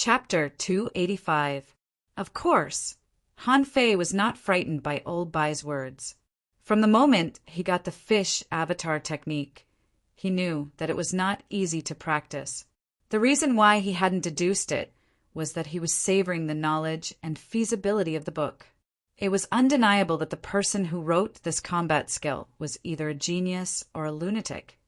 Chapter 285. Of course, Han Fei was not frightened by old Bai's words. From the moment he got the fish avatar technique, he knew that it was not easy to practice. The reason why he hadn't deduced it was that he was savoring the knowledge and feasibility of the book. It was undeniable that the person who wrote this combat skill was either a genius or a lunatic.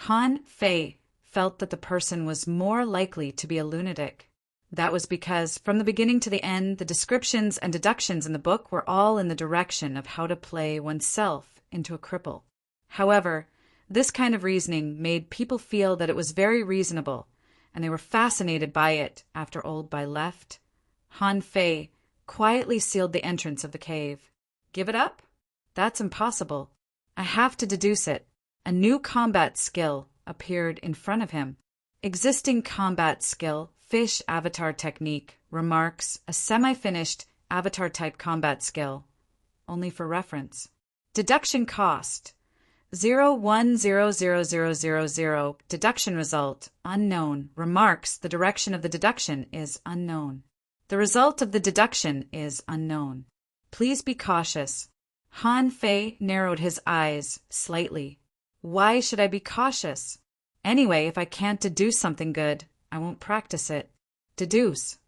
Han Fei felt that the person was more likely to be a lunatic. That was because, from the beginning to the end, the descriptions and deductions in the book were all in the direction of how to play oneself into a cripple. However, this kind of reasoning made people feel that it was very reasonable, and they were fascinated by it after old Bai left. Han Fei quietly sealed the entrance of the cave. Give it up? That's impossible. I have to deduce it. A new combat skill appeared in front of him. Existing combat skill, fish avatar technique, remarks, a semi-finished avatar-type combat skill. Only for reference. Deduction cost. 0.100000. Deduction result, unknown. Remarks, the direction of the deduction is unknown. The result of the deduction is unknown. Please be cautious. Han Fei narrowed his eyes slightly. Why should I be cautious? Anyway, if I can't deduce something good, I won't practice it. Deduce.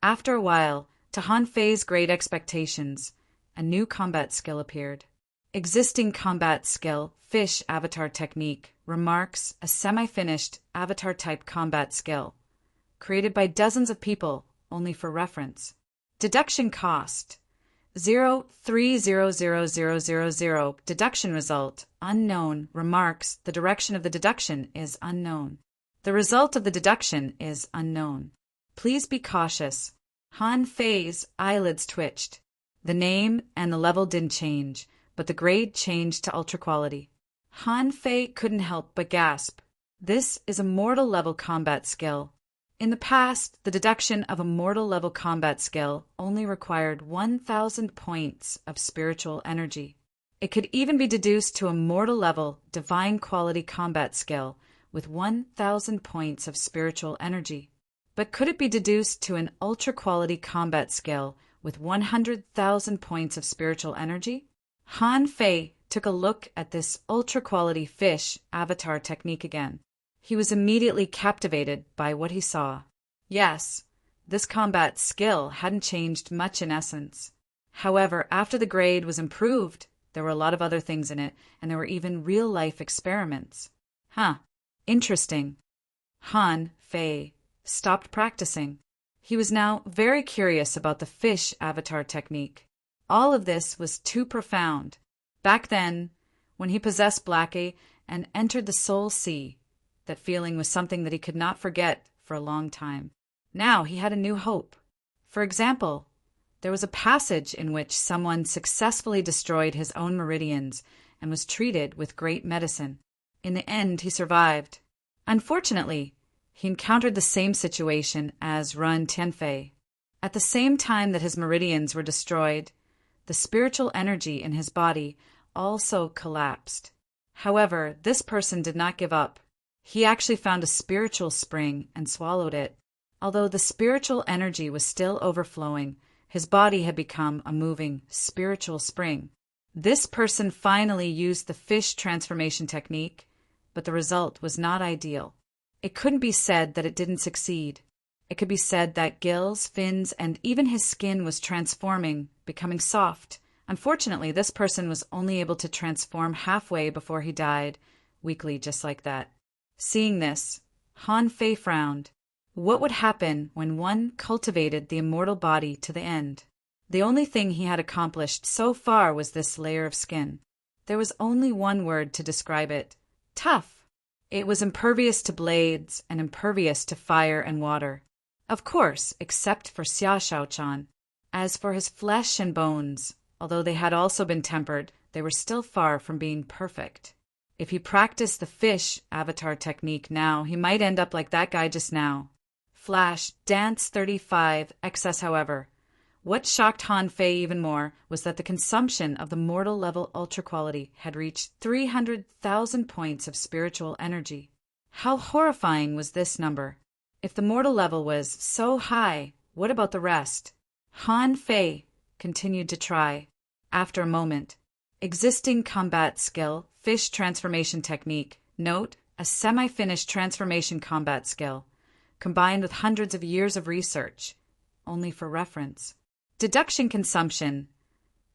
After a while, to Han Fei's great expectations, a new combat skill appeared. Existing combat skill, fish avatar technique, remarks, a semi-finished avatar-type combat skill. Created by dozens of people, only for reference. Deduction cost. 0.300000. Deduction result, unknown. Remarks, the direction of the deduction is unknown. The result of the deduction is unknown. Please be cautious. Han Fei's eyelids twitched. The name and the level didn't change, but the grade changed to ultra quality. Han Fei couldn't help but gasp. This is a mortal level combat skill. In the past, the deduction of a mortal level combat skill only required 1,000 points of spiritual energy. It could even be deduced to a mortal level divine quality combat skill with 1,000 points of spiritual energy. But could it be deduced to an ultra quality combat skill with 100,000 points of spiritual energy? Han Fei took a look at this ultra quality fish avatar technique again. He was immediately captivated by what he saw. Yes, this combat skill hadn't changed much in essence. However, after the grade was improved, there were a lot of other things in it, and there were even real-life experiments. Interesting. Han Fei stopped practicing. He was now very curious about the fish avatar technique. All of this was too profound. Back then, when he possessed Blackie and entered the Soul Sea, that feeling was something that he could not forget for a long time. Now he had a new hope. For example, there was a passage in which someone successfully destroyed his own meridians and was treated with great medicine. In the end, he survived. Unfortunately, he encountered the same situation as Run Tianfei. At the same time that his meridians were destroyed, the spiritual energy in his body also collapsed. However, this person did not give up. He actually found a spiritual spring and swallowed it. Although the spiritual energy was still overflowing, his body had become a moving spiritual spring. This person finally used the fish transformation technique, but the result was not ideal. It couldn't be said that it didn't succeed. It could be said that gills, fins, and even his skin was transforming, becoming soft. Unfortunately, this person was only able to transform halfway before he died, weakly just like that. Seeing this, Han Fei frowned. What would happen when one cultivated the immortal body to the end? The only thing he had accomplished so far was this layer of skin. There was only one word to describe it: tough. It was impervious to blades and impervious to fire and water. Of course, except for Xia Shaochan. As for his flesh and bones, although they had also been tempered, they were still far from being perfect. If he practiced the fish avatar technique now, he might end up like that guy just now. Flash Dance 35 XS, however. What shocked Han Fei even more was that the consumption of the mortal level ultra quality had reached 300,000 points of spiritual energy. How horrifying was this number? If the mortal level was so high, what about the rest? Han Fei continued to try. After a moment, existing combat skill, fish transformation technique, note, a semi-finished transformation combat skill, combined with hundreds of years of research, only for reference. Deduction consumption,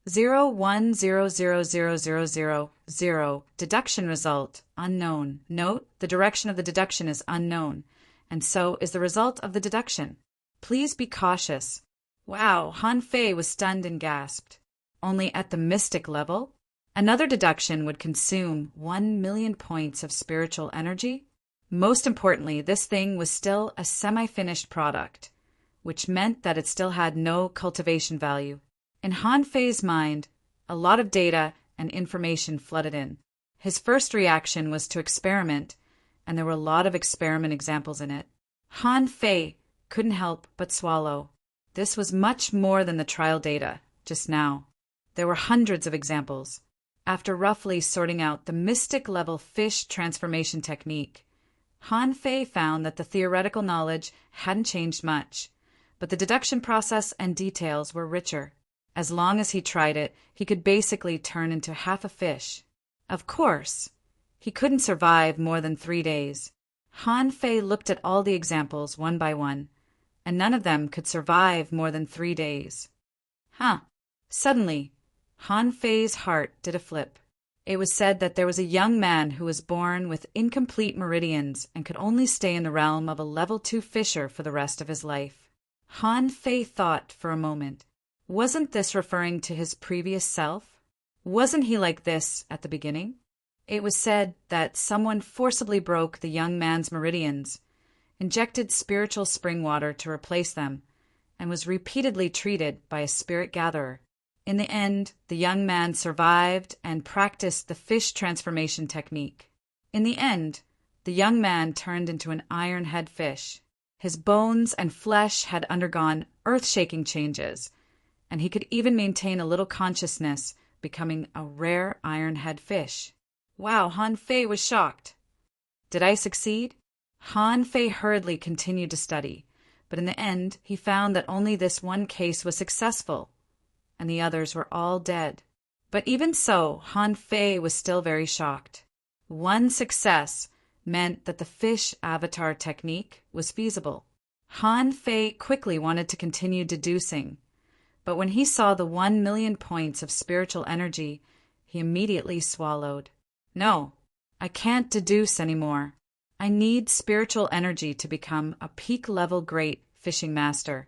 0.1000000. Deduction result, unknown. Note, the direction of the deduction is unknown, and so is the result of the deduction. Please be cautious. Wow, Han Fei was stunned and gasped. Only at the mystic level? Another deduction would consume 1 million points of spiritual energy. Most importantly, this thing was still a semi-finished product, which meant that it still had no cultivation value. In Han Fei's mind, a lot of data and information flooded in. His first reaction was to experiment, and there were a lot of experiment examples in it. Han Fei couldn't help but swallow. This was much more than the trial data, just now. There were hundreds of examples. After roughly sorting out the mystic level fish transformation technique, Han Fei found that the theoretical knowledge hadn't changed much, but the deduction process and details were richer. As long as he tried it, he could basically turn into half a fish. Of course, he couldn't survive more than 3 days. Han Fei looked at all the examples one by one, and none of them could survive more than 3 days. Suddenly, Han Fei's heart did a flip. It was said that there was a young man who was born with incomplete meridians and could only stay in the realm of a level 2 fisher for the rest of his life. Han Fei thought for a moment. Wasn't this referring to his previous self? Wasn't he like this at the beginning? It was said that someone forcibly broke the young man's meridians, injected spiritual spring water to replace them, and was repeatedly treated by a spirit gatherer. In the end, the young man survived and practiced the fish transformation technique. In the end, the young man turned into an iron-head fish. His bones and flesh had undergone earth-shaking changes, and he could even maintain a little consciousness, becoming a rare iron-head fish. Wow, Han Fei was shocked. Did I succeed? Han Fei hurriedly continued to study, but in the end he found that only this one case was successful, and the others were all dead. But even so, Han Fei was still very shocked. One success meant that the fish avatar technique was feasible. Han Fei quickly wanted to continue deducing, but when he saw the 1 million points of spiritual energy, he immediately swallowed. No, I can't deduce anymore. I need spiritual energy to become a peak-level great fishing master,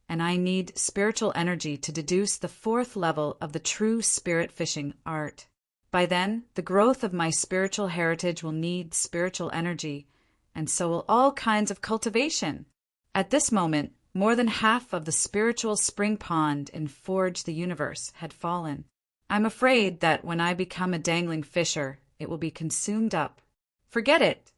and I need spiritual energy to deduce the 4th level of the true spirit fishing art. By then, the growth of my spiritual heritage will need spiritual energy, and so will all kinds of cultivation. At this moment, more than half of the spiritual spring pond in Forge the Universe had fallen. I'm afraid that when I become a dangling fisher, it will be consumed up. Forget it.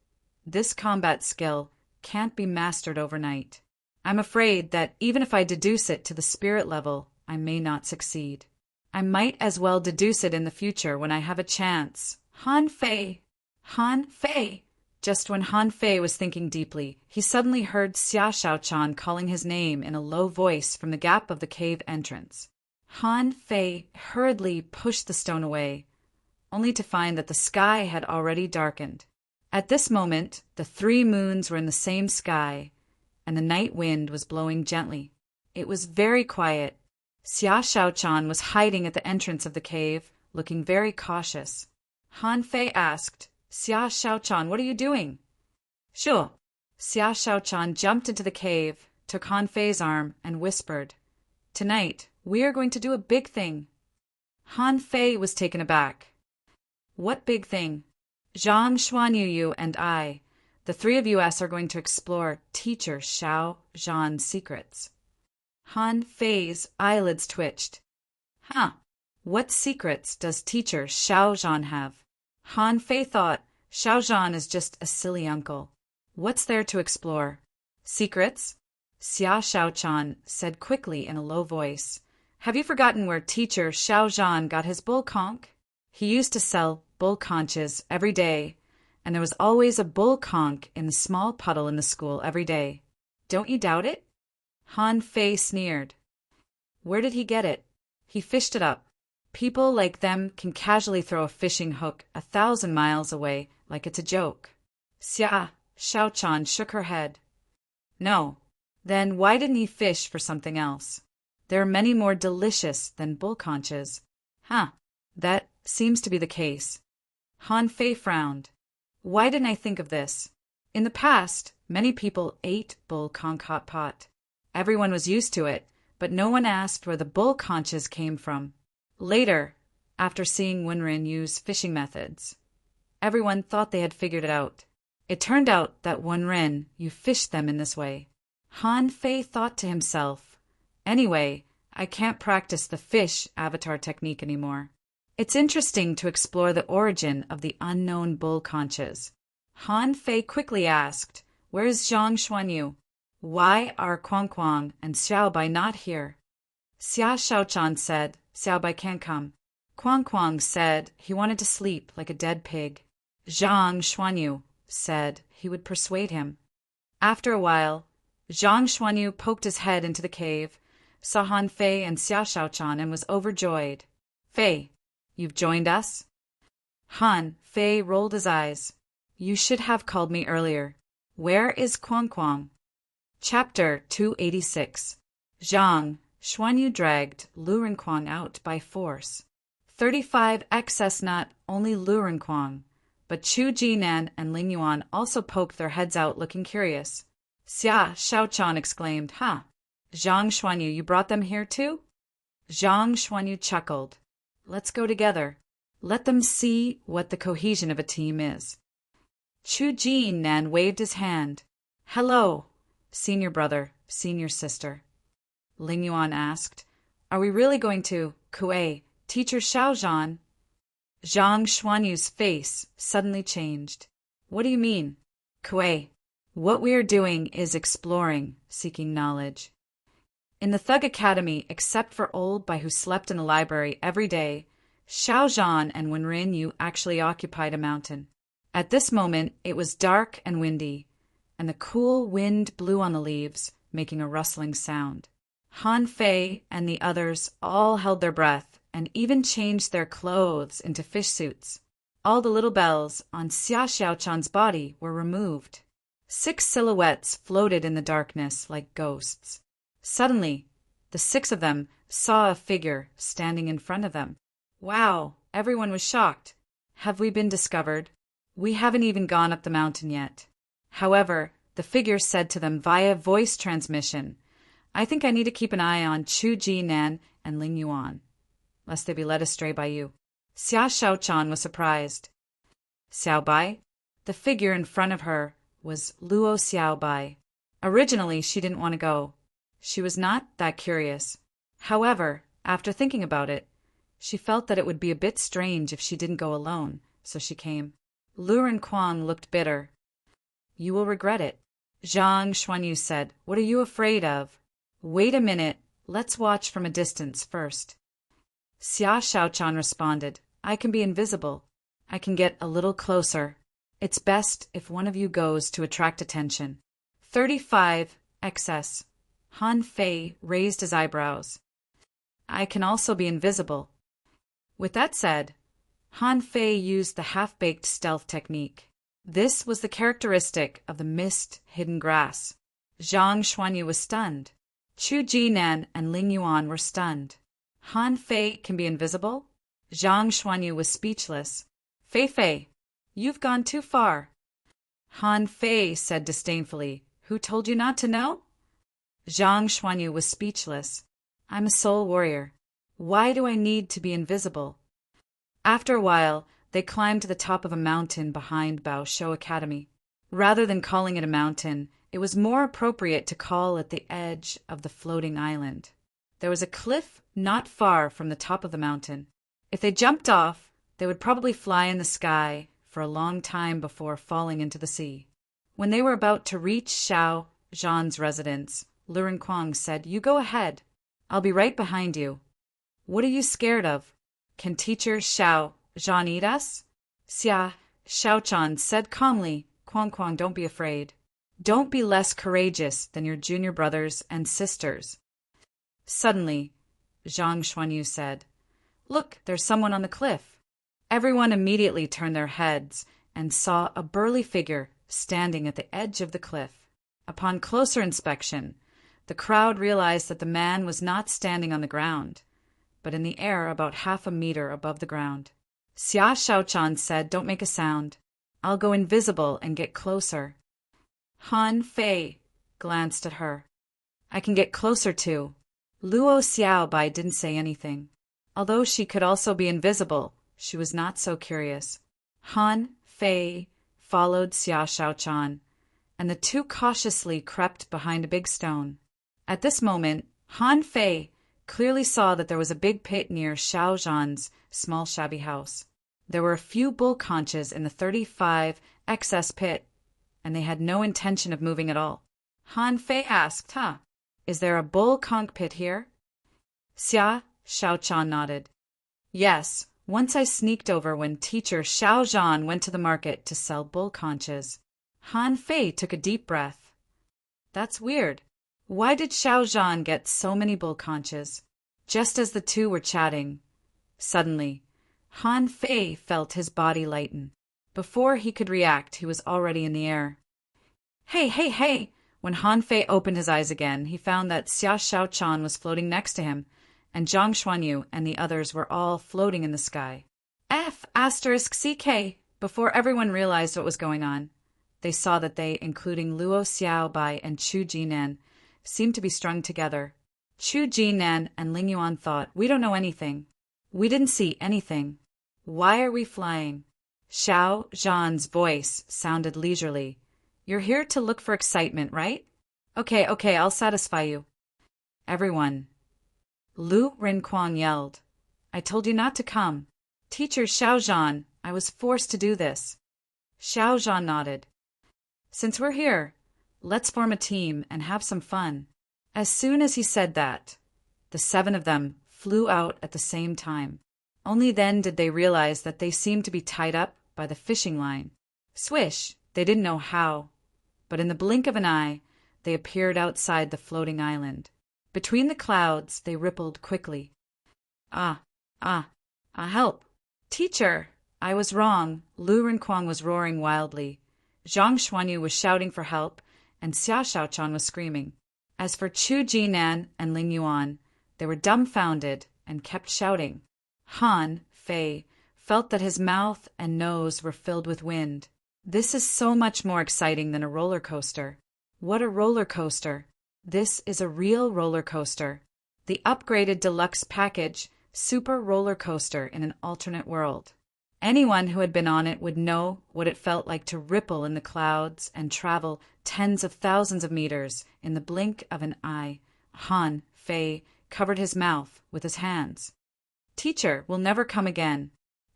This combat skill can't be mastered overnight. I'm afraid that even if I deduce it to the spirit level, I may not succeed. I might as well deduce it in the future when I have a chance. Han Fei! Han Fei! Just when Han Fei was thinking deeply, he suddenly heard Xia Shaochan calling his name in a low voice from the gap of the cave entrance. Han Fei hurriedly pushed the stone away, only to find that the sky had already darkened. At this moment, the 3 moons were in the same sky, and the night wind was blowing gently. It was very quiet. Xia Shaochan was hiding at the entrance of the cave, looking very cautious. Han Fei asked, Xia Shaochan, what are you doing? Sure. Xia Shaochan jumped into the cave, took Han Fei's arm, and whispered, Tonight, we are going to do a big thing. Han Fei was taken aback. What big thing? Zhang Xuanyu and I, the 3 of us, are going to explore Teacher Xiao Zhan's secrets. Han Fei's eyelids twitched. What secrets does Teacher Xiao Zhan have? Han Fei thought, Xiao Zhan is just a silly uncle. What's there to explore? Secrets? Xia Shaochan said quickly in a low voice. Have you forgotten where Teacher Xiao Zhan got his bull conch? He used to sell bull conches every day, and there was always a bull conch in the small puddle in the school every day. Don't you doubt it? Han Fei sneered. Where did he get it? He fished it up. People like them can casually throw a fishing hook 1,000 miles away like it's a joke. Xia Shaochan shook her head. No. Then why didn't he fish for something else? There are many more delicious than bull conches. Huh. That seems to be the case. Han Fei frowned. Why didn't I think of this? In the past, many people ate bull conch hot pot. Everyone was used to it, but no one asked where the bull conches came from. Later, after seeing Wenren use fishing methods, everyone thought they had figured it out. It turned out that Wenren, you fished them in this way. Han Fei thought to himself, anyway, I can't practice the fish avatar technique anymore. It's interesting to explore the origin of the unknown bull conches. Han Fei quickly asked, where is Zhang Xuanyu? Why are Kuang and Xiaobai not here? Xia Shaochan said, Xiaobai can't come. Kuang said he wanted to sleep like a dead pig. Zhang Xuanyu said he would persuade him. After a while, Zhang Xuanyu poked his head into the cave, saw Han Fei and Xia Shaochan, and was overjoyed. Fei, you've joined us? Han Fei rolled his eyes. You should have called me earlier. Where is Kuang? Chapter 286. Zhang Xuanyu dragged Lu Renkuang out by force. 35 excess not only Lu Renkuang, but Chu Jinan and Ling Yuan also poked their heads out looking curious. Xia Shaochan exclaimed, Ha! Zhang Xuanyu, you brought them here too? Zhang Xuanyu chuckled. Let's go together. Let them see what the cohesion of a team is. Chu Jinan waved his hand. Hello, senior brother, senior sister. Ling Yuan asked, Are we really going to, Kuei, teacher Xiaozhan? Zhang Xuanyu's face suddenly changed. What do you mean? Kuei, what we are doing is exploring, seeking knowledge. In the Thug Academy, except for Old Bai who slept in the library every day, Xiaozhan and Wenren Yu actually occupied a mountain. At this moment, it was dark and windy, and the cool wind blew on the leaves, making a rustling sound. Han Fei and the others all held their breath and even changed their clothes into fish suits. All the little bells on Xia Xiaochan's body were removed. 6 silhouettes floated in the darkness like ghosts. Suddenly, the 6 of them saw a figure standing in front of them. Wow, everyone was shocked. Have we been discovered? We haven't even gone up the mountain yet. However, the figure said to them via voice transmission, I think I need to keep an eye on Chu Jinan and Ling Yuan, lest they be led astray by you. Xia Shaochan was surprised. Xiaobai? The figure in front of her was Luo Xiaobai. Originally, she didn't want to go. She was not that curious. However, after thinking about it, she felt that it would be a bit strange if she didn't go alone, so she came. Lu Renkuang looked bitter. You will regret it. Zhang Xuanyu said, What are you afraid of? Wait a minute, let's watch from a distance first. Xia Shaochan responded, I can be invisible. I can get a little closer. It's best if one of you goes to attract attention. 35 excess. Han Fei raised his eyebrows. I can also be invisible. With that said, Han Fei used the half-baked stealth technique. This was the characteristic of the mist-hidden grass. Zhang Xuanyu was stunned. Chu Jinan and Ling Yuan were stunned. Han Fei can be invisible? Zhang Xuanyu was speechless. Fei, you've gone too far. Han Fei said disdainfully, Who told you not to know? Zhang Xuanyu was speechless. I'm a soul warrior. Why do I need to be invisible? After a while, they climbed to the top of a mountain behind Bao Shou Academy. Rather than calling it a mountain, it was more appropriate to call it the edge of the floating island. There was a cliff not far from the top of the mountain. If they jumped off, they would probably fly in the sky for a long time before falling into the sea. When they were about to reach Xiao Zhan's residence, Lu Renkuang said, You go ahead. I'll be right behind you. What are you scared of? Can teacher Xiao Zhan eat us? Xia Xiaochan said calmly, Kuang Kuang, don't be afraid. Don't be less courageous than your junior brothers and sisters. Suddenly, Zhang Xuanyu said, Look, there's someone on the cliff. Everyone immediately turned their heads and saw a burly figure standing at the edge of the cliff. Upon closer inspection, the crowd realized that the man was not standing on the ground, but in the air about half a meter above the ground. Xia Xiaochan said, Don't make a sound. I'll go invisible and get closer. Han Fei glanced at her. I can get closer too. Luo Xiaobai didn't say anything. Although she could also be invisible, she was not so curious. Han Fei followed Xia Xiaochan, and the two cautiously crept behind a big stone. At this moment, Han Fei clearly saw that there was a big pit near Xiao Zhan's small shabby house. There were a few bull conches in the 35 XS pit, and they had no intention of moving at all. Han Fei asked, Is there a bull conch pit here? Xia Xiaochan nodded. Yes, once I sneaked over when teacher Xiao Zhan went to the market to sell bull conches. Han Fei took a deep breath. That's weird. Why did Xiao Zhan get so many bull conches? Just as the two were chatting, suddenly, Han Fei felt his body lighten. Before he could react, he was already in the air. Hey, hey, hey! When Han Fei opened his eyes again, he found that Xia Xiaochan was floating next to him, and Zhang Xuanyu and the others were all floating in the sky. F***CK! Before everyone realized what was going on, they saw that they, including Luo Xiaobai and Chu Jinan, seemed to be strung together. Chu Jinan and Ling Yuan thought, We don't know anything. We didn't see anything. Why are we flying? Xiao Zhan's voice sounded leisurely. You're here to look for excitement, right? Okay, I'll satisfy you. Everyone. Lu Rinquang yelled. I told you not to come. Teacher Xiao Zhan, I was forced to do this. Xiao Zhan nodded. Since we're here, let's form a team and have some fun. As soon as he said that, the 7 of them flew out at the same time. Only then did they realize that they seemed to be tied up by the fishing line. Swish, they didn't know how, but in the blink of an eye, they appeared outside the floating island. Between the clouds, they rippled quickly. Help! Teacher! I was wrong. Lu Rinquang was roaring wildly. Zhang Xuanyu was shouting for help, and Xia Xiaochan was screaming. As for Chu Jinan and Ling Yuan, they were dumbfounded and kept shouting. Han Fei felt that his mouth and nose were filled with wind. This is so much more exciting than a roller coaster. What a roller coaster! This is a real roller coaster. The upgraded deluxe package, super roller coaster in an alternate world. Anyone who had been on it would know what it felt like to ripple in the clouds and travel tens of thousands of meters in the blink of an eye. Han Fei covered his mouth with his hands. Teacher will never come again.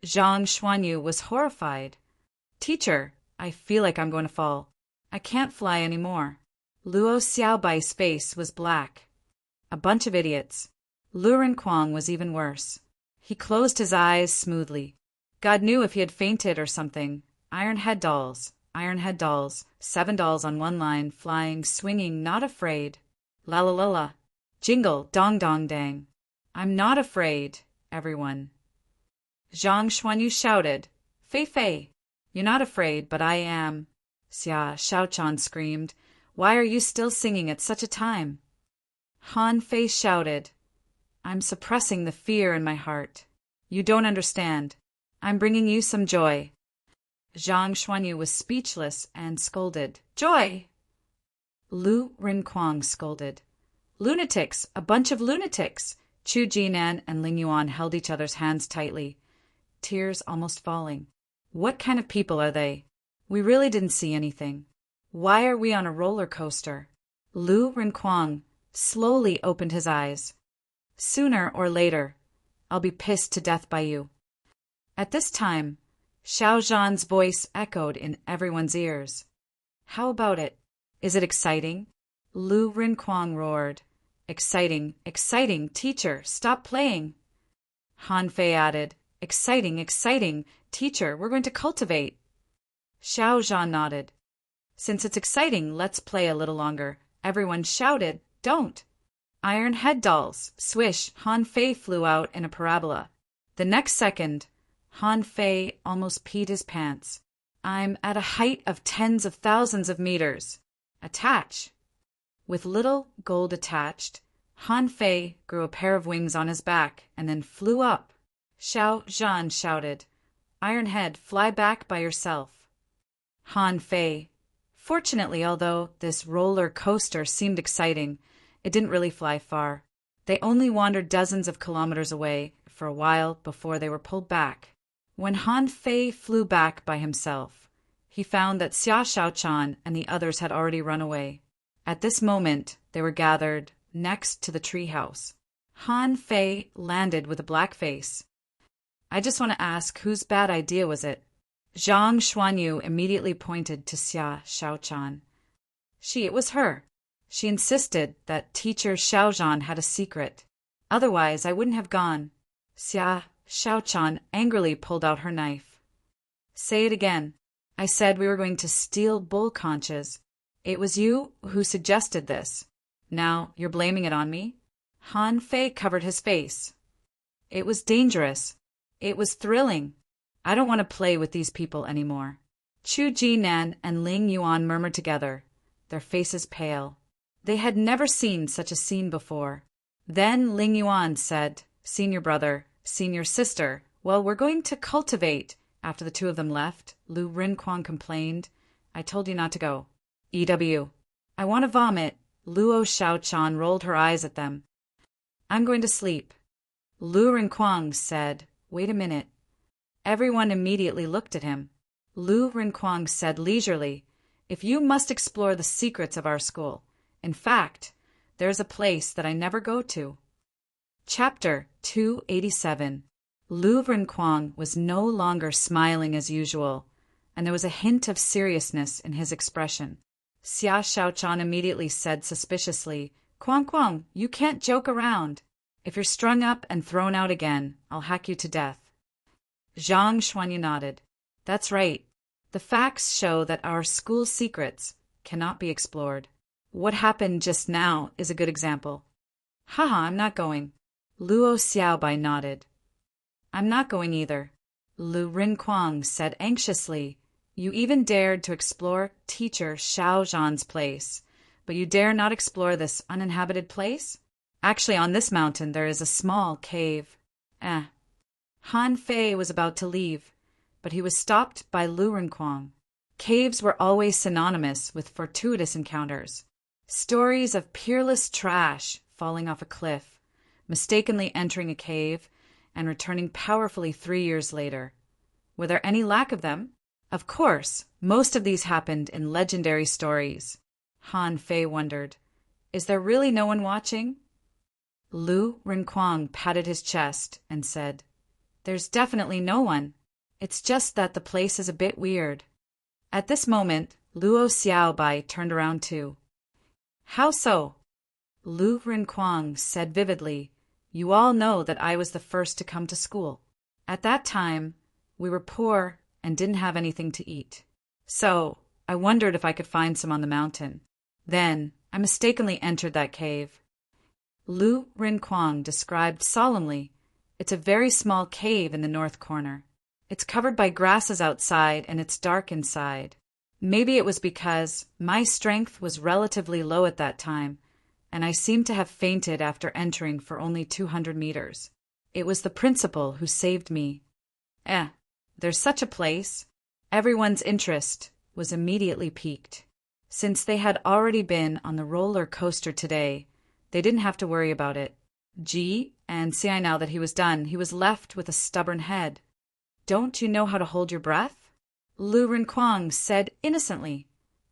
Zhang Xuanyu was horrified. Teacher, I feel like I'm going to fall. I can't fly anymore. Luo Xiaobai's face was black. A bunch of idiots. Lu Rinquang was even worse. He closed his eyes smoothly. God knew if he had fainted or something. Iron head dolls, 7 dolls on one line, flying, swinging, not afraid. La la la la. Jingle, dong dong dang. I'm not afraid, everyone. Zhang Xuanyu shouted, Fei Fei, you're not afraid, but I am. Xia Xiaochan screamed, Why are you still singing at such a time? Han Fei shouted, I'm suppressing the fear in my heart. You don't understand. I'm bringing you some joy. Zhang Xuanyu was speechless and scolded. Joy! Lu Rinquang scolded. Lunatics! A bunch of lunatics! Chu Jinan and Ling Yuan held each other's hands tightly, tears almost falling. What kind of people are they? We really didn't see anything. Why are we on a roller coaster? Lu Rinquang slowly opened his eyes. Sooner or later, I'll be pissed to death by you. At this time, Xiao Zhan's voice echoed in everyone's ears. How about it? Is it exciting? Lu Rinquang roared. Exciting, exciting, teacher, stop playing. Han Fei added, Exciting, exciting, teacher, we're going to cultivate. Xiao Zhan nodded. Since it's exciting, let's play a little longer. Everyone shouted, don't. Iron head dolls. Swish, Han Fei flew out in a parabola. The next second, Han Fei almost peed his pants. I'm at a height of tens of thousands of meters. Attach. With little gold attached, Han Fei grew a pair of wings on his back and then flew up. Xiao Zhan shouted, Iron Head, fly back by yourself. Han Fei. Fortunately, although this roller coaster seemed exciting, it didn't really fly far. They only wandered dozens of kilometers away for a while before they were pulled back. When Han Fei flew back by himself, he found that Xia Shaochan and the others had already run away. At this moment, they were gathered next to the treehouse. Han Fei landed with a black face. I just want to ask, whose bad idea was it? Zhang Xuanyu immediately pointed to Xia Shaochan. It was her. She insisted that teacher Xiaozhan had a secret. Otherwise, I wouldn't have gone. Xia Shaochan angrily pulled out her knife. Say it again. I said we were going to steal bull conches. It was you who suggested this. Now you're blaming it on me? Han Fei covered his face. It was dangerous. It was thrilling. I don't want to play with these people anymore. Chu Jinan and Ling Yuan murmured together, their faces pale. They had never seen such a scene before. Then Ling Yuan said, Senior brother, senior sister, well, we're going to cultivate. After the two of them left, Lu Rinquang complained, I told you not to go. EW. I want to vomit. Luo Shaochan rolled her eyes at them. I'm going to sleep. Lu Rinquang said, Wait a minute. Everyone immediately looked at him. Lu Rinquang said leisurely, If you must explore the secrets of our school. In fact, there's a place that I never go to. Chapter 287. Lu Rinquang was no longer smiling as usual, and there was a hint of seriousness in his expression. Xia Shaochan immediately said suspiciously, Quang, you can't joke around. If you're strung up and thrown out again, I'll hack you to death. Zhang Xuanyu nodded. That's right. The facts show that our school secrets cannot be explored. What happened just now is a good example. Haha, I'm not going. Luo Xiaobai nodded. I'm not going either. Lu Rinquang said anxiously, You even dared to explore teacher Xiaozhan's place, but you dare not explore this uninhabited place? Actually, on this mountain there is a small cave. Han Fei was about to leave, but he was stopped by Lu Rinquang. Caves were always synonymous with fortuitous encounters. Stories of peerless trash falling off a cliff, mistakenly entering a cave, and returning powerfully 3 years later. Were there any lack of them? Of course, most of these happened in legendary stories. Han Fei wondered, Is there really no one watching? Lu Rinquang patted his chest and said, There's definitely no one. It's just that the place is a bit weird. At this moment, Luo Xiaobai turned around too. How so? Lu Rinquang said vividly, You all know that I was the first to come to school. At that time, we were poor and didn't have anything to eat. So, I wondered if I could find some on the mountain. Then, I mistakenly entered that cave. Lu Rinquang described solemnly, It's a very small cave in the north corner. It's covered by grasses outside and it's dark inside. Maybe it was because my strength was relatively low at that time, and I seemed to have fainted after entering for only 200 meters. It was the principal who saved me. There's such a place. Everyone's interest was immediately piqued. Since they had already been on the roller coaster today, they didn't have to worry about it. And see now that he was done, he was left with a stubborn head. Don't you know how to hold your breath? Lu Rinquang said innocently.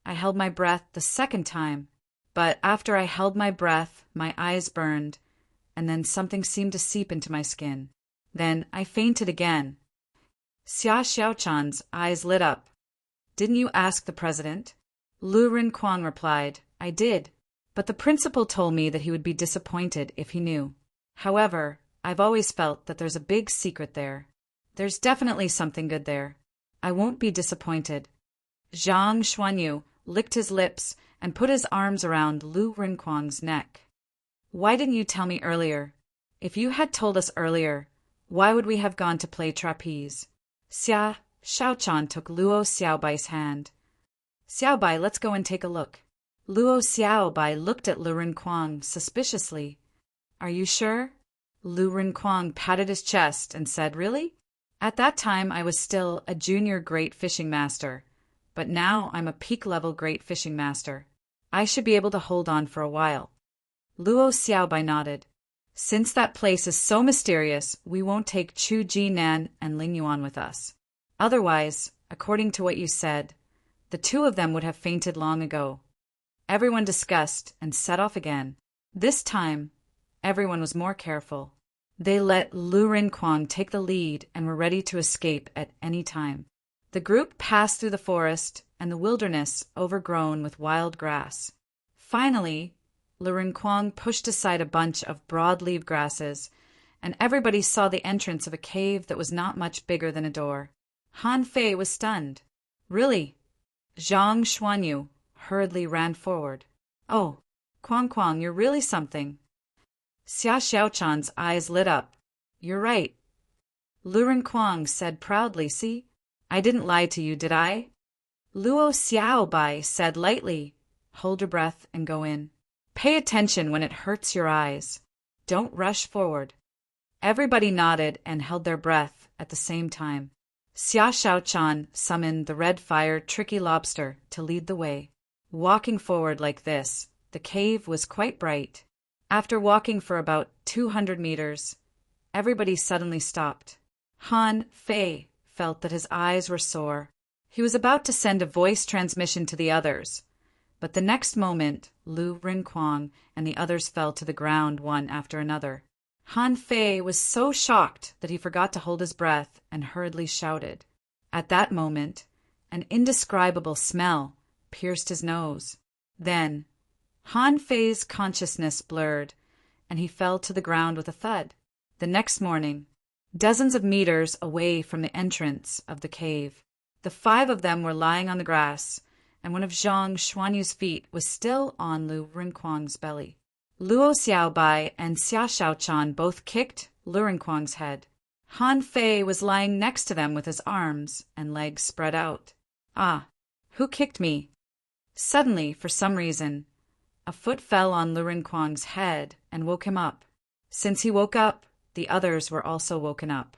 I held my breath the second time, but after I held my breath, my eyes burned, and then something seemed to seep into my skin. Then I fainted again. Xia Xiaochan's eyes lit up. Didn't you ask the president? Lu Rinquang replied, I did, but the principal told me that he would be disappointed if he knew. However, I've always felt that there's a big secret there. There's definitely something good there. I won't be disappointed. Zhang Xuanyu licked his lips and put his arms around Lu Rinquang's neck. Why didn't you tell me earlier? If you had told us earlier, why would we have gone to play trapeze? Xia Shaochan took Luo Xiaobai's hand. Xiaobai, let's go and take a look. Luo Xiaobai looked at Lu Rinquang suspiciously. Are you sure? Lu Rinquang patted his chest and said, Really? At that time I was still a junior great fishing master, but now I'm a peak-level great fishing master. I should be able to hold on for a while. Luo Xiaobai nodded. Since that place is so mysterious, we won't take Chu Jinan and Ling Yuan with us. Otherwise, according to what you said, the two of them would have fainted long ago. Everyone discussed and set off again. This time, everyone was more careful. They let Lu Rinquang take the lead and were ready to escape at any time. The group passed through the forest and the wilderness overgrown with wild grass. Finally, Lu Rinquang pushed aside a bunch of broad-leaved grasses, and everybody saw the entrance of a cave that was not much bigger than a door. Han Fei was stunned. Really? Zhang Xuanyu hurriedly ran forward. Oh, Quang, you're really something. Xia Xiaochan's eyes lit up. You're right. Lu Rinquang said proudly, See? I didn't lie to you, did I? Luo Xiaobai said lightly, Hold your breath and go in. Pay attention when it hurts your eyes. Don't rush forward. Everybody nodded and held their breath at the same time. Xia Xiaochan summoned the red-fire tricky lobster to lead the way. Walking forward like this, the cave was quite bright. After walking for about 200 meters, everybody suddenly stopped. Han Fei felt that his eyes were sore. He was about to send a voice transmission to the others, but the next moment, Lu Rinquang and the others fell to the ground one after another. Han Fei was so shocked that he forgot to hold his breath and hurriedly shouted. At that moment, an indescribable smell pierced his nose. Then, Han Fei's consciousness blurred, and he fell to the ground with a thud. The next morning, dozens of meters away from the entrance of the cave, the five of them were lying on the grass, and one of Zhang Xuanyu's feet was still on Lu Rinquang's belly. Luo Xiaobai and Xia Shaochan both kicked Lu Rinquang's head. Han Fei was lying next to them with his arms and legs spread out. Ah, who kicked me? Suddenly, for some reason, a foot fell on Lu Rinquang's head and woke him up. Since he woke up, the others were also woken up.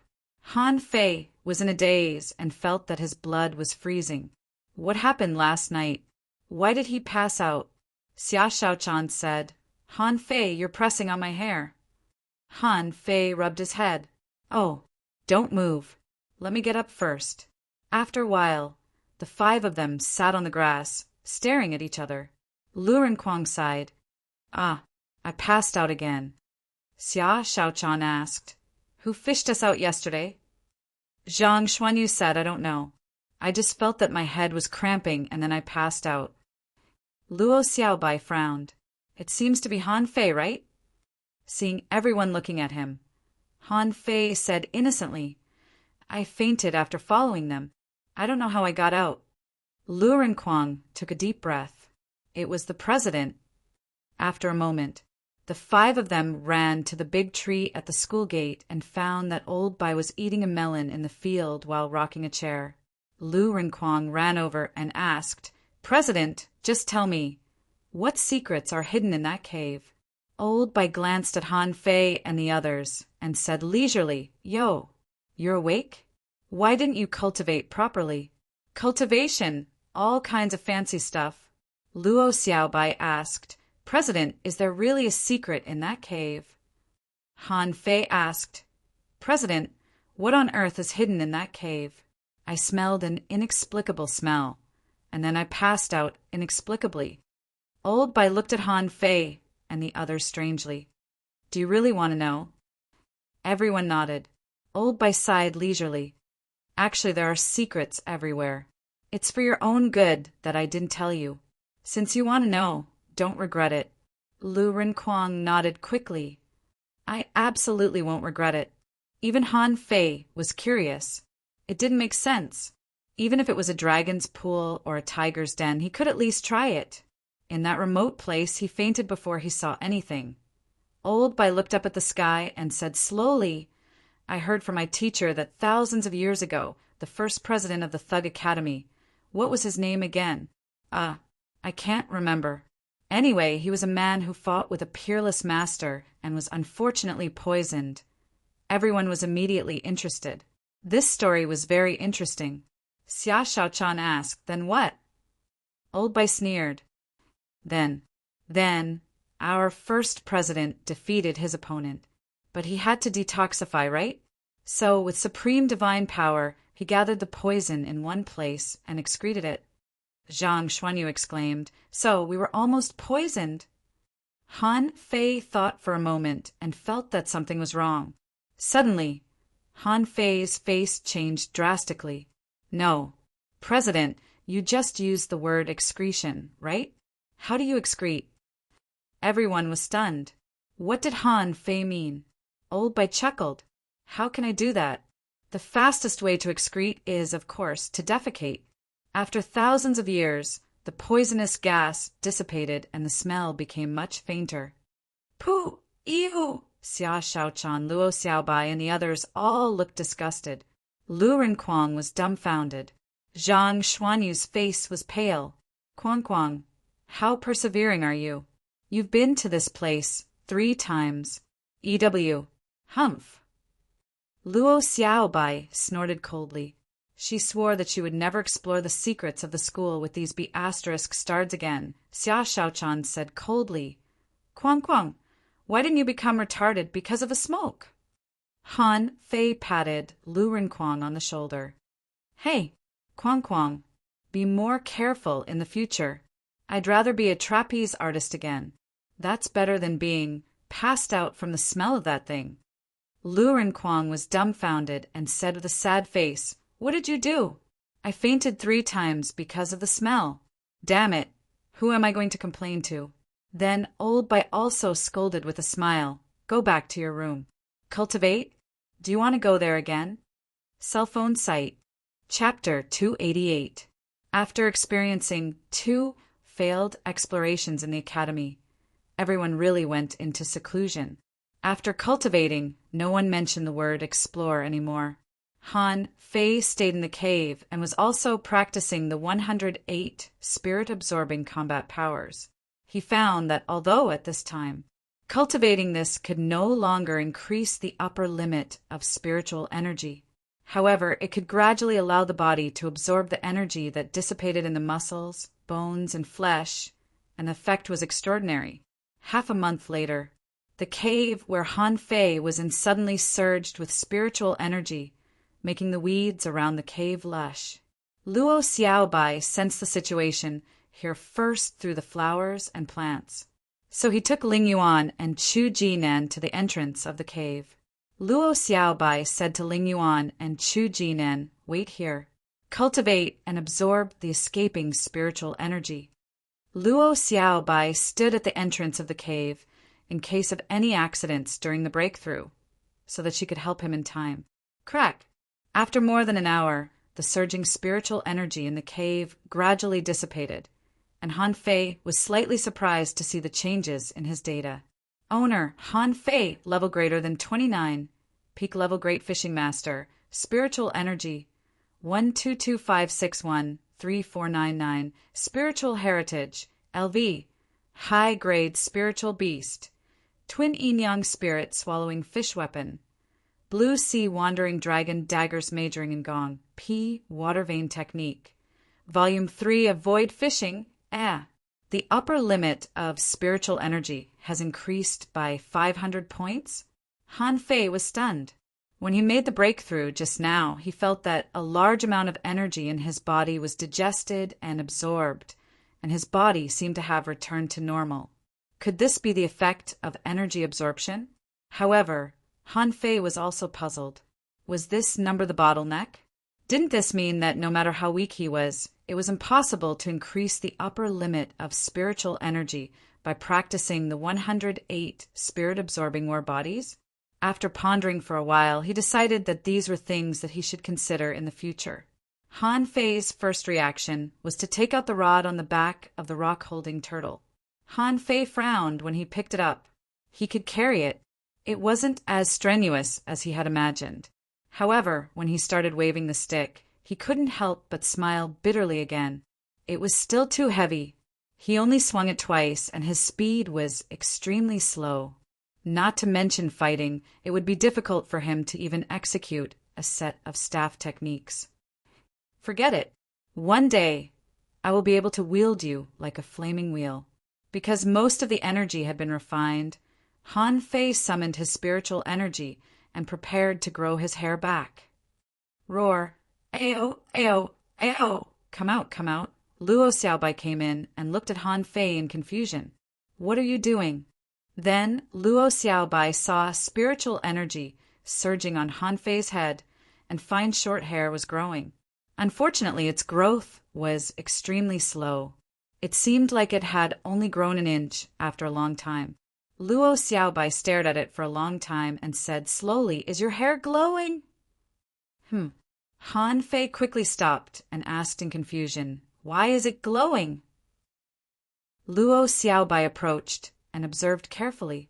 Han Fei was in a daze and felt that his blood was freezing. What happened last night? Why did he pass out? Xia Shaochan said, Han Fei, you're pressing on my hair. Han Fei rubbed his head. Oh, don't move. Let me get up first. After a while, the five of them sat on the grass, staring at each other. Lu Rinquang sighed. Ah, I passed out again. Xia Shaochan asked, Who fished us out yesterday? Zhang Xuanyu said, I don't know. I just felt that my head was cramping and then I passed out. Luo Xiaobai frowned. It seems to be Han Fei, right? Seeing everyone looking at him, Han Fei said innocently, I fainted after following them. I don't know how I got out. Lu Rinquang took a deep breath. It was the president. After a moment, the five of them ran to the big tree at the school gate and found that Old Bai was eating a melon in the field while rocking a chair. Lu Rinquang ran over and asked, President, just tell me, what secrets are hidden in that cave? Old Bai glanced at Han Fei and the others and said leisurely, Yo, you're awake? Why didn't you cultivate properly? Cultivation, all kinds of fancy stuff. Luo Xiaobai asked, President, is there really a secret in that cave? Han Fei asked, President, what on earth is hidden in that cave? I smelled an inexplicable smell, and then I passed out inexplicably. Old Bai looked at Han Fei and the others strangely. Do you really want to know? Everyone nodded. Old Bai sighed leisurely. Actually, there are secrets everywhere. It's for your own good that I didn't tell you. Since you want to know, don't regret it. Lu Rinquang nodded quickly. I absolutely won't regret it. Even Han Fei was curious. It didn't make sense. Even if it was a dragon's pool or a tiger's den, he could at least try it. In that remote place, he fainted before he saw anything. Old Bai looked up at the sky and said slowly, "I heard from my teacher that thousands of years ago, the first president of the Thug Academy, what was his name again? I can't remember. Anyway, he was a man who fought with a peerless master and was unfortunately poisoned." Everyone was immediately interested. This story was very interesting. Xia Shaochan asked, "Then what?" Old Bai sneered. Then, our first president defeated his opponent. But he had to detoxify, right? So, with supreme divine power, he gathered the poison in one place and excreted it. Zhang Xuanyu exclaimed, "So, we were almost poisoned." Han Fei thought for a moment and felt that something was wrong. Suddenly, Han Fei's face changed drastically. "No, President, you just used the word excretion, right? How do you excrete?" Everyone was stunned. What did Han Fei mean? Old Bai chuckled. "How can I do that? The fastest way to excrete is, of course, to defecate." After thousands of years, the poisonous gas dissipated and the smell became much fainter. "Pooh! Ew!" Xia Shaochan, Luo Xiaobai, and the others all looked disgusted. Lu Renkuang was dumbfounded. Zhang Xuanyu's face was pale. "Kuang, how persevering are you? You've been to this place 3 times. EW. Humph." Luo Xiaobai snorted coldly. She swore that she would never explore the secrets of the school with these B** stars again. Xia Shaochan said coldly, Kuang, why didn't you become retarded because of a smoke?" Han Fei patted Lu Renkuang on the shoulder. "Hey, Kuang, be more careful in the future. I'd rather be a trapeze artist again. That's better than being passed out from the smell of that thing." Lu Renkuang was dumbfounded and said with a sad face, "What did you do?" "I fainted 3 times because of the smell." "Damn it, who am I going to complain to?" Then Old Bai also scolded with a smile, "Go back to your room." Cultivate? Do you want to go there again? Cell phone site. Chapter 288. After experiencing 2 failed explorations in the academy, everyone really went into seclusion. After cultivating, no one mentioned the word explore anymore. Han Fei stayed in the cave and was also practicing the 108 spirit-absorbing combat powers. He found that although at this time, cultivating this could no longer increase the upper limit of spiritual energy. However, it could gradually allow the body to absorb the energy that dissipated in the muscles, bones, and flesh, and the effect was extraordinary. Half a month later, the cave where Han Fei was in suddenly surged with spiritual energy, making the weeds around the cave lush. Luo Xiaobai sensed the situation here first through the flowers and plants. So he took Ling Yuan and Chu Jinan to the entrance of the cave. Luo Xiaobai said to Ling Yuan and Chu Jinan, "Wait here. Cultivate and absorb the escaping spiritual energy." Luo Xiaobai stood at the entrance of the cave in case of any accidents during the breakthrough, so that she could help him in time. Crack! After more than an hour, the surging spiritual energy in the cave gradually dissipated, and Han Fei was slightly surprised to see the changes in his data. Owner, Han Fei, level greater than 29, peak level great fishing master, spiritual energy, 12256134999, spiritual heritage, LV, high grade spiritual beast, twin yin-yang spirit swallowing fish weapon, blue sea wandering dragon daggers majoring in gong, P water vein technique, volume 3 of void fishing, The upper limit of spiritual energy has increased by 500 points? Han Fei was stunned. When he made the breakthrough just now, he felt that a large amount of energy in his body was digested and absorbed, and his body seemed to have returned to normal. Could this be the effect of energy absorption? However, Han Fei was also puzzled. Was this number the bottleneck? Didn't this mean that no matter how weak he was, it was impossible to increase the upper limit of spiritual energy by practicing the 108 spirit-absorbing war bodies? After pondering for a while, he decided that these were things that he should consider in the future. Han Fei's first reaction was to take out the rod on the back of the rock-holding turtle. Han Fei frowned when he picked it up. He could carry it. It wasn't as strenuous as he had imagined. However, when he started waving the stick, he couldn't help but smile bitterly again. It was still too heavy. He only swung it twice, and his speed was extremely slow. Not to mention fighting, it would be difficult for him to even execute a set of staff techniques. Forget it. One day, I will be able to wield you like a flaming wheel. Because most of the energy had been refined, Han Fei summoned his spiritual energy and prepared to grow his hair back. Roar, Ayo, Ayo, Ayo! Come out, come out. Luo Xiaobai came in and looked at Han Fei in confusion. What are you doing? Then Luo Xiaobai saw spiritual energy surging on Han Fei's head, and fine short hair was growing. Unfortunately, its growth was extremely slow. It seemed like it had only grown an inch after a long time. Luo Xiaobai stared at it for a long time and said slowly, "Is your hair glowing?" Han Fei quickly stopped and asked in confusion, "Why is it glowing?" Luo Xiaobai approached and observed carefully.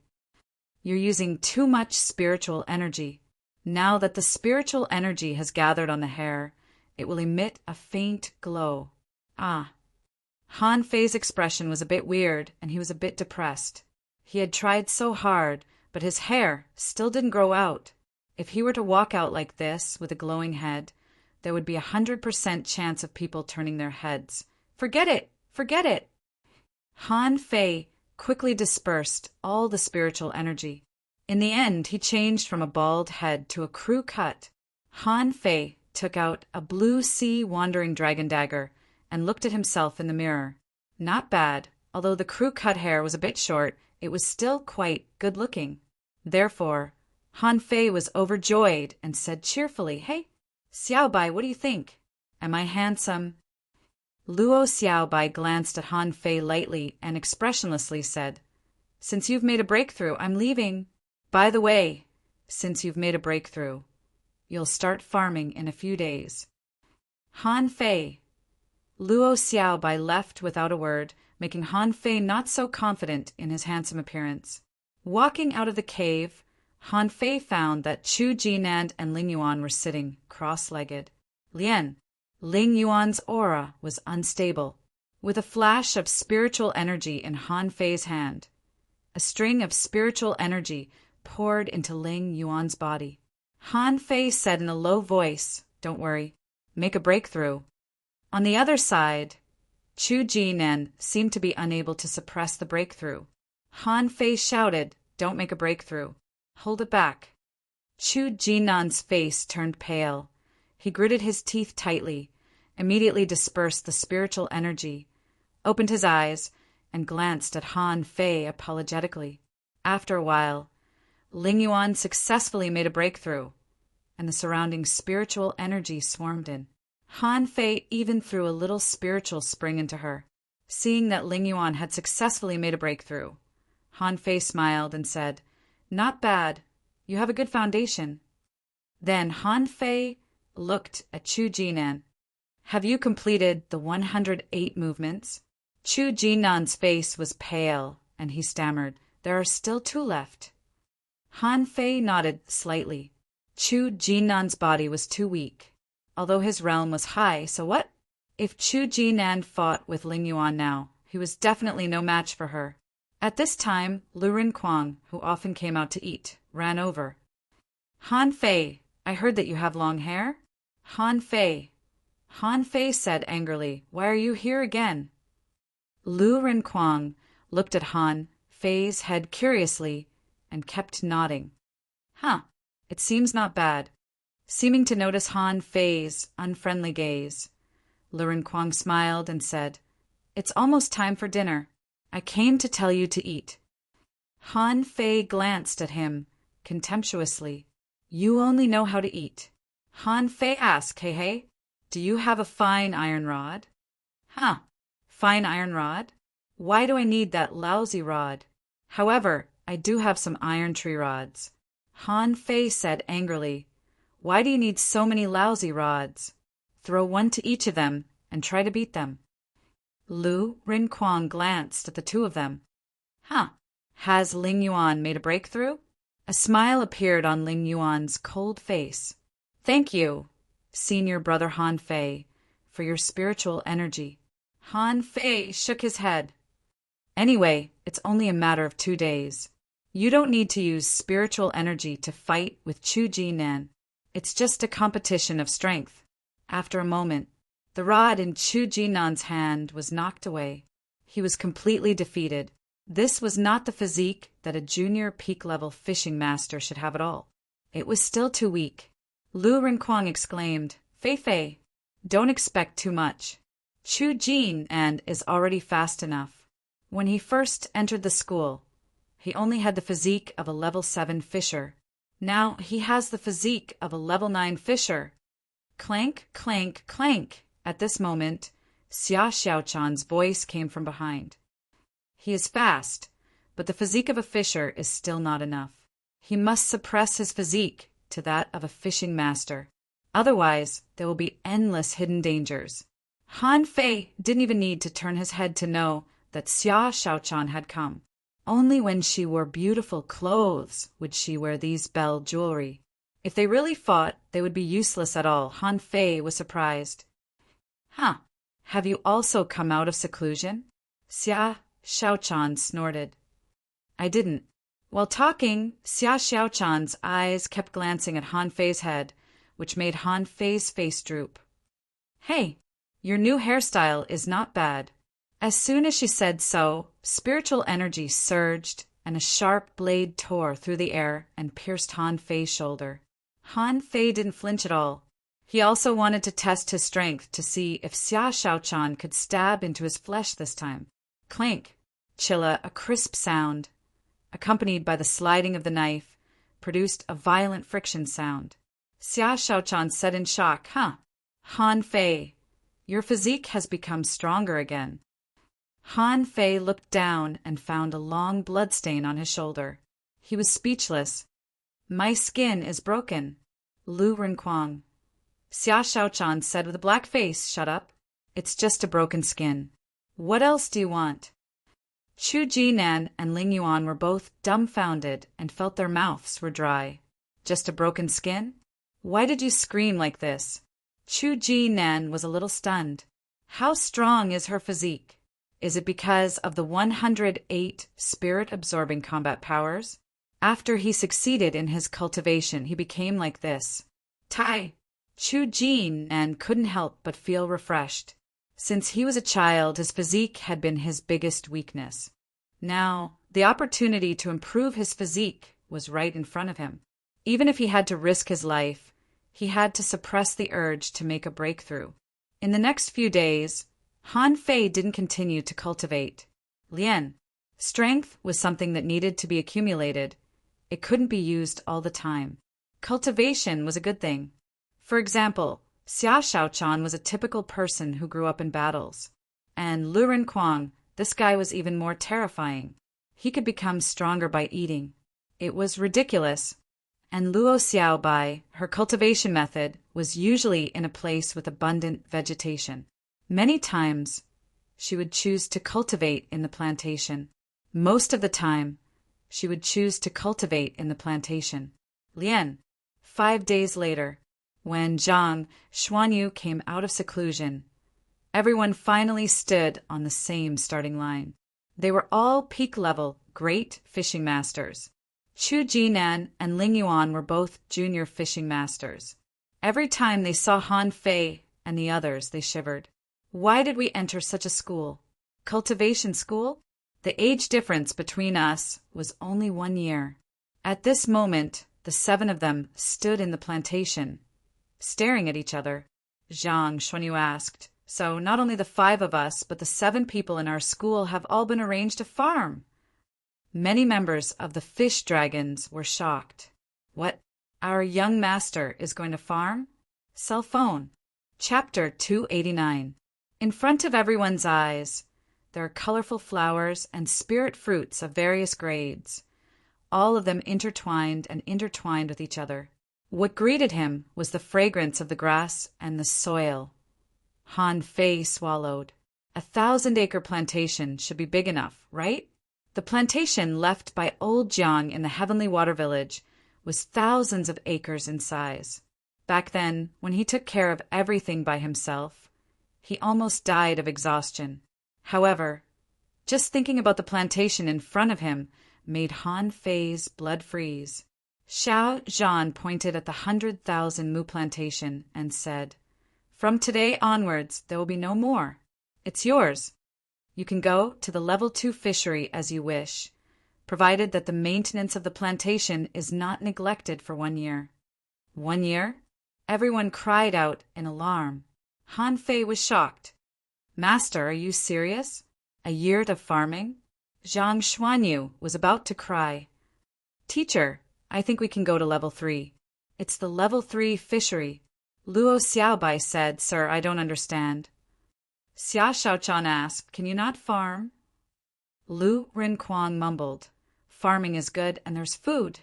"You're using too much spiritual energy. Now that the spiritual energy has gathered on the hair, it will emit a faint glow." Ah. Han Fei's expression was a bit weird, and he was a bit depressed. He had tried so hard, but his hair still didn't grow out. If he were to walk out like this with a glowing head, there would be 100% chance of people turning their heads. Forget it! Forget it! Han Fei quickly dispersed all the spiritual energy. In the end, he changed from a bald head to a crew cut. Han Fei took out a blue sea wandering dragon dagger and looked at himself in the mirror. Not bad. Although the crew cut hair was a bit short, it was still quite good looking. Therefore, Han Fei was overjoyed and said cheerfully, "Hey, Xiaobai, what do you think? Am I handsome?" Luo Xiaobai glanced at Han Fei lightly and expressionlessly said, "Since you've made a breakthrough, I'm leaving. By the way, since you've made a breakthrough, you'll start farming in a few days." Han Fei. Luo Xiaobai left without a word, making Han Fei not so confident in his handsome appearance. Walking out of the cave, Han Fei found that Chu Jinan and Ling Yuan were sitting cross-legged. Ling Yuan's aura was unstable. With a flash of spiritual energy in Han Fei's hand, a string of spiritual energy poured into Ling Yuan's body. Han Fei said in a low voice, "Don't worry, make a breakthrough." On the other side, Chu Jinan seemed to be unable to suppress the breakthrough. Han Fei shouted, "Don't make a breakthrough. Hold it back." Chu Jinan's face turned pale. He gritted his teeth tightly, immediately dispersed the spiritual energy, opened his eyes, and glanced at Han Fei apologetically. After a while, Ling Yuan successfully made a breakthrough, and the surrounding spiritual energy swarmed in. Han Fei even threw a little spiritual spring into her. Seeing that Ling Yuan had successfully made a breakthrough, Han Fei smiled and said, "Not bad. You have a good foundation." Then Han Fei looked at Chu Jinan. "Have you completed the 108 movements?" Chu Jinan's face was pale, and he stammered, "There are still 2 left." Han Fei nodded slightly. Chu Jinan's body was too weak, although his realm was high, so what? If Chu Jinan fought with Ling Yuan now, he was definitely no match for her. At this time, Lu Rinquang, who often came out to eat, ran over. "Han Fei, I heard that you have long hair?" Han Fei said angrily, "Why are you here again?" Lu Rinquang looked at Han Fei's head curiously and kept nodding. It seems not bad." Seeming to notice Han Fei's unfriendly gaze, Lu Rinquang smiled and said, "It's almost time for dinner. I came to tell you to eat." Han Fei glanced at him contemptuously. "You only know how to eat." Han Fei asked, "Hey, do you have a fine iron rod?" Fine iron rod? Why do I need that lousy rod? However, I do have some iron tree rods." Han Fei said angrily, "Why do you need so many lousy rods?" Throw one to each of them and try to beat them. Lu Rinquang glanced at the two of them. Huh, has Ling Yuan made a breakthrough? A smile appeared on Ling Yuan's cold face. Thank you, Senior Brother Han Fei, for your spiritual energy. Han Fei shook his head. Anyway, it's only a matter of 2 days. You don't need to use spiritual energy to fight with Chu Jinan. It's just a competition of strength. After a moment, the rod in Chu Jinan's hand was knocked away. He was completely defeated. This was not the physique that a junior peak-level fishing master should have at all. It was still too weak. Lu Rinquang exclaimed, Fei Fei, don't expect too much. Chu Jinan is already fast enough. When he first entered the school, he only had the physique of a level 7 fisher. Now he has the physique of a level 9 fisher. Clank, clank, clank. At this moment, Xia Xiaochan's voice came from behind. He is fast, but the physique of a fisher is still not enough. He must suppress his physique to that of a fishing master. Otherwise, there will be endless hidden dangers. Han Fei didn't even need to turn his head to know that Xia Xiaochan had come. Only when she wore beautiful clothes would she wear these bell jewelry. If they really fought, they would be useless at all. Han Fei was surprised. Huh, have you also come out of seclusion? Xia Xiaochan snorted. I didn't. While talking, Xia Xiaochan's eyes kept glancing at Han Fei's head, which made Han Fei's face droop. Hey, your new hairstyle is not bad. As soon as she said so, spiritual energy surged, and a sharp blade tore through the air and pierced Han Fei's shoulder. Han Fei didn't flinch at all. He also wanted to test his strength to see if Xia Xiaochan could stab into his flesh this time. Clank, chilla, a crisp sound, accompanied by the sliding of the knife, produced a violent friction sound. Xia Xiaochan said in shock, Huh, Han Fei, your physique has become stronger again. Han Fei looked down and found a long bloodstain on his shoulder. He was speechless. My skin is broken. Lu Rinquang. Xia Xiaochan said with a black face, Shut up. It's just a broken skin. What else do you want? Chu Jinan and Ling Yuan were both dumbfounded and felt their mouths were dry. Just a broken skin? Why did you scream like this? Chu Jinan was a little stunned. How strong is her physique? Is it because of the 108 spirit-absorbing combat powers? After he succeeded in his cultivation, he became like this. Tai! Chu Jinan couldn't help but feel refreshed. Since he was a child, his physique had been his biggest weakness. Now, the opportunity to improve his physique was right in front of him. Even if he had to risk his life, he had to suppress the urge to make a breakthrough. In the next few days, Han Fei didn't continue to cultivate. Lian, strength was something that needed to be accumulated. It couldn't be used all the time. Cultivation was a good thing. For example, Xia Xiaochan was a typical person who grew up in battles. And Lu Rinquang, this guy was even more terrifying. He could become stronger by eating. It was ridiculous. And Luo Xiaobai, her cultivation method, was usually in a place with abundant vegetation. Many times, she would choose to cultivate in the plantation. Most of the time, she would choose to cultivate in the plantation. Lian, 5 days later, when Zhang Xuanyu came out of seclusion, everyone finally stood on the same starting line. They were all peak-level, great fishing masters. Chu Jinan and Ling Yuan were both junior fishing masters. Every time they saw Han Fei and the others, they shivered. Why did we enter such a school? Cultivation school? The age difference between us was only 1 year. At this moment, the 7 of them stood in the plantation, staring at each other. Zhang Xuanyu asked, So not only the 5 of us, but the 7 people in our school have all been arranged to farm. Many members of the fish dragons were shocked. What? Our young master is going to farm? Cell phone. Chapter 289. In front of everyone's eyes, there are colorful flowers and spirit fruits of various grades, all of them intertwined with each other. What greeted him was the fragrance of the grass and the soil Han Fei swallowed. 1,000-acre plantation should be big enough, right? The plantation left by old Jiang in the Heavenly Water Village was thousands of acres in size. Back then, when he took care of everything by himself, he almost died of exhaustion. However, just thinking about the plantation in front of him made Han Fei's blood freeze. Xiao Zhan pointed at the 100,000 mu plantation and said, "From today onwards, there will be no more. It's yours. You can go to the level 2 fishery as you wish, provided that the maintenance of the plantation is not neglected for 1 year." 1 year? Everyone cried out in alarm. Han Fei was shocked. "Master, are you serious? A year of farming?" Zhang Xuanyu was about to cry. "Teacher, I think we can go to level 3. It's the level 3 fishery." Luo Xiaobai said, "Sir, I don't understand." Xia Shaochan asked, "Can you not farm?" Lu Rinquang mumbled, "Farming is good and there's food."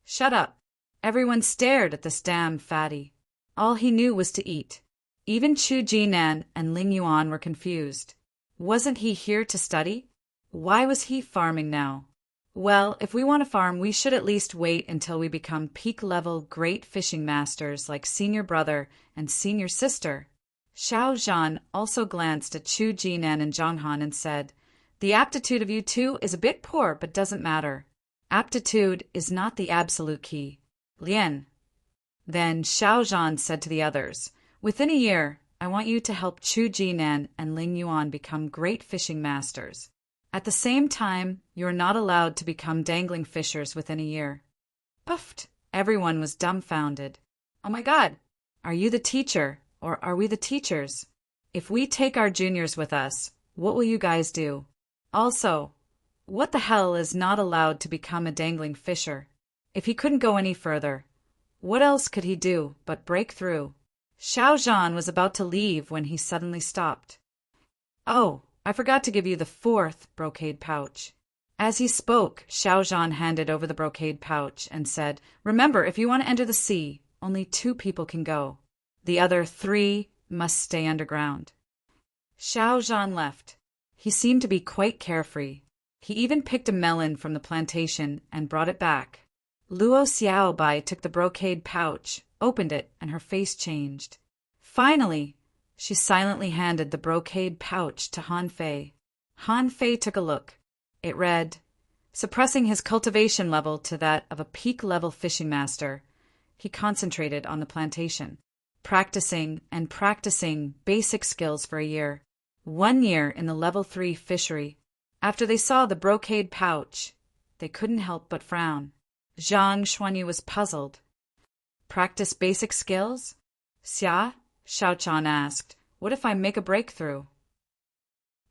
"Shut up." Everyone stared at this damn fatty. All he knew was to eat. Even Chu Jinan and Ling Yuan were confused. Wasn't he here to study? Why was he farming now? Well, if we want to farm, we should at least wait until we become peak-level great fishing masters like senior brother and senior sister. Xiao Zhan also glanced at Chu Jinan and Zhang Han and said, "The aptitude of you two is a bit poor, but doesn't matter. Aptitude is not the absolute key. Lian." Then Xiao Zhan said to the others, "Within a year, I want you to help Chu Jinan and Ling Yuan become great fishing masters. At the same time, you are not allowed to become dangling fishers within a year." Puffed! Everyone was dumbfounded. "Oh my God! Are you the teacher, or are we the teachers? If we take our juniors with us, what will you guys do? Also, what the hell is not allowed to become a dangling fisher?" If he couldn't go any further, what else could he do but break through? Xiao Zhan was about to leave when he suddenly stopped. "Oh, I forgot to give you the 4th brocade pouch." As he spoke, Xiao Zhan handed over the brocade pouch and said, "Remember, if you want to enter the sea, only 2 people can go. The other 3 must stay underground." Xiao Zhan left. He seemed to be quite carefree. He even picked a melon from the plantation and brought it back. Luo Xiaobai took the brocade pouch, opened it, and her face changed. Finally, she silently handed the brocade pouch to Han Fei. Han Fei took a look. It read, suppressing his cultivation level to that of a peak-level fishing master, he concentrated on the plantation, practicing and practicing basic skills for a year. 1 year in the level 3 fishery. After they saw the brocade pouch, they couldn't help but frown. Zhang Xuanyu was puzzled. "Practice basic skills?" "Xia?" Shaochan asked. "What if I make a breakthrough?"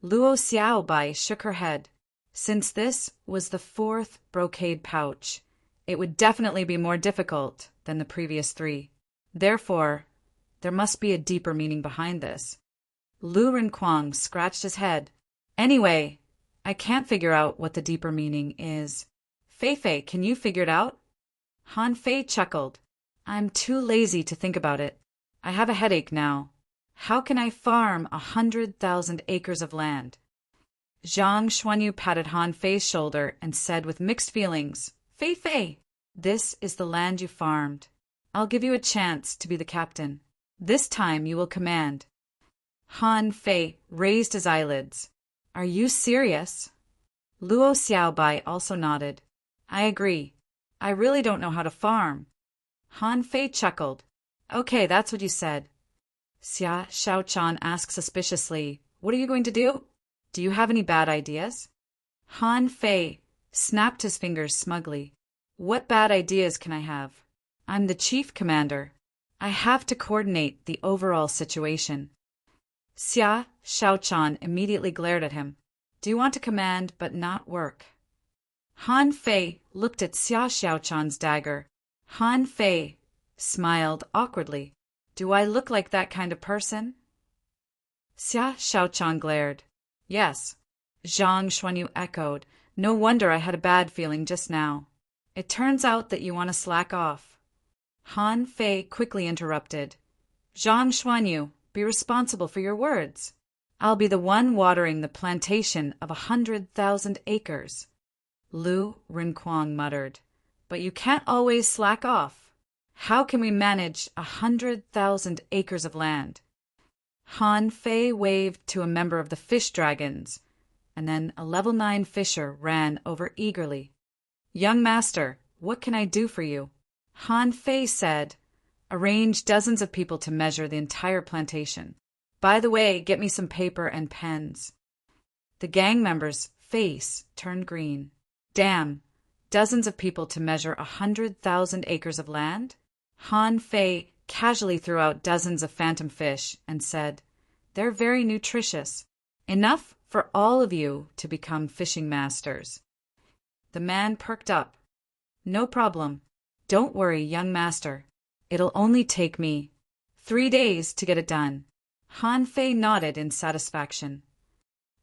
Luo Xiaobai shook her head. Since this was the 4th brocade pouch, it would definitely be more difficult than the previous 3. Therefore, there must be a deeper meaning behind this. Lu Rinquang scratched his head. "Anyway, I can't figure out what the deeper meaning is. Fei, can you figure it out?" Han Fei chuckled. "I'm too lazy to think about it. I have a headache now. How can I farm 100,000 acres of land?" Zhang Xuanyu patted Han Fei's shoulder and said with mixed feelings, "Fei, this is the land you farmed. I'll give you a chance to be the captain. This time you will command." Han Fei raised his eyelids. "Are you serious?" Luo Xiaobai also nodded. "I agree. I really don't know how to farm." Han Fei chuckled. "Okay, that's what you said." Xia Shaochan asked suspiciously, "What are you going to do? Do you have any bad ideas?" Han Fei snapped his fingers smugly. "What bad ideas can I have? I'm the chief commander. I have to coordinate the overall situation." Xia Shaochan immediately glared at him. "Do you want to command but not work?" Han Fei looked at Xia Shaochan's dagger. Han Fei smiled awkwardly. "Do I look like that kind of person?" Xia Shaochan glared. "Yes." Zhang Xuanyu echoed. "No wonder I had a bad feeling just now. It turns out that you want to slack off." Han Fei quickly interrupted. "Zhang Xuanyu, be responsible for your words. I'll be the one watering the plantation of 100,000 acres. Lu Rinquang muttered, but you can't always slack off. How can we manage 100,000 acres of land? Han Fei waved to a member of the fish dragons, and then a level 9 fisher ran over eagerly. Young master, what can I do for you? Han Fei said, arrange dozens of people to measure the entire plantation. By the way, get me some paper and pens. The gang member's face turned green. Damn, dozens of people to measure 100,000 acres of land? Han Fei casually threw out dozens of phantom fish and said, they're very nutritious. Enough for all of you to become fishing masters. The man perked up. No problem. Don't worry, young master. It'll only take me 3 days to get it done. Han Fei nodded in satisfaction.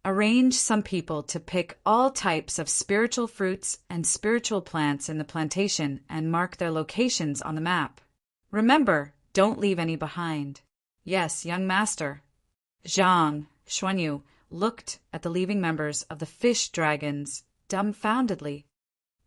Arrange some people to pick all types of spiritual fruits and spiritual plants in the plantation and mark their locations on the map. Remember, don't leave any behind. Yes, young master. Zhang Xuanyu looked at the leaving members of the fish dragons dumbfoundedly.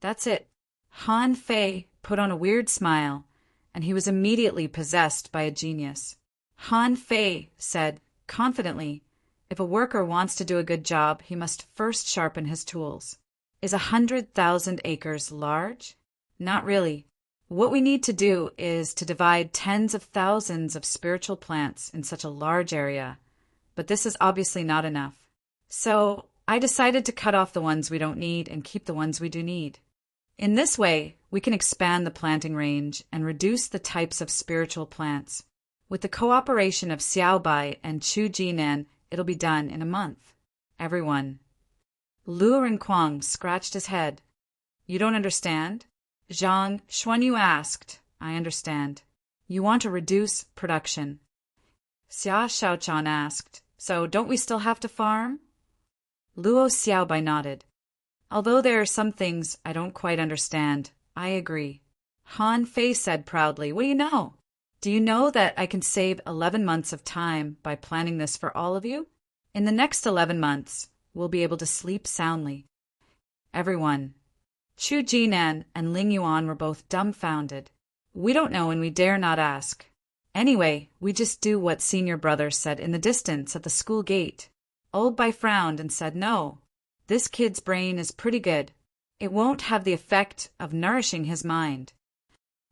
That's it. Han Fei put on a weird smile, and he was immediately possessed by a genius. Han Fei said confidently, if a worker wants to do a good job, he must first sharpen his tools. Is 100,000 acres large? Not really. What we need to do is to divide tens of thousands of spiritual plants in such a large area, but this is obviously not enough. So I decided to cut off the ones we don't need and keep the ones we do need. In this way, we can expand the planting range and reduce the types of spiritual plants. With the cooperation of Xiaobai and Chu Jinan, it'll be done in a month. Everyone. Lu Rinquang scratched his head. You don't understand? Zhang Xuanyu asked. I understand. You want to reduce production. Xia Shaochan asked. So don't we still have to farm? Luo Xiaobai nodded. Although there are some things I don't quite understand, I agree. Han Fei said proudly, what do you know? Do you know that I can save 11 months of time by planning this for all of you? In the next 11 months, we'll be able to sleep soundly. Everyone. Chu Jinan and Ling Yuan were both dumbfounded. We don't know and we dare not ask. Anyway, we just do what senior brother said in the distance at the school gate. Old Bai frowned and said, no, this kid's brain is pretty good. It won't have the effect of nourishing his mind.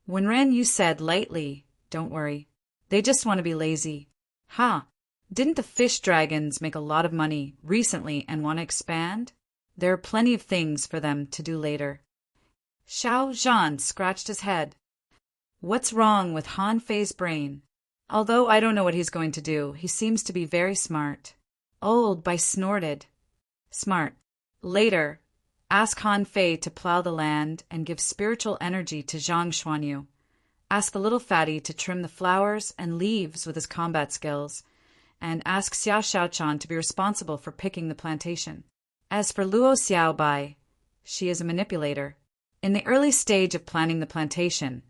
When Ren Yu said lightly, don't worry, they just want to be lazy. Ha! Didn't the fish dragons make a lot of money recently and want to expand? There are plenty of things for them to do later. Xiao Zhan scratched his head. What's wrong with Han Fei's brain? Although I don't know what he's going to do, he seems to be very smart. Old Bai snorted. Smart. Later, ask Han Fei to plow the land and give spiritual energy to Zhang Xuanyu. Ask the little fatty to trim the flowers and leaves with his combat skills, and ask Xia Shaochan to be responsible for picking the plantation. As for Luo Xiaobai, she is a manipulator. In the early stage of planning the plantation,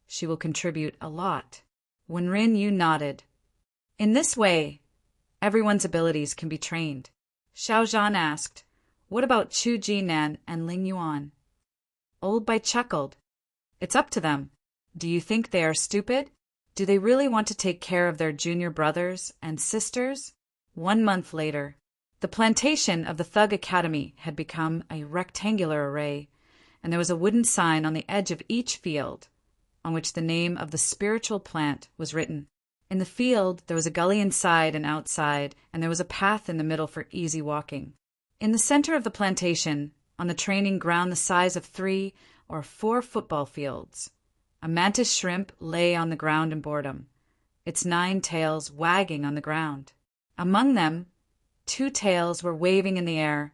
she will contribute a lot. When Rin Yu nodded. In this way, everyone's abilities can be trained. Xiao Zhan asked, what about Chu Jinan and Ling Yuan? Old Bai chuckled. It's up to them. Do you think they are stupid? Do they really want to take care of their junior brothers and sisters? 1 month later, the plantation of the Thug Academy had become a rectangular array, and there was a wooden sign on the edge of each field, on which the name of the spiritual plant was written. In the field, there was a gully inside and outside, and there was a path in the middle for easy walking. In the center of the plantation, on the training ground the size of 3 or 4 football fields, a mantis shrimp lay on the ground in boredom, its 9 tails wagging on the ground. Among them, 2 tails were waving in the air,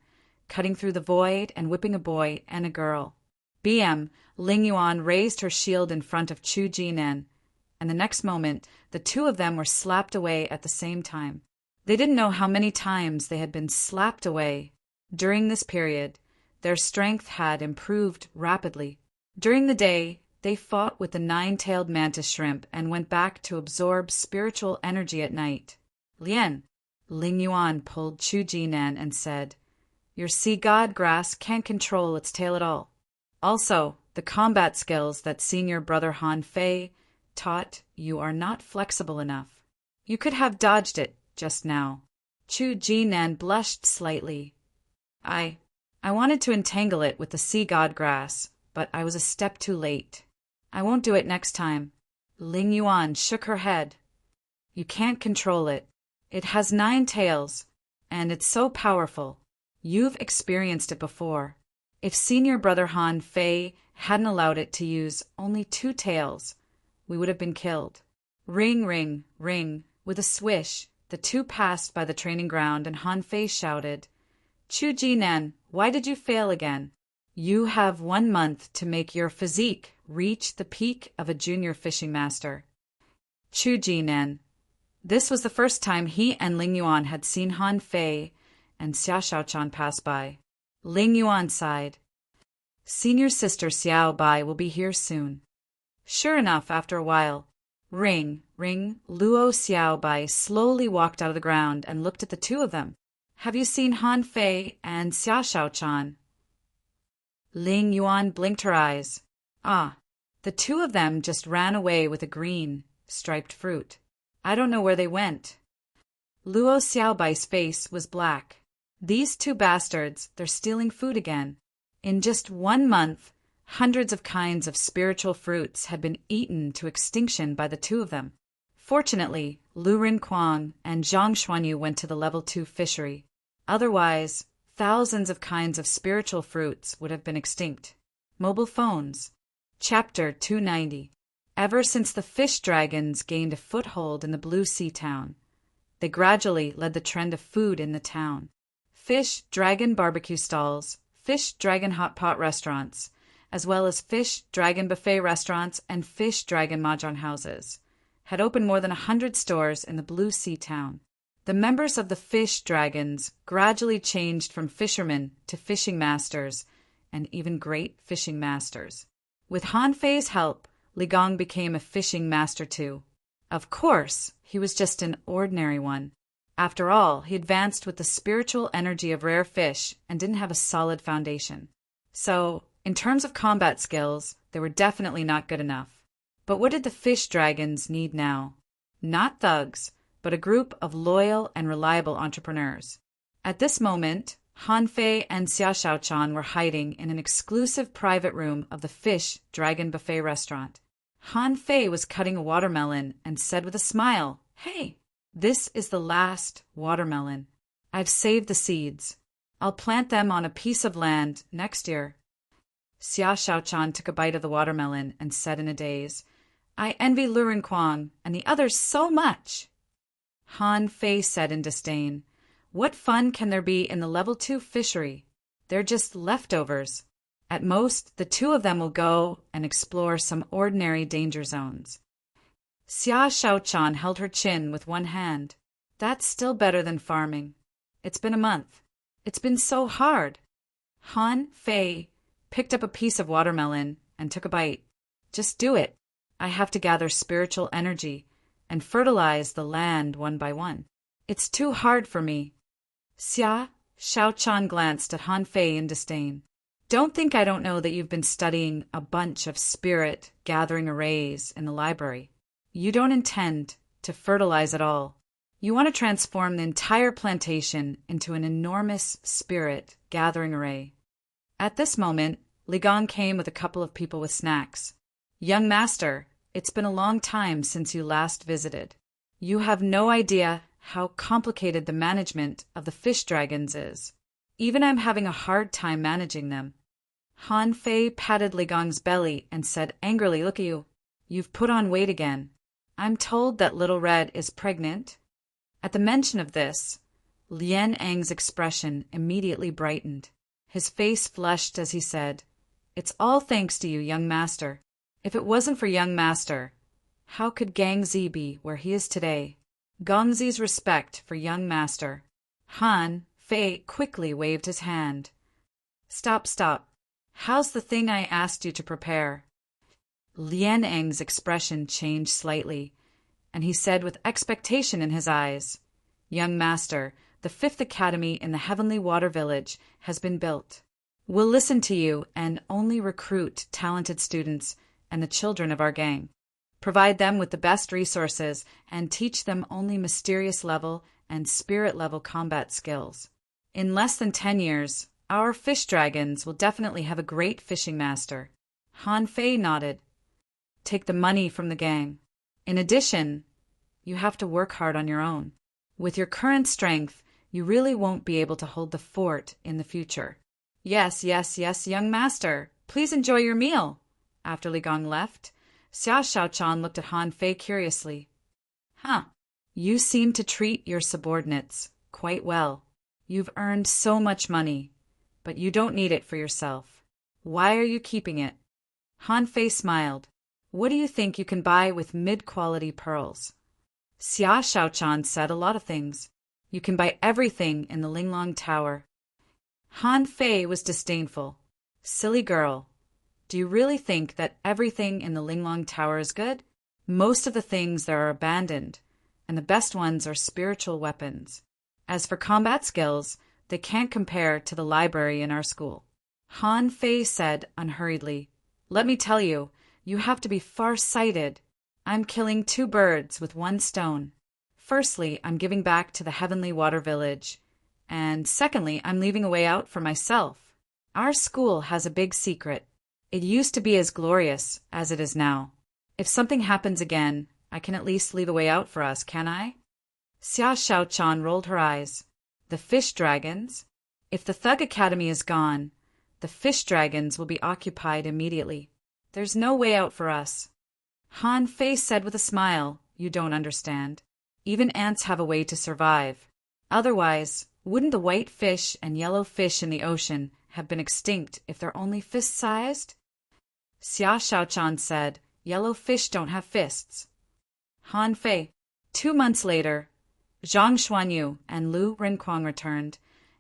cutting through the void and whipping a boy and a girl. BM, Ling Yuan raised her shield in front of Chu Jinan, and the next moment, the 2 of them were slapped away at the same time. They didn't know how many times they had been slapped away. During this period, their strength had improved rapidly. During the day, They fought with the nine-tailed mantis shrimp and went back to absorb spiritual energy at night. Lien, Ling Yuan pulled Chu Jinan and said, "Your sea god grass can't control its tail at all. Also, the combat skills that senior brother Han Fei taught you are not flexible enough. You could have dodged it just now." Chu Jinan blushed slightly. I wanted to entangle it with the sea god grass, but I was a step too late. I won't do it next time. Ling Yuan shook her head. You can't control it. It has 9 tails, and it's so powerful. You've experienced it before. If senior brother Han Fei hadn't allowed it to use only 2 tails, we would have been killed. Ring, ring, ring. With a swish, the two passed by the training ground, and Han Fei shouted, "Chu Jinan, why did you fail again? You have 1 month to make your physique reach the peak of a junior fishing master." Chu Jinan. This was the first time he and Ling Yuan had seen Han Fei and Xia Shaochan pass by. Ling Yuan sighed. Senior sister Xiao Bai will be here soon. Sure enough, after a while, ring, ring, Luo Xiao Bai slowly walked out of the ground and looked at the two of them. Have you seen Han Fei and Xia Shaochan? Ling Yuan blinked her eyes. Ah, the two of them just ran away with a green, striped fruit. I don't know where they went. Luo Xiaobai's face was black. These two bastards, they're stealing food again. In just 1 month, hundreds of kinds of spiritual fruits had been eaten to extinction by the two of them. Fortunately, Lu Rinquang and Zhang Xuanyu went to the level 2 fishery. Otherwise, thousands of kinds of spiritual fruits would have been extinct. Mobile phones. Chapter 290. Ever since the fish dragons gained a foothold in the Blue Sea town, they gradually led the trend of food in the town. Fish dragon barbecue stalls, fish dragon hot pot restaurants, as well as fish dragon buffet restaurants and fish dragon mahjong houses, had opened more than 100 stores in the Blue Sea town. The members of the fish dragons gradually changed from fishermen to fishing masters, and even great fishing masters. With Han Fei's help, Li Gong became a fishing master too. Of course, he was just an ordinary one. After all, he advanced with the spiritual energy of rare fish and didn't have a solid foundation. So, in terms of combat skills, they were definitely not good enough. But what did the fish dragons need now? Not thugs, but a group of loyal and reliable entrepreneurs. At this moment, Han Fei and Xia Shaochan were hiding in an exclusive private room of the Fish Dragon Buffet restaurant. Han Fei was cutting a watermelon and said with a smile, "Hey, this is the last watermelon. I've saved the seeds. I'll plant them on a piece of land next year." Xia Shaochan took a bite of the watermelon and said in a daze, "I envy Lu Rinquang and the others so much." Han Fei said in disdain, "What fun can there be in the level 2 fishery? They're just leftovers. At most, the two of them will go and explore some ordinary danger zones." Xia Shaochan held her chin with one hand. "That's still better than farming. It's been a month. It's been so hard." Han Fei picked up a piece of watermelon and took a bite. "Just do it. I have to gather spiritual energy and fertilize the land one by one. It's too hard for me." Xia Shaochan glanced at Han Fei in disdain. "Don't think I don't know that you've been studying a bunch of spirit gathering arrays in the library. You don't intend to fertilize at all. You want to transform the entire plantation into an enormous spirit gathering array." At this moment, Li Gong came with a couple of people with snacks. "Young master, it's been a long time since you last visited. You have no idea how complicated the management of the fish dragons is. Even I'm having a hard time managing them." Han Fei patted Li Gong's belly and said angrily, "Look at you. You've put on weight again. I'm told that Little Red is pregnant." At the mention of this, Lian Ang's expression immediately brightened. His face flushed as he said, "It's all thanks to you, young master. If it wasn't for young master, how could Gangzi be where he is today?" Gangzi's respect for young master. Han Fei quickly waved his hand. Stop. How's the thing I asked you to prepare?" Lian Eng's expression changed slightly, and he said with expectation in his eyes, "Young master, the 5th Academy in the Heavenly Water Village has been built. We'll listen to you and only recruit talented students and the children of our gang. Provide them with the best resources and teach them only mysterious level and spirit level combat skills. In less than 10 years, our fish dragons will definitely have a great fishing master." Han Fei nodded. "Take the money from the gang. In addition, you have to work hard on your own. With your current strength, you really won't be able to hold the fort in the future." "Yes, young master. Please enjoy your meal." After Li Gong left, Xia Shaochan looked at Han Fei curiously. You seem to treat your subordinates quite well. You've earned so much money, but you don't need it for yourself. Why are you keeping it?" Han Fei smiled. "What do you think you can buy with mid-quality pearls?" Xia Shaochan said a lot of things. "You can buy everything in the Linglong Tower." Han Fei was disdainful. "Silly girl. Do you really think that everything in the Linglong Tower is good? Most of the things there are abandoned, and the best ones are spiritual weapons. As for combat skills, they can't compare to the library in our school." Han Fei said unhurriedly, "Let me tell you, you have to be far-sighted. I'm killing 2 birds with 1 stone. Firstly, I'm giving back to the Heavenly Water Village, and secondly, I'm leaving a way out for myself. Our school has a big secret. It used to be as glorious as it is now. If something happens again, I can at least leave a way out for us, can I?" Xia Shaochan rolled her eyes. "The fish dragons? If the Thug Academy is gone, the fish dragons will be occupied immediately. There's no way out for us." Han Fei said with a smile, "You don't understand. Even ants have a way to survive. Otherwise, wouldn't the white fish and yellow fish in the ocean have been extinct if they're only fist-sized?" Xia Shaochan said, "Yellow fish don't have fists." Han Fei. 2 months later, Zhang Xuanyu and Lu Renquang returned,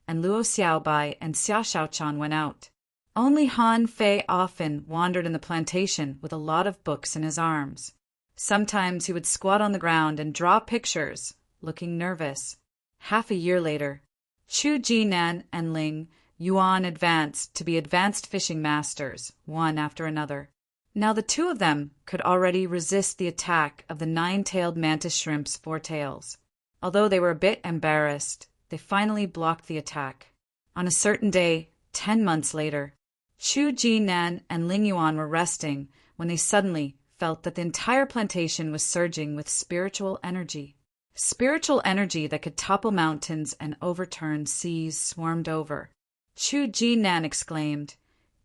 and Luo Xiaobai and Xia Shaochan went out. Only Han Fei often wandered in the plantation with a lot of books in his arms. Sometimes he would squat on the ground and draw pictures, looking nervous. Half a year later, Chu Jinan and Ling Yuan advanced to be advanced fishing masters, one after another. Now the 2 of them could already resist the attack of the 9-tailed mantis shrimp's 4 tails. Although they were a bit embarrassed, they finally blocked the attack. On a certain day, 10 months later, Chu Jinan and Ling Yuan were resting when they suddenly felt that the entire plantation was surging with spiritual energy. Spiritual energy that could topple mountains and overturn seas swarmed over. Chu Jinan exclaimed,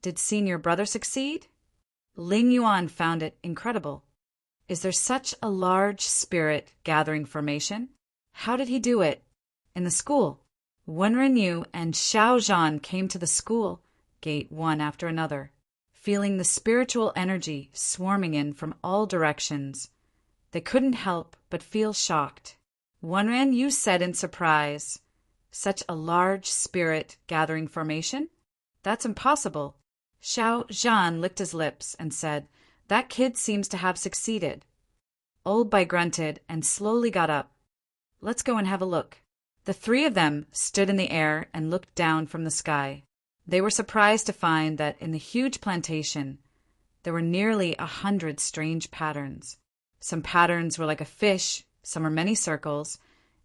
"Did Senior Brother succeed?" Ling Yuan found it incredible. "Is there such a large spirit gathering formation? How did he do it?" In the school, Wen Renyu and Xiao Zhan came to the school gate one after another, feeling the spiritual energy swarming in from all directions. They couldn't help but feel shocked. Wen Renyu said in surprise, "Such a large spirit gathering formation? That's impossible." Xiao Zhan licked his lips and said, "That kid seems to have succeeded." Old Bai grunted and slowly got up. "Let's go and have a look." The 3 of them stood in the air and looked down from the sky. They were surprised to find that in the huge plantation, there were nearly 100 strange patterns. Some patterns were like a fish, some were many circles,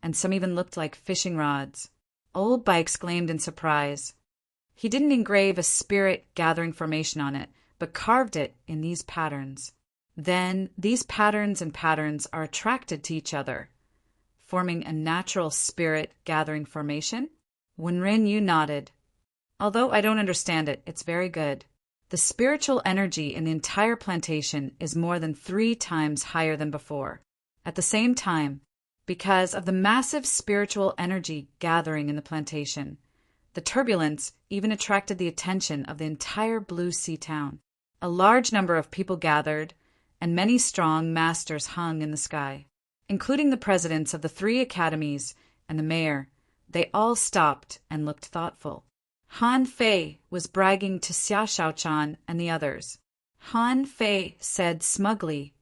and some even looked like fishing rods. Old Bai exclaimed in surprise. He didn't engrave a spirit gathering formation on it, but carved it in these patterns. Then these patterns and patterns are attracted to each other, forming a natural spirit gathering formation. Wenrin Yu nodded. "Although I don't understand it, it's very good. The spiritual energy in the entire plantation is more than 3 times higher than before. At the same time, because of the massive spiritual energy gathering in the plantation, the turbulence even attracted the attention of the entire Blue Sea town. A large number of people gathered, and many strong masters hung in the sky, including the presidents of the 3 academies and the mayor. They all stopped and looked thoughtful. Han Fei was bragging to Xia Shaochan and the others. Han Fei said smugly.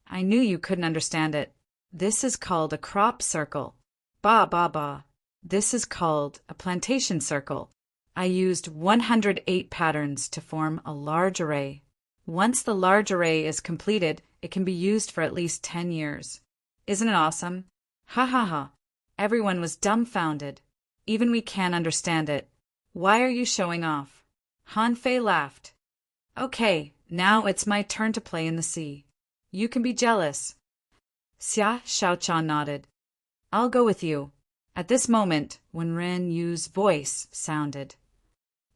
I knew you couldn't understand it. This is called a crop circle. Ba ba ba. This is called a plantation circle. I used 108 patterns to form a large array. Once the large array is completed, it can be used for at least 10 years. Isn't it awesome? Ha ha ha. Everyone was dumbfounded. Even we can't understand it. Why are you showing off? Han Fei laughed. Okay, now it's my turn to play in the sea. You can be jealous. Xia Shaochan nodded. I'll go with you. At this moment, when Ren Yu's voice sounded.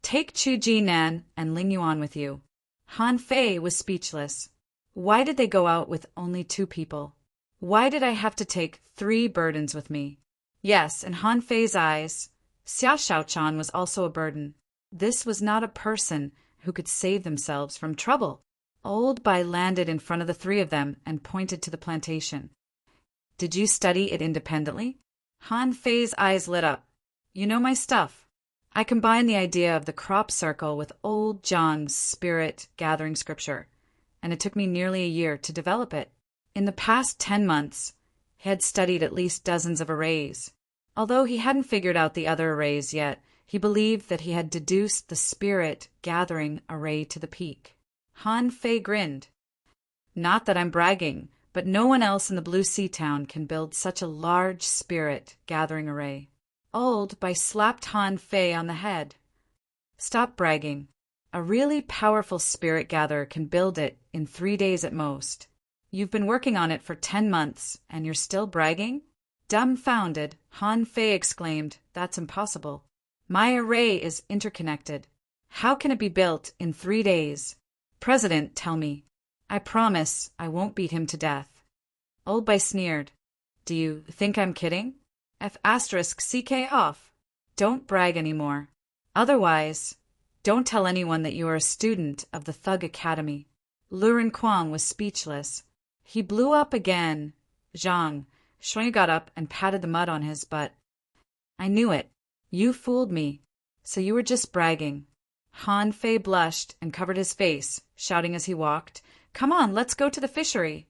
Take Chu Jinan and Ling Yuan with you. Han Fei was speechless. Why did they go out with only 2 people? Why did I have to take 3 burdens with me? Yes, in Han Fei's eyes, Xia Shaochan was also a burden. This was not a person who could save themselves from trouble. Old Bai landed in front of the 3 of them and pointed to the plantation. Did you study it independently? Han Fei's eyes lit up. You know my stuff. I combined the idea of the crop circle with old Zhang's spirit gathering scripture, and it took me nearly a year to develop it. In the past 10 months, he had studied at least dozens of arrays. Although he hadn't figured out the other arrays yet, he believed that he had deduced the spirit gathering array to the peak. Han Fei grinned. Not that I'm bragging, but no one else in the Blue Sea Town can build such a large spirit gathering array. Old Bai slapped Han Fei on the head. Stop bragging. A really powerful spirit gatherer can build it in 3 days at most. You've been working on it for 10 months, and you're still bragging? Dumbfounded, Han Fei exclaimed, That's impossible. My array is interconnected. How can it be built in 3 days? President, tell me. I promise I won't beat him to death. Old Bai sneered. Do you think I'm kidding? F***CK off. Don't brag anymore. Otherwise, don't tell anyone that you are a student of the Thug Academy. Luren Kuang was speechless. He blew up again. Zhang, Shui got up and patted the mud on his butt. I knew it. You fooled me. So you were just bragging. Han Fei blushed and covered his face, shouting as he walked, Come on, let's go to the fishery.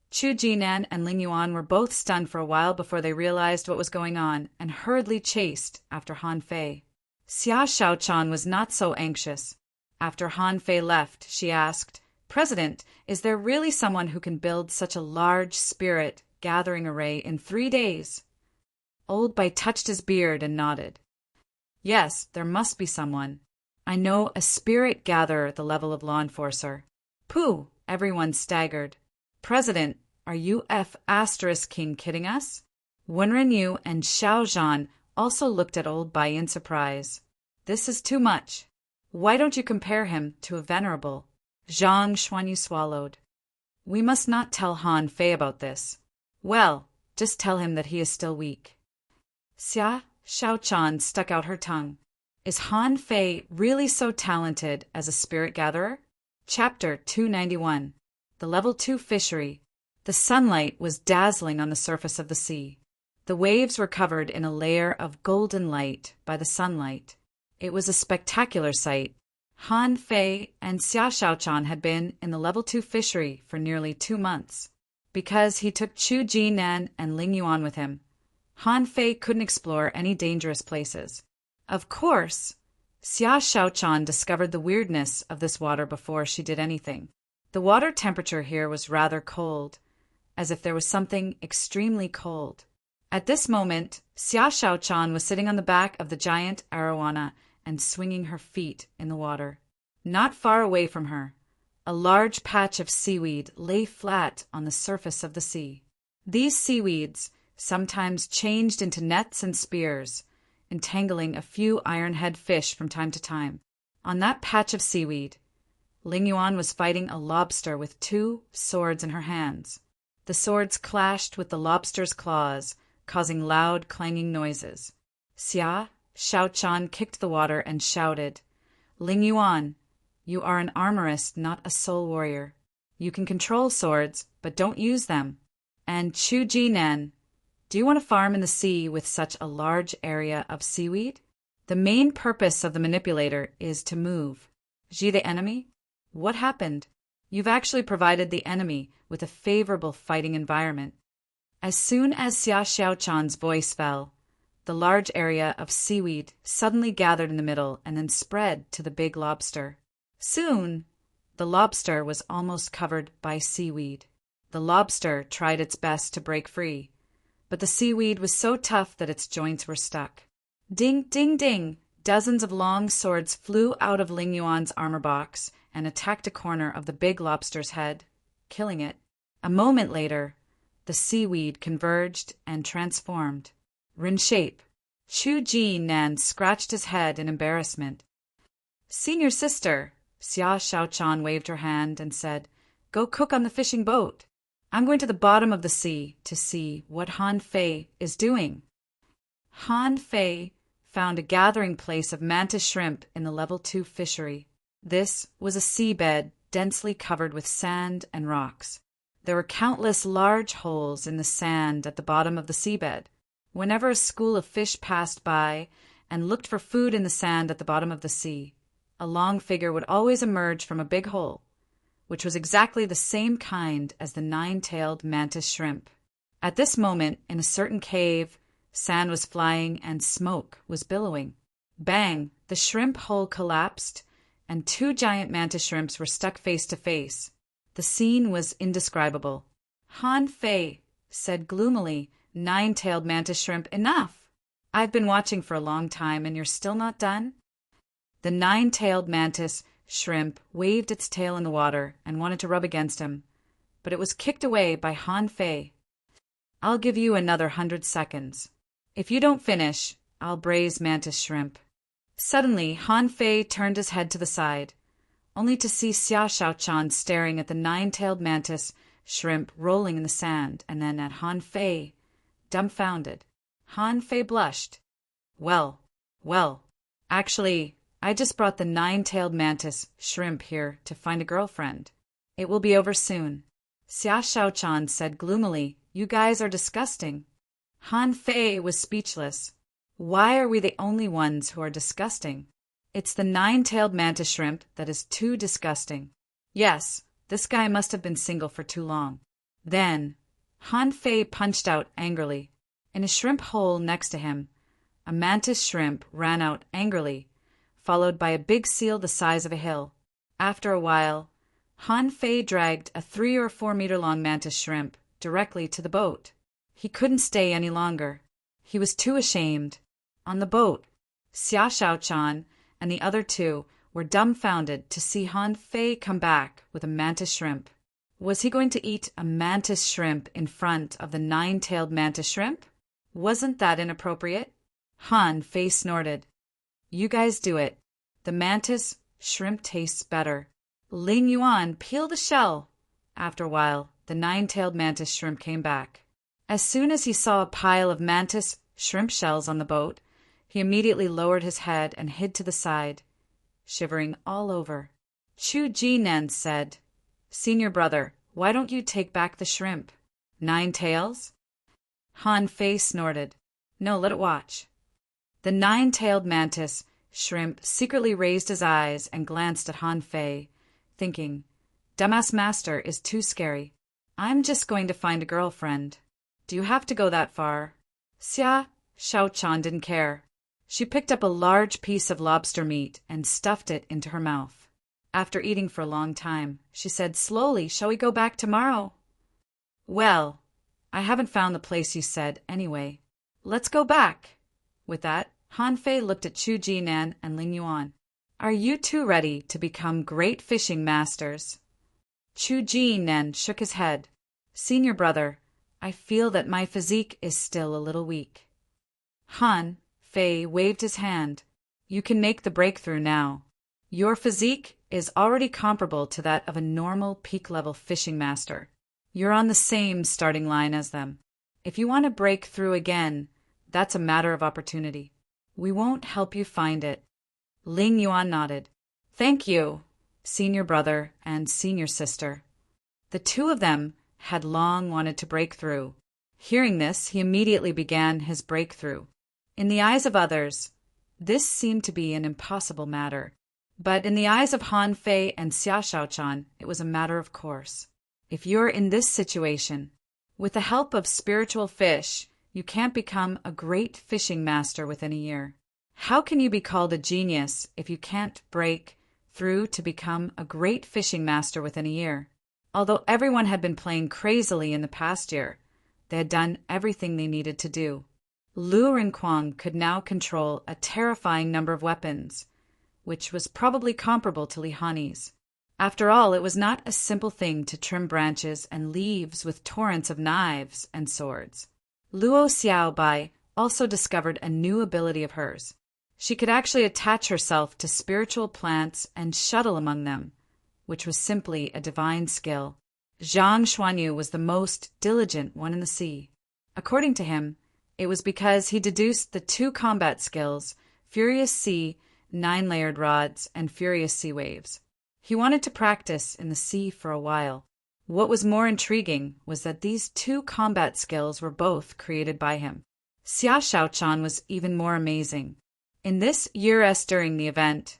Chu Jinan and Ling Yuan were both stunned for a while before they realized what was going on and hurriedly chased after Han Fei. Xia Shaochan was not so anxious. After Han Fei left, she asked, President, is there really someone who can build such a large spirit gathering array in 3 days? Old Bai touched his beard and nodded. Yes, there must be someone. I know a spirit gatherer at the level of law enforcer. Pooh! Everyone staggered. President, are you F***ing kidding us? Wenren Yu and Xiao Zhan also looked at Old Bai in surprise. This is too much. Why don't you compare him to a venerable? Zhang Xuanyu swallowed. We must not tell Han Fei about this. Well, just tell him that he is still weak. Xia Shaochan stuck out her tongue. Is Han Fei really so talented as a spirit gatherer? Chapter 291. The Level 2 Fishery. The sunlight was dazzling on the surface of the sea. The waves were covered in a layer of golden light by the sunlight. It was a spectacular sight. Han Fei and Xia Shaochan had been in the Level 2 fishery for nearly 2 months. Because he took Chu Jinan and Ling Yuan with him, Han Fei couldn't explore any dangerous places. Of course, Xia Shaochan discovered the weirdness of this water before she did anything. The water temperature here was rather cold, as if there was something extremely cold. At this moment, Xia Shaochan was sitting on the back of the giant arowana and swinging her feet in the water. Not far away from her, a large patch of seaweed lay flat on the surface of the sea. These seaweeds sometimes changed into nets and spears, entangling a few iron-head fish from time to time. On that patch of seaweed, Ling Yuan was fighting a lobster with 2 swords in her hands. The swords clashed with the lobster's claws, causing loud, clanging noises. Xia Shaochan kicked the water and shouted, Ling Yuan, you are an armorist, not a soul warrior. You can control swords, but don't use them. And Chu Jinan, do you want to farm in the sea with such a large area of seaweed? The main purpose of the manipulator is to move. Ji the enemy? What happened? You've actually provided the enemy with a favorable fighting environment. As soon as Xia Xiaochan's voice fell, the large area of seaweed suddenly gathered in the middle and then spread to the big lobster. Soon, the lobster was almost covered by seaweed. The lobster tried its best to break free, but the seaweed was so tough that its joints were stuck. Ding, ding, ding! Dozens of long swords flew out of Ling Yuan's armor box and attacked a corner of the big lobster's head, killing it. A moment later, the seaweed converged and transformed. Rin shape. Chu Ji Nan scratched his head in embarrassment. Senior sister, Xia Xiaochan waved her hand and said, "Go cook on the fishing boat. I'm going to the bottom of the sea to see what Han Fei is doing." Han Fei found a gathering place of mantis shrimp in the level 2 fishery. This was a seabed densely covered with sand and rocks. There were countless large holes in the sand at the bottom of the seabed. Whenever a school of fish passed by and looked for food in the sand at the bottom of the sea, a long figure would always emerge from a big hole, which was exactly the same kind as the 9-tailed mantis shrimp. At this moment, in a certain cave, sand was flying and smoke was billowing. Bang! The shrimp hole collapsed, and 2 giant mantis shrimps were stuck face to face. The scene was indescribable. Han Fei said gloomily, "9-tailed mantis shrimp, enough! I've been watching for a long time, and you're still not done?" The 9-tailed mantis shrimp waved its tail in the water and wanted to rub against him, but it was kicked away by Han Fei. "I'll give you another 100 seconds. If you don't finish, I'll braise mantis shrimp." Suddenly, Han Fei turned his head to the side, only to see Xia Xiaochan staring at the 9-tailed mantis shrimp rolling in the sand, and then at Han Fei, dumbfounded. Han Fei blushed. Well, actually, I just brought the 9-tailed mantis shrimp here to find a girlfriend. It will be over soon." Xia Xiaochan said gloomily, "You guys are disgusting." Han Fei was speechless. Why are we the only ones who are disgusting? It's the 9-tailed mantis shrimp that is too disgusting. Yes, this guy must have been single for too long. Then, Han Fei punched out angrily. In a shrimp hole next to him, a mantis shrimp ran out angrily, followed by a big seal the size of a hill. After a while, Han Fei dragged a 3 or 4 meter long mantis shrimp directly to the boat. He couldn't stay any longer. He was too ashamed. On the boat, Xia Xiaochan and the other 2 were dumbfounded to see Han Fei come back with a mantis shrimp. Was he going to eat a mantis shrimp in front of the 9-tailed mantis shrimp? Wasn't that inappropriate? Han Fei snorted. "You guys do it. The mantis shrimp tastes better." Ling Yuan peeled the shell. After a while, the 9-tailed mantis shrimp came back. As soon as he saw a pile of mantis shrimp shells on the boat, he immediately lowered his head and hid to the side, shivering all over. Chu Jinan said, "Senior brother, why don't you take back the shrimp? 9 tails?" Han Fei snorted. "No, let it watch." The 9-tailed mantis shrimp secretly raised his eyes and glanced at Han Fei, thinking, "Dumbass master is too scary. I'm just going to find a girlfriend. Do you have to go that far?" Xia Xiaochan didn't care. She picked up a large piece of lobster meat and stuffed it into her mouth. After eating for a long time, she said slowly, "Shall we go back tomorrow?" "Well, I haven't found the place you said anyway. Let's go back." With that, Han Fei looked at Chu Jinan and Ling Yuan. "Are you 2 ready to become great fishing masters?" Chu Jinan shook his head. "Senior brother, I feel that my physique is still a little weak." Han Fei waved his hand. "You can make the breakthrough now. Your physique is already comparable to that of a normal peak-level fishing master. You're on the same starting line as them. If you want to break through again, that's a matter of opportunity. We won't help you find it." Ling Yuan nodded. "Thank you, senior brother and senior sister." The 2 of them had long wanted to break through. Hearing this, he immediately began his breakthrough. In the eyes of others, this seemed to be an impossible matter. But in the eyes of Han Fei and Xia Shaochan, it was a matter of course. If you're in this situation, with the help of spiritual fish, you can't become a great fishing master within a year. How can you be called a genius if you can't break through to become a great fishing master within a year? Although everyone had been playing crazily in the past year, they had done everything they needed to do. Lu Rinquang could now control a terrifying number of weapons, which was probably comparable to Li Hani's. After all, it was not a simple thing to trim branches and leaves with torrents of knives and swords. Luo Xiaobai also discovered a new ability of hers. She could actually attach herself to spiritual plants and shuttle among them, which was simply a divine skill. Zhang Xuanyu was the most diligent one in the sea. According to him, it was because he deduced the 2 combat skills, Furious Sea, 9-layered rods, and Furious Sea Waves. He wanted to practice in the sea for a while. What was more intriguing was that these 2 combat skills were both created by him. Xia Shaochan was even more amazing. In this year-s during the event,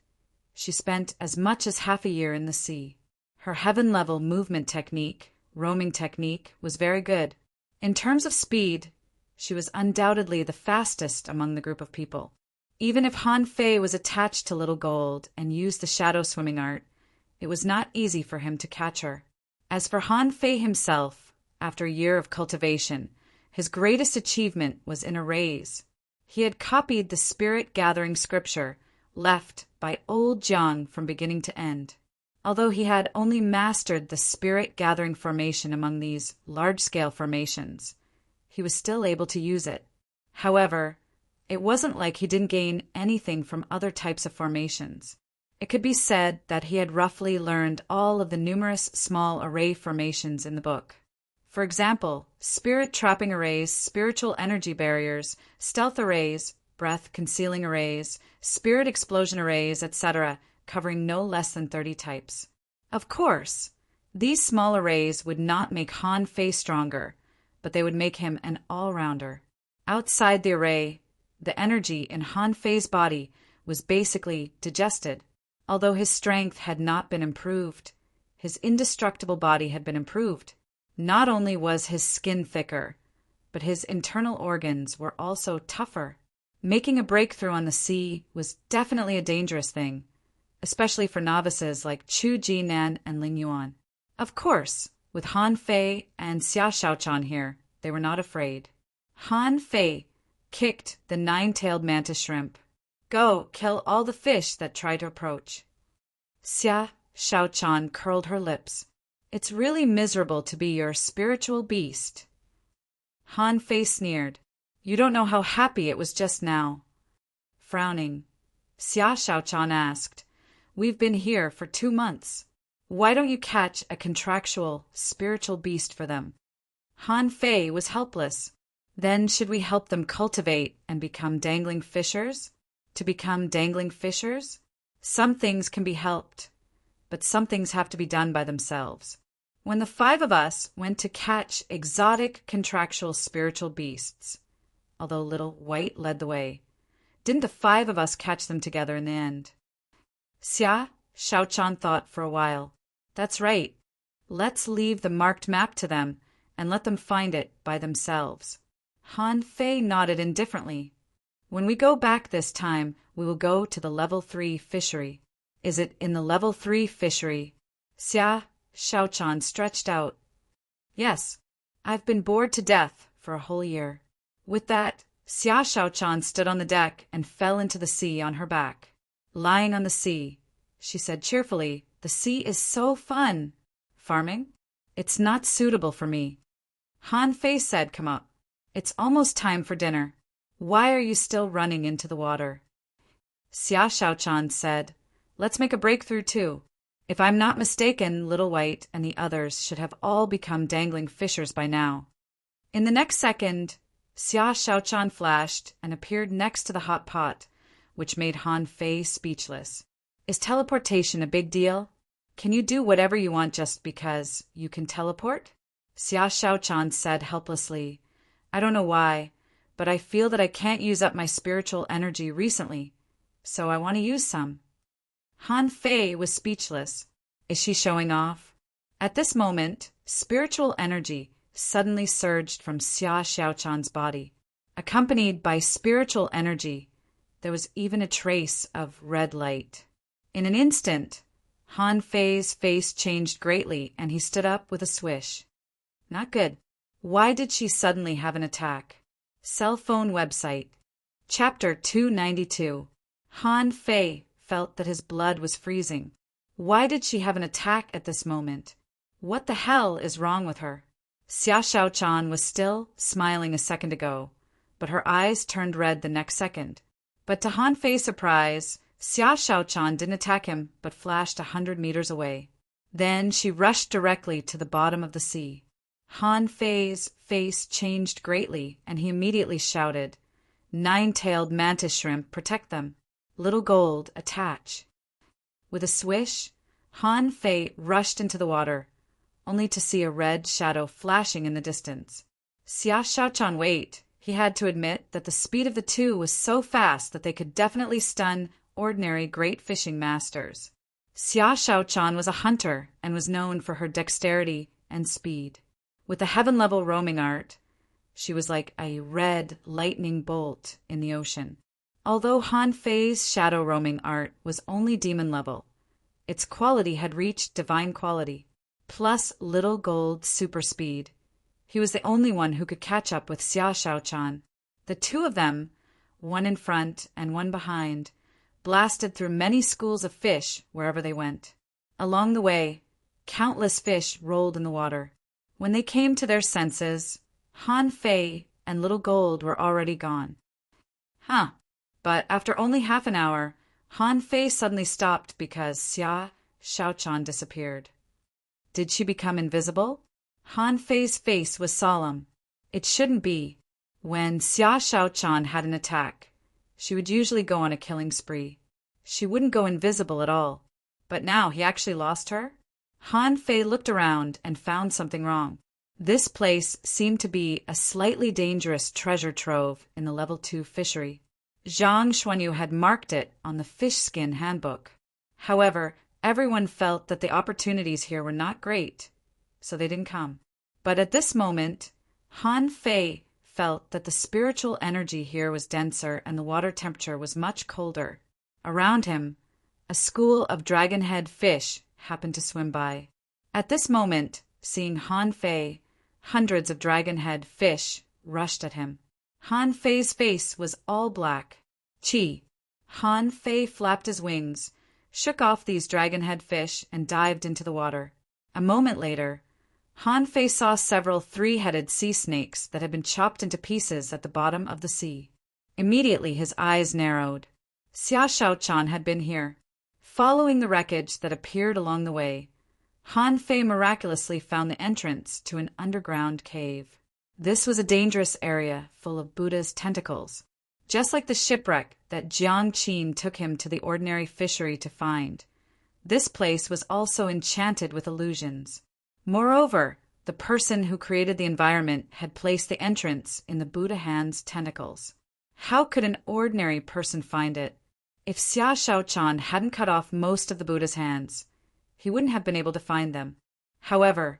she spent as much as half a year in the sea. Her heaven-level movement technique, roaming technique, was very good. In terms of speed, she was undoubtedly the fastest among the group of people. Even if Han Fei was attached to Little Gold and used the shadow swimming art, it was not easy for him to catch her. As for Han Fei himself, after a year of cultivation, his greatest achievement was in arrays. He had copied the spirit-gathering scripture left by old Jiang from beginning to end. Although he had only mastered the spirit-gathering formation among these large-scale formations, he was still able to use it. However, it wasn't like he didn't gain anything from other types of formations. It could be said that he had roughly learned all of the numerous small array formations in the book. For example, spirit trapping arrays, spiritual energy barriers, stealth arrays, breath concealing arrays, spirit explosion arrays, etc., covering no less than 30 types. Of course, these small arrays would not make Han Fei stronger, but they would make him an all-rounder. Outside the array, the energy in Han Fei's body was basically digested. Although his strength had not been improved, his indestructible body had been improved. Not only was his skin thicker, but his internal organs were also tougher. Making a breakthrough on the sea was definitely a dangerous thing, especially for novices like Chu Jinan and Ling Yuan. Of course, with Han Fei and Xia Shaochan here, they were not afraid. Han Fei kicked the 9-tailed mantis shrimp. Go, kill all the fish that try to approach. Xia Shaochan curled her lips. It's really miserable to be your spiritual beast. Han Fei sneered. You don't know how happy it was just now. Frowning, Xia Shaochan asked, We've been here for 2 months. Why don't you catch a contractual spiritual beast for them? Han Fei was helpless. Then should we help them cultivate and become dangling fishers? To become dangling fishers? Some things can be helped, but some things have to be done by themselves. When the 5 of us went to catch exotic contractual spiritual beasts, although Little White led the way, didn't the 5 of us catch them together in the end? Xia Shaochan thought for a while. That's right. Let's leave the marked map to them and let them find it by themselves. Han Fei nodded indifferently. When we go back this time, we will go to the level 3 fishery. Is it in the level 3 fishery? Xia Shaochan stretched out. Yes, I've been bored to death for a whole year. With that, Xia Shaochan stood on the deck and fell into the sea on her back. Lying on the sea, she said cheerfully, the sea is so fun. Farming? It's not suitable for me. Han Fei said, come up. It's almost time for dinner. Why are you still running into the water? Xia Shaochan said, let's make a breakthrough too. If I'm not mistaken, Little White and the others should have all become dangling fishers by now. In the next second, Xia Shaochan flashed and appeared next to the hot pot, which made Han Fei speechless. Is teleportation a big deal? Can you do whatever you want just because you can teleport? Xia Shaochan said helplessly, I don't know why, but I feel that I can't use up my spiritual energy recently, so I want to use some. Han Fei was speechless. Is she showing off? At this moment, spiritual energy suddenly surged from Xia Xiaochan's body. Accompanied by spiritual energy, there was even a trace of red light. In an instant, Han Fei's face changed greatly and he stood up with a swish. Not good. Why did she suddenly have an attack? Cell phone website. Chapter 292. Han Fei felt that his blood was freezing. Why did she have an attack at this moment? What the hell is wrong with her? Xia Xiaochan was still smiling a second ago, but her eyes turned red the next second. But to Han Fei's surprise, Xia Xiaochan didn't attack him but flashed 100 meters away. Then she rushed directly to the bottom of the sea. Han Fei's face changed greatly and he immediately shouted, "Nine-tailed mantis shrimp, protect them. Little gold, attach." With a swish, Han Fei rushed into the water, only to see a red shadow flashing in the distance. Xia Xiaochan, wait. He had to admit that the speed of the two was so fast that they could definitely stun ordinary great fishing masters. Xia Xiaochan was a hunter and was known for her dexterity and speed. With the heaven-level roaming art, she was like a red lightning bolt in the ocean. Although Han Fei's shadow roaming art was only demon level, its quality had reached divine quality, plus little gold super speed. He was the only one who could catch up with Xia Xiaochan. The two of them, one in front and one behind, blasted through many schools of fish wherever they went. Along the way, countless fish rolled in the water. When they came to their senses, Han Fei and Little Gold were already gone. But after only half an hour, Han Fei suddenly stopped because Xia Xiaochan disappeared. Did she become invisible? Han Fei's face was solemn. It shouldn't be. When Xia Xiaochan had an attack, she would usually go on a killing spree. She wouldn't go invisible at all. But now he actually lost her? Han Fei looked around and found something wrong. This place seemed to be a slightly dangerous treasure trove in the level 2 fishery. Zhang Xuanyu had marked it on the fish skin handbook. However, everyone felt that the opportunities here were not great, so they didn't come. But at this moment, Han Fei felt that the spiritual energy here was denser and the water temperature was much colder. Around him, a school of dragon-head fish happened to swim by. At this moment, seeing Han Fei, hundreds of dragon-head fish rushed at him. Han Fei's face was all black. Chi. Han Fei flapped his wings, shook off these dragon-head fish, and dived into the water. A moment later, Han Fei saw several three-headed sea snakes that had been chopped into pieces at the bottom of the sea. Immediately his eyes narrowed. Xia Xiaochan had been here. Following the wreckage that appeared along the way, Han Fei miraculously found the entrance to an underground cave. This was a dangerous area full of Buddha's tentacles, just like the shipwreck that Jiang Qin took him to the ordinary fishery to find. This place was also enchanted with illusions. Moreover, the person who created the environment had placed the entrance in the Buddha hand's tentacles. How could an ordinary person find it? If Xia Xiaochan hadn't cut off most of the Buddha's hands, he wouldn't have been able to find them. However,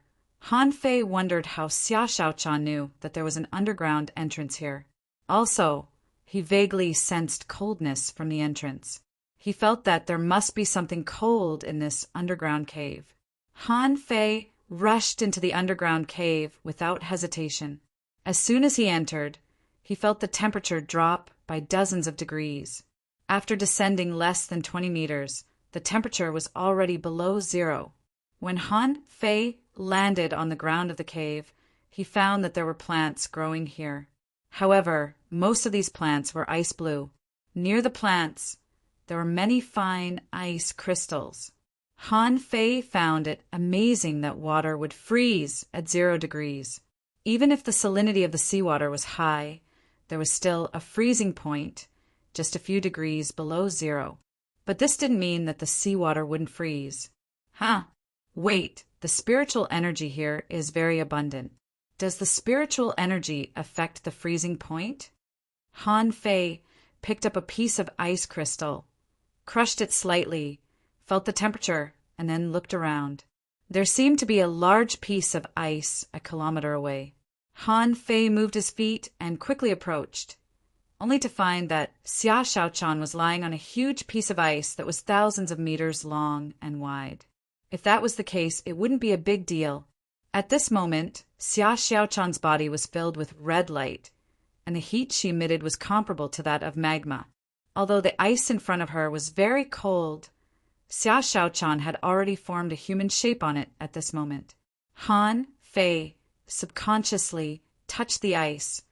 Han Fei wondered how Xia Xiaochan knew that there was an underground entrance here. Also, he vaguely sensed coldness from the entrance. He felt that there must be something cold in this underground cave. Han Fei rushed into the underground cave without hesitation. As soon as he entered, he felt the temperature drop by dozens of degrees. After descending less than 20 meters, the temperature was already below zero. When Han Fei landed on the ground of the cave, he found that there were plants growing here. However, most of these plants were ice blue. Near the plants, there were many fine ice crystals. Han Fei found it amazing that water would freeze at 0 degrees. Even if the salinity of the seawater was high, there was still a freezing point, just a few degrees below zero. But this didn't mean that the seawater wouldn't freeze. Wait, the spiritual energy here is very abundant. Does the spiritual energy affect the freezing point? Han Fei picked up a piece of ice crystal, crushed it slightly, felt the temperature, and then looked around. There seemed to be a large piece of ice a kilometer away. Han Fei moved his feet and quickly approached, only to find that Xia Xiaochan was lying on a huge piece of ice that was thousands of meters long and wide. If that was the case, it wouldn't be a big deal. At this moment, Xia Xiaochan's body was filled with red light, and the heat she emitted was comparable to that of magma. Although the ice in front of her was very cold, Xia Xiaochan had already formed a human shape on it at this moment. Han Fei subconsciously touched the ice,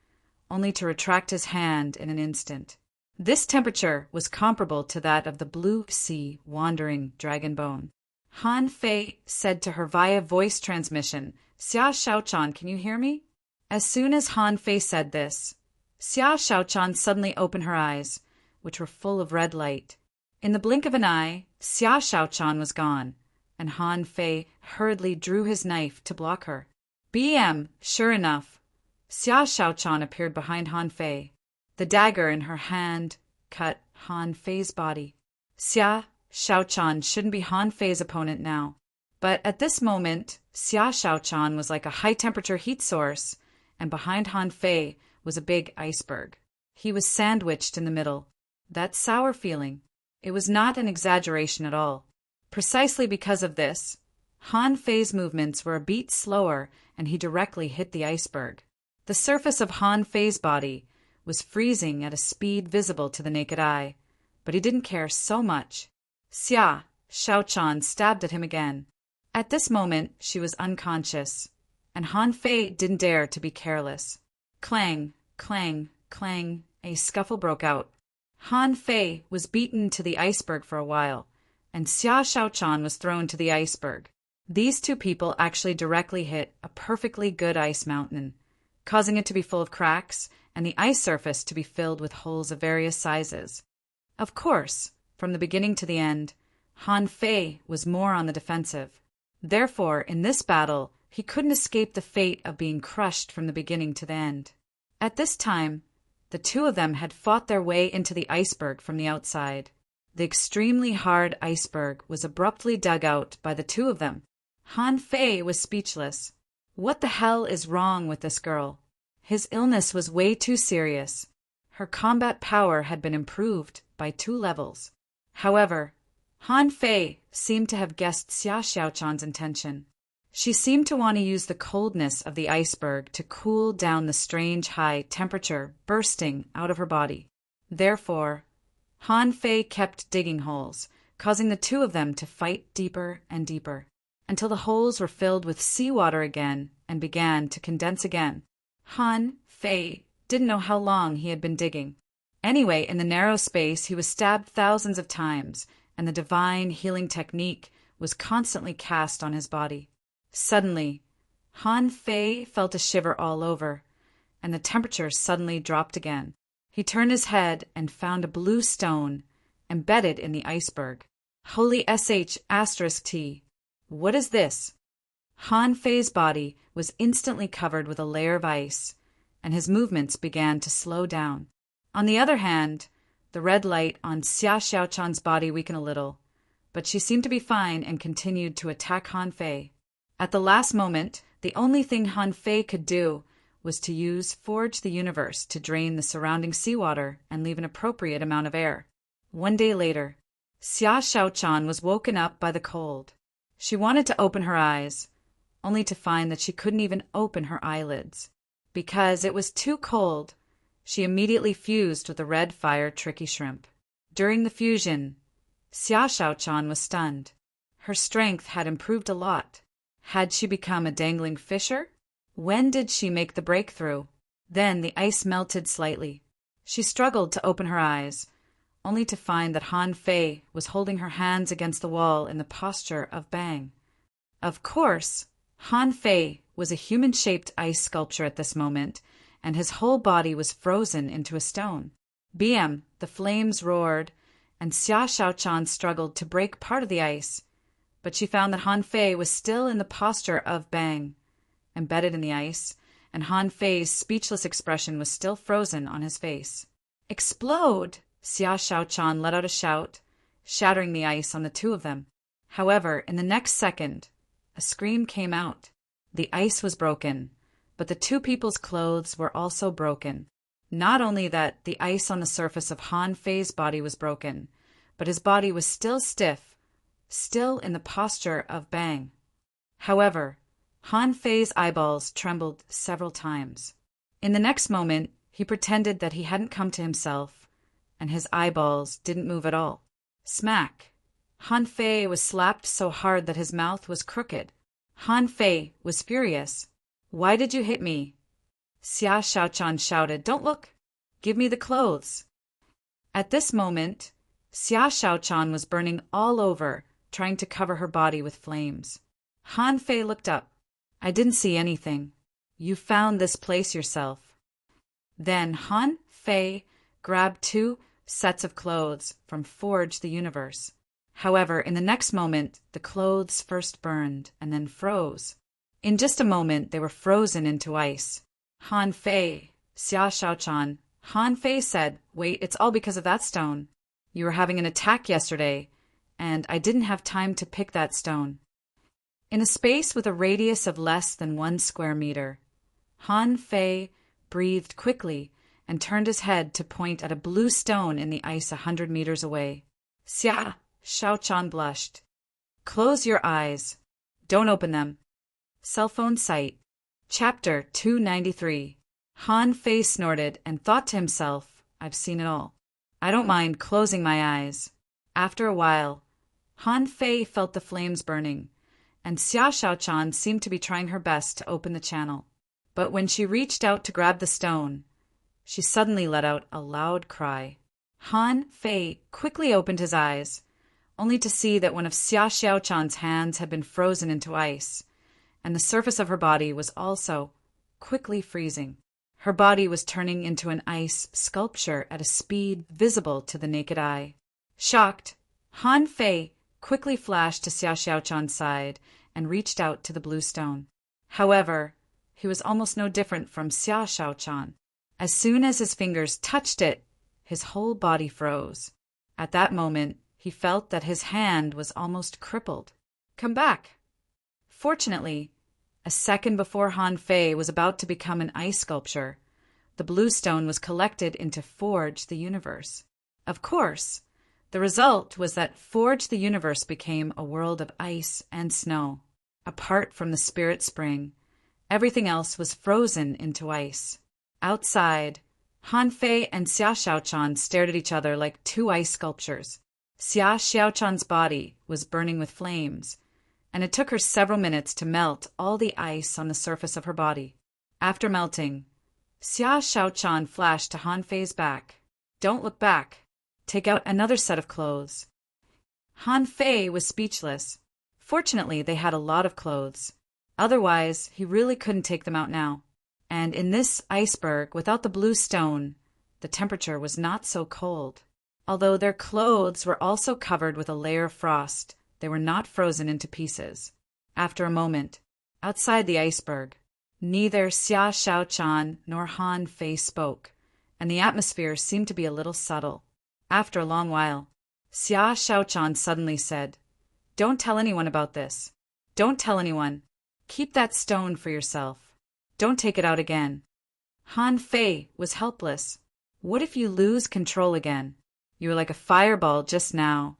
only to retract his hand in an instant. This temperature was comparable to that of the blue sea wandering dragon bone. Han Fei said to her via voice transmission, "Xia Xiaochan, can you hear me?" As soon as Han Fei said this, Xia Xiaochan suddenly opened her eyes, which were full of red light. In the blink of an eye, Xia Xiaochan was gone, and Han Fei hurriedly drew his knife to block her. Sure enough, Xia Xiaochan appeared behind Han Fei. The dagger in her hand cut Han Fei's body. Xia Xiaochan shouldn't be Han Fei's opponent now. But at this moment, Xia Xiaochan was like a high-temperature heat source, and behind Han Fei was a big iceberg. He was sandwiched in the middle. That sour feeling. It was not an exaggeration at all. Precisely because of this, Han Fei's movements were a beat slower, and he directly hit the iceberg. The surface of Han Fei's body was freezing at a speed visible to the naked eye, but he didn't care so much. Xia Xiaochan stabbed at him again. At this moment, she was unconscious, and Han Fei didn't dare to be careless. Clang, clang, clang, a scuffle broke out. Han Fei was beaten to the iceberg for a while, and Xia Xiaochan was thrown to the iceberg. These two people actually directly hit a perfectly good ice mountain, causing it to be full of cracks and the ice surface to be filled with holes of various sizes. Of course, from the beginning to the end, Han Fei was more on the defensive. Therefore, in this battle, he couldn't escape the fate of being crushed from the beginning to the end. At this time, the two of them had fought their way into the iceberg from the outside. The extremely hard iceberg was abruptly dug out by the two of them. Han Fei was speechless. What the hell is wrong with this girl? His illness was way too serious. Her combat power had been improved by 2 levels. However, Han Fei seemed to have guessed Xia Xiaochan's intention. She seemed to want to use the coldness of the iceberg to cool down the strange high temperature bursting out of her body. Therefore, Han Fei kept digging holes, causing the two of them to fight deeper and deeper, until the holes were filled with seawater again and began to condense again. Han Fei didn't know how long he had been digging. Anyway, in the narrow space, he was stabbed thousands of times, and the divine healing technique was constantly cast on his body. Suddenly, Han Fei felt a shiver all over, and the temperature suddenly dropped again. He turned his head and found a blue stone embedded in the iceberg. Holy **T. What is this? Han Fei's body was instantly covered with a layer of ice, and his movements began to slow down. On the other hand, the red light on Xia Xiaochan's body weakened a little, but she seemed to be fine and continued to attack Han Fei. At the last moment, the only thing Han Fei could do was to use Forge the Universe to drain the surrounding seawater and leave an appropriate amount of air. 1 day later, Xia Xiaochan was woken up by the cold. She wanted to open her eyes, only to find that she couldn't even open her eyelids. Because it was too cold, she immediately fused with the red fire tricky shrimp. During the fusion, Xia Xiaochan was stunned. Her strength had improved a lot. Had she become a dangling fisher? When did she make the breakthrough? Then the ice melted slightly. She struggled to open her eyes, only to find that Han Fei was holding her hands against the wall in the posture of Bang. Of course, Han Fei was a human-shaped ice sculpture at this moment, and his whole body was frozen into a stone. The flames roared, and Xia Xiaochan struggled to break part of the ice, but she found that Han Fei was still in the posture of Bang, embedded in the ice, and Han Fei's speechless expression was still frozen on his face. "Explode!" Xia Xiaochan let out a shout, shattering the ice on the two of them. However, in the next second, a scream came out. The ice was broken, but the two people's clothes were also broken. Not only that the ice on the surface of Han Fei's body was broken, but his body was still stiff, still in the posture of Bang. However, Han Fei's eyeballs trembled several times. In the next moment, he pretended that he hadn't come to himself, and his eyeballs didn't move at all. Smack! Han Fei was slapped so hard that his mouth was crooked. Han Fei was furious. "Why did you hit me?" Xia Xiaochan shouted, "Don't look! Give me the clothes!" At this moment, Xia Xiaochan was burning all over, trying to cover her body with flames. Han Fei looked up. "I didn't see anything. You found this place yourself." Then Han Fei grabbed 2 sets of clothes from Forge the Universe. However, in the next moment, the clothes first burned and then froze. In just a moment, they were frozen into ice. Han Fei, Xia Xiaochan, Han Fei said, "Wait, it's all because of that stone. You were having an attack yesterday, and I didn't have time to pick that stone." In a space with a radius of less than 1 square meter, Han Fei breathed quickly and turned his head to point at a blue stone in the ice 100 meters away. Xia Xiaochan blushed. "Close your eyes. Don't open them." Cell phone sight. Chapter 293. Han Fei snorted and thought to himself, "I've seen it all. I don't mind closing my eyes." After a while, Han Fei felt the flames burning, and Xia Xiaochan seemed to be trying her best to open the channel. But when she reached out to grab the stone, she suddenly let out a loud cry. Han Fei quickly opened his eyes, only to see that one of Xia Xiaochan's hands had been frozen into ice, and the surface of her body was also quickly freezing. Her body was turning into an ice sculpture at a speed visible to the naked eye. Shocked, Han Fei quickly flashed to Xia Xiaochan's side and reached out to the blue stone. However, he was almost no different from Xia Xiaochan. As soon as his fingers touched it, his whole body froze. At that moment, he felt that his hand was almost crippled. "Come back!" Fortunately, a second before Han Fei was about to become an ice sculpture, the blue stone was collected into Forge the Universe. Of course, the result was that Forge the Universe became a world of ice and snow. Apart from the Spirit Spring, everything else was frozen into ice. Outside, Han Fei and Xia Xiaochan stared at each other like 2 ice sculptures. Xia Xiaochan's body was burning with flames, and it took her several minutes to melt all the ice on the surface of her body. After melting, Xia Xiaochan flashed to Han Fei's back. "Don't look back. Take out another set of clothes." Han Fei was speechless. Fortunately, they had a lot of clothes. Otherwise, he really couldn't take them out now. And in this iceberg, without the blue stone, the temperature was not so cold. Although their clothes were also covered with a layer of frost, they were not frozen into pieces. After a moment, outside the iceberg, neither Xia Xiaochan nor Han Fei spoke, and the atmosphere seemed to be a little subtle. After a long while, Xia Xiaochan suddenly said, "Don't tell anyone about this. Don't tell anyone. Keep that stone for yourself. Don't take it out again." Han Fei was helpless. What if you lose control again? You were like a fireball just now,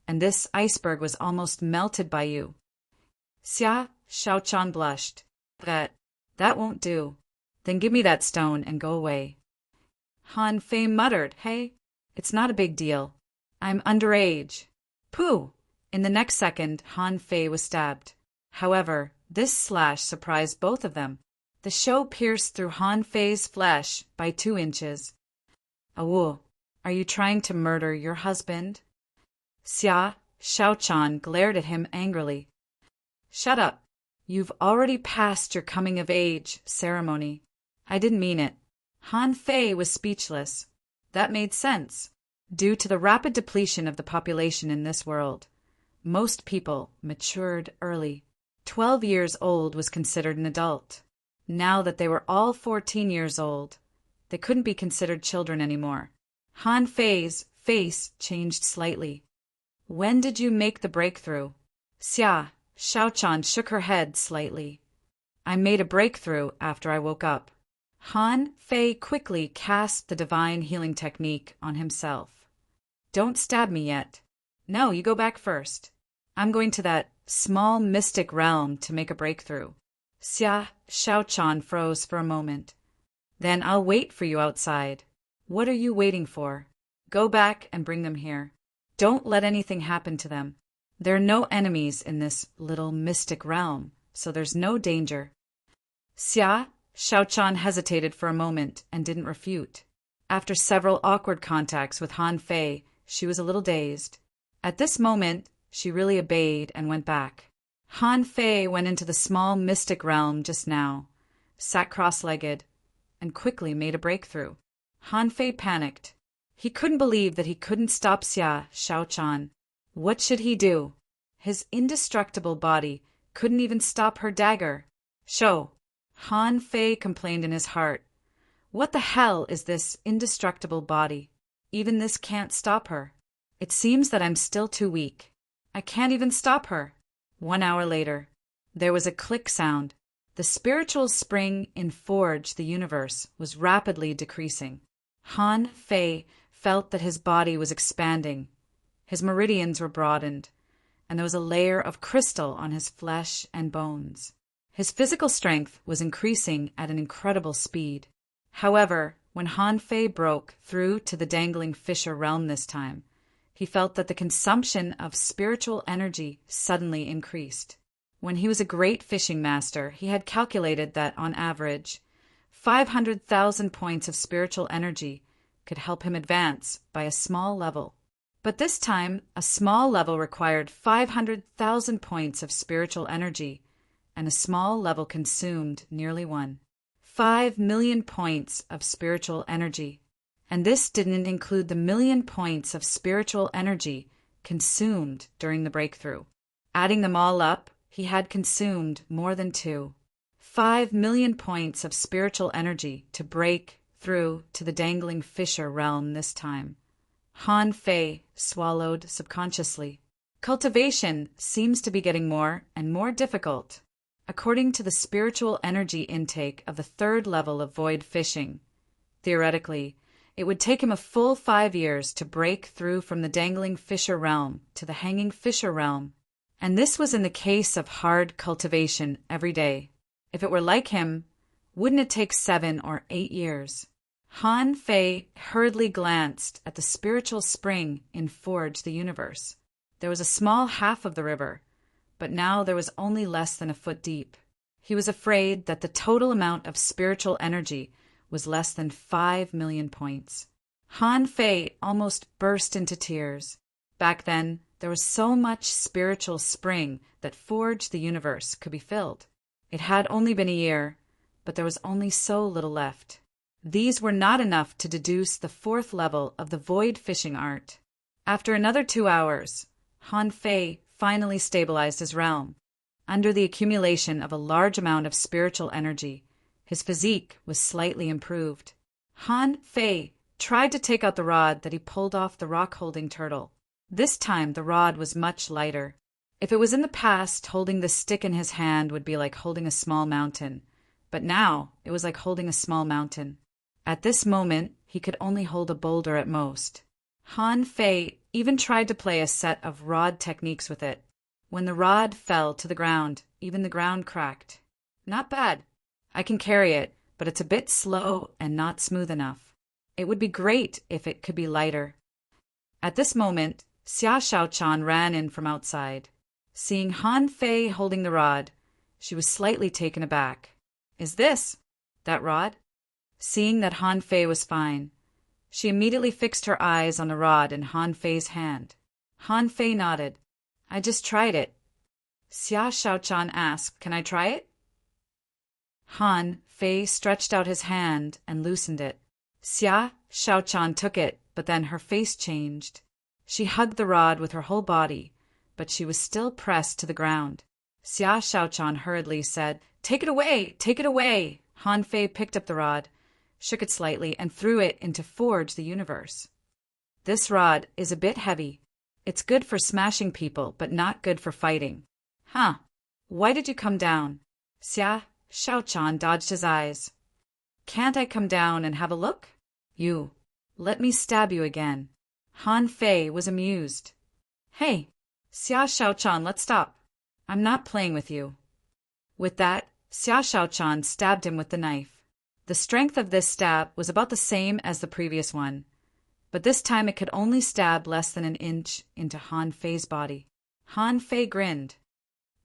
and this iceberg was almost melted by you. Xia Xiaochan blushed. That won't do. Then give me that stone and go away." Han Fei muttered, "Hey, it's not a big deal. I'm underage." Pooh! In the next second, Han Fei was stabbed. However, this slash surprised both of them. The show pierced through Han Fei's flesh by 2 inches. "Awu, are you trying to murder your husband?" Xia Xiaochan glared at him angrily. "Shut up. You've already passed your coming-of-age ceremony." "I didn't mean it." Han Fei was speechless. That made sense. Due to the rapid depletion of the population in this world, most people matured early. 12 years old was considered an adult. Now that they were all 14 years old, they couldn't be considered children anymore. Han Fei's face changed slightly. When did you make the breakthrough? Xia, Xiaochan shook her head slightly. I made a breakthrough after I woke up. Han Fei quickly cast the divine healing technique on himself. Don't stab me yet. No, you go back first. I'm going to that small mystic realm to make a breakthrough. Xia Xiaochan froze for a moment. Then I'll wait for you outside. What are you waiting for? Go back and bring them here. Don't let anything happen to them. There are no enemies in this little mystic realm, so there's no danger. Xia Xiaochan hesitated for a moment and didn't refute. After several awkward contacts with Han Fei, she was a little dazed. At this moment, she really obeyed and went back. Han Fei went into the small mystic realm just now, sat cross-legged, and quickly made a breakthrough. Han Fei panicked. He couldn't believe that he couldn't stop Xia Xiaochan. What should he do? His indestructible body couldn't even stop her dagger. Show! Han Fei complained in his heart. What the hell is this indestructible body? Even this can't stop her. It seems that I'm still too weak. I can't even stop her. 1 hour later, there was a click sound. The spiritual spring in Forge the Universe was rapidly decreasing. Han Fei felt that his body was expanding. His meridians were broadened, and there was a layer of crystal on his flesh and bones. His physical strength was increasing at an incredible speed. However, when Han Fei broke through to the dangling fisher realm this time, he felt that the consumption of spiritual energy suddenly increased. When he was a great fishing master, he had calculated that, on average, 500,000 points of spiritual energy could help him advance by a small level. But this time, a small level required 500,000 points of spiritual energy, and a small level consumed nearly 5 million points of spiritual energy. And this didn't include the million points of spiritual energy consumed during the breakthrough. Adding them all up, he had consumed more than 5 million points of spiritual energy to break through to the dangling fisher realm this time. Han Fei swallowed subconsciously. Cultivation seems to be getting more and more difficult. According to the spiritual energy intake of the 3rd level of void fishing, theoretically, it would take him a full 5 years to break through from the dangling fisher realm to the hanging fisher realm. And this was in the case of hard cultivation every day. If it were like him, wouldn't it take 7 or 8 years? Han Fei hurriedly glanced at the spiritual spring in Forge the Universe. There was a small half of the river, but now there was only less than a foot deep. He was afraid that the total amount of spiritual energy was less than 5 million points. Han Fei almost burst into tears. Back then, there was so much spiritual spring that Forge the Universe could be filled. It had only been a year, but there was only so little left. These were not enough to deduce the 4th level of the void fishing art. After another 2 hours, Han Fei finally stabilized his realm. Under the accumulation of a large amount of spiritual energy, his physique was slightly improved. Han Fei tried to take out the rod that he pulled off the rock-holding turtle. This time the rod was much lighter. If it was in the past, holding the stick in his hand would be like holding a small mountain, but now it was like holding a small mountain. At this moment, he could only hold a boulder at most. Han Fei even tried to play a set of rod techniques with it. When the rod fell to the ground, even the ground cracked. Not bad. I can carry it, but it's a bit slow and not smooth enough. It would be great if it could be lighter. At this moment, Xia Xiaochan ran in from outside. Seeing Han Fei holding the rod, she was slightly taken aback. Is this that rod? Seeing that Han Fei was fine, she immediately fixed her eyes on the rod in Han Fei's hand. Han Fei nodded. I just tried it. Xia Xiaochan asked, Can I try it? Han Fei stretched out his hand and loosened it. Xia Xiaochan took it, but then her face changed. She hugged the rod with her whole body, but she was still pressed to the ground. Xia Xiaochan hurriedly said, Take it away! Take it away! Han Fei picked up the rod, shook it slightly, and threw it into Forge the Universe. This rod is a bit heavy. It's good for smashing people, but not good for fighting. Huh. Why did you come down? Xia Shaochan dodged his eyes. Can't I come down and have a look? You. Let me stab you again. Han Fei was amused. Hey, Xia Shaochan, let's stop. I'm not playing with you. With that, Xia Shaochan stabbed him with the knife. The strength of this stab was about the same as the previous one, but this time it could only stab less than an inch into Han Fei's body. Han Fei grinned.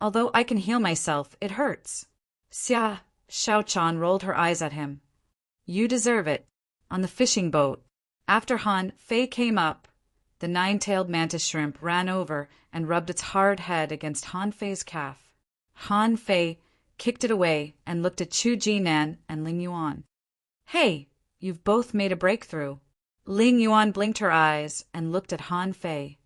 Although I can heal myself, it hurts. Xia Shaochan rolled her eyes at him. You deserve it. On the fishing boat, after Han Fei came up, the nine-tailed mantis shrimp ran over and rubbed its hard head against Han Fei's calf. Han Fei kicked it away and looked at Chu Jinan and Ling Yuan. Hey, you've both made a breakthrough. Ling Yuan blinked her eyes and looked at Han Fei.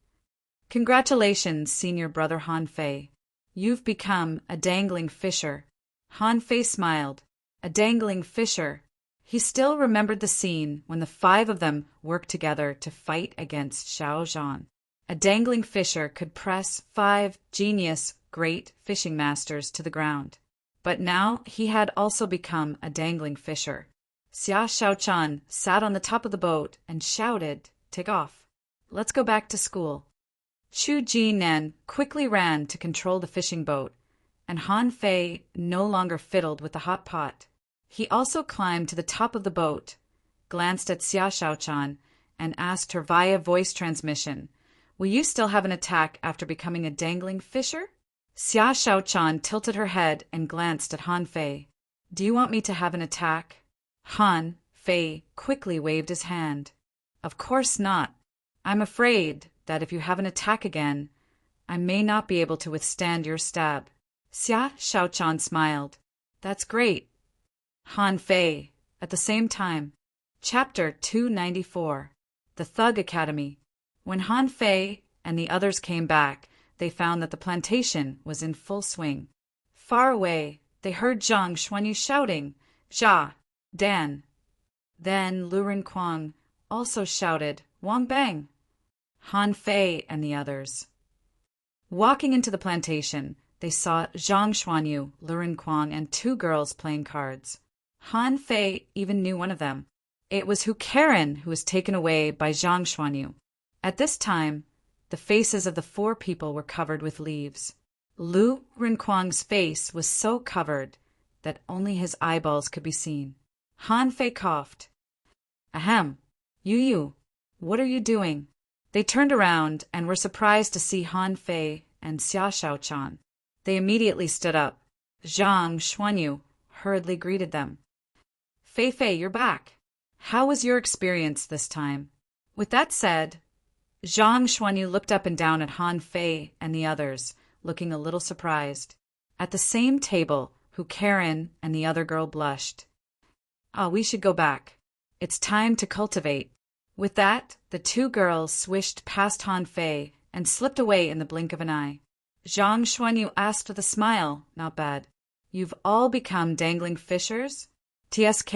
Congratulations, senior brother Han Fei. You've become a dangling fisher. Han Fei smiled. A dangling fisher. He still remembered the scene when the five of them worked together to fight against Xiao Zhan. A dangling fisher could press 5 genius, great fishing masters to the ground. But now he had also become a dangling fisher. Xia Shaochan sat on the top of the boat and shouted, Take off. Let's go back to school. Chu Jinan quickly ran to control the fishing boat, and Han Fei no longer fiddled with the hot pot. He also climbed to the top of the boat, glanced at Xia Shaochan, and asked her via voice transmission, Will you still have an attack after becoming a dangling fisher? Xia Shaochan tilted her head and glanced at Han Fei. Do you want me to have an attack? Han Fei quickly waved his hand. Of course not. I'm afraid that if you have an attack again, I may not be able to withstand your stab. Xia Shaochan smiled. That's great. Han Fei, at the same time. Chapter 294. The Thug Academy. When Han Fei and the others came back, they found that the plantation was in full swing. Far away, they heard Zhang Xuanyu shouting, Jia, Dan. Then Lu Rinquang also shouted, Wang Bang. Han Fei and the others. Walking into the plantation, they saw Zhang Xuanyu, Lu Rinquang, and 2 girls playing cards. Han Fei even knew one of them. It was Hu Karen, who was taken away by Zhang Xuanyu. At this time, the faces of the 4 people were covered with leaves. Lu Rinquang's face was so covered that only his eyeballs could be seen. Han Fei coughed. Ahem, you, what are you doing? They turned around and were surprised to see Han Fei and Xia Shaochan. They immediately stood up. Zhang Xuanyu hurriedly greeted them. Fei, you're back. How was your experience this time? With that said, Zhang Xuanyu looked up and down at Han Fei and the others, looking a little surprised. At the same table, Hu Karen and the other girl blushed. We should go back. It's time to cultivate. With that, the 2 girls swished past Han Fei and slipped away in the blink of an eye. Zhang Xuanyu asked with a smile, not bad. You've all become dangling fishers? TSK.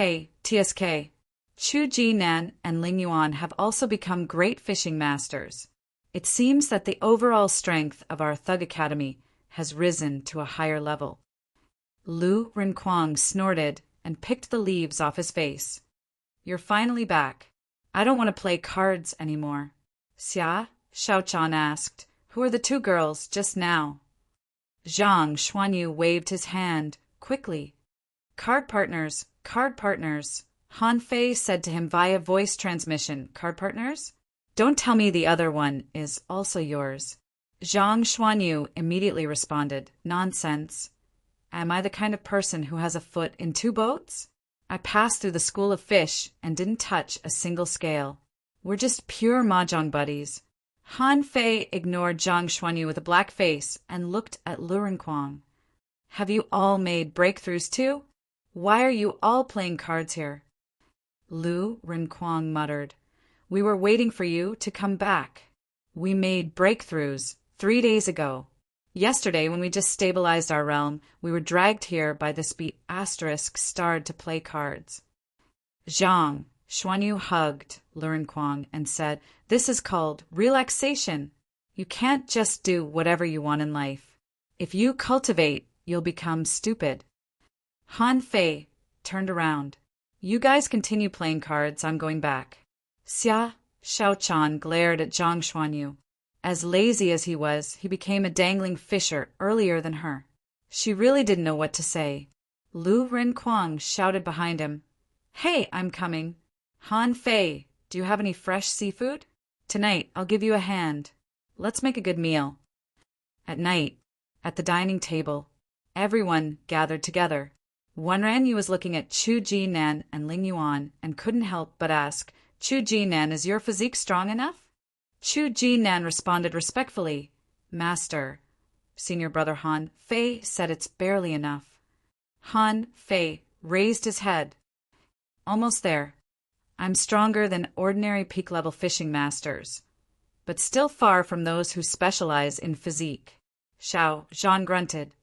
Chu Jinan and Ling Yuan have also become great fishing masters. It seems that the overall strength of our Thug Academy has risen to a higher level. Lu Rinquang snorted and picked the leaves off his face. You're finally back. I don't want to play cards anymore. Xia Shaochan asked, Who are the 2 girls just now? Zhang Xuanyu waved his hand quickly. Card partners. Han Fei said to him via voice transmission, Card partners? Don't tell me the other one is also yours. Zhang Xuanyu immediately responded, Nonsense. Am I the kind of person who has a foot in 2 boats? I passed through the school of fish and didn't touch a single scale. We're just pure mahjong buddies. Han Fei ignored Zhang Xuanyu with a black face and looked at Lu Rinquang. Have you all made breakthroughs too? Why are you all playing cards here? Lu Rinquang muttered. We were waiting for you to come back. We made breakthroughs 3 days ago. Yesterday, when we just stabilized our realm, we were dragged here by this **starred to play cards. Zhang Xuanyu hugged Lu Rinquang and said, This is called relaxation. You can't just do whatever you want in life. If you cultivate, you'll become stupid. Han Fei turned around. You guys continue playing cards, I'm going back. Xia Xiaochan glared at Zhang Xuanyu. As lazy as he was, he became a dangling fisher earlier than her. She really didn't know what to say. Lu Renquang shouted behind him. Hey, I'm coming. Han Fei, do you have any fresh seafood? Tonight, I'll give you a hand. Let's make a good meal. At night, at the dining table, everyone gathered together. Wenranyu was looking at Chu Jinan and Ling Yuan and couldn't help but ask, Chu Jinan, is your physique strong enough? Chu Jinan responded respectfully, Master. Senior brother Han Fei said it's barely enough. Han Fei raised his head. Almost there. I'm stronger than ordinary peak-level fishing masters, but still far from those who specialize in physique. Xiao Zhan grunted.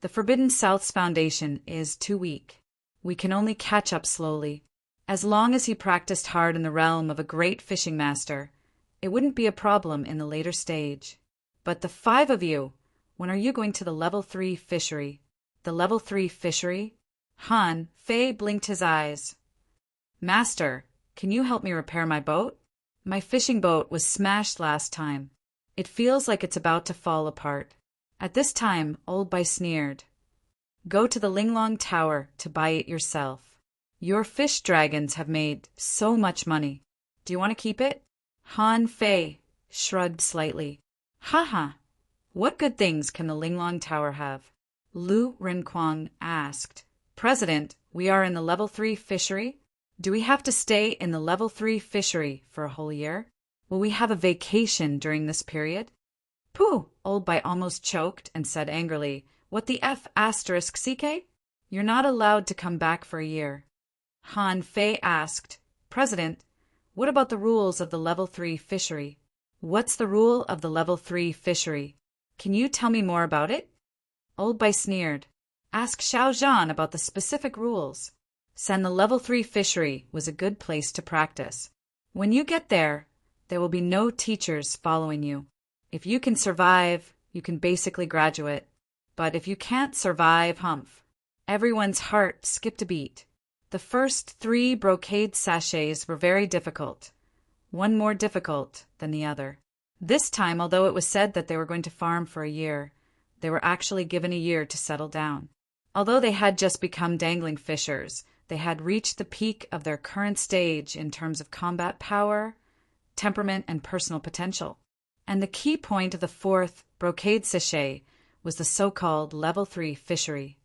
The Forbidden South's foundation is too weak. We can only catch up slowly. As long as he practiced hard in the realm of a great fishing master, it wouldn't be a problem in the later stage. But the 5 of you, when are you going to the level 3 fishery? The level 3 fishery? Han Fei blinked his eyes. Master, can you help me repair my boat? My fishing boat was smashed last time. It feels like it's about to fall apart. At this time, Old Bai sneered. Go to the Linglong Tower to buy it yourself. Your fish dragons have made so much money. Do you want to keep it? Han Fei shrugged slightly. Haha, what good things can the Linglong Tower have? Lu Renquang asked. President, we are in the level 3 fishery. Do we have to stay in the level 3 fishery for a whole year? Will we have a vacation during this period? Pooh! Old Bai almost choked and said angrily, What the F*** CK? You're not allowed to come back for a year. Han Fei asked, President, what about the rules of the level 3 fishery? What's the rule of the level 3 fishery? Can you tell me more about it? Old Bai sneered. Ask Xiao Zhan about the specific rules. Sen the level 3 fishery was a good place to practice. When you get there, there will be no teachers following you. If you can survive, you can basically graduate. But if you can't survive, humph. Everyone's heart skipped a beat. The first 3 brocade sachets were very difficult. One more difficult than the other. This time, although it was said that they were going to farm for a year, they were actually given a year to settle down. Although they had just become dangling fishers, they had reached the peak of their current stage in terms of combat power, temperament, and personal potential. And the key point of the 4th brocade sachet was the so-called level 3 fishery.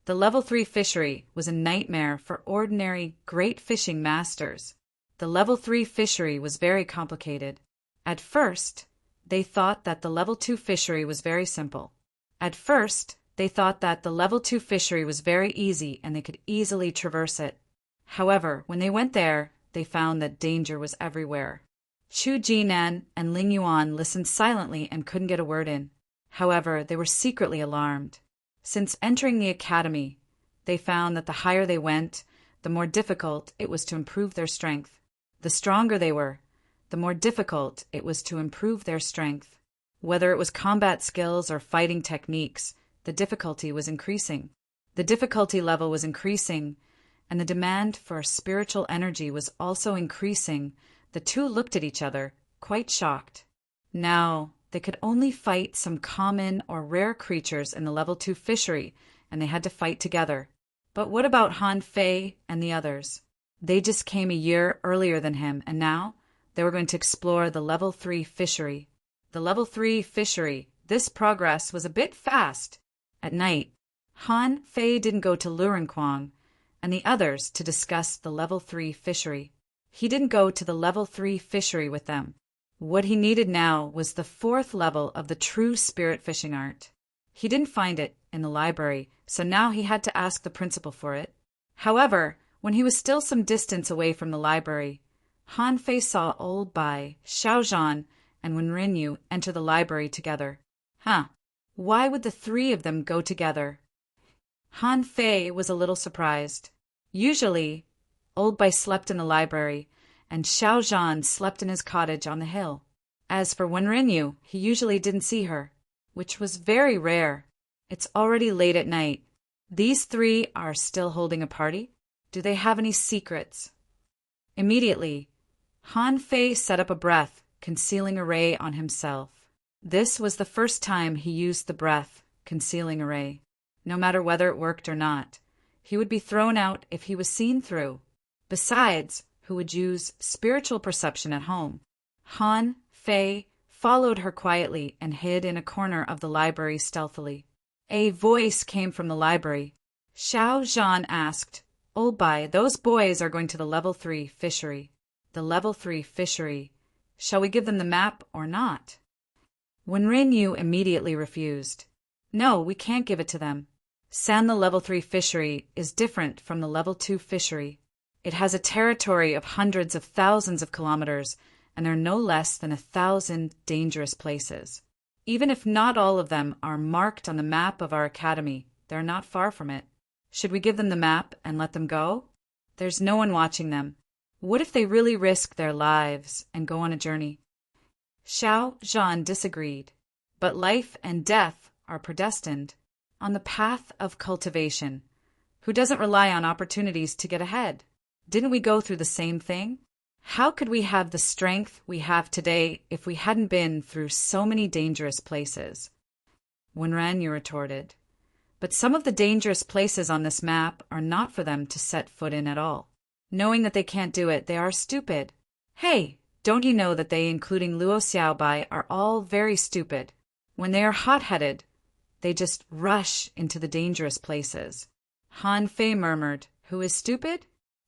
The level 3 fishery was a nightmare for ordinary great fishing masters. The level 3 fishery was very complicated. At first, they thought that the level 2 fishery was very simple. At first, they thought that the level 2 fishery was very easy and they could easily traverse it. However, when they went there, they found that danger was everywhere. Chu Jinan and Ling Yuan listened silently and couldn't get a word in. However, they were secretly alarmed. Since entering the academy, they found that the higher they went, the more difficult it was to improve their strength. The stronger they were, the more difficult it was to improve their strength. Whether it was combat skills or fighting techniques, the difficulty was increasing. The difficulty level was increasing, and the demand for spiritual energy was also increasing. The two looked at each other, quite shocked. Now, they could only fight some common or rare creatures in the level 2 fishery, and they had to fight together. But what about Han Fei and the others? They just came a year earlier than him, and now they were going to explore the level 3 fishery. The level 3 fishery, this progress was a bit fast. At night, Han Fei didn't go to Lurenquang and the others to discuss the level 3 fishery. He didn't go to the level 3 fishery with them. What he needed now was the 4th level of the true spirit fishing art. He didn't find it in the library, so now he had to ask the principal for it. However, when he was still some distance away from the library, Han Fei saw Old Bai, Xiao Zhan, and Wenrinyu enter the library together. Why would the 3 of them go together? Han Fei was a little surprised. Usually, Old Bai slept in the library, and Xiao Zhan slept in his cottage on the hill. As for Wenrinyu, he usually didn't see her, which was very rare. It's already late at night. These three are still holding a party? Do they have any secrets? Immediately, Han Fei set up a breath, concealing array on himself. This was the first time he used the breath, concealing array. No matter whether it worked or not, he would be thrown out if he was seen through. Besides, who would use spiritual perception at home? Han Fei followed her quietly and hid in a corner of the library stealthily. A voice came from the library. Xiao Zhan asked, "Old Bai, those boys are going to the level 3 fishery." The level 3 fishery. Shall we give them the map or not? Wenrinyu immediately refused. No, we can't give it to them. The level 3 fishery is different from the level 2 fishery. It has a territory of hundreds of thousands of kilometers, and there are no less than 1,000 dangerous places. Even if not all of them are marked on the map of our academy, they're not far from it. Should we give them the map and let them go? There's no one watching them. What if they really risk their lives and go on a journey? Xiao Zhan disagreed. But life and death are predestined on the path of cultivation. Who doesn't rely on opportunities to get ahead? Didn't we go through the same thing? How could we have the strength we have today if we hadn't been through so many dangerous places? Wenranyu retorted. But some of the dangerous places on this map are not for them to set foot in at all. Knowing that they can't do it, they are stupid. Hey, don't you know that they, including Luo Xiaobai, are all very stupid? When they are hot-headed, they just rush into the dangerous places. Han Fei murmured, "Who is stupid?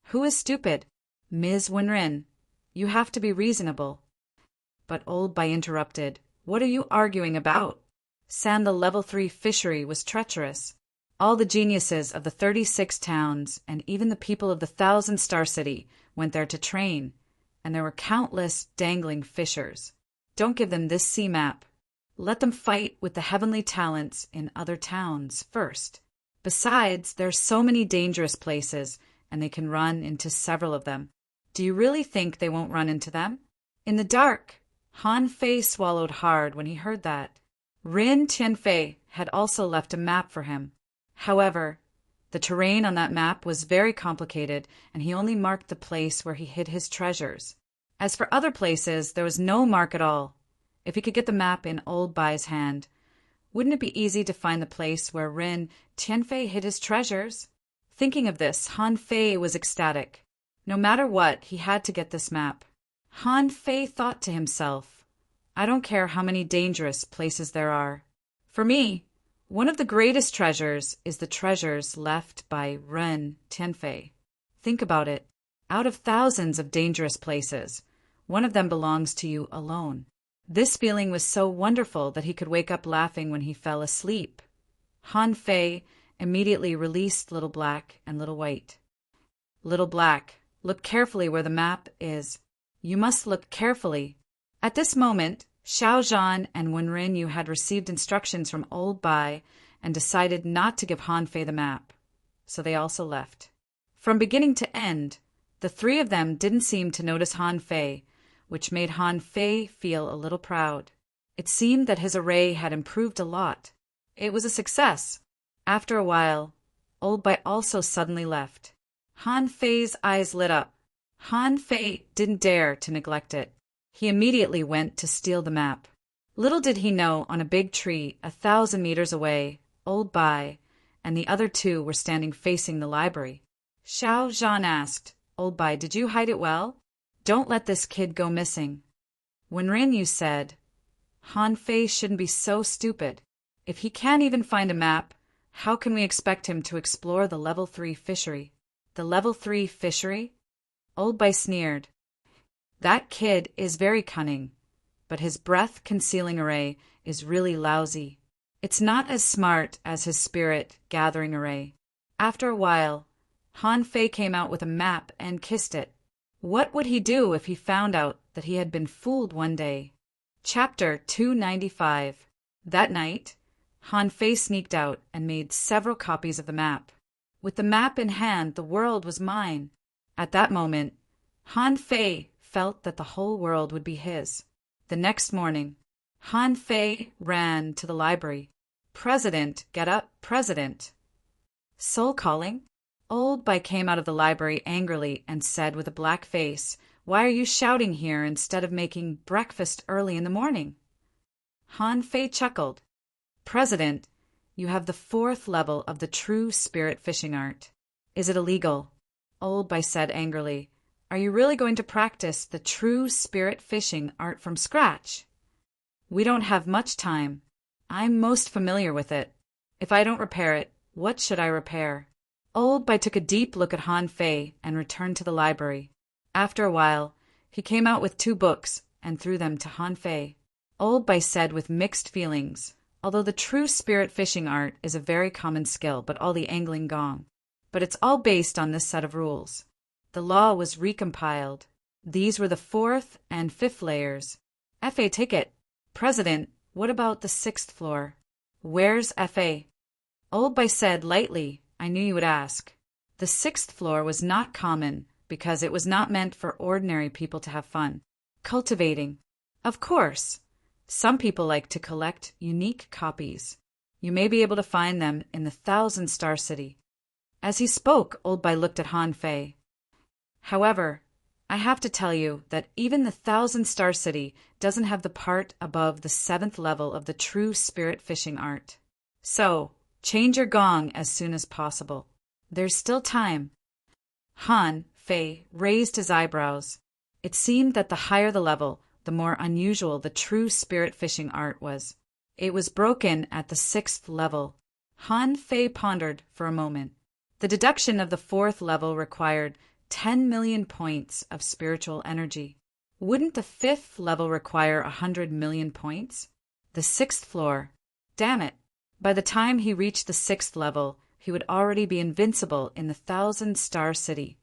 Who is stupid? Ms. Wenrin, you have to be reasonable." But Old Bai interrupted. "What are you arguing about? The level 3 fishery was treacherous. All the geniuses of the 36 towns and even the people of the 1,000-star city went there to train, and there were countless dangling fishers. Don't give them this sea map. Let them fight with the heavenly talents in other towns first. Besides, there are so many dangerous places, and they can run into several of them. Do you really think they won't run into them?" In the dark, Han Fei swallowed hard when he heard that. Rin Tianfei had also left a map for him. However, the terrain on that map was very complicated, and he only marked the place where he hid his treasures. As for other places, there was no mark at all. If he could get the map in Old Bai's hand, wouldn't it be easy to find the place where Rin Tianfei hid his treasures? Thinking of this, Han Fei was ecstatic. No matter what, he had to get this map. Han Fei thought to himself, "I don't care how many dangerous places there are. For me, one of the greatest treasures is the treasures left by Ren Tianfei. Think about it. Out of thousands of dangerous places, one of them belongs to you alone." This feeling was so wonderful that he could wake up laughing when he fell asleep. Han Fei immediately released Little Black and Little White. "Little Black, look carefully where the map is. You must look carefully." At this moment, Xiao Zhan and Wenrinyu had received instructions from Old Bai and decided not to give Han Fei the map, so they also left. From beginning to end, the three of them didn't seem to notice Han Fei, which made Han Fei feel a little proud. It seemed that his array had improved a lot. It was a success. After a while, Old Bai also suddenly left. Han Fei's eyes lit up. Han Fei didn't dare to neglect it. He immediately went to steal the map. Little did he know, on a big tree 1,000 meters away, Old Bai and the other two were standing facing the library. Xiao Zhan asked, "Old Bai, did you hide it well? Don't let this kid go missing." Wenrinyu said, "Han Fei shouldn't be so stupid. If he can't even find a map, how can we expect him to explore the level 3 fishery?" "The level 3 fishery?" Old Bai sneered. "That kid is very cunning, but his breath-concealing array is really lousy. It's not as smart as his spirit-gathering array." After a while, Han Fei came out with a map and kissed it. What would he do if he found out that he had been fooled one day? Chapter 295. That night, Han Fei sneaked out and made several copies of the map. With the map in hand, the world was mine. At that moment, Han Fei felt that the whole world would be his. The next morning, Han Fei ran to the library. President, get up, President. Soul calling? Old Bai came out of the library angrily and said with a black face, "Why are you shouting here instead of making breakfast early in the morning?" Han Fei chuckled. "President, you have the 4th level of the true spirit fishing art. Is it illegal?" Old Bai said angrily. "Are you really going to practice the true spirit fishing art from scratch?" "We don't have much time. I'm most familiar with it. If I don't repair it, what should I repair?" Old Bai took a deep look at Han Fei and returned to the library. After a while, he came out with 2 books and threw them to Han Fei. Old Bai said with mixed feelings, "Although the true spirit fishing art is a very common skill, but all the angling gong. But it's all based on this set of rules." The law was recompiled. These were the 4th and 5th layers. "F.A. ticket. President, what about the 6th floor? Where's F.A.?" Old Bai said lightly, "I knew you would ask." The 6th floor was not common because it was not meant for ordinary people to have fun. Cultivating. Of course. Some people like to collect unique copies. You may be able to find them in the 1,000-star city. As he spoke, Old Bai looked at Han Fei. "However, I have to tell you that even the 1,000-star city doesn't have the part above the 7th level of the true spirit fishing art. So, change your gong as soon as possible. There's still time." Han Fei raised his eyebrows. It seemed that the higher the level, the more unusual the true spirit fishing art was. It was broken at the 6th level. Han Fei pondered for a moment. The deduction of the 4th level required 10 million points of spiritual energy. Wouldn't the 5th level require 100 million points? The 6th floor. Damn it. By the time he reached the 6th level, he would already be invincible in the 1,000-star city.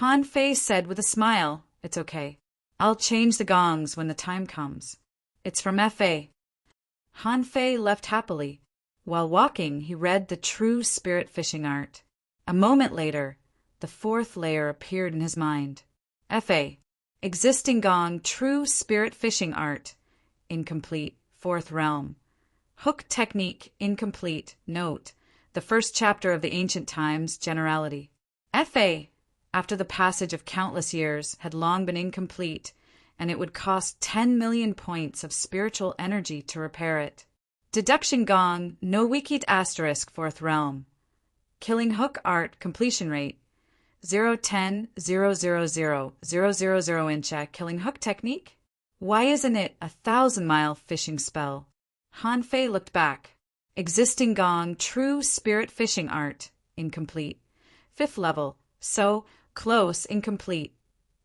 Han Fei said with a smile, "It's okay. I'll change the gongs when the time comes. It's from F.A." Han Fei left happily. While walking, he read the true spirit fishing art. A moment later, the 4th layer appeared in his mind. F.A. Existing gong, true spirit fishing art. Incomplete, 4th realm. Hook technique, incomplete. Note, the 1st chapter of the ancient times, generality. F.A. After the passage of countless years, had long been incomplete, and it would cost 10 million points of spiritual energy to repair it. Deduction gong, no wikit asterisk, 4th realm. Killing hook art, completion rate. 0.10.000.000 inch killing hook technique? Why isn't it a 1,000-mile fishing spell? Han Fei looked back. Existing gong, true spirit fishing art, incomplete. 5th level, so, close, incomplete.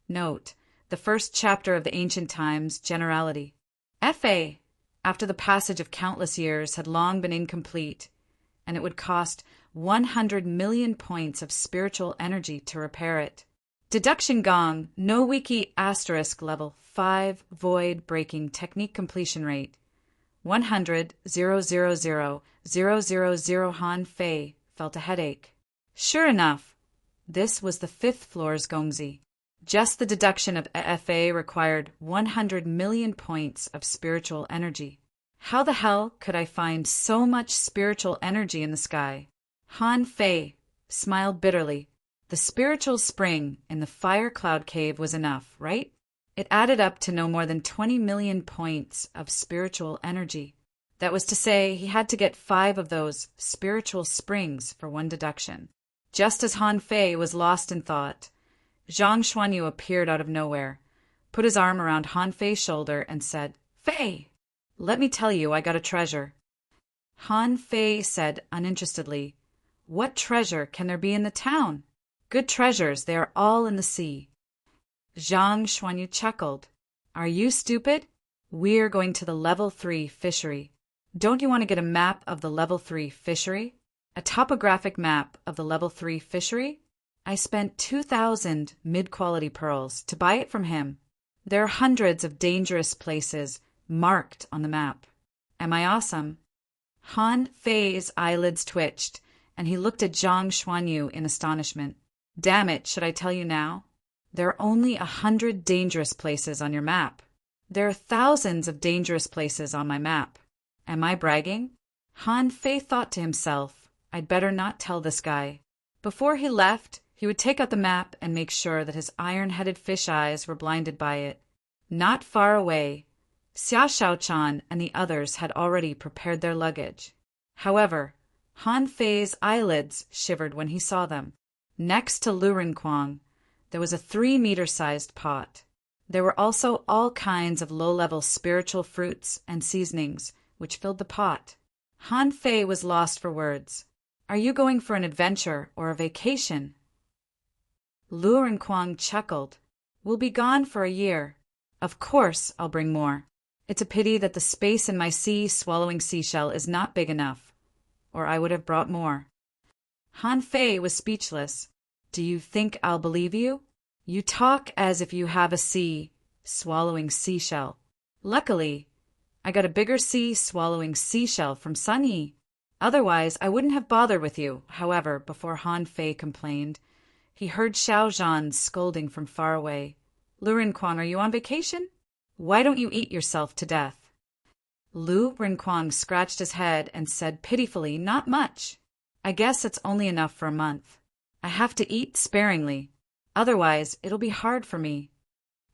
Note, the 1st chapter of the ancient times, generality. F.A. After the passage of countless years, had long been incomplete, and it would cost 100 million points of spiritual energy to repair it. Deduction gong, no wiki asterisk level 5 void breaking technique completion rate. 100,000,000 Han Fei felt a headache. Sure enough, this was the 5th floor's gongzi. Just the deduction of FA required 100 million points of spiritual energy. How the hell could I find so much spiritual energy in the sky? Han Fei smiled bitterly. The spiritual spring in the fire cloud cave was enough, right? It added up to no more than 20 million points of spiritual energy. That was to say, he had to get 5 of those spiritual springs for one deduction. Just as Han Fei was lost in thought, Zhang Xuanyu appeared out of nowhere, put his arm around Han Fei's shoulder, and said, "Fei, let me tell you, I got a treasure." Han Fei said uninterestedly, "What treasure can there be in the town? Good treasures, they are all in the sea." Zhang Xuanyu chuckled. "Are you stupid? We're going to the level 3 fishery. Don't you want to get a map of the level 3 fishery? A topographic map of the level 3 fishery? I spent 2,000 mid-quality pearls to buy it from him. There are hundreds of dangerous places marked on the map. Am I awesome?" Han Fei's eyelids twitched, and he looked at Zhang Xuanyu in astonishment. "Damn it, should I tell you now? There are only 100 dangerous places on your map. There are thousands of dangerous places on my map. Am I bragging? Han Fei thought to himself, I'd better not tell this guy. Before he left, he would take out the map and make sure that his iron-headed fish eyes were blinded by it. Not far away, Xia Shaochan and the others had already prepared their luggage. However, Han Fei's eyelids shivered when he saw them. Next to Lu Renquang, there was a 3-meter-sized pot. There were also all kinds of low-level spiritual fruits and seasonings, which filled the pot. Han Fei was lost for words. Are you going for an adventure or a vacation? Lu Renquang chuckled. We'll be gone for a year. Of course I'll bring more. It's a pity that the space in my sea-swallowing seashell is not big enough, or I would have brought more. Han Fei was speechless. Do you think I'll believe you? You talk as if you have a sea-swallowing seashell. Luckily, I got a bigger sea-swallowing seashell from Sun Yi. Otherwise, I wouldn't have bothered with you. However, before Han Fei complained, he heard Xiao Zhan scolding from far away. Lu Renquang, are you on vacation? Why don't you eat yourself to death? Lu Renquang scratched his head and said pitifully, Not much. I guess it's only enough for a month. I have to eat sparingly. Otherwise, it'll be hard for me.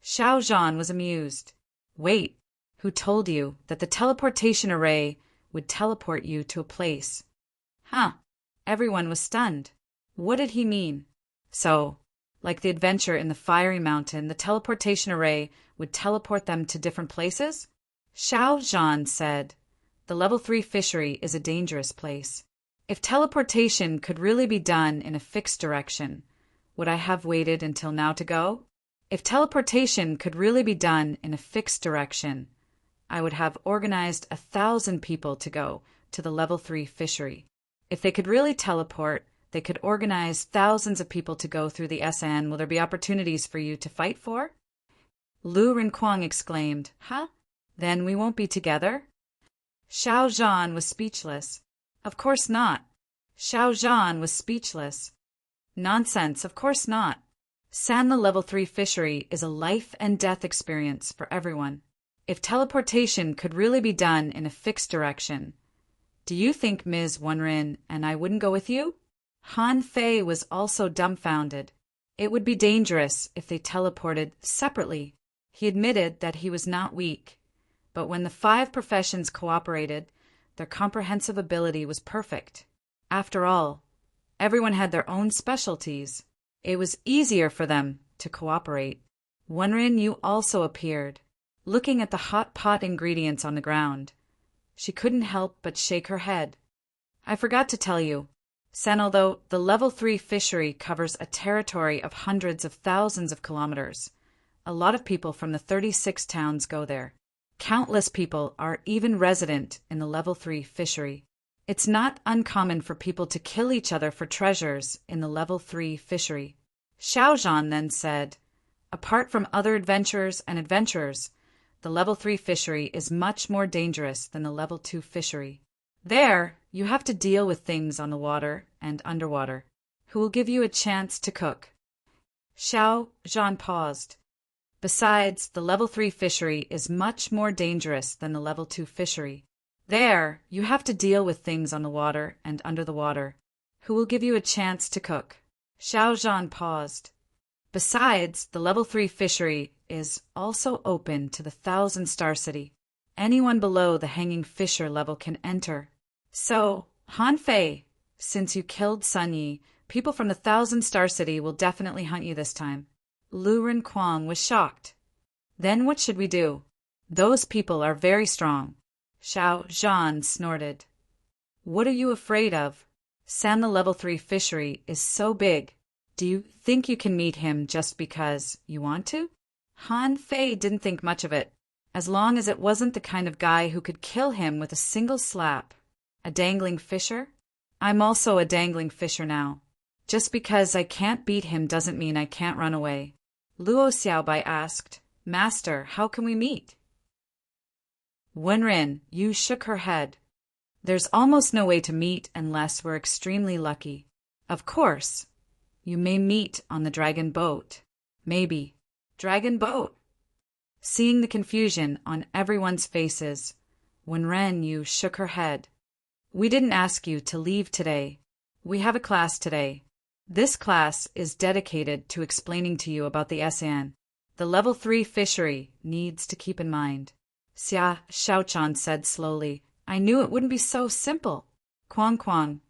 Xiao Zhan was amused. Wait, who told you that the teleportation array would teleport you to a place? Huh. Everyone was stunned. What did he mean? So, like the adventure in the fiery mountain, the teleportation array would teleport them to different places? Xiao Zhan said, The level 3 fishery is a dangerous place. If teleportation could really be done in a fixed direction, would I have waited until now to go? If teleportation could really be done in a fixed direction, I would have organized 1,000 people to go to the level 3 fishery. If they could really teleport, they could organize thousands of people to go through the SN. Will there be opportunities for you to fight for? Lu Renquang exclaimed, Huh? Then we won't be together? Xiao Zhan was speechless. Of course not. Xiao Zhan was speechless. Nonsense, of course not. San the level 3 fishery is a life and death experience for everyone. If teleportation could really be done in a fixed direction, do you think Ms. Wenrin and I wouldn't go with you? Han Fei was also dumbfounded. It would be dangerous if they teleported separately. He admitted that he was not weak, but when the 5 professions cooperated, their comprehensive ability was perfect. After all, everyone had their own specialties. It was easier for them to cooperate. Wenrin, you also appeared, looking at the hot pot ingredients on the ground. She couldn't help but shake her head. I forgot to tell you, Sen, although the level 3 fishery covers a territory of hundreds of thousands of kilometers, a lot of people from the 36 towns go there. Countless people are even resident in the level 3 fishery. It's not uncommon for people to kill each other for treasures in the level 3 fishery. Xiao Zhan then said, Apart from other adventurers and adventurers, the level 3 fishery is much more dangerous than the level 2 fishery. There, you have to deal with things on the water and underwater, who will give you a chance to cook. Xiao Zhan paused. Besides, the level 3 fishery is much more dangerous than the level 2 fishery. There, you have to deal with things on the water and under the water, who will give you a chance to cook. Xiao Zhan paused. Besides, the level 3 fishery is also open to the 1,000-star city. Anyone below the hanging fisher level can enter. So, Han Fei, since you killed Sun Yi, people from the 1,000-star city will definitely hunt you this time. Lu Renquang was shocked. Then what should we do? Those people are very strong. Xiao Zhan snorted. What are you afraid of? San the level 3 fishery is so big. Do you think you can meet him just because you want to? Han Fei didn't think much of it, as long as it wasn't the kind of guy who could kill him with a single slap. A dangling fisher? I'm also a dangling fisher now. Just because I can't beat him doesn't mean I can't run away. Luo Xiaobai asked, Master, how can we meet? Wenrin, Yu shook her head. There's almost no way to meet unless we're extremely lucky. Of course, you may meet on the dragon boat. Maybe. Dragon boat? Seeing the confusion on everyone's faces, Wenren Yu shook her head. We didn't ask you to leave today. We have a class today. This class is dedicated to explaining to you about the SAN. The level 3 fishery needs to keep in mind. Xia Shaochan said slowly, I knew it wouldn't be so simple. Quang,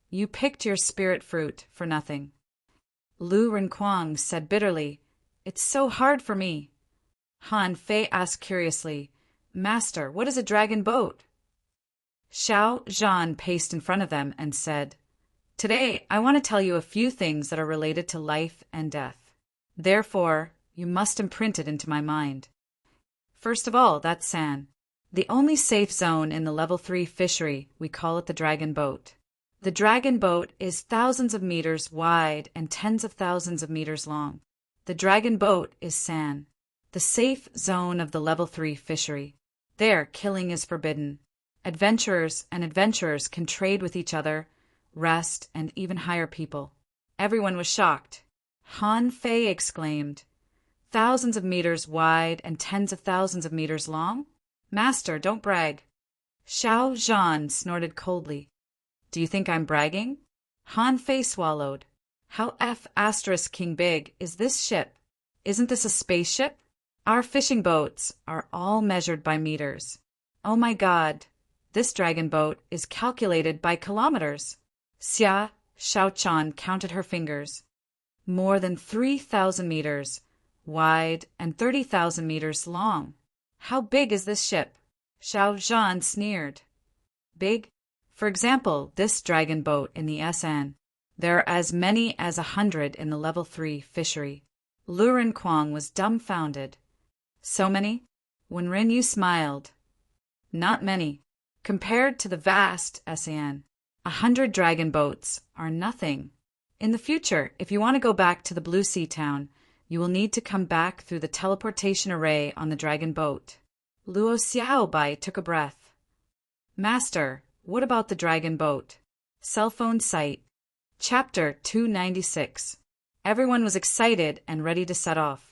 you picked your spirit fruit for nothing. Lu Renquang said bitterly, It's so hard for me. Han Fei asked curiously, Master, what is a dragon boat? Xiao Zhan paced in front of them and said, Today, I want to tell you a few things that are related to life and death. Therefore, you must imprint it into my mind. First of all, that's San. The only safe zone in the level 3 fishery, we call it the dragon boat. The dragon boat is thousands of meters wide and tens of thousands of meters long. The dragon boat is San, the safe zone of the level 3 fishery. There, killing is forbidden. Adventurers can trade with each other, rest, and even hire people. Everyone was shocked. Han Fei exclaimed, Thousands of meters wide and tens of thousands of meters long? Master, don't brag. Xiao Zhan snorted coldly. Do you think I'm bragging? Han Fei swallowed. How King big is this ship? Isn't this a spaceship? Our fishing boats are all measured by meters. Oh my God, this dragon boat is calculated by kilometers. Xia Shaochan counted her fingers. More than 3,000 meters wide and 30,000 meters long. How big is this ship? Xiao Zhan sneered. Big? For example, this dragon boat in the SN. There are as many as 100 in the level 3 fishery. Lu Renquang was dumbfounded. So many? Wenren Yu smiled. Not many. Compared to the vast SAN, 100 dragon boats are nothing. In the future, if you want to go back to the Blue Sea town, you will need to come back through the teleportation array on the dragon boat. Luo Xiaobai took a breath. Master, what about the dragon boat? Cell phone site. Chapter 296. Everyone was excited and ready to set off.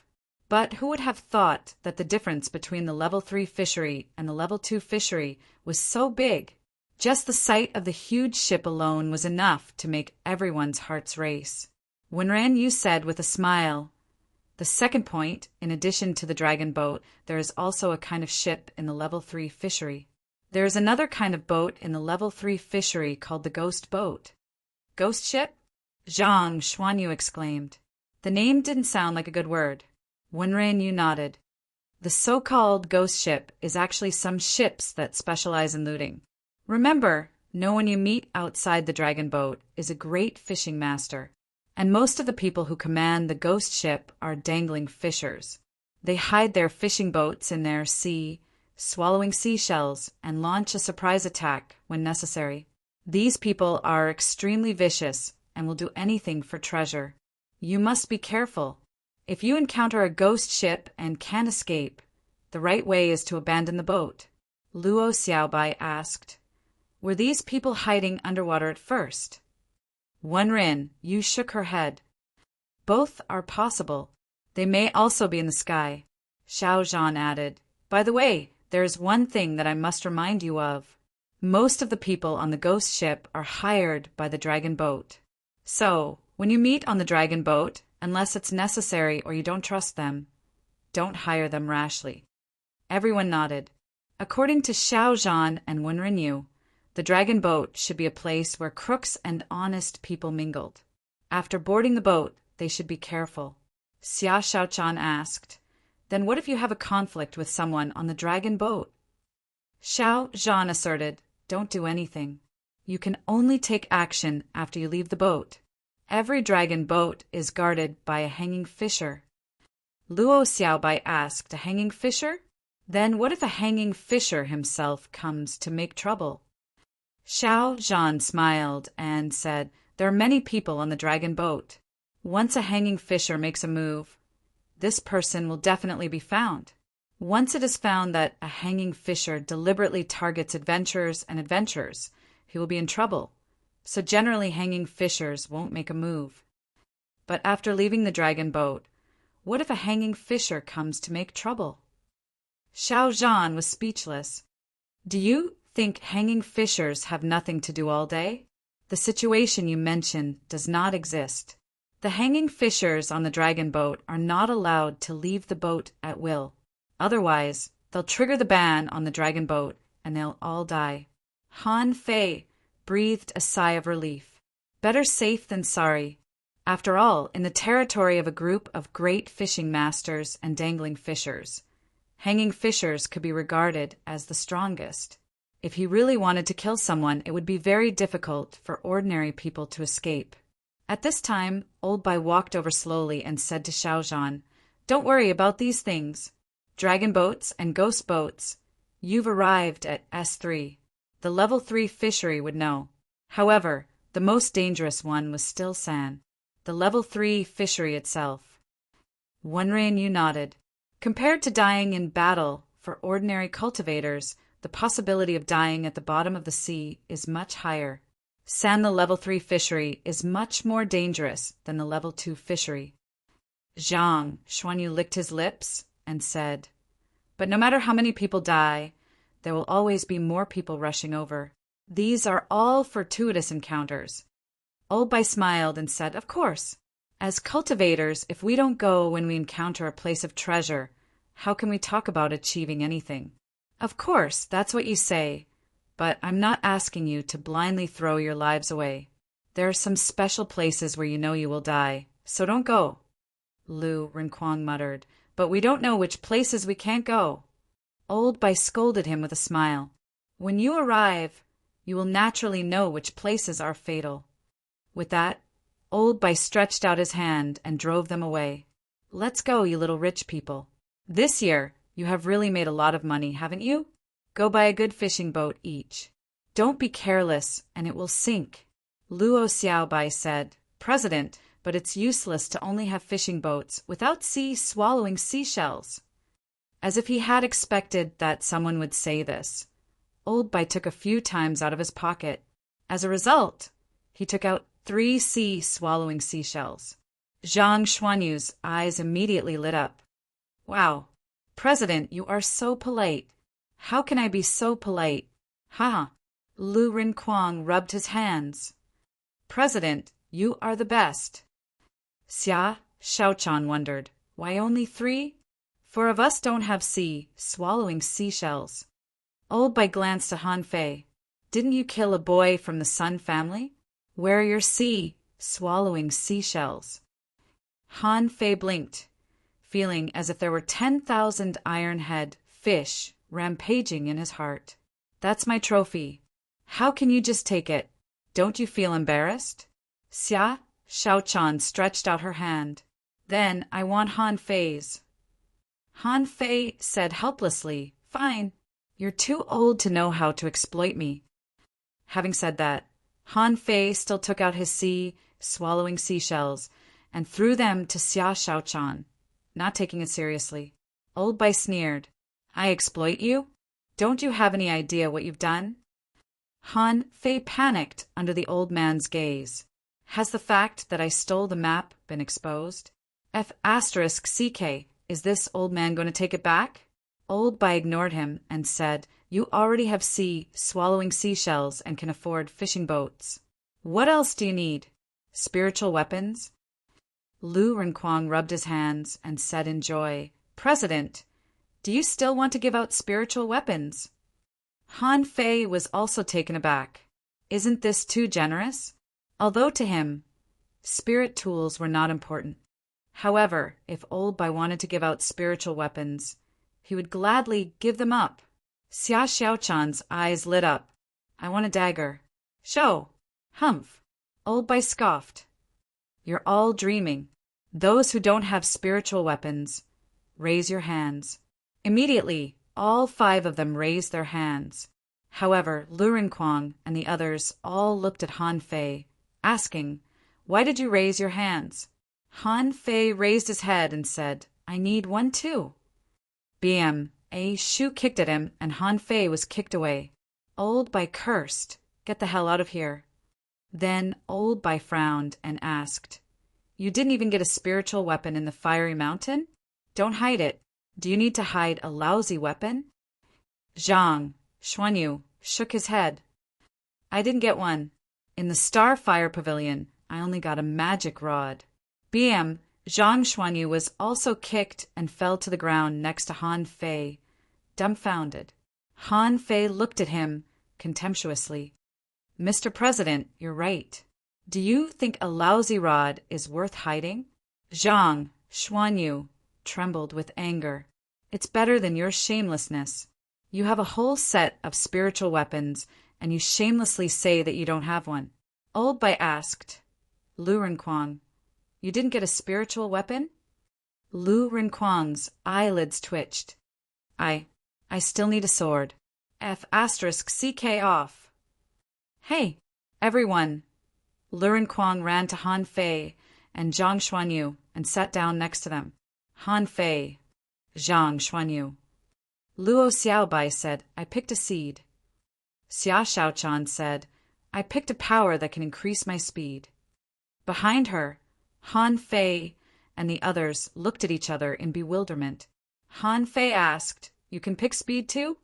But who would have thought that the difference between the level 3 fishery and the level 2 fishery was so big? Just the sight of the huge ship alone was enough to make everyone's hearts race. Wenren Yu said with a smile, The second point, in addition to the dragon boat, there is also a kind of ship in the level 3 fishery. There is another kind of boat in the level 3 fishery called the ghost boat. Ghost ship? Zhang Xuanyu exclaimed. The name didn't sound like a good word. Wenren Yu nodded. The so-called ghost ship is actually some ships that specialize in looting. Remember, no one you meet outside the dragon boat is a great fishing master, and most of the people who command the ghost ship are dangling fishers. They hide their fishing boats in their sea, swallowing seashells, and launch a surprise attack when necessary. These people are extremely vicious and will do anything for treasure. You must be careful. If you encounter a ghost ship and can't escape, the right way is to abandon the boat. Luo Xiaobai asked, Were these people hiding underwater at first? Wenren Yu shook her head. Both are possible. They may also be in the sky. Xiao Zhan added, By the way, there is one thing that I must remind you of. Most of the people on the ghost ship are hired by the dragon boat. So, when you meet on the dragon boat, unless it's necessary or you don't trust them, don't hire them rashly. Everyone nodded. According to Xiao Zhan and Wenren Yu, the dragon boat should be a place where crooks and honest people mingled. After boarding the boat, they should be careful. Xia Shaochan asked, Then what if you have a conflict with someone on the dragon boat? Xiao Zhan asserted, Don't do anything. You can only take action after you leave the boat. Every dragon boat is guarded by a hanging fisher. Luo Xiaobai asked, A hanging fisher? Then what if a hanging fisher himself comes to make trouble? Xiao Zhan smiled and said, There are many people on the dragon boat. Once a hanging fisher makes a move, this person will definitely be found. Once it is found that a hanging fisher deliberately targets adventurers, he will be in trouble. So generally hanging fishers won't make a move. But after leaving the dragon boat, what if a hanging fisher comes to make trouble? Xiao Zhan was speechless. Do you think hanging fishers have nothing to do all day? The situation you mention does not exist. The hanging fishers on the dragon boat are not allowed to leave the boat at will. Otherwise, they'll trigger the ban on the dragon boat and they'll all die. Han Fei breathed a sigh of relief. Better safe than sorry. After all, in the territory of a group of great fishing masters and dangling fishers, hanging fishers could be regarded as the strongest. If he really wanted to kill someone, it would be very difficult for ordinary people to escape. At this time, Old Bai walked over slowly and said to Xiao Zhan, "Don't worry about these things. Dragon boats and ghost boats. You've arrived at S3. The level 3 fishery would know. However, the most dangerous one was still San, the level 3 fishery itself." Wenran Yu nodded. Compared to dying in battle, for ordinary cultivators, the possibility of dying at the bottom of the sea is much higher. San, the level 3 fishery, is much more dangerous than the level 2 fishery. Zhang, Xuanyu licked his lips and said, "But no matter how many people die, there will always be more people rushing over. These are all fortuitous encounters." Old Bai smiled and said, "Of course. As cultivators, if we don't go when we encounter a place of treasure, how can we talk about achieving anything?" "Of course, that's what you say, but I'm not asking you to blindly throw your lives away. There are some special places where you know you will die, so don't go." Lu Rinquang muttered, "But we don't know which places we can't go." Old Bai scolded him with a smile. "When you arrive, you will naturally know which places are fatal." With that, Old Bai stretched out his hand and drove them away. "Let's go, you little rich people. This year, you have really made a lot of money, haven't you? Go buy a good fishing boat each. Don't be careless, and it will sink." Luo Xiaobai said, "President, but it's useless to only have fishing boats without sea swallowing seashells." As if he had expected that someone would say this, Old Bai took a few times out of his pocket. As a result, he took out 3 sea swallowing seashells. Zhang Xuanyu's eyes immediately lit up. "Wow, President, you are so polite. How can I be so polite? Ha!" Lu Rinquang rubbed his hands. "President, you are the best." Xia Shaochan wondered, "Why only 3? 4 of us don't have sea swallowing seashells." Old Bai glanced at Han Fei. "Didn't you kill a boy from the Sun family? Where are your sea swallowing seashells?" Han Fei blinked, feeling as if there were 10,000 iron-head fish rampaging in his heart. "That's my trophy. How can you just take it? Don't you feel embarrassed?" Xia Shaochan stretched out her hand. "Then I want Han Fei's." Han Fei said helplessly, "Fine. You're too old to know how to exploit me." Having said that, Han Fei still took out his sea swallowing seashells and threw them to Xia Shaochan, not taking it seriously. Old Bai sneered, "I exploit you? Don't you have any idea what you've done?" Han Fei panicked under the old man's gaze. "Has the fact that I stole the map been exposed? F***CK, is this old man going to take it back?" Old Bai ignored him and said, "You already have sea swallowing seashells and can afford fishing boats. What else do you need? Spiritual weapons?" Lu Rinquang rubbed his hands and said in joy, "President, do you still want to give out spiritual weapons?" Han Fei was also taken aback. Isn't this too generous? Although to him, spirit tools were not important. However, if Old Bai wanted to give out spiritual weapons, he would gladly give them up. Xia Xiaochan's eyes lit up. "I want a dagger." "Show." "Humph." Old Bai scoffed. "You're all dreaming. Those who don't have spiritual weapons, raise your hands." Immediately, all 5 of them raised their hands. However, Lu Rinquang and the others all looked at Han Fei, asking, "Why did you raise your hands?" Han Fei raised his head and said, "I need one too." BM, a shoe kicked at him and Han Fei was kicked away. Old Bai cursed, "Get the hell out of here." Then Old Bai frowned and asked, "You didn't even get a spiritual weapon in the fiery mountain? Don't hide it. Do you need to hide a lousy weapon? Zhang Xuanyu shook his head. I didn't get one. In the Starfire Pavilion, I only got a magic rod. BM Zhang Xuanyu was also kicked and fell to the ground next to Han Fei, dumbfounded. Han Fei looked at him contemptuously. Mr. President, you're right. Do you think a lousy rod is worth hiding? Zhang Xuanyu trembled with anger. It's better than your shamelessness. You have a whole set of spiritual weapons, and you shamelessly say that you don't have one. Old Bai asked. Lu Renquang, you didn't get a spiritual weapon? Lu Renquang's eyelids twitched. I still need a sword. F***CK off. Hey, everyone. Lu Renquang ran to Han Fei and Zhang Xuanyu and sat down next to them. Han Fei, Zhang Xuanyu. Luo Xiaobai said, I picked a seed. Xia Shaochan said, I picked a power that can increase my speed. Behind her, Han Fei and the others looked at each other in bewilderment. Han Fei asked, You can pick speed too?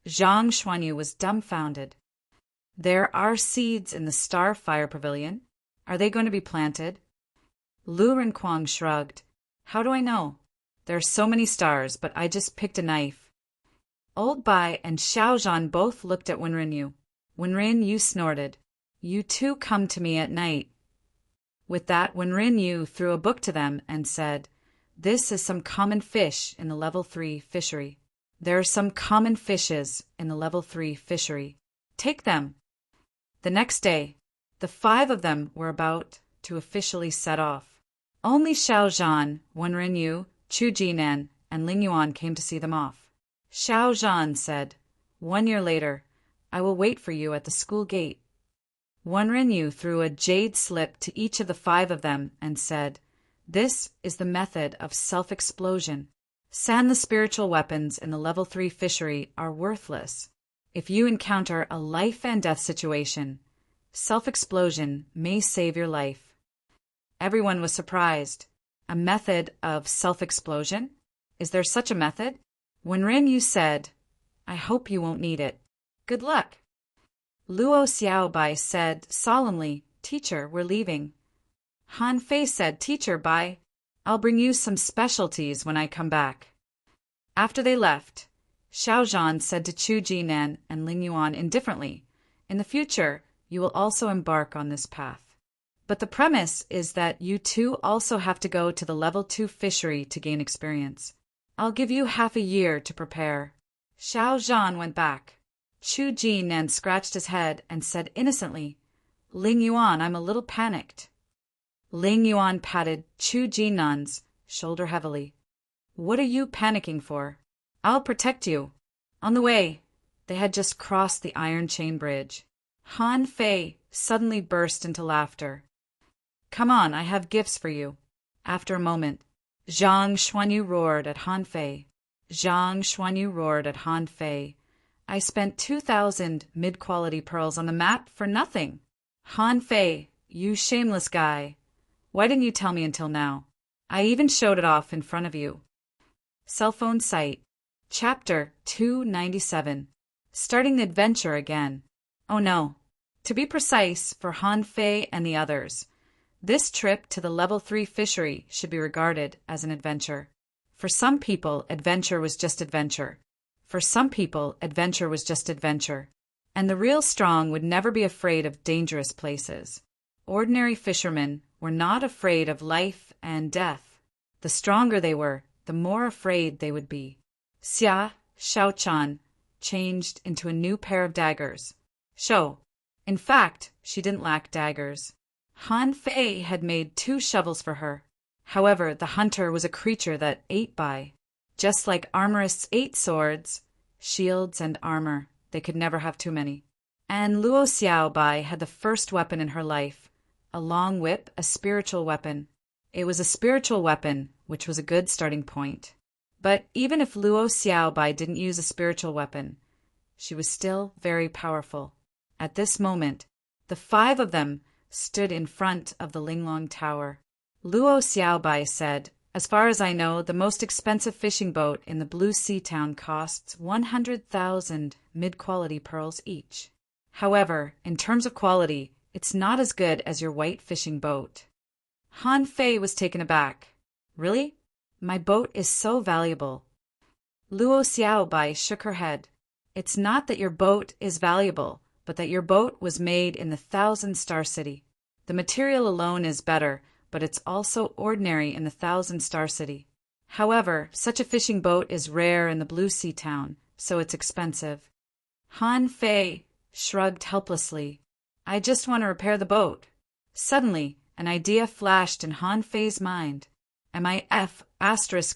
Zhang Xuanyu was dumbfounded. There are seeds in the Starfire Pavilion. Are they going to be planted? Lu Renquang shrugged. How do I know? There are so many stars, but I just picked a knife. Old Bai and Xiaozhan both looked at Wenrinyu. Wenrinyu snorted. You two come to me at night. With that, Wenrinyu threw a book to them and said, This is some common fish in the level 3 fishery. There are some common fishes in the level 3 fishery. Take them. The next day, the 5 of them were about to officially set off. Only Xiaozhan, Wenrinyu, Chu Jinan, and Ling Yuan came to see them off. Xiaozhan said, 1 year later, I will wait for you at the school gate. Wenrinyu threw a jade slip to each of the 5 of them and said, This is the method of self-explosion. The spiritual weapons in the level 3 fishery are worthless. If you encounter a life and death situation, self-explosion may save your life. Everyone was surprised. A method of self-explosion? Is there such a method? Wenrinyu said, I hope you won't need it. Good luck. Luo Xiaobai said solemnly, Teacher, we're leaving. Han Fei said, Teacher, bye. I'll bring you some specialties when I come back. After they left, Xiaozhan said to Chu Jinan and Ling Yuan indifferently, In the future, you will also embark on this path. But the premise is that you two also have to go to the level 2 fishery to gain experience. I'll give you half a year to prepare. Xiaozhan went back. Chu Jinan scratched his head and said innocently, Ling Yuan, I'm a little panicked. Ling Yuan patted Chu Jinan's shoulder heavily. What are you panicking for? I'll protect you. On the way, they had just crossed the Iron Chain Bridge. Han Fei suddenly burst into laughter. Come on, I have gifts for you. After a moment, Zhang Xuanyu roared at Han Fei. Zhang Xuanyu roared at Han Fei. I spent 2,000 mid-quality pearls on the map for nothing. Han Fei, you shameless guy. Why didn't you tell me until now? I even showed it off in front of you. Cell phone site. Chapter 297. Starting the adventure again. Oh no. To be precise, for Han Fei and the others, this trip to the level 3 fishery should be regarded as an adventure. For some people, adventure was just adventure. For some people, adventure was just adventure. And the real strong would never be afraid of dangerous places. Ordinary fishermen were not afraid of life and death. The stronger they were, the more afraid they would be. Xia Shaochan changed into a new pair of daggers. In fact, she didn't lack daggers. Han Fei had made 2 shovels for her. However, the hunter was a creature that ate by. Just like armorists ate swords, shields, and armor, they could never have too many. And Luo Xiaobai had the first weapon in her life, a long whip, a spiritual weapon. It was a spiritual weapon, which was a good starting point. But even if Luo Xiaobai didn't use a spiritual weapon, she was still very powerful. At this moment, the 5 of them stood in front of the Linglong Tower. Luo Xiaobai said, As far as I know, the most expensive fishing boat in the Blue Sea town costs 100,000 mid-quality pearls each. However, in terms of quality, it's not as good as your white fishing boat. Han Fei was taken aback. Really? My boat is so valuable. Luo Xiaobai shook her head. It's not that your boat is valuable, but that your boat was made in the Thousand-Star City. The material alone is better, but it's also ordinary in the Thousand-Star City. However, such a fishing boat is rare in the Blue Sea town, so it's expensive. Han Fei shrugged helplessly. I just want to repair the boat. Suddenly, an idea flashed in Han Fei's mind. Am I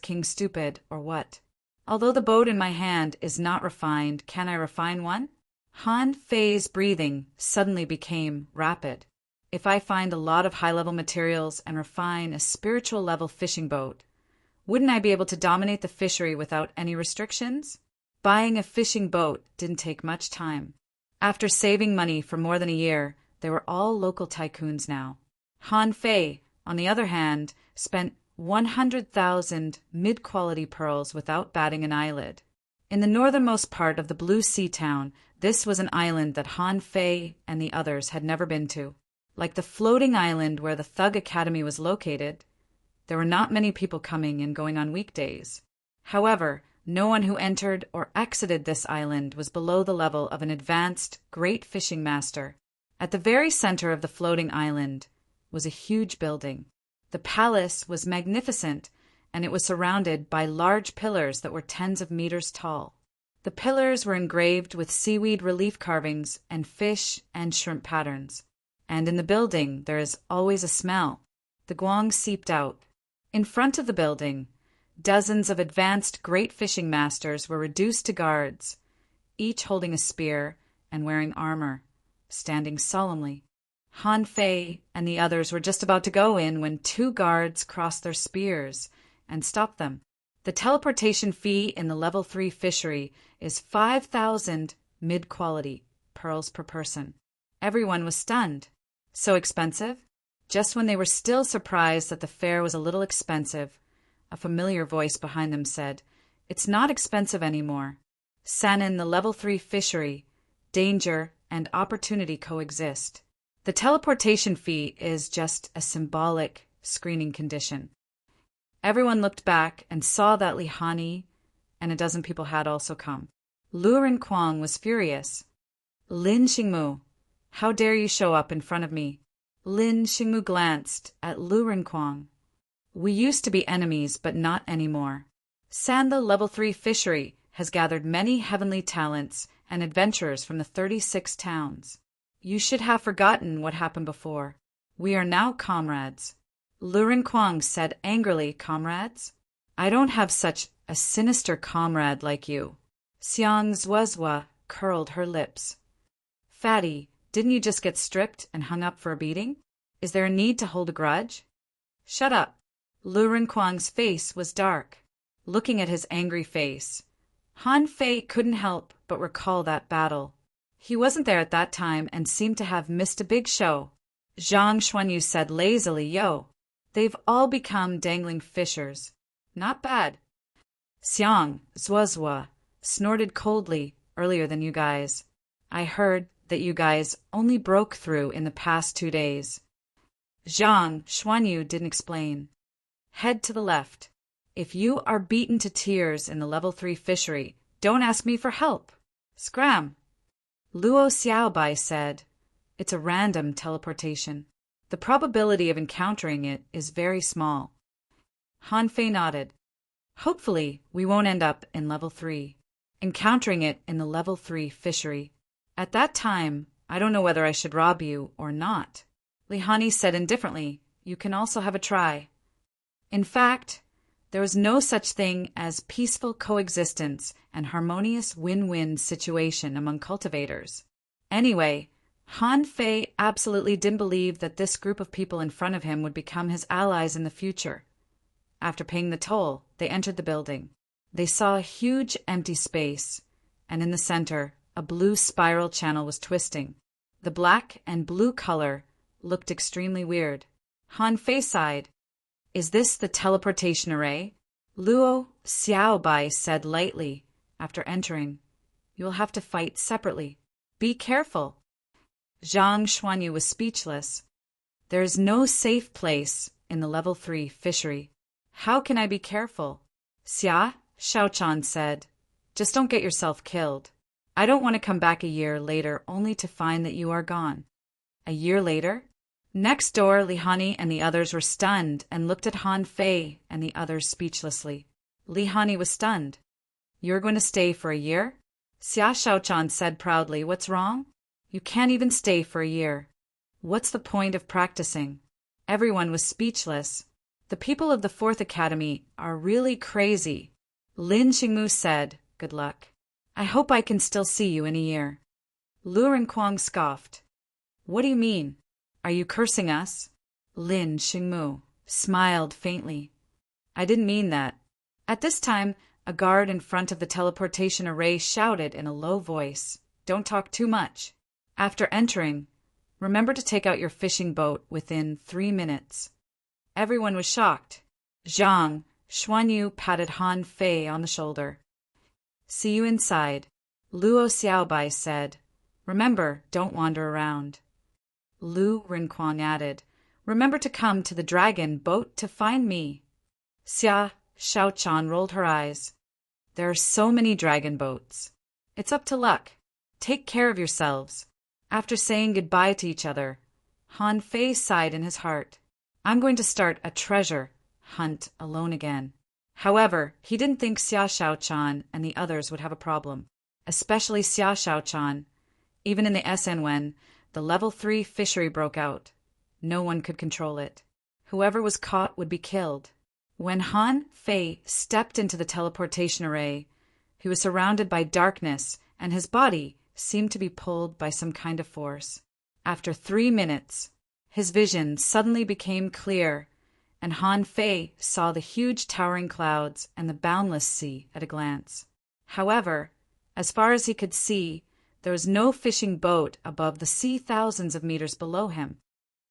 *King stupid, or what? Although the boat in my hand is not refined, can I refine one? Han Fei's breathing suddenly became rapid. If I find a lot of high-level materials and refine a spiritual-level fishing boat, wouldn't I be able to dominate the fishery without any restrictions? Buying a fishing boat didn't take much time. After saving money for more than a year, they were all local tycoons now. Han Fei, on the other hand, spent 100,000 mid-quality pearls without batting an eyelid. In the northernmost part of the Blue Sea town, this was an island that Han Fei and the others had never been to. Like the floating island where the Thug Academy was located, there were not many people coming and going on weekdays. However, no one who entered or exited this island was below the level of an advanced, great fishing master. At the very center of the floating island was a huge building. The palace was magnificent, and it was surrounded by large pillars that were tens of meters tall. The pillars were engraved with seaweed relief carvings and fish and shrimp patterns. And in the building there is always a smell. The guang seeped out. In front of the building, dozens of advanced great fishing masters were reduced to guards, each holding a spear and wearing armor, standing solemnly. Han Fei and the others were just about to go in when 2 guards crossed their spears and stopped them. The teleportation fee in the level 3 fishery is 5,000 mid-quality pearls per person. Everyone was stunned. So expensive? Just when they were still surprised that the fare was a little expensive, a familiar voice behind them said, It's not expensive anymore. Sanin, the level 3 fishery, danger and opportunity coexist. The teleportation fee is just a symbolic screening condition. Everyone looked back and saw that Li Hani and a dozen people had also come. Lu Renquang was furious. Lin Xingmu, how dare you show up in front of me? Lin Xingmu glanced at Lu Renquang. We used to be enemies, but not anymore. Sanda Level 3 Fishery has gathered many heavenly talents and adventurers from the 36 towns. You should have forgotten what happened before. We are now comrades. Lu Renquang said angrily, Comrades? I don't have such a sinister comrade like you. Xiang Zuozua curled her lips. Fatty, didn't you just get stripped and hung up for a beating? Is there a need to hold a grudge? Shut up. Lu Renquang's face was dark. Looking at his angry face, Han Fei couldn't help but recall that battle. He wasn't there at that time and seemed to have missed a big show. Zhang Xuanyu said lazily, Yo, they've all become dangling fishers. Not bad. Xiang Zuozua snorted coldly earlier than you guys. I heard that you guys only broke through in the past 2 days. Zhang Xuanyu didn't explain. Head to the left. If you are beaten to tears in the level 3 fishery, don't ask me for help. Scram. Luo Xiaobai said, It's a random teleportation. The probability of encountering it is very small. Han Fei nodded. Hopefully, we won't end up in level 3, encountering it in the level 3 fishery. At that time, I don't know whether I should rob you or not. Li Hani said indifferently, You can also have a try. In fact, there was no such thing as peaceful coexistence and harmonious win-win situation among cultivators. Anyway, Han Fei absolutely didn't believe that this group of people in front of him would become his allies in the future. After paying the toll, they entered the building. They saw a huge empty space, and in the center, a blue spiral channel was twisting. The black and blue color looked extremely weird. Han Fei sighed. Is this the teleportation array? Luo Xiaobai said lightly after entering. You will have to fight separately. Be careful. Zhang Xuanyu was speechless. There is no safe place in the level 3 fishery. How can I be careful? Xia, Xiaochan said. Just don't get yourself killed. I don't want to come back a year later only to find that you are gone. A year later? Next door, Li Hani and the others were stunned and looked at Han Fei and the others speechlessly. Li Hani was stunned. You're going to stay for a year? Xia Xiaochan said proudly. What's wrong? You can't even stay for a year. What's the point of practicing? Everyone was speechless. The people of the 4th Academy are really crazy. Lin Xingmu said, Good luck. I hope I can still see you in a year. Lu Rinquang scoffed. What do you mean? Are you cursing us? Lin Xingmu smiled faintly. I didn't mean that. At this time, a guard in front of the teleportation array shouted in a low voice, Don't talk too much. After entering, remember to take out your fishing boat within 3 minutes. Everyone was shocked. Zhang Xuanyu patted Han Fei on the shoulder. See you inside, Luo Xiaobai said. Remember, don't wander around. Lu Rinquang added, Remember to come to the dragon boat to find me. Xia Xiaochan rolled her eyes. There are so many dragon boats. It's up to luck. Take care of yourselves. After saying goodbye to each other, Han Fei sighed in his heart. I'm going to start a treasure hunt alone again. However, he didn't think Xia Xiaochan and the others would have a problem, especially Xia Xiaochan. Even in the SN when the level 3 fishery broke out, no one could control it. Whoever was caught would be killed. When Han Fei stepped into the teleportation array, he was surrounded by darkness and his body seemed to be pulled by some kind of force. After 3 minutes, his vision suddenly became clear, and Han Fei saw the huge towering clouds and the boundless sea at a glance. However, as far as he could see, there was no fishing boat above the sea thousands of meters below him.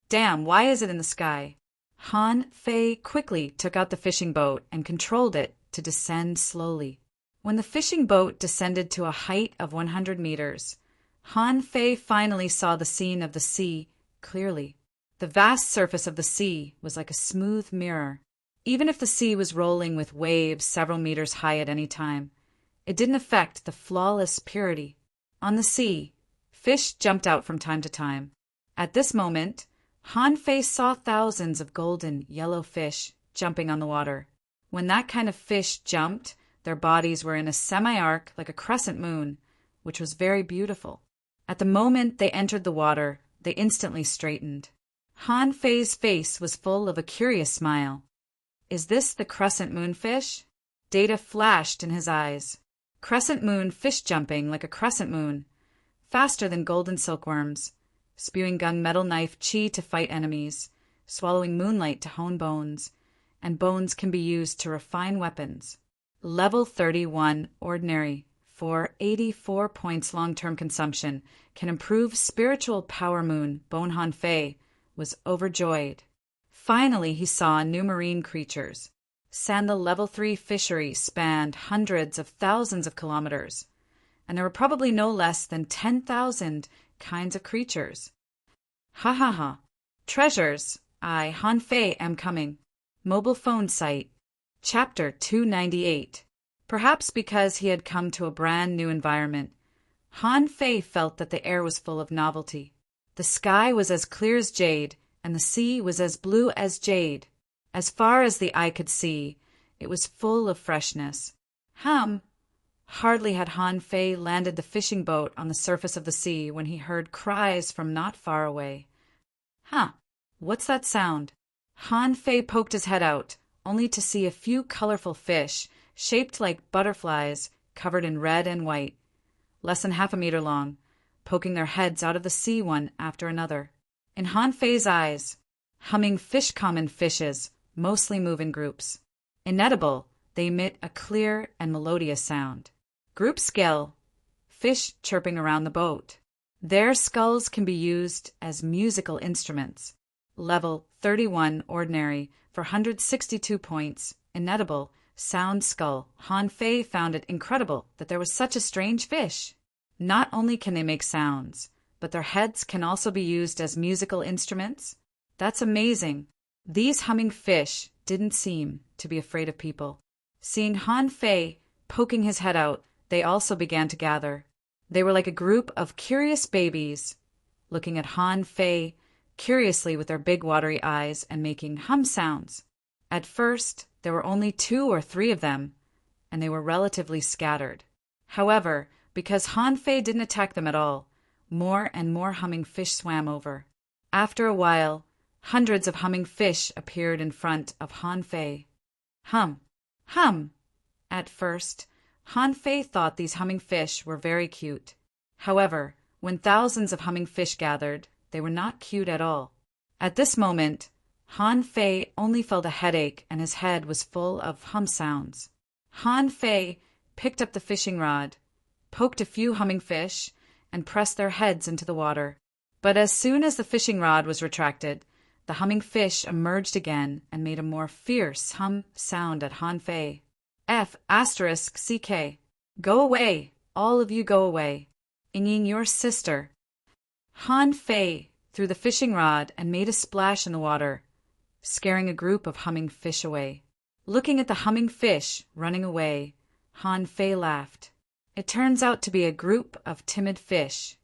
Damn, why is it in the sky? Han Fei quickly took out the fishing boat and controlled it to descend slowly. When the fishing boat descended to a height of 100 meters, Han Fei finally saw the scene of the sea clearly. The vast surface of the sea was like a smooth mirror. Even if the sea was rolling with waves several meters high at any time, it didn't affect the flawless purity. On the sea, fish jumped out from time to time. At this moment, Han Fei saw thousands of golden yellow fish jumping on the water. When that kind of fish jumped, their bodies were in a semi-arc like a crescent moon, which was very beautiful. At the moment they entered the water, they instantly straightened. Han Fei's face was full of a curious smile. Is this the crescent moon fish? Data flashed in his eyes. Crescent moon fish jumping like a crescent moon, faster than golden silkworms, spewing gunmetal knife chi to fight enemies, swallowing moonlight to hone bones, and bones can be used to refine weapons. Level 31 Ordinary, for 84 points long-term consumption, can improve spiritual power moon. Bone Han Fei was overjoyed. Finally he saw new marine creatures. Sandal level 3 fishery spanned hundreds of thousands of kilometers, and there were probably no less than 10,000 kinds of creatures. Ha ha ha. Treasures. I, Han Fei, am coming. Mobile phone site. Chapter 298. Perhaps because he had come to a brand new environment, Han Fei felt that the air was full of novelty. The sky was as clear as jade, and the sea was as blue as jade. As far as the eye could see, it was full of freshness. Hardly had Han Fei landed the fishing boat on the surface of the sea when he heard cries from not far away. What's that sound? Han Fei poked his head out, only to see a few colorful fish, shaped like butterflies, covered in red and white, less than half a meter long, poking their heads out of the sea one after another. In Han Fei's eyes, humming fish-common fishes mostly move in groups. Inedible, they emit a clear and melodious sound. Group scale, fish chirping around the boat. Their skulls can be used as musical instruments. Level 31 Ordinary for 162 points. Inedible. Sound skull. Han Fei found it incredible that there was such a strange fish. Not only can they make sounds, but their heads can also be used as musical instruments. That's amazing. These humming fish didn't seem to be afraid of people. Seeing Han Fei poking his head out, they also began to gather. They were like a group of curious babies, looking at Han Fei curiously with their big watery eyes and making hum sounds. At first, there were only 2 or 3 of them, and they were relatively scattered. However, because Han Fei didn't attack them at all, more and more humming fish swam over. After a while, hundreds of humming fish appeared in front of Han Fei. Hum, hum. At first, Han Fei thought these humming fish were very cute. However, when thousands of humming fish gathered, they were not cute at all. At this moment, Han Fei only felt a headache and his head was full of hum sounds. Han Fei picked up the fishing rod, poked a few humming fish, and pressed their heads into the water. But as soon as the fishing rod was retracted, the humming fish emerged again and made a more fierce hum sound at Han Fei. F***CK. Go away, all of you go away. Inging your sister. Han Fei threw the fishing rod and made a splash in the water, scaring a group of humming fish away. Looking at the humming fish running away, Han Fei laughed. It turns out to be a group of timid fish.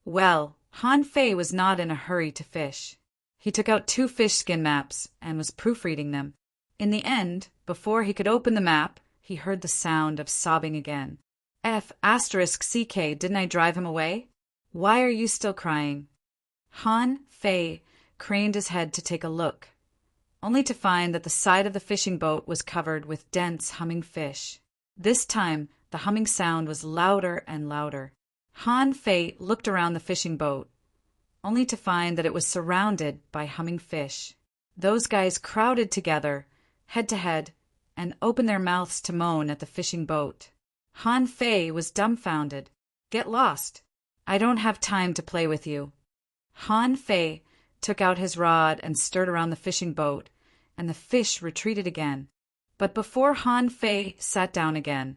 Well, Han Fei was not in a hurry to fish. He took out 2 fish skin maps and was proofreading them. In the end, before he could open the map, he heard the sound of sobbing again. F***CK, didn't I drive him away? Why are you still crying? Han Fei craned his head to take a look, only to find that the side of the fishing boat was covered with dense humming fish. This time, the humming sound was louder and louder. Han Fei looked around the fishing boat, only to find that it was surrounded by humming fish. Those guys crowded together, head to head, and opened their mouths to moan at the fishing boat. Han Fei was dumbfounded. Get lost. I don't have time to play with you. Han Fei took out his rod and stirred around the fishing boat, and the fish retreated again. But before Han Fei sat down again,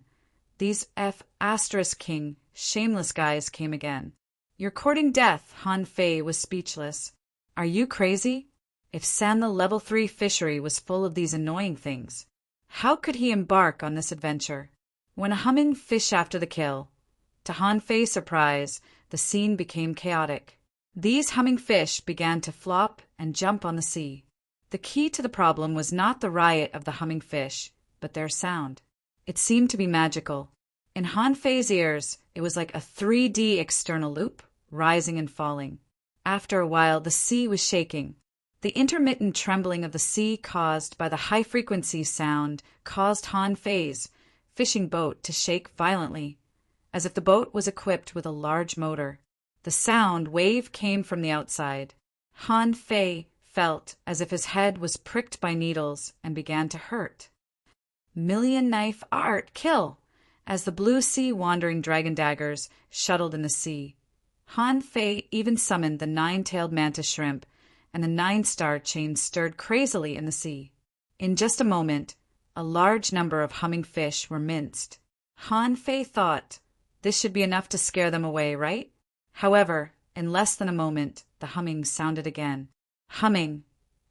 these F***king shameless guys came again. You're courting death. Han Fei was speechless. Are you crazy? If San Level 3 fishery was full of these annoying things, how could he embark on this adventure? When a humming fish after the kill, to Han Fei's surprise, the scene became chaotic. These humming fish began to flop and jump on the sea. The key to the problem was not the riot of the humming fish, but their sound. It seemed to be magical. In Han Fei's ears, it was like a 3D external loop, rising and falling. After a while, the sea was shaking. The intermittent trembling of the sea caused by the high-frequency sound caused Han Fei's fishing boat to shake violently, as if the boat was equipped with a large motor. The sound wave came from the outside. Han Fei felt as if his head was pricked by needles and began to hurt. Million knife art kill! As the blue sea wandering dragon daggers shuttled in the sea, Han Fei even summoned the 9-tailed mantis shrimp, and the 9-star chain stirred crazily in the sea. In just a moment, a large number of humming fish were minced. Han Fei thought, this should be enough to scare them away, right? However, in less than a moment, the humming sounded again. Humming,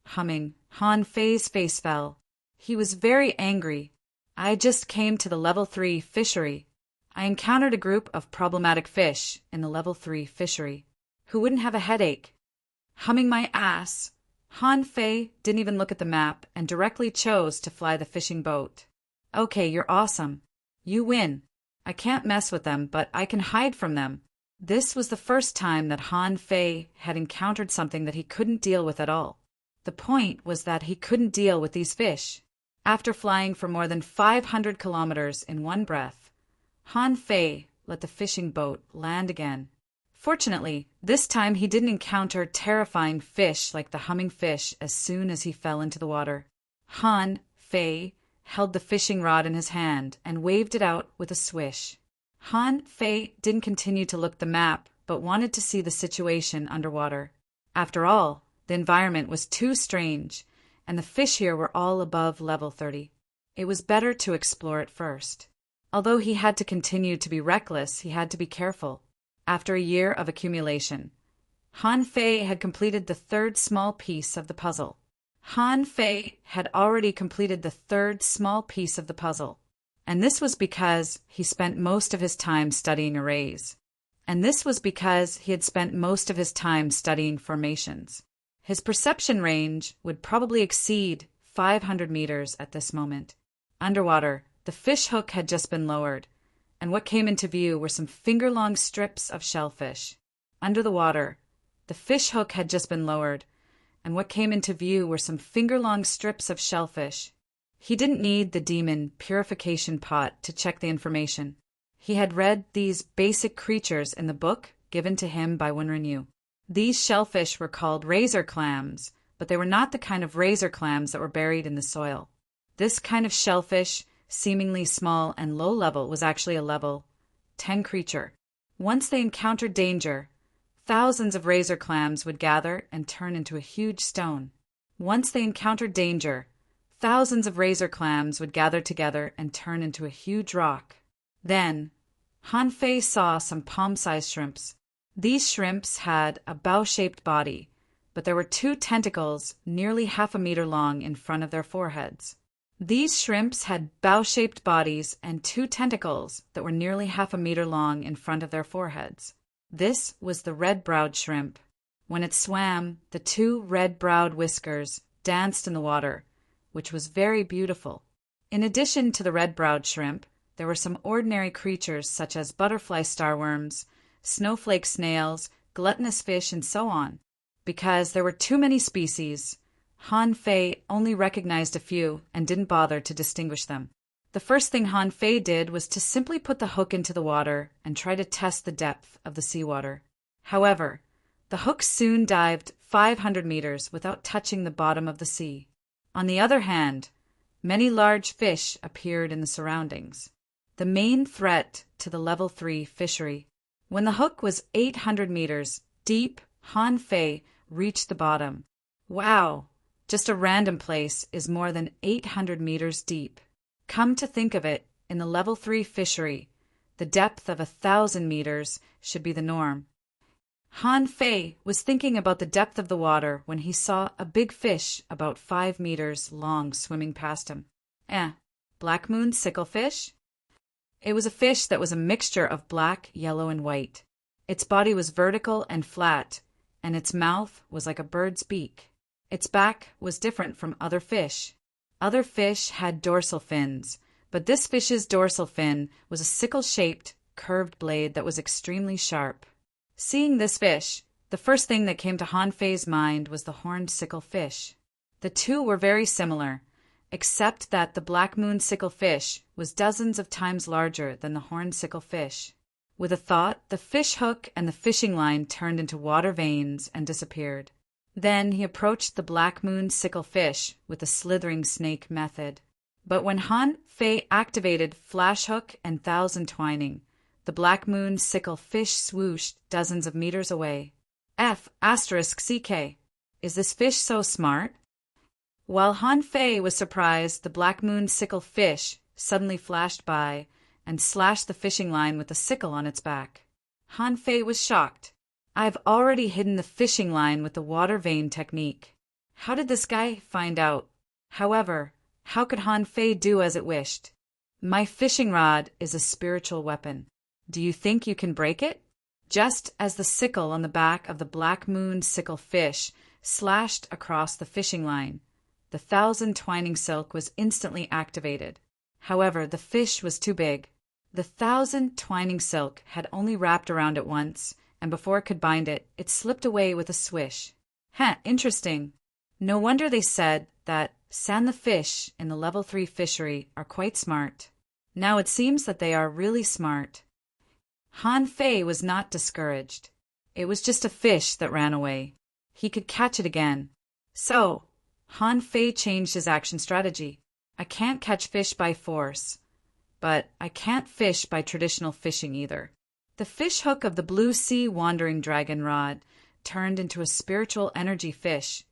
humming. Han Fei's face fell. He was very angry. I just came to the Level 3 fishery. I encountered a group of problematic fish in the Level 3 fishery who wouldn't have a headache. Humming my ass. Han Fei didn't even look at the map and directly chose to fly the fishing boat. Okay, you're awesome. You win. I can't mess with them, but I can hide from them. This was the first time that Han Fei had encountered something that he couldn't deal with at all. The point was that he couldn't deal with these fish. After flying for more than 500 kilometers in one breath, Han Fei let the fishing boat land again. Fortunately, this time he didn't encounter terrifying fish like the humming fish as soon as he fell into the water. Han Fei held the fishing rod in his hand and waved it out with a swish. Han Fei didn't continue to look the map, but wanted to see the situation underwater. After all, The environment was too strange, and the fish here were all above level 30. It was better to explore it first. Although he had to continue to be reckless, he had to be careful. After a year of accumulation, Han Fei had completed the third small piece of the puzzle. Han Fei had already completed the third small piece of the puzzle, and this was because he spent most of his time studying arrays. And this was because he had spent most of his time studying formations. His perception range would probably exceed 500 meters at this moment. Underwater, the fish hook had just been lowered, and what came into view were some finger-long strips of shellfish. Under the water, the fish hook had just been lowered, and what came into view were some finger-long strips of shellfish. He didn't need the demon purification pot to check the information. He had read these basic creatures in the book given to him by Wenren. These shellfish were called razor clams, but they were not the kind of razor clams that were buried in the soil. This kind of shellfish, seemingly small and low level, was actually a level 10 creature. Once they encountered danger, thousands of razor clams would gather and turn into a huge stone. Once they encountered danger, thousands of razor clams would gather together and turn into a huge rock. Then, Han Fei saw some palm-sized shrimps. These shrimps had a bow-shaped body, but there were 2 tentacles nearly half a meter long in front of their foreheads. These shrimps had bow-shaped bodies and 2 tentacles that were nearly half a meter long in front of their foreheads. This was the red-browed shrimp. When it swam, the 2 red-browed whiskers danced in the water, which was very beautiful. In addition to the red-browed shrimp, there were some ordinary creatures such as butterfly starworms, snowflake snails, gluttonous fish, and so on. Because there were too many species, Han Fei only recognized a few and didn't bother to distinguish them. The first thing Han Fei did was to simply put the hook into the water and try to test the depth of the seawater. However, the hook soon dived 500 meters without touching the bottom of the sea. On the other hand, many large fish appeared in the surroundings. The main threat to the level 3 fishery. When the hook was 800 meters deep, Han Fei reached the bottom. Wow! Just a random place is more than 800 meters deep. Come to think of it, in the level 3 fishery, the depth of 1,000 meters should be the norm. Han Fei was thinking about the depth of the water when he saw a big fish about 5 meters long swimming past him. Black moon sicklefish? It was a fish that was a mixture of black, yellow, and white. Its body was vertical and flat, and its mouth was like a bird's beak. Its back was different from other fish. Other fish had dorsal fins, but this fish's dorsal fin was a sickle-shaped, curved blade that was extremely sharp. Seeing this fish, the first thing that came to Han Fei's mind was the horned sickle fish. The two were very similar, except that the black moon sickle fish was dozens of times larger than the horned sickle fish. With a thought, the fish hook and the fishing line turned into water veins and disappeared. Then he approached the black moon sickle fish with the slithering snake method. But when Han Fei activated flash hook and thousand twining, the black moon sickle fish swooshed dozens of meters away. F***CK. Is this fish so smart? While Han Fei was surprised, the black moon sickle fish suddenly flashed by and slashed the fishing line with a sickle on its back. Han Fei was shocked. I've already hidden the fishing line with the water vein technique. How did this guy find out? However, how could Han Fei do as it wished? My fishing rod is a spiritual weapon. Do you think you can break it? Just as the sickle on the back of the black moon sickle fish slashed across the fishing line, the thousand twining silk was instantly activated. However, the fish was too big. The thousand twining silk had only wrapped around it once, and before it could bind it, it slipped away with a swish. Interesting. No wonder they said that San the fish in the level 3 fishery are quite smart. Now it seems that they are really smart. Han Fei was not discouraged. It was just a fish that ran away. He could catch it again. So, Han Fei changed his action strategy. I can't catch fish by force, but I can't fish by traditional fishing either. The fish hook of the blue sea wandering dragon rod turned into a spiritual energy fish,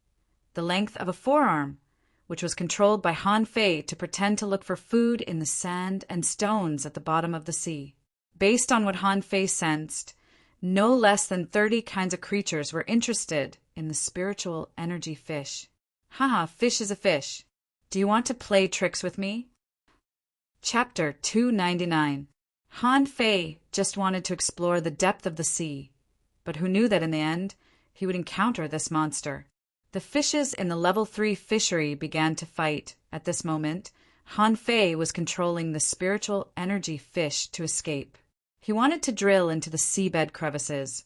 the length of a forearm, which was controlled by Han Fei to pretend to look for food in the sand and stones at the bottom of the sea. Based on what Han Fei sensed, no less than 30 kinds of creatures were interested in the spiritual energy fish. Haha, fish is a fish. Do you want to play tricks with me? Chapter 299. Han Fei just wanted to explore the depth of the sea, but who knew that in the end he would encounter this monster? The fishes in the level 3 fishery began to fight. At this moment, Han Fei was controlling the spiritual energy fish to escape. He wanted to drill into the seabed crevices,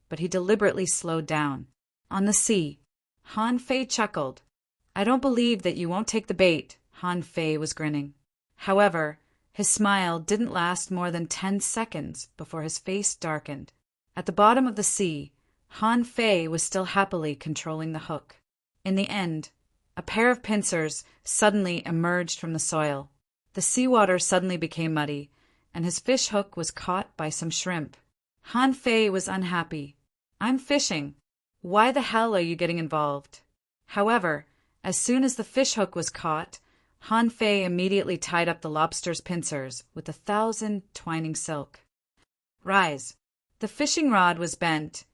but he deliberately slowed down. On the sea, Han Fei chuckled. I don't believe that you won't take the bait, Han Fei was grinning. However, his smile didn't last more than 10 seconds before his face darkened. At the bottom of the sea, Han Fei was still happily controlling the hook. In the end, a pair of pincers suddenly emerged from the soil. The seawater suddenly became muddy, and his fish hook was caught by some shrimp. Han Fei was unhappy. I'm fishing. Why the hell are you getting involved? However, as soon as the fish hook was caught, Han Fei immediately tied up the lobster's pincers with 1,000 twining silk. Rise. The fishing rod was bent,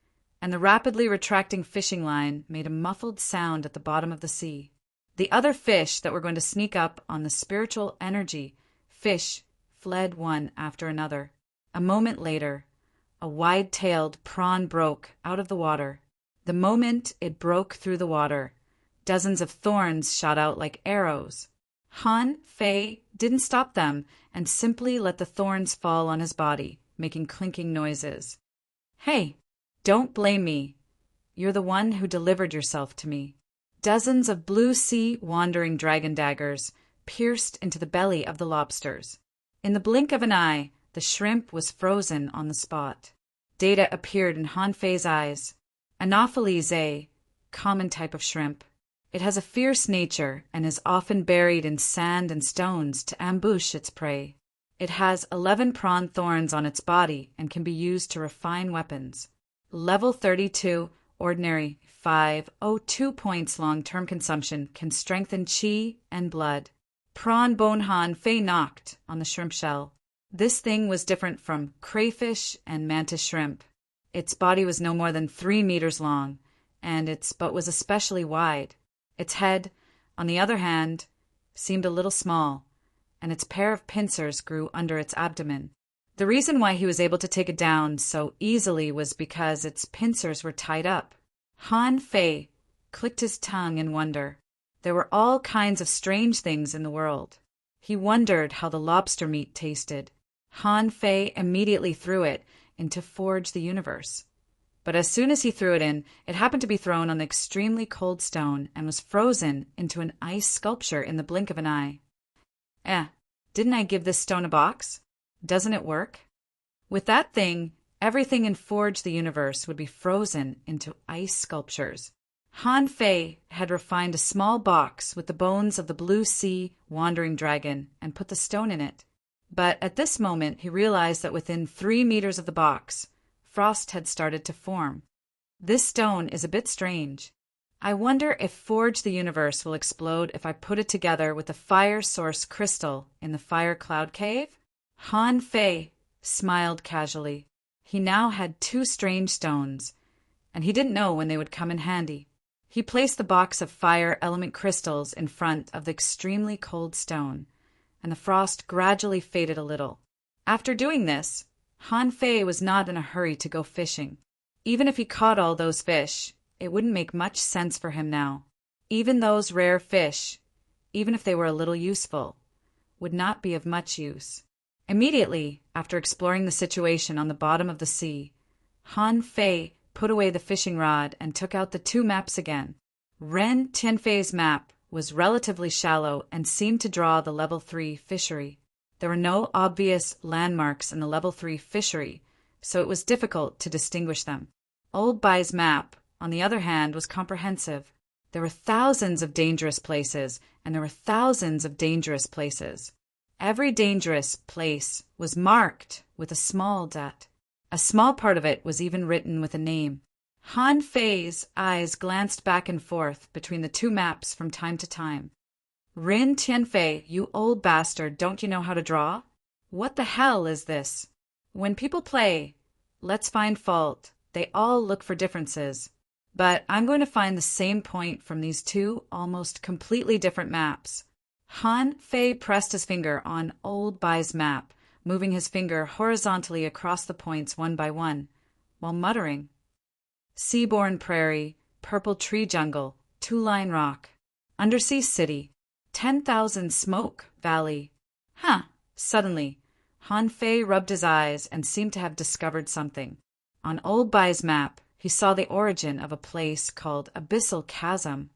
and the rapidly retracting fishing line made a muffled sound at the bottom of the sea. The other fish that were going to sneak up on the spiritual energy fish fled one after another. A moment later, a wide-tailed prawn broke out of the water. The moment it broke through the water, dozens of thorns shot out like arrows. Han Fei didn't stop them and simply let the thorns fall on his body, making clinking noises. Hey, don't blame me. You're the one who delivered yourself to me. Dozens of blue sea wandering dragon daggers pierced into the belly of the lobsters. In the blink of an eye, the shrimp was frozen on the spot. Data appeared in Han Fei's eyes. Anopheles a common type of shrimp. It has a fierce nature and is often buried in sand and stones to ambush its prey. It has 11 prawn thorns on its body and can be used to refine weapons. Level 32, ordinary, 502 points long-term consumption can strengthen chi and blood. Prawn bone Han Fei knocked on the shrimp shell. This thing was different from crayfish and mantis shrimp. Its body was no more than 3 meters long, and its butt was especially wide. Its head, on the other hand, seemed a little small, and its pair of pincers grew under its abdomen. The reason why he was able to take it down so easily was because its pincers were tied up. Han Fei clicked his tongue in wonder. There were all kinds of strange things in the world. He wondered how the lobster meat tasted. Han Fei immediately threw it into Forge the Universe. But as soon as he threw it in, it happened to be thrown on the extremely cold stone and was frozen into an ice sculpture in the blink of an eye. Didn't I give this stone a box? Doesn't it work? With that thing, everything in Forge the Universe would be frozen into ice sculptures. Han Fei had refined a small box with the bones of the blue sea wandering dragon and put the stone in it. But at this moment he realized that within 3 meters of the box, frost had started to form. This stone is a bit strange. I wonder if Forge the Universe will explode if I put it together with the fire source crystal in the fire cloud cave? Han Fei smiled casually. He now had 2 strange stones, and he didn't know when they would come in handy. He placed the box of fire element crystals in front of the extremely cold stone, and the frost gradually faded a little. After doing this, Han Fei was not in a hurry to go fishing. Even if he caught all those fish, it wouldn't make much sense for him now. Even those rare fish, even if they were a little useful, would not be of much use. Immediately after exploring the situation on the bottom of the sea, Han Fei put away the fishing rod and took out the 2 maps again. Ren Tianfei's map was relatively shallow and seemed to draw the level 3 fishery. There were no obvious landmarks in the level 3 fishery, so it was difficult to distinguish them. Old Bai's map, on the other hand, was comprehensive. There were thousands of dangerous places, and there were thousands of dangerous places. Every dangerous place was marked with a small dot. A small part of it was even written with a name. Han Fei's eyes glanced back and forth between the two maps from time to time. Rin Tianfei, you old bastard, don't you know how to draw? What the hell is this? When people play, let's find fault. They all look for differences. But I'm going to find the same point from these two almost completely different maps. Han Fei pressed his finger on Old Bai's map, moving his finger horizontally across the points one by one, while muttering. Seaborne prairie, purple tree jungle, two-line rock, undersea city, 10,000 smoke valley. Huh. Suddenly, Han Fei rubbed his eyes and seemed to have discovered something. On Old Bai's map, he saw the origin of a place called Abyssal Chasm.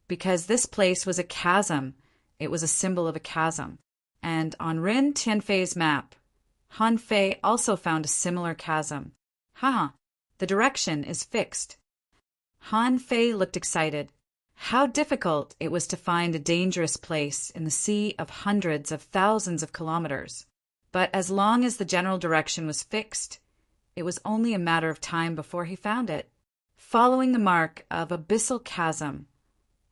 Because this place was a chasm, it was a symbol of a chasm. And on Rin Tianfei's map, Han Fei also found a similar chasm. Haha, the direction is fixed. Han Fei looked excited. How difficult it was to find a dangerous place in the sea of hundreds of thousands of kilometers. But as long as the general direction was fixed, it was only a matter of time before he found it. Following the mark of Abyssal Chasm,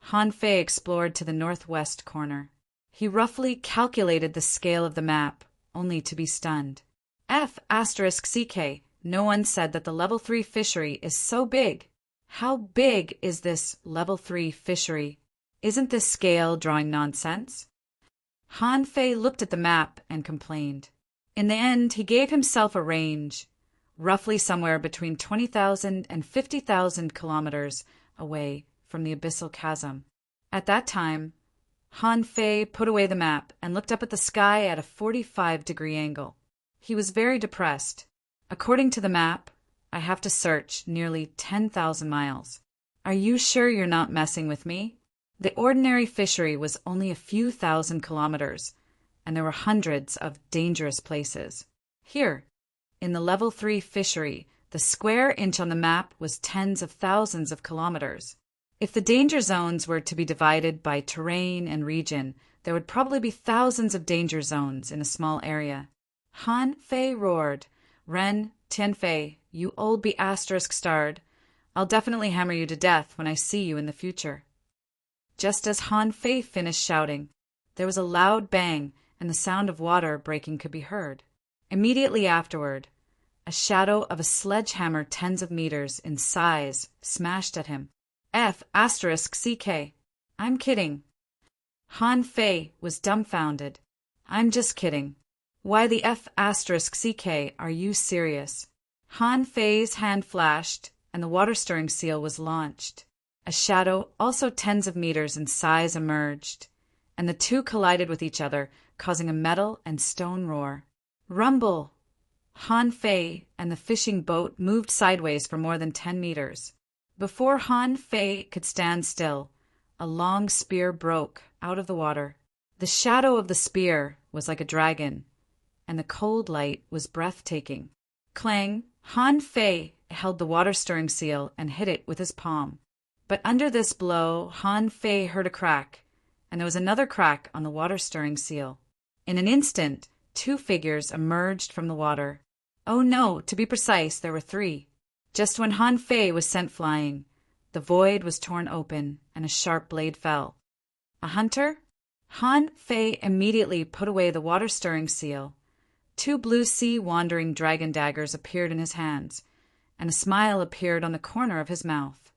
Han Fei explored to the northwest corner. He roughly calculated the scale of the map, only to be stunned. F***CK, no one said that the level 3 fishery is so big. How big is this level 3 fishery? Isn't this scale drawing nonsense? Han Fei looked at the map and complained. In the end, he gave himself a range, roughly somewhere between 20,000 and 50,000 kilometers away from the Abyssal Chasm. At that time, Han Fei put away the map and looked up at the sky at a 45-degree angle. He was very depressed. According to the map, I have to search nearly 10,000 miles. Are you sure you're not messing with me? The ordinary fishery was only a few thousand kilometers, and there were hundreds of dangerous places. Here, in the level 3 fishery, the square inch on the map was tens of thousands of kilometers. If the danger zones were to be divided by terrain and region, there would probably be thousands of danger zones in a small area. Han Fei roared, Ren Tianfei, you old be***starred. I'll definitely hammer you to death when I see you in the future. Just as Han Fei finished shouting, there was a loud bang and the sound of water breaking could be heard. Immediately afterward, a shadow of a sledgehammer tens of meters in size smashed at him. F***CK. I'm kidding. Han Fei was dumbfounded. I'm just kidding. Why the F***CK are you serious? Han Fei's hand flashed, and the water-stirring seal was launched. A shadow, also tens of meters in size, emerged, and the two collided with each other, causing a metal and stone roar. Rumble! Han Fei and the fishing boat moved sideways for more than 10 meters. Before Han Fei could stand still, a long spear broke out of the water. The shadow of the spear was like a dragon, and the cold light was breathtaking. Clang! Han Fei held the water-stirring seal and hit it with his palm. But under this blow, Han Fei heard a crack, and there was another crack on the water-stirring seal. In an instant, two figures emerged from the water. Oh no, to be precise, there were three. Just when Han Fei was sent flying, the void was torn open, and a sharp blade fell. A hunter? Han Fei immediately put away the water-stirring seal. Two blue sea wandering dragon daggers appeared in his hands, and a smile appeared on the corner of his mouth.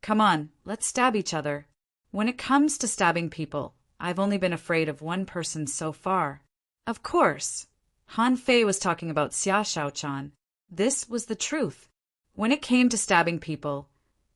Come on, let's stab each other. When it comes to stabbing people, I've only been afraid of one person so far. Of course. Han Fei was talking about Xia Shaochan. This was the truth. When it came to stabbing people,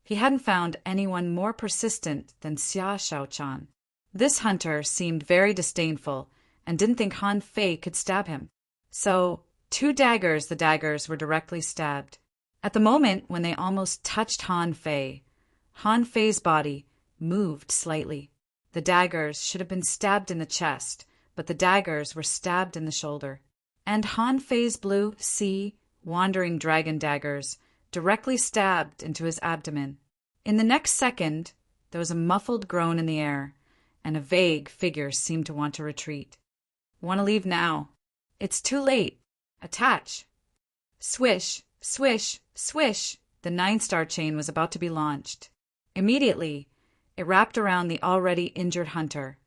he hadn't found anyone more persistent than Xia Shaochan. This hunter seemed very disdainful and didn't think Han Fei could stab him. So, the daggers were directly stabbed. At the moment when they almost touched Han Fei's body moved slightly. The daggers should have been stabbed in the chest, but the daggers were stabbed in the shoulder. And Han Fei's blue sea wandering dragon daggers directly stabbed into his abdomen. In the next second, there was a muffled groan in the air, and a vague figure seemed to want to retreat. Want to leave now? It's too late. Attach. Swish, swish, swish. The the 9-star chain was about to be launched. Immediately, it wrapped around the already injured hunter.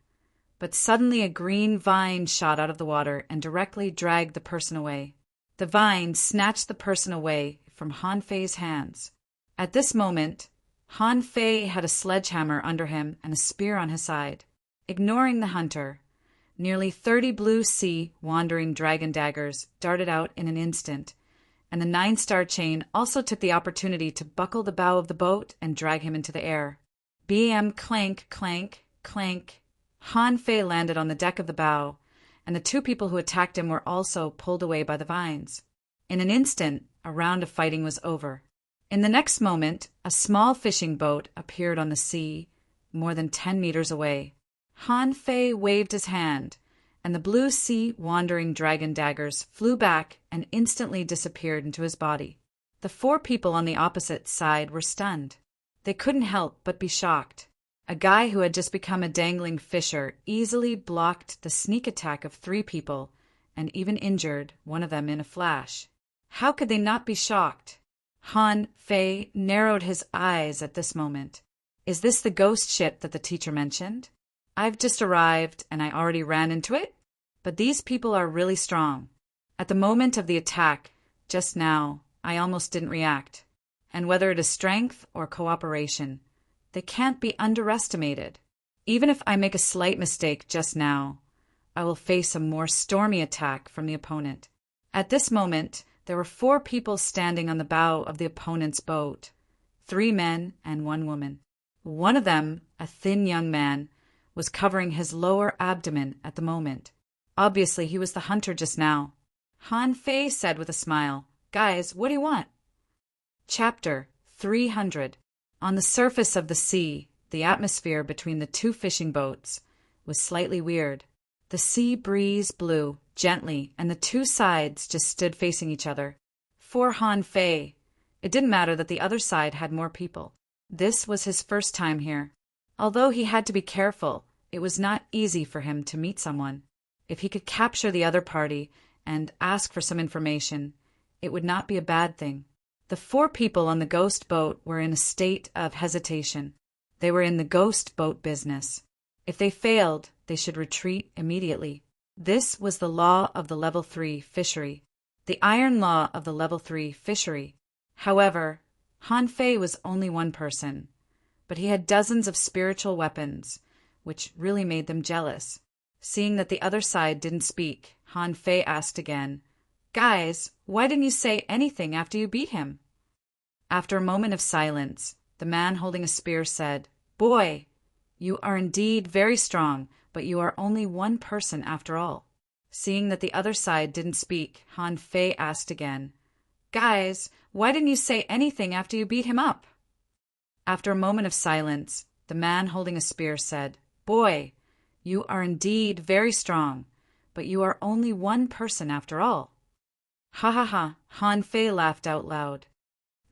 But suddenly a green vine shot out of the water and directly dragged the person away. The vine snatched the person away from Han Fei's hands. At this moment, Han Fei had a sledgehammer under him and a spear on his side. Ignoring the hunter, nearly 30 blue sea wandering dragon daggers darted out in an instant, and the 9-star chain also took the opportunity to buckle the bow of the boat and drag him into the air. BM clank, clank, clank. Han Fei landed on the deck of the bow, and the 2 people who attacked him were also pulled away by the vines. In an instant, a round of fighting was over. In the next moment, a small fishing boat appeared on the sea, more than 10 meters away. Han Fei waved his hand, and the blue sea wandering dragon daggers flew back and instantly disappeared into his body. The 4 people on the opposite side were stunned. They couldn't help but be shocked. A guy who had just become a dangling fisher easily blocked the sneak attack of 3 people and even injured one of them in a flash. How could they not be shocked? Han Fei narrowed his eyes at this moment. Is this the ghost ship that the teacher mentioned? I've just arrived and I already ran into it? But these people are really strong. At the moment of the attack, just now, I almost didn't react. And whether it is strength or cooperation, they can't be underestimated. Even if I make a slight mistake just now, I will face a more stormy attack from the opponent. At this moment, there were 4 people standing on the bow of the opponent's boat, 3 men and 1 woman. One of them, a thin young man, was covering his lower abdomen at the moment. Obviously, he was the hunter just now. Han Fei said with a smile, "Guys, what do you want?" Chapter 300. On the surface of the sea, the atmosphere between the 2 fishing boats was slightly weird. The sea breeze blew gently, and the 2 sides just stood facing each other. For Han Fei, it didn't matter that the other side had more people. This was his first time here. Although he had to be careful, it was not easy for him to meet someone. If he could capture the other party and ask for some information, it would not be a bad thing. The 4 people on the ghost boat were in a state of hesitation. They were in the ghost boat business. If they failed, they should retreat immediately. This was the law of the level 3 fishery, the iron law of the level 3 fishery. However, Han Fei was only one person, but he had dozens of spiritual weapons, which really made them jealous. Seeing that the other side didn't speak, Han Fei asked again, "Guys, why didn't you say anything after you beat him?" After a moment of silence, the man holding a spear said, "Boy, you are indeed very strong, but you are only one person after all." Seeing that the other side didn't speak, Han Fei asked again, "Guys, why didn't you say anything after you beat him up?" After a moment of silence, the man holding a spear said, "Boy, you are indeed very strong, but you are only one person after all." "Ha ha ha," Han Fei laughed out loud.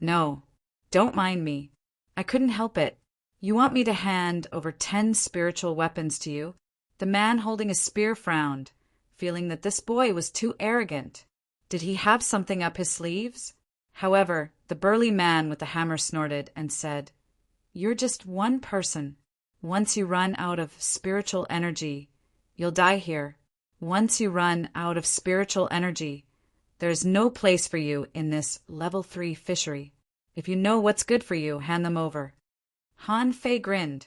"No, don't mind me. I couldn't help it. You want me to hand over 10 spiritual weapons to you?" The man holding a spear frowned, feeling that this boy was too arrogant. Did he have something up his sleeves? However, the burly man with the hammer snorted and said, "You're just one person. Once you run out of spiritual energy, you'll die here. Once you run out of spiritual energy, there's no place for you in this level 3 fishery. If you know what's good for you, hand them over." Han Fei grinned.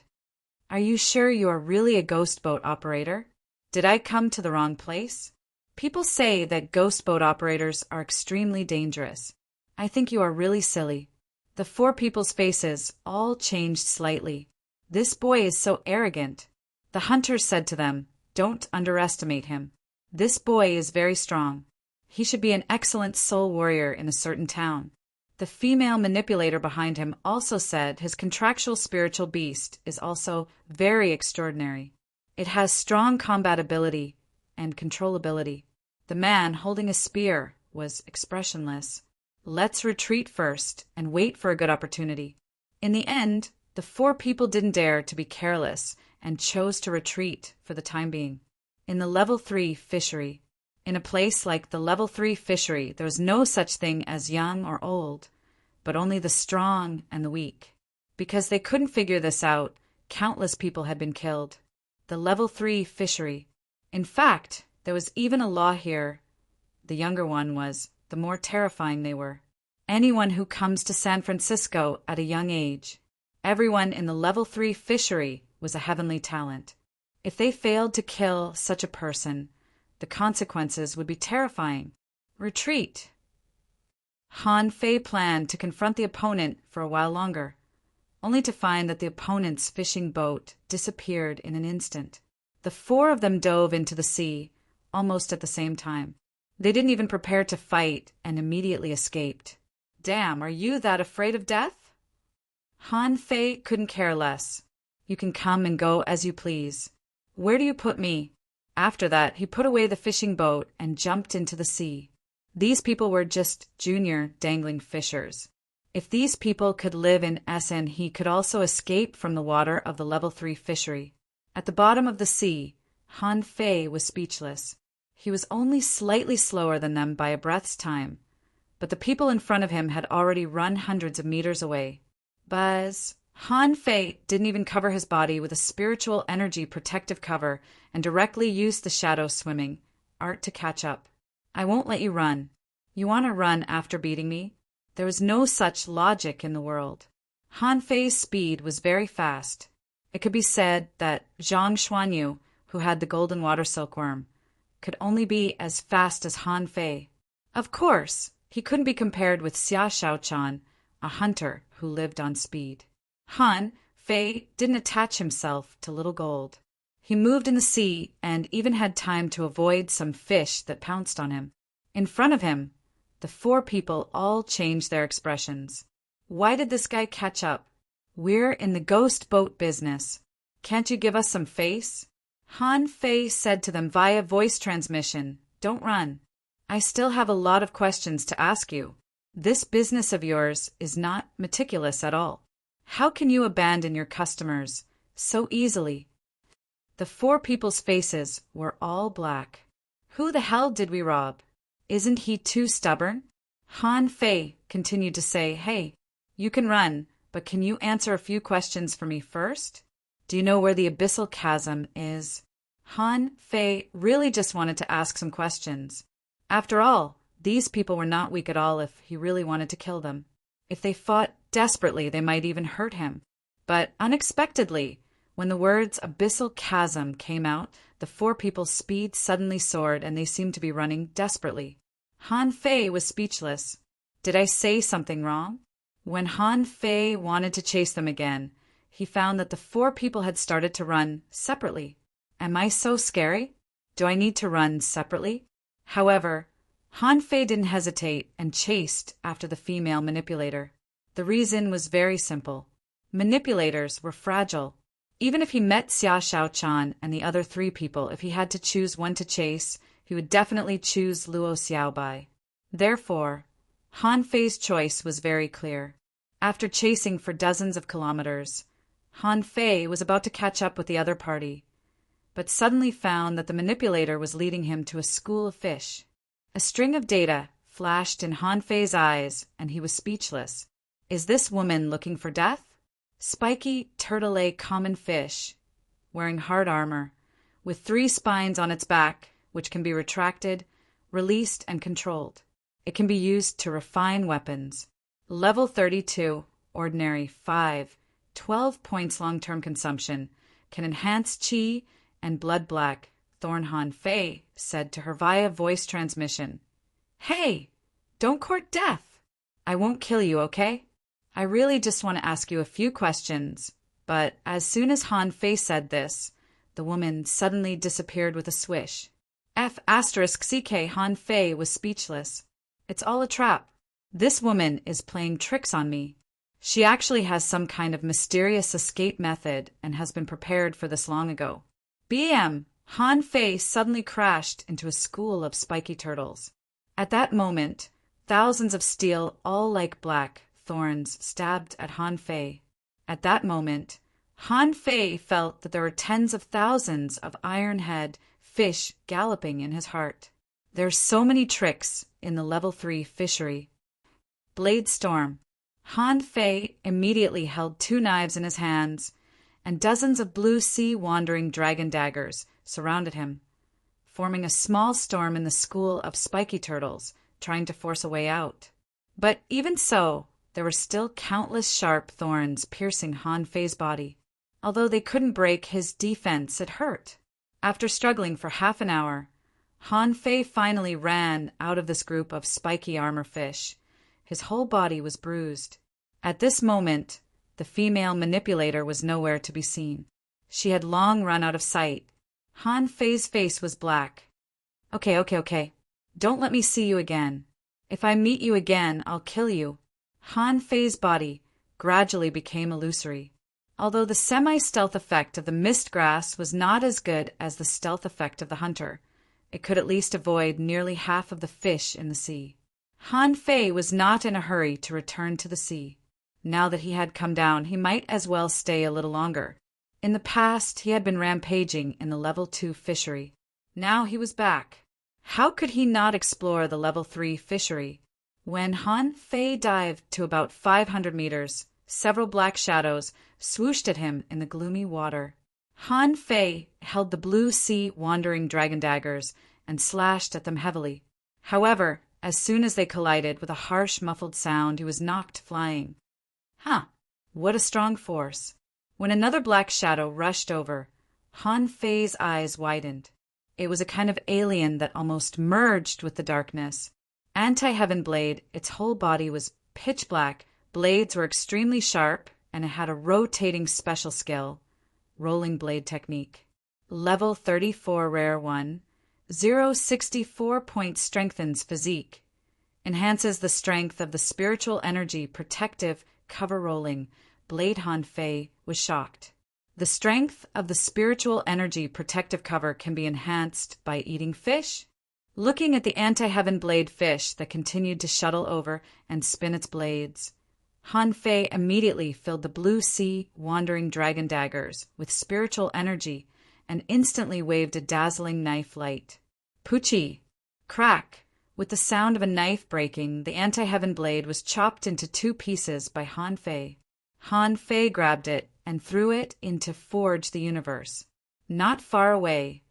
"Are you sure you are really a ghost boat operator? Did I come to the wrong place? People say that ghost boat operators are extremely dangerous. I think you are really silly." The 4 people's faces all changed slightly. This boy is so arrogant. The hunters said to them, "Don't underestimate him. This boy is very strong. He should be an excellent soul warrior in a certain town." The female manipulator behind him also said his contractual spiritual beast is also very extraordinary. It has strong combat ability and controllability. The man holding a spear was expressionless. Let's retreat first and wait for a good opportunity. In the end, the 4 people didn't dare to be careless and chose to retreat for the time being. In the level 3 fishery. In a place like the level 3 fishery, there's no such thing as young or old. but only the strong and the weak. Because they couldn't figure this out, countless people had been killed. The level 3 fishery. In fact, there was even a law here. The younger one was, the more terrifying they were. Anyone who comes to San Francisco at a young age, everyone in the level 3 fishery was a heavenly talent. If they failed to kill such a person, the consequences would be terrifying. Retreat. Han Fei planned to confront the opponent for a while longer, only to find that the opponent's fishing boat disappeared in an instant. The four of them dove into the sea, almost at the same time. They didn't even prepare to fight and immediately escaped. Damn, are you that afraid of death? Han Fei couldn't care less. You can come and go as you please. Where do you put me? After that, he put away the fishing boat and jumped into the sea. These people were just junior dangling fishers. If these people could live in SN, he could also escape from the water of the level 3 fishery. At the bottom of the sea, Han Fei was speechless. He was only slightly slower than them by a breath's time, but the people in front of him had already run hundreds of meters away. Buzz. Han Fei didn't even cover his body with a spiritual energy protective cover and directly used the shadow swimming art to catch up. I won't let you run. You want to run after beating me? There was no such logic in the world. Han Fei's speed was very fast. It could be said that Zhang Xuanyu, who had the golden water silkworm, could only be as fast as Han Fei. Of course, he couldn't be compared with Xia Shaochan, a hunter who lived on speed. Han Fei didn't attach himself to Little Gold. He moved in the sea and even had time to avoid some fish that pounced on him. In front of him, the four people all changed their expressions. Why did this guy catch up? We're in the ghost boat business. Can't you give us some face? Han Fei said to them via voice transmission, Don't run. I still have a lot of questions to ask you. This business of yours is not meticulous at all. How can you abandon your customers so easily? The four people's faces were all black. Who the hell did we rob? Isn't he too stubborn? Han Fei continued to say, Hey, you can run, but can you answer a few questions for me first? Do you know where the abyssal chasm is? Han Fei really just wanted to ask some questions. After all, these people were not weak at all if he really wanted to kill them. If they fought desperately, they might even hurt him. But unexpectedly, when the words abyssal chasm came out, the four people's speed suddenly soared and they seemed to be running desperately. Han Fei was speechless. Did I say something wrong? When Han Fei wanted to chase them again, he found that the four people had started to run separately. Am I so scary? Do I need to run separately? However, Han Fei didn't hesitate and chased after the female manipulator. The reason was very simple. Manipulators were fragile. Even if he met Xia Shaochan and the other three people, if he had to choose one to chase, he would definitely choose Luo Xiaobai. Therefore, Han Fei's choice was very clear. After chasing for dozens of kilometers, Han Fei was about to catch up with the other party, but suddenly found that the manipulator was leading him to a school of fish. A string of data flashed in Han Fei's eyes, and he was speechless. Is this woman looking for death? Spiky turtle common fish, wearing hard armor, with 3 spines on its back, which can be retracted, released, and controlled. It can be used to refine weapons. Level 32, ordinary 5, 12 points long-term consumption, can enhance chi and blood black, Thorn Han Fei said to her via voice transmission. Hey, don't court death. I won't kill you, okay? I really just want to ask you a few questions. But as soon as Han Fei said this, the woman suddenly disappeared with a swish. F*CK Han Fei was speechless. It's all a trap. This woman is playing tricks on me. She actually has some kind of mysterious escape method and has been prepared for this long ago. BM, Han Fei suddenly crashed into a school of spiky turtles. At that moment, thousands of steel, all like black, thorns stabbed at Han Fei. At that moment, Han Fei felt that there were tens of thousands of iron-head fish galloping in his heart. There's so many tricks in the level 3 fishery. Blade Storm. Han Fei immediately held 2 knives in his hands, and dozens of blue sea-wandering dragon daggers surrounded him, forming a small storm in the school of spiky turtles trying to force a way out. But even so, there were still countless sharp thorns piercing Han Fei's body. Although they couldn't break his defense, it hurt. After struggling for half an hour, Han Fei finally ran out of this group of spiky armor fish. His whole body was bruised. At this moment, the female manipulator was nowhere to be seen. She had long run out of sight. Han Fei's face was black. Okay. Don't let me see you again. If I meet you again, I'll kill you. Han Fei's body gradually became illusory. Although the semi-stealth effect of the mist grass was not as good as the stealth effect of the hunter, it could at least avoid nearly half of the fish in the sea. Han Fei was not in a hurry to return to the sea. Now that he had come down, he might as well stay a little longer. In the past, he had been rampaging in the Level 2 fishery. Now he was back. How could he not explore the Level 3 fishery? When Han Fei dived to about 500 meters, several black shadows swooshed at him in the gloomy water. Han Fei held the blue sea-wandering dragon daggers and slashed at them heavily. However, as soon as they collided with a harsh, muffled sound, he was knocked flying. What a strong force. When another black shadow rushed over, Han Fei's eyes widened. It was a kind of alien that almost merged with the darkness. Anti-Heaven Blade, its whole body was pitch black, blades were extremely sharp, and it had a rotating special skill, rolling blade technique. Level 34 Rare 1, 064 point strengthens physique. Enhances the strength of the spiritual energy protective cover rolling. Blade. Han Fei was shocked. The strength of the spiritual energy protective cover can be enhanced by eating fish? Looking at the anti-heaven blade fish that continued to shuttle over and spin its blades, Han Fei immediately filled the blue sea wandering dragon daggers with spiritual energy and instantly waved a dazzling knife light. Poochie! Crack! With the sound of a knife breaking, the anti-heaven blade was chopped into 2 pieces by Han Fei. Han Fei grabbed it and threw it into Forge the Universe. Not far away,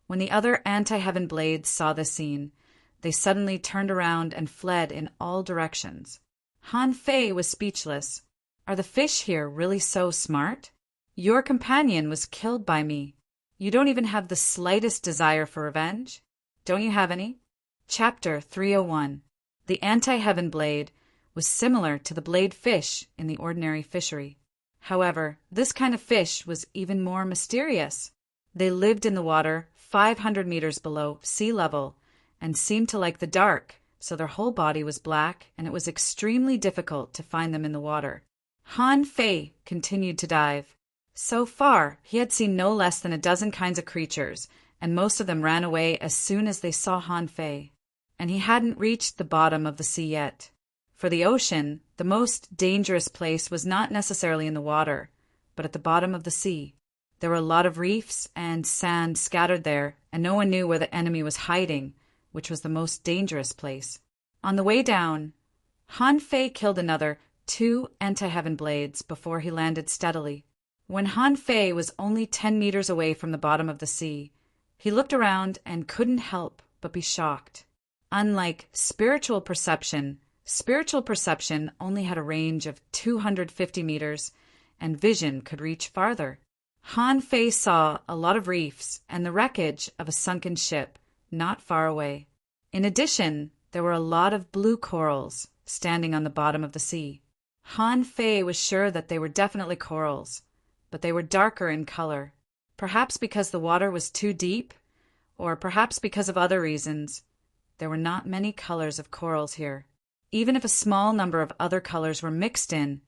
when the other anti-heaven blades saw this scene, they suddenly turned around and fled in all directions. Han Fei was speechless. Are the fish here really so smart? Your companion was killed by me. You don't even have the slightest desire for revenge? Don't you have any? Chapter 301. The anti-heaven blade was similar to the blade fish in the ordinary fishery. However, this kind of fish was even more mysterious. They lived in the water 500 meters below sea level and seemed to like the dark, so their whole body was black and it was extremely difficult to find them in the water. Han Fei continued to dive. So far, he had seen no less than a dozen kinds of creatures, and most of them ran away as soon as they saw Han Fei. And he hadn't reached the bottom of the sea yet. For the ocean, the most dangerous place was not necessarily in the water, but at the bottom of the sea. There were a lot of reefs and sand scattered there, and no one knew where the enemy was hiding, which was the most dangerous place. On the way down, Han Fei killed another 2 anti-heaven blades before he landed steadily. When Han Fei was only 10 meters away from the bottom of the sea, he looked around and couldn't help but be shocked. Unlike spiritual perception only had a range of 250 meters, and vision could reach farther. Han Fei saw a lot of reefs and the wreckage of a sunken ship not far away. In addition, there were a lot of blue corals standing on the bottom of the sea. Han Fei was sure that they were definitely corals, but they were darker in color, perhaps because the water was too deep, or perhaps because of other reasons. There were not many colors of corals here. Even if a small number of other colors were mixed in,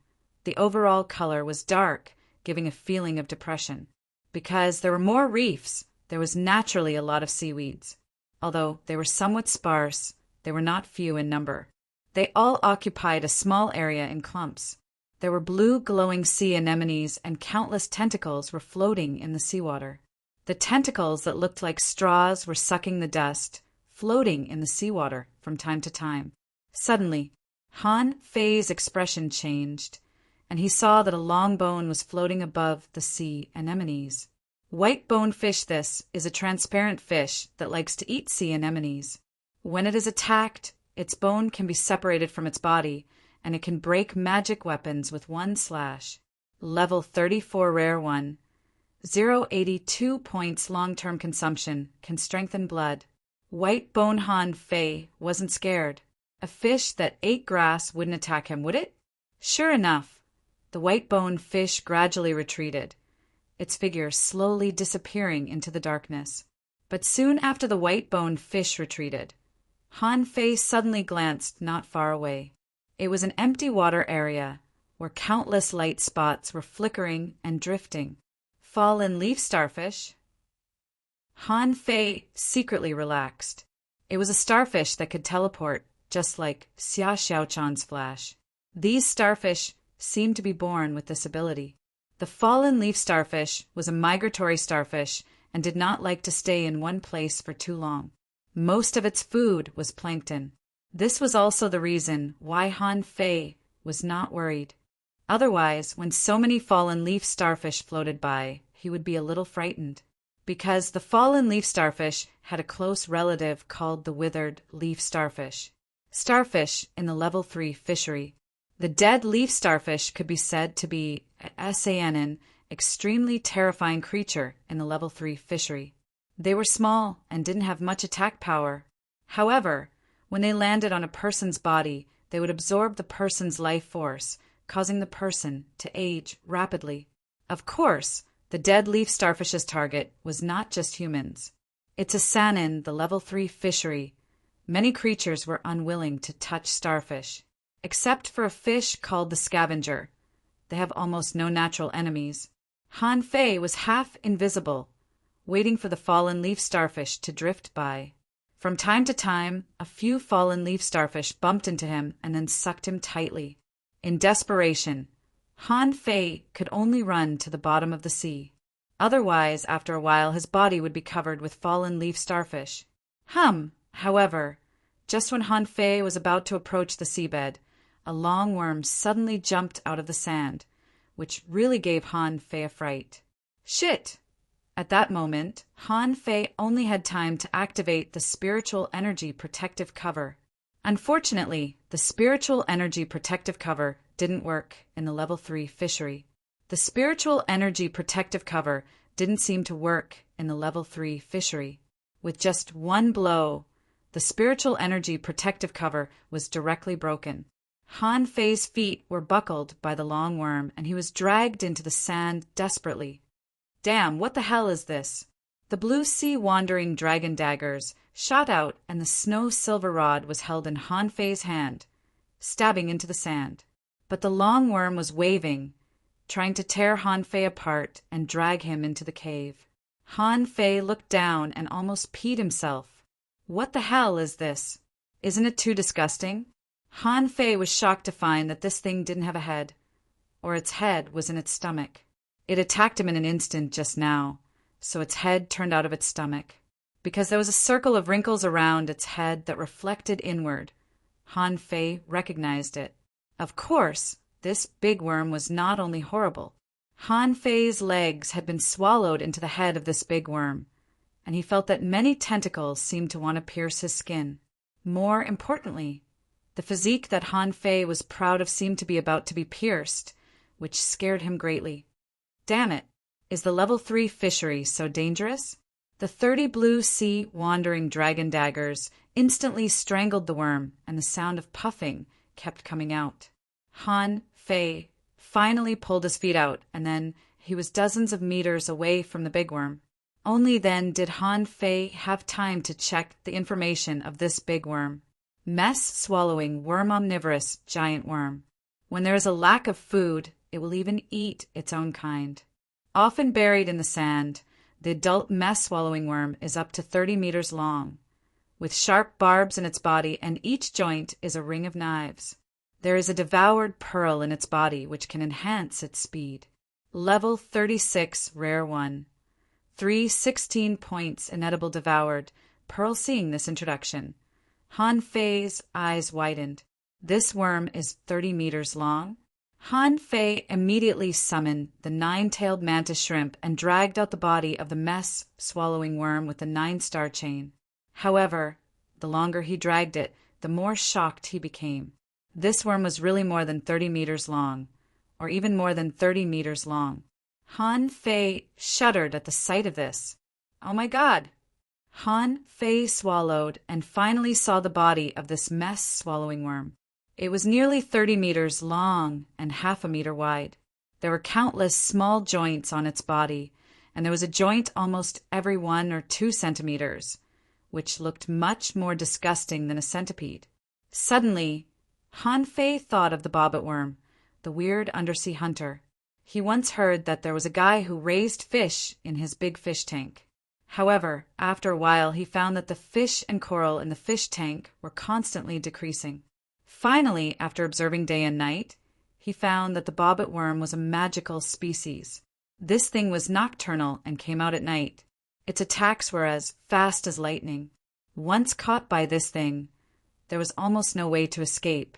the overall color was dark, giving a feeling of depression. Because there were more reefs, there was naturally a lot of seaweeds. Although they were somewhat sparse, they were not few in number. They all occupied a small area in clumps. There were blue glowing sea anemones and countless tentacles were floating in the seawater. The tentacles that looked like straws were sucking the dust, floating in the seawater from time to time. Suddenly, Han Fei's expression changed, and he saw that a long bone was floating above the sea anemones. White bonefish. This is a transparent fish that likes to eat sea anemones. When it is attacked, its bone can be separated from its body, and it can break magic weapons with one slash. Level 34 Rare 1. 0.82 points long-term consumption, can strengthen blood. White bone. Han Fei wasn't scared. A fish that ate grass wouldn't attack him, would it? Sure enough, the white bone fish gradually retreated, its figure slowly disappearing into the darkness. But soon after the white bone fish retreated, Han Fei suddenly glanced not far away. It was an empty water area where countless light spots were flickering and drifting. Fallen leaf starfish. Han Fei secretly relaxed. It was a starfish that could teleport, just like Xia Xiaochan's flash. These starfish seemed to be born with this ability. The fallen leaf starfish was a migratory starfish and did not like to stay in one place for too long. Most of its food was plankton. This was also the reason why Han Fei was not worried. Otherwise, when so many fallen leaf starfish floated by, he would be a little frightened. Because the fallen leaf starfish had a close relative called the withered leaf starfish. Starfish in the level 3 fishery. The dead leaf starfish could be said to be an extremely terrifying creature in the level 3 fishery. They were small and didn't have much attack power. However, when they landed on a person's body, they would absorb the person's life force, causing the person to age rapidly. Of course, the dead leaf starfish's target was not just humans. It's a Sanin, the level 3 fishery. Many creatures were unwilling to touch starfish, except for a fish called the scavenger. They have almost no natural enemies. Han Fei was half invisible, waiting for the fallen leaf starfish to drift by. From time to time, a few fallen leaf starfish bumped into him and then sucked him tightly. In desperation, Han Fei could only run to the bottom of the sea. Otherwise, after a while, his body would be covered with fallen leaf starfish. However, just when Han Fei was about to approach the seabed, a long worm suddenly jumped out of the sand, which really gave Han Fei a fright. Shit! At that moment, Han Fei only had time to activate the spiritual energy protective cover. Unfortunately, the spiritual energy protective cover didn't work in the level 3 fishery. The spiritual energy protective cover didn't seem to work in the level 3 fishery. With just one blow, the spiritual energy protective cover was directly broken. Han Fei's feet were buckled by the long worm, and he was dragged into the sand desperately. Damn, what the hell is this? The blue sea wandering dragon daggers shot out, and the snow silver rod was held in Han Fei's hand, stabbing into the sand. But the long worm was waving, trying to tear Han Fei apart and drag him into the cave. Han Fei looked down and almost peed himself. What the hell is this? Isn't it too disgusting? Han Fei was shocked to find that this thing didn't have a head, or its head was in its stomach. It attacked him in an instant just now, so its head turned out of its stomach. Because there was a circle of wrinkles around its head that reflected inward, Han Fei recognized it. Of course, this big worm was not only horrible. Han Fei's legs had been swallowed into the head of this big worm, and he felt that many tentacles seemed to want to pierce his skin. More importantly, the physique that Han Fei was proud of seemed to be about to be pierced, which scared him greatly. Damn it, is the level 3 fishery so dangerous? The 30 blue sea wandering dragon daggers instantly strangled the worm, and the sound of puffing kept coming out. Han Fei finally pulled his feet out, and then he was dozens of meters away from the big worm. Only then did Han Fei have time to check the information of this big worm. Mess-swallowing, worm-omnivorous giant worm. When there is a lack of food, it will even eat its own kind. Often buried in the sand, the adult mess-swallowing worm is up to 30 meters long, with sharp barbs in its body, and each joint is a ring of knives. There is a devoured pearl in its body which can enhance its speed. Level 36, Rare 1. 316 points, inedible devoured. Pearl seeing this introduction, Han Fei's eyes widened. This worm is 30 meters long. Han Fei immediately summoned the 9-tailed mantis shrimp and dragged out the body of the mess-swallowing worm with the 9-star chain. However, the longer he dragged it, the more shocked he became. This worm was really more than 30 meters long, or even more than 30 meters long. Han Fei shuddered at the sight of this. Oh my God! Han Fei swallowed and finally saw the body of this mess-swallowing worm. It was nearly 30 meters long and half a meter wide. There were countless small joints on its body, and there was a joint almost every 1 or 2 centimeters, which looked much more disgusting than a centipede. Suddenly, Han Fei thought of the bobbit worm, the weird undersea hunter. He once heard that there was a guy who raised fish in his big fish tank. However, after a while he found that the fish and coral in the fish tank were constantly decreasing. Finally, after observing day and night, he found that the bobbit worm was a magical species. This thing was nocturnal and came out at night. Its attacks were as fast as lightning. Once caught by this thing, there was almost no way to escape.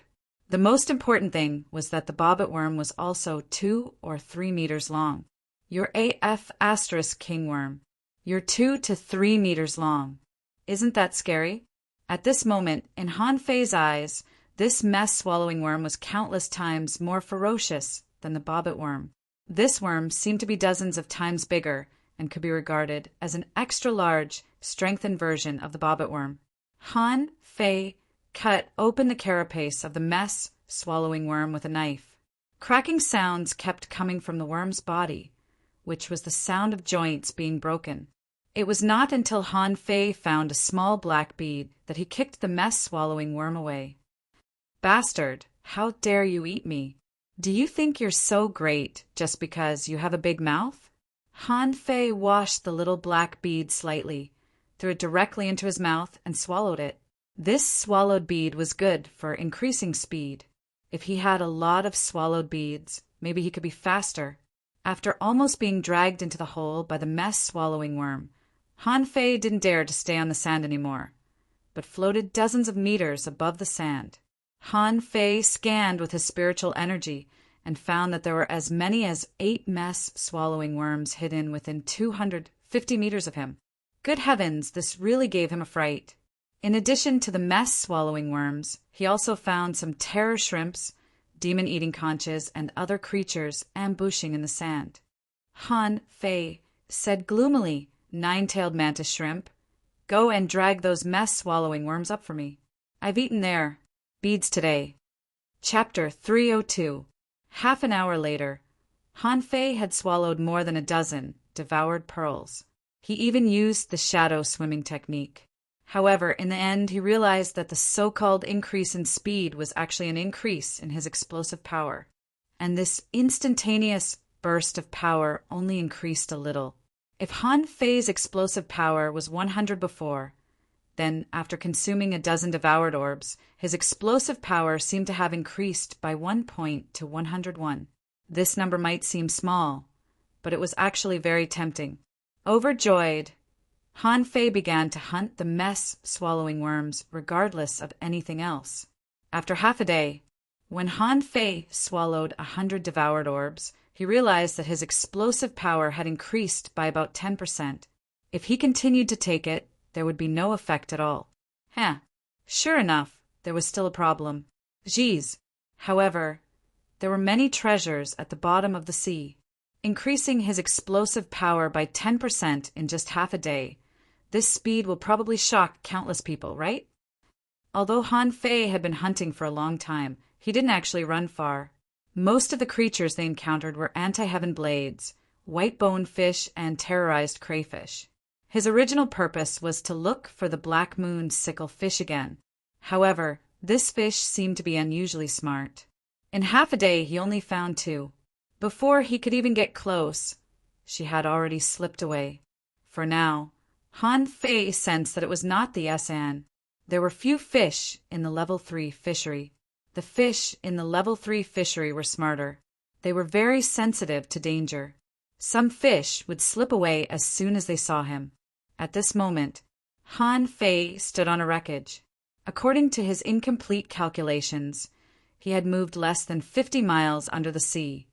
The most important thing was that the bobbit worm was also 2 or 3 meters long. You're AF asterisk kingworm. You're 2 to 3 meters long. Isn't that scary? At this moment, in Han Fei's eyes, this mess-swallowing worm was countless times more ferocious than the bobbit worm. This worm seemed to be dozens of times bigger and could be regarded as an extra-large, strengthened version of the bobbit worm. Han Fei cut open the carapace of the mess-swallowing worm with a knife. Cracking sounds kept coming from the worm's body, which was the sound of joints being broken. It was not until Han Fei found a small black bead that he kicked the mess-swallowing worm away. Bastard, how dare you eat me? Do you think you're so great just because you have a big mouth? Han Fei washed the little black bead slightly, threw it directly into his mouth, and swallowed it. This swallowed bead was good for increasing speed. If he had a lot of swallowed beads, maybe he could be faster. After almost being dragged into the hole by the mess-swallowing worm, Han Fei didn't dare to stay on the sand anymore, but floated dozens of meters above the sand. Han Fei scanned with his spiritual energy and found that there were as many as 8 mess-swallowing worms hidden within 250 meters of him. Good heavens, this really gave him a fright. In addition to the mess-swallowing worms, he also found some terror shrimps, demon-eating conches, and other creatures ambushing in the sand. Han Fei said gloomily, 9-tailed mantis shrimp, "Go and drag those mess-swallowing worms up for me. I've eaten their beads today." Chapter 302. Half an hour later, Han Fei had swallowed more than a dozen devoured pearls. He even used the shadow swimming technique. However, in the end, he realized that the so-called increase in speed was actually an increase in his explosive power. And this instantaneous burst of power only increased a little. If Han Fei's explosive power was 100 before, then, after consuming a dozen devoured orbs, his explosive power seemed to have increased by 1 point to 101. This number might seem small, but it was actually very tempting. Overjoyed, Han Fei began to hunt the mess-swallowing worms regardless of anything else. After half a day, when Han Fei swallowed 100 devoured orbs, he realized that his explosive power had increased by about 10%. If he continued to take it, there would be no effect at all. Sure enough, there was still a problem. Geez. However, there were many treasures at the bottom of the sea. Increasing his explosive power by 10% in just half a day, this speed will probably shock countless people, right? Although Han Fei had been hunting for a long time, he didn't actually run far. Most of the creatures they encountered were anti-heaven blades, white-boned fish, and terrorized crayfish. His original purpose was to look for the black moon sickle fish again. However, this fish seemed to be unusually smart. In half a day, he only found 2. Before he could even get close, she had already slipped away. For now, Han Fei sensed that it was not the SN. There were few fish in the level 3 fishery. The fish in the level 3 fishery were smarter. They were very sensitive to danger. Some fish would slip away as soon as they saw him. At this moment, Han Fei stood on a wreckage. According to his incomplete calculations, he had moved less than 50 miles under the sea,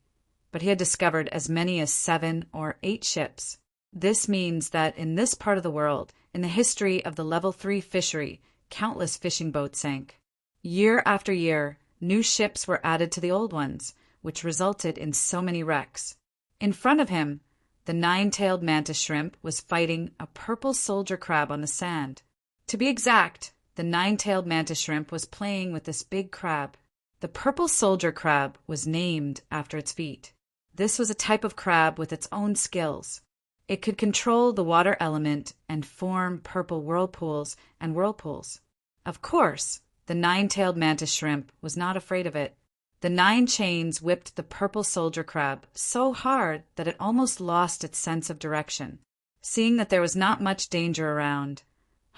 but he had discovered as many as 7 or 8 ships. This means that in this part of the world, in the history of the Level 3 fishery, countless fishing boats sank. Year after year, new ships were added to the old ones, which resulted in so many wrecks. In front of him, the 9-tailed mantis shrimp was fighting a purple soldier crab on the sand. To be exact, the 9-tailed mantis shrimp was playing with this big crab. The purple soldier crab was named after its feet. This was a type of crab with its own skills. It could control the water element and form purple whirlpools and whirlpools. Of course, the 9-tailed mantis shrimp was not afraid of it. The 9 chains whipped the purple soldier crab so hard that it almost lost its sense of direction. Seeing that there was not much danger around,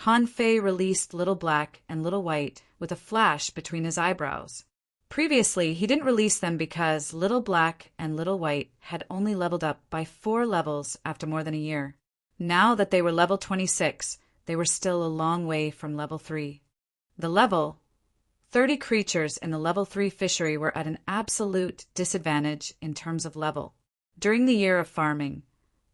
Han Fei released Little Black and Little White with a flash between his eyebrows. Previously, he didn't release them because Little Black and Little White had only leveled up by 4 levels after more than a year. Now that they were level 26, they were still a long way from level 3. The level 30 creatures in the level 3 fishery were at an absolute disadvantage in terms of level. During the year of farming,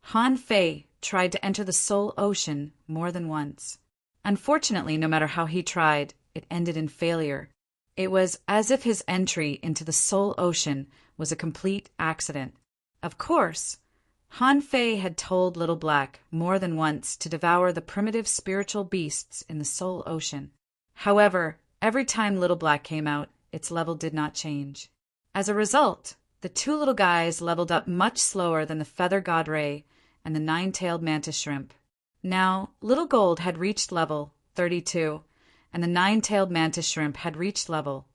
Han Fei tried to enter the Soul Ocean more than once. Unfortunately, no matter how he tried, it ended in failure. It was as if his entry into the Soul Ocean was a complete accident. Of course, Han Fei had told Little Black more than once to devour the primitive spiritual beasts in the Soul Ocean. However, every time Little Black came out, its level did not change. As a result, the 2 little guys leveled up much slower than the feather god ray and the 9-tailed mantis shrimp. Now, Little Gold had reached level 32, and the 9-tailed mantis shrimp had reached level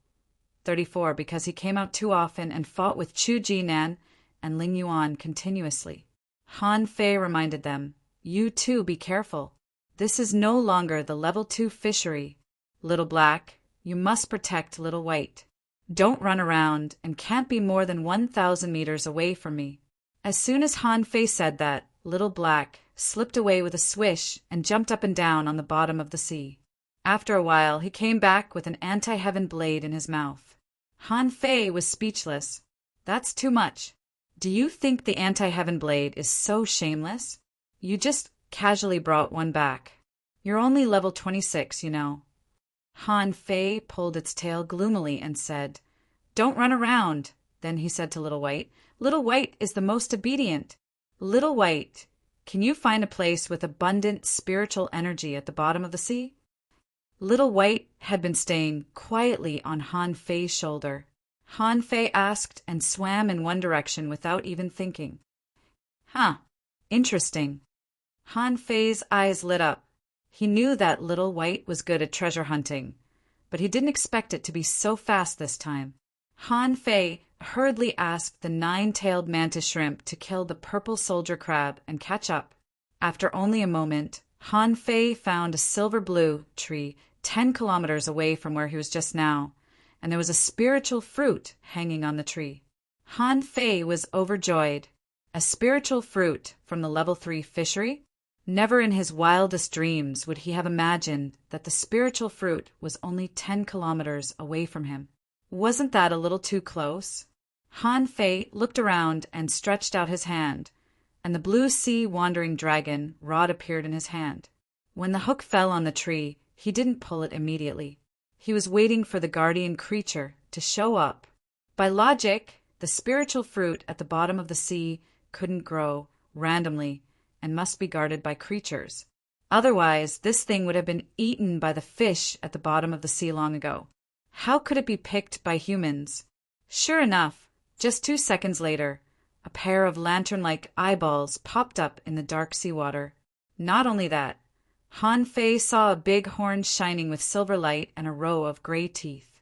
34 because he came out too often and fought with Chu Jinan and Ling Yuan continuously. Han Fei reminded them, "You too be careful. This is no longer the level 2 fishery. Little Black, you must protect Little White. Don't run around and can't be more than 1,000 meters away from me." As soon as Han Fei said that, Little Black slipped away with a swish and jumped up and down on the bottom of the sea. After a while, he came back with an anti-heaven blade in his mouth. Han Fei was speechless. "That's too much. Do you think the anti-heaven blade is so shameless? You just casually brought one back. You're only level 26, you know." Han Fei pulled its tail gloomily and said, "Don't run around." Then he said to Little White, "Little White is the most obedient. Little White, can you find a place with abundant spiritual energy at the bottom of the sea?" Little White had been staying quietly on Han Fei's shoulder. Han Fei asked and swam in one direction without even thinking. "Huh, interesting." Han Fei's eyes lit up. He knew that Little White was good at treasure hunting, but he didn't expect it to be so fast this time. Han Fei hurriedly asked the 9-tailed mantis shrimp to kill the purple soldier crab and catch up. After only a moment, Han Fei found a silver-blue tree 10 kilometers away from where he was just now, and there was a spiritual fruit hanging on the tree. Han Fei was overjoyed. A spiritual fruit from the level 3 fishery? Never in his wildest dreams would he have imagined that the spiritual fruit was only 10 kilometers away from him. Wasn't that a little too close? Han Fei looked around and stretched out his hand, and the blue sea wandering dragon rod appeared in his hand. When the hook fell on the tree, he didn't pull it immediately. He was waiting for the guardian creature to show up. By logic, the spiritual fruit at the bottom of the sea couldn't grow randomly and must be guarded by creatures. Otherwise, this thing would have been eaten by the fish at the bottom of the sea long ago. How could it be picked by humans? Sure enough, just 2 seconds later, a pair of lantern-like eyeballs popped up in the dark seawater. Not only that, Han Fei saw a big horn shining with silver light and a row of gray teeth.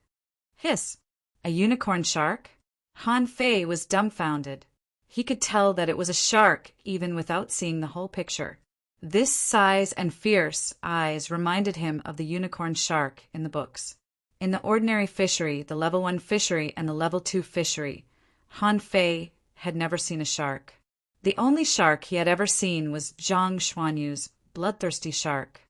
Hiss! A unicorn shark? Han Fei was dumbfounded. He could tell that it was a shark even without seeing the whole picture. This size and fierce eyes reminded him of the unicorn shark in the books. In the ordinary fishery, the level 1 fishery and the level 2 fishery, Han Fei had never seen a shark. The only shark he had ever seen was Zhang Xuanyu's bloodthirsty shark.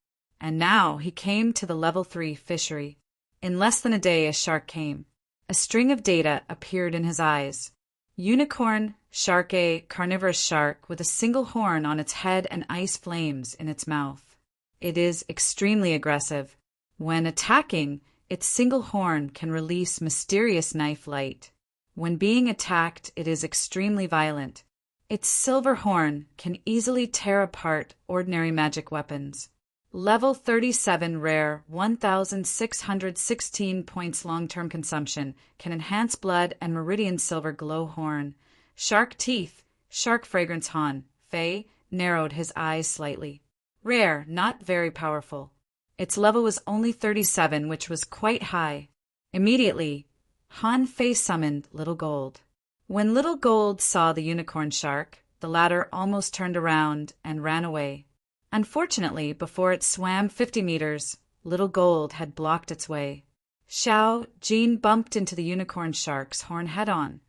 And now he came to the level 3 fishery. In less than a day a shark came. A string of data appeared in his eyes. Unicorn, shark A, carnivorous shark with a single horn on its head and ice flames in its mouth. It is extremely aggressive. When attacking, its single horn can release mysterious knife light. When being attacked, it is extremely violent. Its silver horn can easily tear apart ordinary magic weapons. Level 37 rare, 1,616 points long-term consumption, can enhance blood and meridian silver glow horn. Shark teeth, shark fragrance Han Fei narrowed his eyes slightly. Rare, not very powerful. Its level was only 37, which was quite high. Immediately, Han Fei summoned Little Gold. When Little Gold saw the unicorn shark, the latter almost turned around and ran away. Unfortunately, before it swam 50 meters, Little Gold had blocked its way. Xiao Jin bumped into the unicorn shark's horn head-on,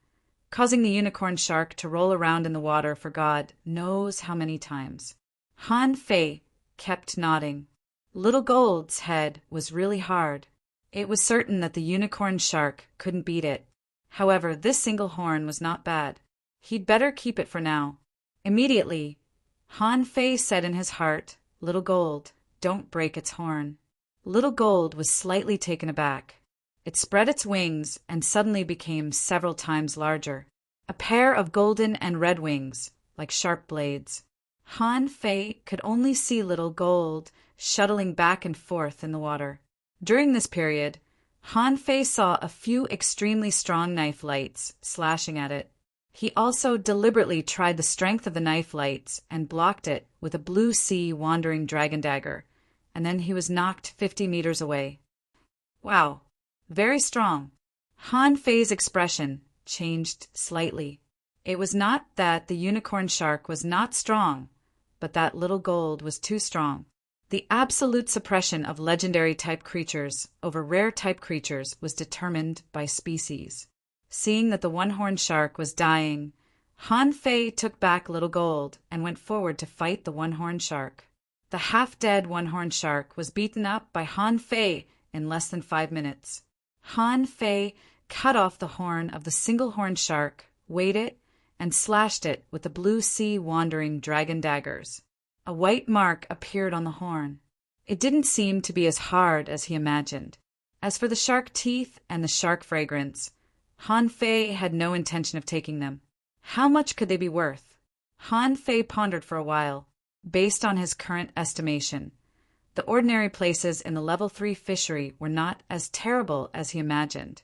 causing the unicorn shark to roll around in the water for God knows how many times. Han Fei kept nodding. Little Gold's head was really hard. It was certain that the unicorn shark couldn't beat it. However, this single horn was not bad. He'd better keep it for now. Immediately, Han Fei said in his heart, Little Gold, don't break its horn. Little Gold was slightly taken aback. It spread its wings and suddenly became several times larger. A pair of golden and red wings, like sharp blades. Han Fei could only see Little Gold shuttling back and forth in the water. During this period, Han Fei saw a few extremely strong knife lights slashing at it. He also deliberately tried the strength of the knife lights and blocked it with a blue sea wandering dragon dagger, and then he was knocked 50 meters away. Wow, very strong. Han Fei's expression changed slightly. It was not that the unicorn shark was not strong, but that Little Gold was too strong. The absolute suppression of legendary type creatures over rare type creatures was determined by species. Seeing that the one-horned shark was dying, Han Fei took back Little Gold and went forward to fight the one-horned shark. The half-dead one-horned shark was beaten up by Han Fei in less than 5 minutes. Han Fei cut off the horn of the single-horned shark, weighed it, and slashed it with the blue sea wandering dragon daggers. A white mark appeared on the horn. It didn't seem to be as hard as he imagined. As for the shark teeth and the shark fragrance, Han Fei had no intention of taking them. How much could they be worth? Han Fei pondered for a while. Based on his current estimation, the ordinary places in the level 3 fishery were not as terrible as he imagined.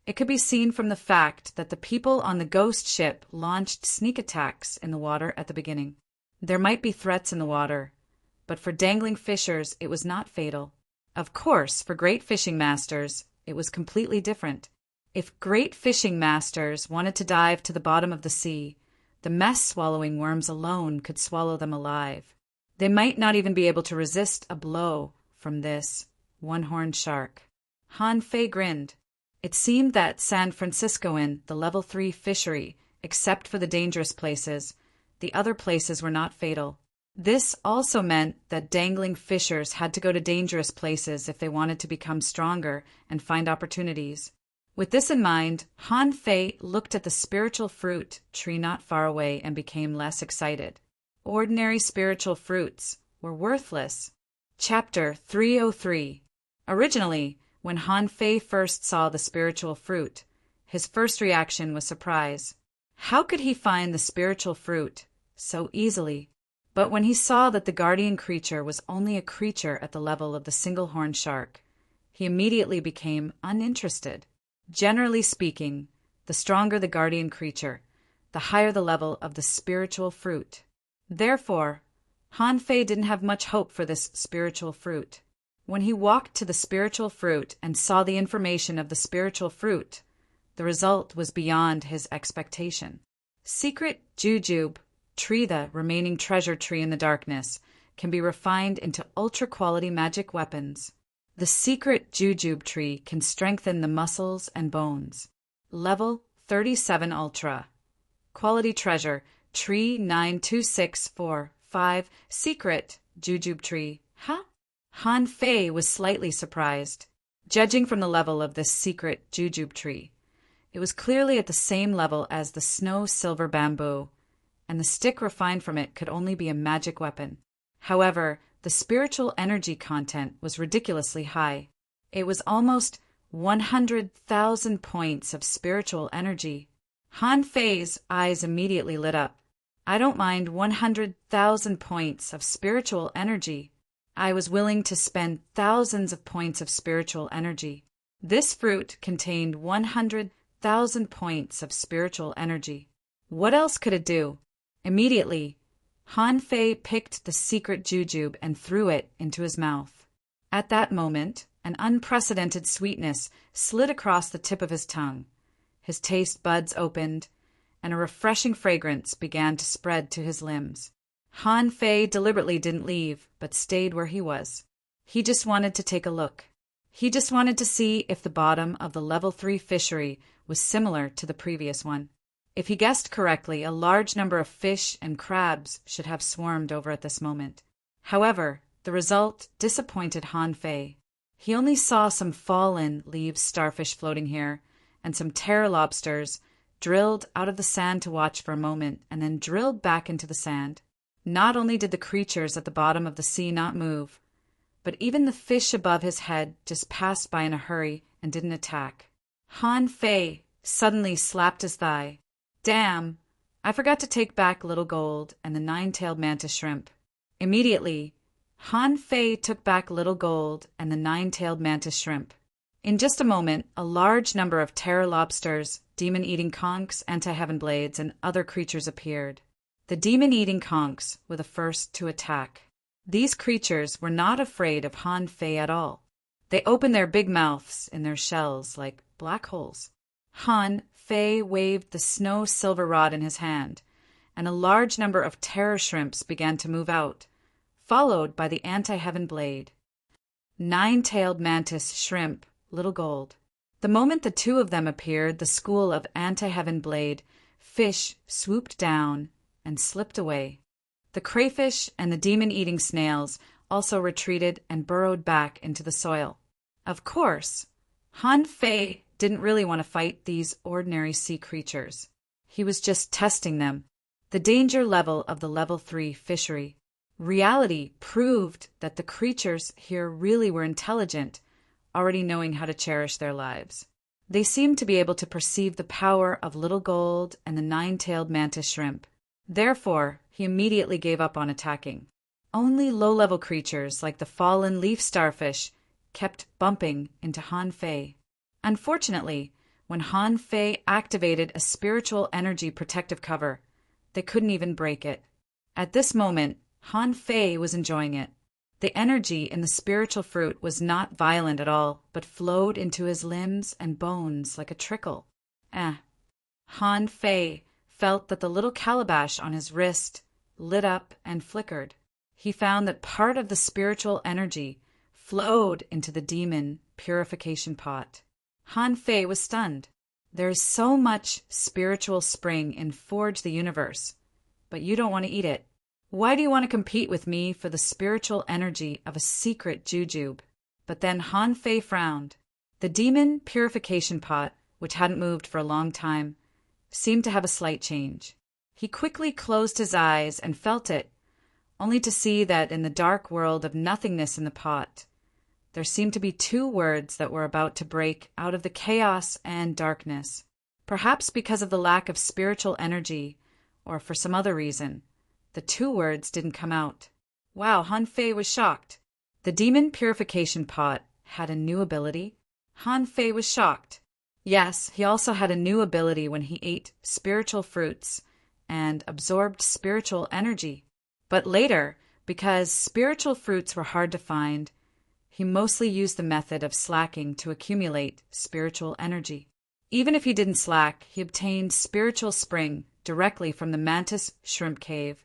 It could be seen from the fact that the people on the ghost ship launched sneak attacks in the water at the beginning. There might be threats in the water, but for dangling fishers it was not fatal. Of course, for great fishing masters, it was completely different. If great fishing masters wanted to dive to the bottom of the sea, the mess-swallowing worms alone could swallow them alive. They might not even be able to resist a blow from this one-horned shark. Han Fei grinned. It seemed that San Franciscoan, the level 3 fishery, except for the dangerous places, the other places were not fatal. This also meant that dangling fishers had to go to dangerous places if they wanted to become stronger and find opportunities. With this in mind, Han Fei looked at the spiritual fruit tree not far away and became less excited. Ordinary spiritual fruits were worthless. Chapter 303. Originally, when Han Fei first saw the spiritual fruit, his first reaction was surprise. How could he find the spiritual fruit so easily? But when he saw that the guardian creature was only a creature at the level of the single-horned shark, he immediately became uninterested. Generally speaking, the stronger the guardian creature, the higher the level of the spiritual fruit. Therefore, Han Fei didn't have much hope for this spiritual fruit. When he walked to the spiritual fruit and saw the information of the spiritual fruit, the result was beyond his expectation. Secret Jujube tree, the remaining treasure tree in the darkness, can be refined into ultra-quality magic weapons. The secret Jujube tree can strengthen the muscles and bones. Level 37 Ultra. Quality treasure, tree 92645, secret Jujube tree. Huh? Han Fei was slightly surprised. Judging from the level of this secret Jujube tree, It was clearly at the same level as the snow-silver bamboo, and the stick refined from it could only be a magic weapon. However, the spiritual energy content was ridiculously high. It was almost 100,000 points of spiritual energy. Han Fei's eyes immediately lit up. I don't mind 100,000 points of spiritual energy. I was willing to spend thousands of points of spiritual energy. This fruit contained 100,000 points of spiritual energy. What else could it do? Immediately, Han Fei picked the secret jujube and threw it into his mouth. At that moment, an unprecedented sweetness slid across the tip of his tongue. His taste buds opened, and a refreshing fragrance began to spread to his limbs. Han Fei deliberately didn't leave, but stayed where he was. He just wanted to take a look. He just wanted to see if the bottom of the level 3 fishery was similar to the previous one. If he guessed correctly, a large number of fish and crabs should have swarmed over at this moment. However, the result disappointed Han Fei. He only saw some fallen leaves starfish floating here, and some terror lobsters drilled out of the sand to watch for a moment and then drilled back into the sand. Not only did the creatures at the bottom of the sea not move, but even the fish above his head just passed by in a hurry and didn't attack. Han Fei suddenly slapped his thigh. Damn, I forgot to take back Little Gold and the nine-tailed mantis shrimp. Immediately, Han Fei took back Little Gold and the nine-tailed mantis shrimp. In just a moment, a large number of terror lobsters, demon-eating conchs, anti-heaven blades, and other creatures appeared. The demon-eating conchs were the first to attack. These creatures were not afraid of Han Fei at all. They opened their big mouths in their shells like black holes. Han Fei waved the snow-silver rod in his hand, and a large number of terror shrimps began to move out, followed by the anti-heaven blade. Nine-tailed mantis shrimp, Little Gold. The moment the two of them appeared, the school of anti-heaven blade fish swooped down and slipped away. The crayfish and the demon-eating snails also retreated and burrowed back into the soil. Of course, Han Fei didn't really want to fight these ordinary sea creatures. He was just testing them. The danger level of the level 3 fishery. Reality proved that the creatures here really were intelligent, already knowing how to cherish their lives. They seemed to be able to perceive the power of Little Gold and the nine-tailed mantis shrimp. Therefore, he immediately gave up on attacking. Only low-level creatures like the fallen leaf starfish kept bumping into Han Fei. Unfortunately, when Han Fei activated a spiritual energy protective cover, they couldn't even break it. At this moment, Han Fei was enjoying it. The energy in the spiritual fruit was not violent at all, but flowed into his limbs and bones like a trickle. Han Fei felt that the little calabash on his wrist lit up and flickered. He found that part of the spiritual energy flowed into the demon purification pot. Han Fei was stunned. There is so much spiritual spring in Forge the Universe, but you don't want to eat it. Why do you want to compete with me for the spiritual energy of a secret jujube? But then Han Fei frowned. The demon purification pot, which hadn't moved for a long time, seemed to have a slight change. He quickly closed his eyes and felt it, only to see that in the dark world of nothingness in the pot, there seemed to be two words that were about to break out of the chaos and darkness. Perhaps because of the lack of spiritual energy, or for some other reason, the two words didn't come out. Wow, Han Fei was shocked. The demon purification pot had a new ability. Han Fei was shocked. Yes, he also had a new ability when he ate spiritual fruits and absorbed spiritual energy. But later, because spiritual fruits were hard to find, he mostly used the method of slacking to accumulate spiritual energy. Even if he didn't slack, he obtained spiritual spring directly from the mantis shrimp cave,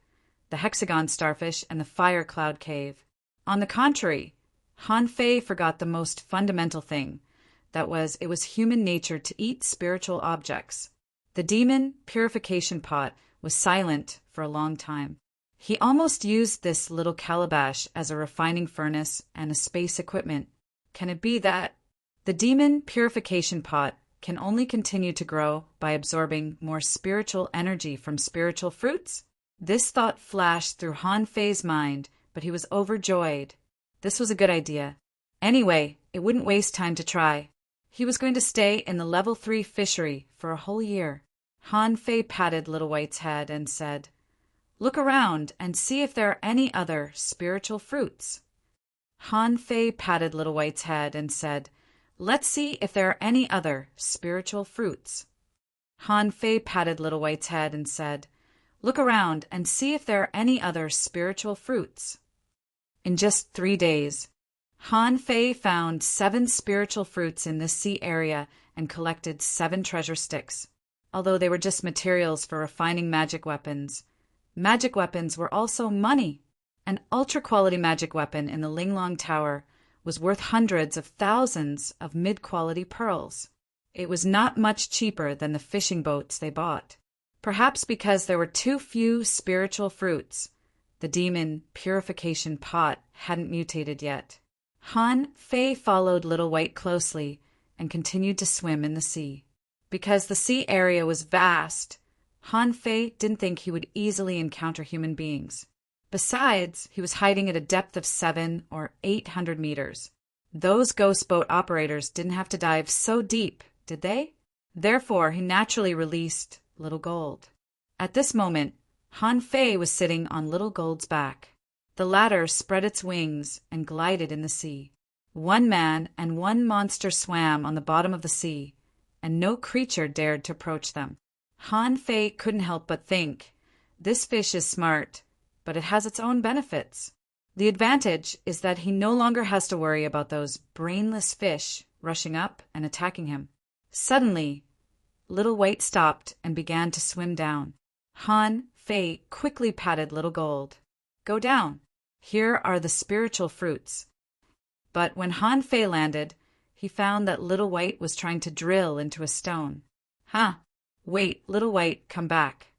the hexagon starfish, and the fire cloud cave. On the contrary, Han Fei forgot the most fundamental thing, that was, it was human nature to eat spiritual objects. The demon purification pot was silent for a long time. He almost used this little calabash as a refining furnace and a space equipment. Can it be that? The demon purification pot can only continue to grow by absorbing more spiritual energy from spiritual fruits? This thought flashed through Han Fei's mind, but he was overjoyed. This was a good idea. Anyway, it wouldn't waste time to try. He was going to stay in the level 3 fishery for a whole year. Han Fei patted Little White's head and said, "Look around and see if there are any other spiritual fruits." Han Fei patted Little White's head and said, "Let's see if there are any other spiritual fruits." Han Fei patted Little White's head and said, "Look around and see if there are any other spiritual fruits." In just 3 days, Han Fei found 7 spiritual fruits in this sea area and collected 7 treasure sticks. Although they were just materials for refining magic weapons were also money. An ultra-quality magic weapon in the Linglong Tower was worth hundreds of thousands of mid-quality pearls. It was not much cheaper than the fishing boats they bought. Perhaps because there were too few spiritual fruits, the demon purification pot hadn't mutated yet. Han Fei followed Little White closely and continued to swim in the sea. Because the sea area was vast, Han Fei didn't think he would easily encounter human beings. Besides, he was hiding at a depth of 700 or 800 meters. Those ghost boat operators didn't have to dive so deep, did they? Therefore, he naturally released Little Gold. At this moment, Han Fei was sitting on Little Gold's back. The latter spread its wings and glided in the sea. 1 man and 1 monster swam on the bottom of the sea, and no creature dared to approach them. Han Fei couldn't help but think, this fish is smart, but it has its own benefits. The advantage is that he no longer has to worry about those brainless fish rushing up and attacking him. Suddenly, Little White stopped and began to swim down. Han Fei quickly patted Little Gold. "Go down. Here are the spiritual fruits." But when Han Fei landed, he found that Little White was trying to drill into a stone. Wait, Little White, come back."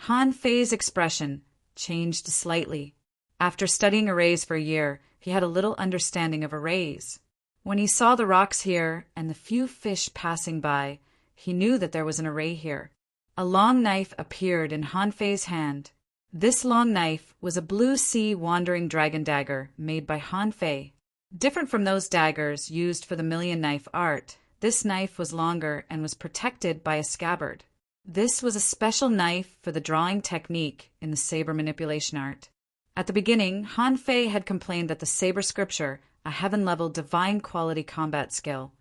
Han Fei's expression changed slightly. After studying arrays for a year, he had a little understanding of arrays. When he saw the rocks here and the few fish passing by, he knew that there was an array here. A long knife appeared in Han Fei's hand. This long knife was a blue sea wandering dragon dagger made by Han Fei. Different from those daggers used for the million knife art, this knife was longer and was protected by a scabbard. This was a special knife for the drawing technique in the saber manipulation art. At the beginning, Han Fei had complained that the saber scripture, a heaven-level divine quality combat skill,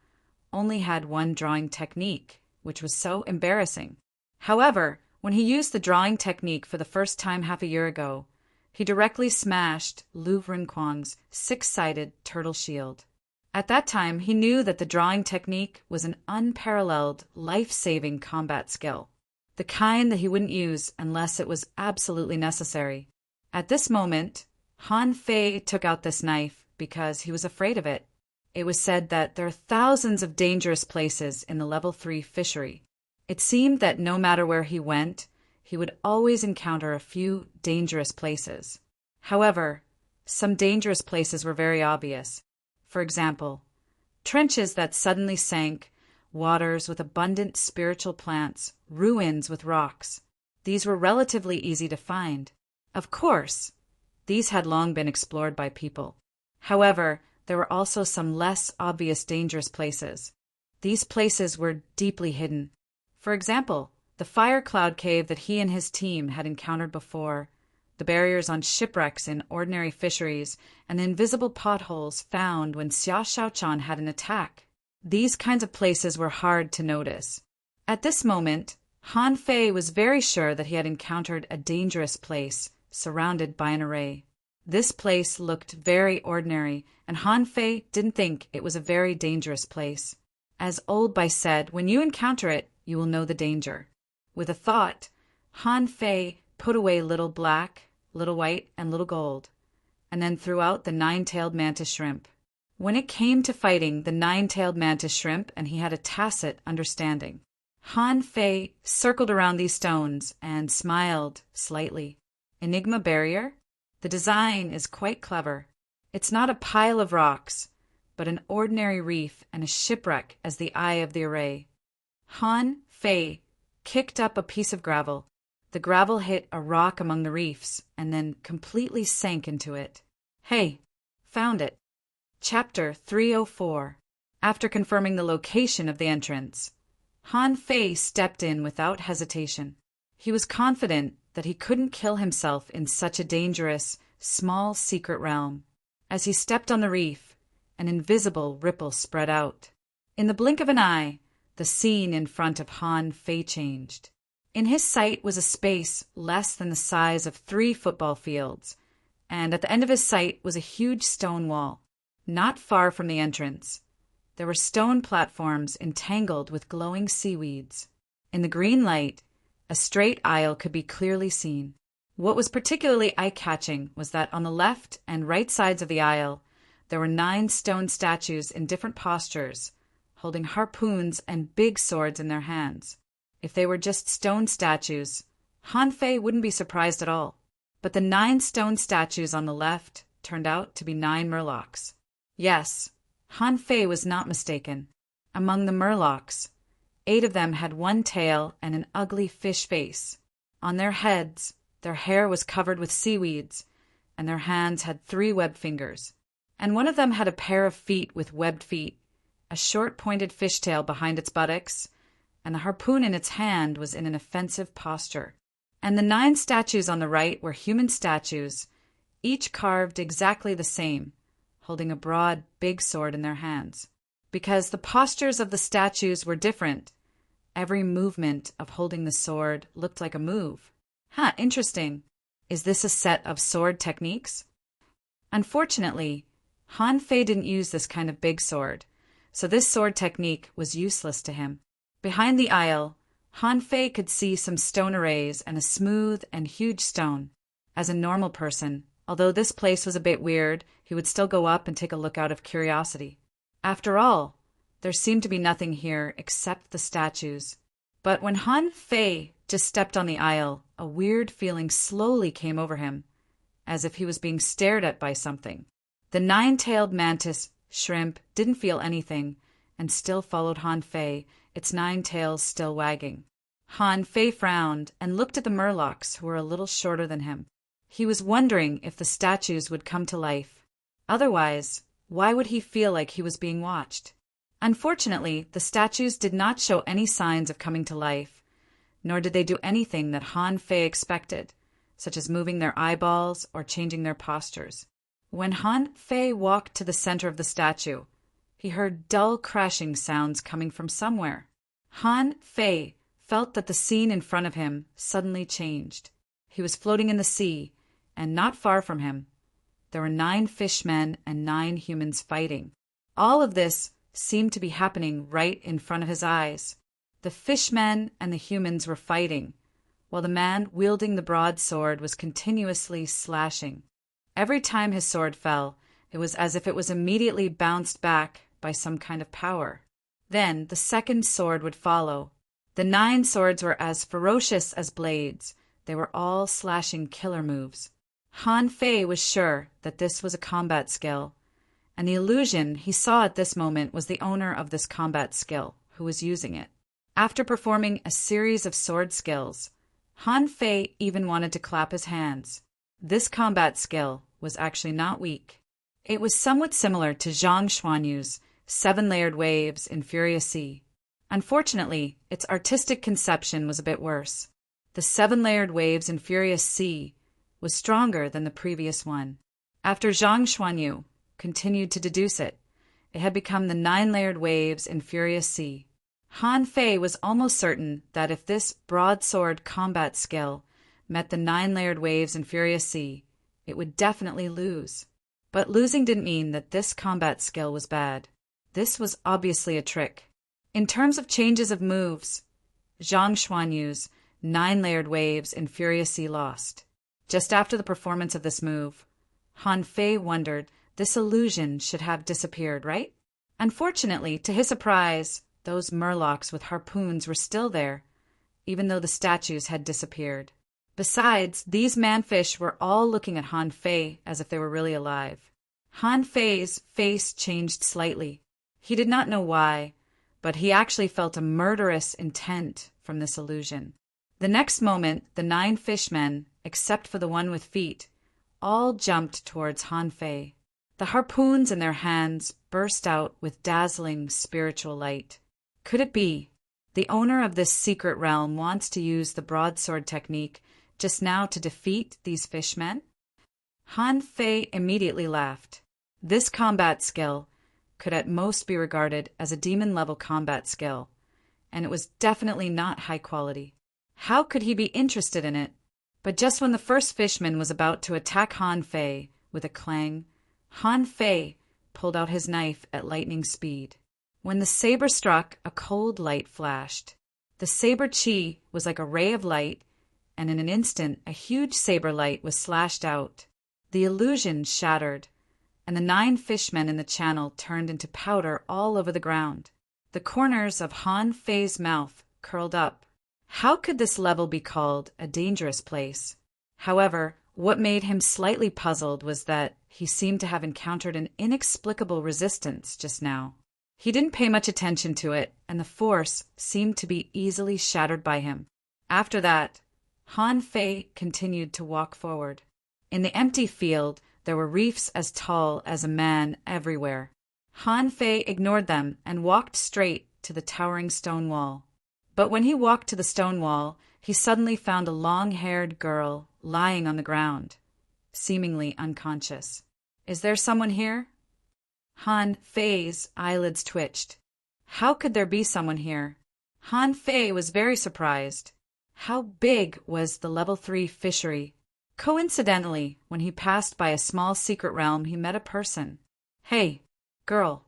only had 1 drawing technique, which was so embarrassing. However, when he used the drawing technique for the first time half a year ago, he directly smashed Lu Renquang's 6-sided turtle shield. At that time, he knew that the drawing technique was an unparalleled, life-saving combat skill, the kind that he wouldn't use unless it was absolutely necessary. At this moment, Han Fei took out this knife because he was afraid of it. It was said that there are thousands of dangerous places in the level 3 fishery. It seemed that no matter where he went, he would always encounter a few dangerous places. However, some dangerous places were very obvious. For example, trenches that suddenly sank, waters with abundant spiritual plants, ruins with rocks. These were relatively easy to find. Of course, these had long been explored by people. However, there were also some less obvious dangerous places. These places were deeply hidden. For example, the fire cloud cave that he and his team had encountered before, the barriers on shipwrecks in ordinary fisheries, and the invisible potholes found when Xia Shaochan had an attack. These kinds of places were hard to notice. At this moment, Han Fei was very sure that he had encountered a dangerous place, surrounded by an array. This place looked very ordinary, and Han Fei didn't think it was a very dangerous place. As Old Bai said, when you encounter it, you will know the danger. With a thought, Han Fei put away Little Black, Little White, and Little Gold, and then threw out the 9-tailed mantis shrimp. When it came to fighting the 9-tailed mantis shrimp, and he had a tacit understanding, Han Fei circled around these stones and smiled slightly. Enigma barrier? The design is quite clever. It's not a pile of rocks, but an ordinary reef and a shipwreck as the eye of the array. Han Fei kicked up a piece of gravel. The gravel hit a rock among the reefs and then completely sank into it. Hey, found it. Chapter 304. After confirming the location of the entrance, Han Fei stepped in without hesitation. He was confident that he couldn't kill himself in such a dangerous, small secret realm. As he stepped on the reef, an invisible ripple spread out. In the blink of an eye, the scene in front of Han Fei changed. In his sight was a space less than the size of 3 football fields, and at the end of his sight was a huge stone wall. Not far from the entrance, there were stone platforms entangled with glowing seaweeds. In the green light, a straight aisle could be clearly seen. What was particularly eye-catching was that on the left and right sides of the aisle, there were 9 stone statues in different postures, holding harpoons and big swords in their hands. If they were just stone statues, Han Fei wouldn't be surprised at all. But the 9 stone statues on the left turned out to be 9 murlocs. Yes, Han Fei was not mistaken. Among the murlocs, 8 of them had 1 tail and an ugly fish face. On their heads, their hair was covered with seaweeds, and their hands had 3 webbed fingers. And one of them had a pair of feet with webbed feet, a short pointed fishtail behind its buttocks, and the harpoon in its hand was in an offensive posture. And the 9 statues on the right were human statues, each carved exactly the same, holding a broad, big sword in their hands. Because the postures of the statues were different, every movement of holding the sword looked like a move. Interesting. Is this a set of sword techniques? Unfortunately, Han Fei didn't use this kind of big sword, so this sword technique was useless to him. Behind the aisle, Han Fei could see some stone arrays and a smooth and huge stone. As a normal person, although this place was a bit weird, he would still go up and take a look out of curiosity. After all, there seemed to be nothing here except the statues. But when Han Fei just stepped on the aisle, a weird feeling slowly came over him, as if he was being stared at by something. The 9-tailed mantis shrimp didn't feel anything and still followed Han Fei, its 9 tails still wagging. Han Fei frowned and looked at the murlocs, who were a little shorter than him. He was wondering if the statues would come to life. Otherwise, why would he feel like he was being watched? Unfortunately, the statues did not show any signs of coming to life, nor did they do anything that Han Fei expected, such as moving their eyeballs or changing their postures. When Han Fei walked to the center of the statue, he heard dull crashing sounds coming from somewhere. Han Fei felt that the scene in front of him suddenly changed. He was floating in the sea, and not far from him, there were 9 fishmen and 9 humans fighting. All of this seemed to be happening right in front of his eyes. The fishmen and the humans were fighting, while the man wielding the broadsword was continuously slashing. Every time his sword fell, it was as if it was immediately bounced back by some kind of power. Then the second sword would follow. The 9 swords were as ferocious as blades. They were all slashing killer moves. Han Fei was sure that this was a combat skill, and the illusion he saw at this moment was the owner of this combat skill, who was using it. After performing a series of sword skills, Han Fei even wanted to clap his hands. This combat skill was actually not weak. It was somewhat similar to Zhang Xuanyu's 7-layered waves in Furious Sea. Unfortunately, its artistic conception was a bit worse. The 7-layered waves in Furious Sea was stronger than the previous one. After Zhang Xuanyu continued to deduce it, it had become the 9-layered waves in Furious Sea. Han Fei was almost certain that if this broadsword combat skill met the 9-layered waves in Furious Sea, it would definitely lose. But losing didn't mean that this combat skill was bad. This was obviously a trick. In terms of changes of moves, Zhang Xuanyu's 9-layered waves in Furious Sea lost. Just after the performance of this move, Han Fei wondered this illusion should have disappeared, right? Unfortunately, to his surprise, those murlocs with harpoons were still there, even though the statues had disappeared. Besides, these manfish were all looking at Han Fei as if they were really alive. Han Fei's face changed slightly. He did not know why, but he actually felt a murderous intent from this illusion. The next moment, the 9 fishmen, except for the one with feet, all jumped towards Han Fei. The harpoons in their hands burst out with dazzling spiritual light. Could it be? The owner of this secret realm wants to use the broadsword technique just now to defeat these fishmen? Han Fei immediately laughed. This combat skill could at most be regarded as a demon-level combat skill, and it was definitely not high quality. How could he be interested in it? But just when the first fishman was about to attack Han Fei with a clang, Han Fei pulled out his knife at lightning speed. When the saber struck, a cold light flashed. The saber chi was like a ray of light, and in an instant a huge saber light was slashed out. The illusion shattered, and the 9 fishmen in the channel turned into powder all over the ground. The corners of Han Fei's mouth curled up. How could this level be called a dangerous place? However, what made him slightly puzzled was that he seemed to have encountered an inexplicable resistance just now. He didn't pay much attention to it, and the force seemed to be easily shattered by him. After that, Han Fei continued to walk forward. In the empty field, there were reefs as tall as a man everywhere. Han Fei ignored them and walked straight to the towering stone wall. But when he walked to the stone wall, he suddenly found a long-haired girl lying on the ground, seemingly unconscious. Is there someone here? Han Fei's eyelids twitched. How could there be someone here? Han Fei was very surprised. How big was the level 3 fishery? Coincidentally, when he passed by a small secret realm, he met a person. Hey, girl.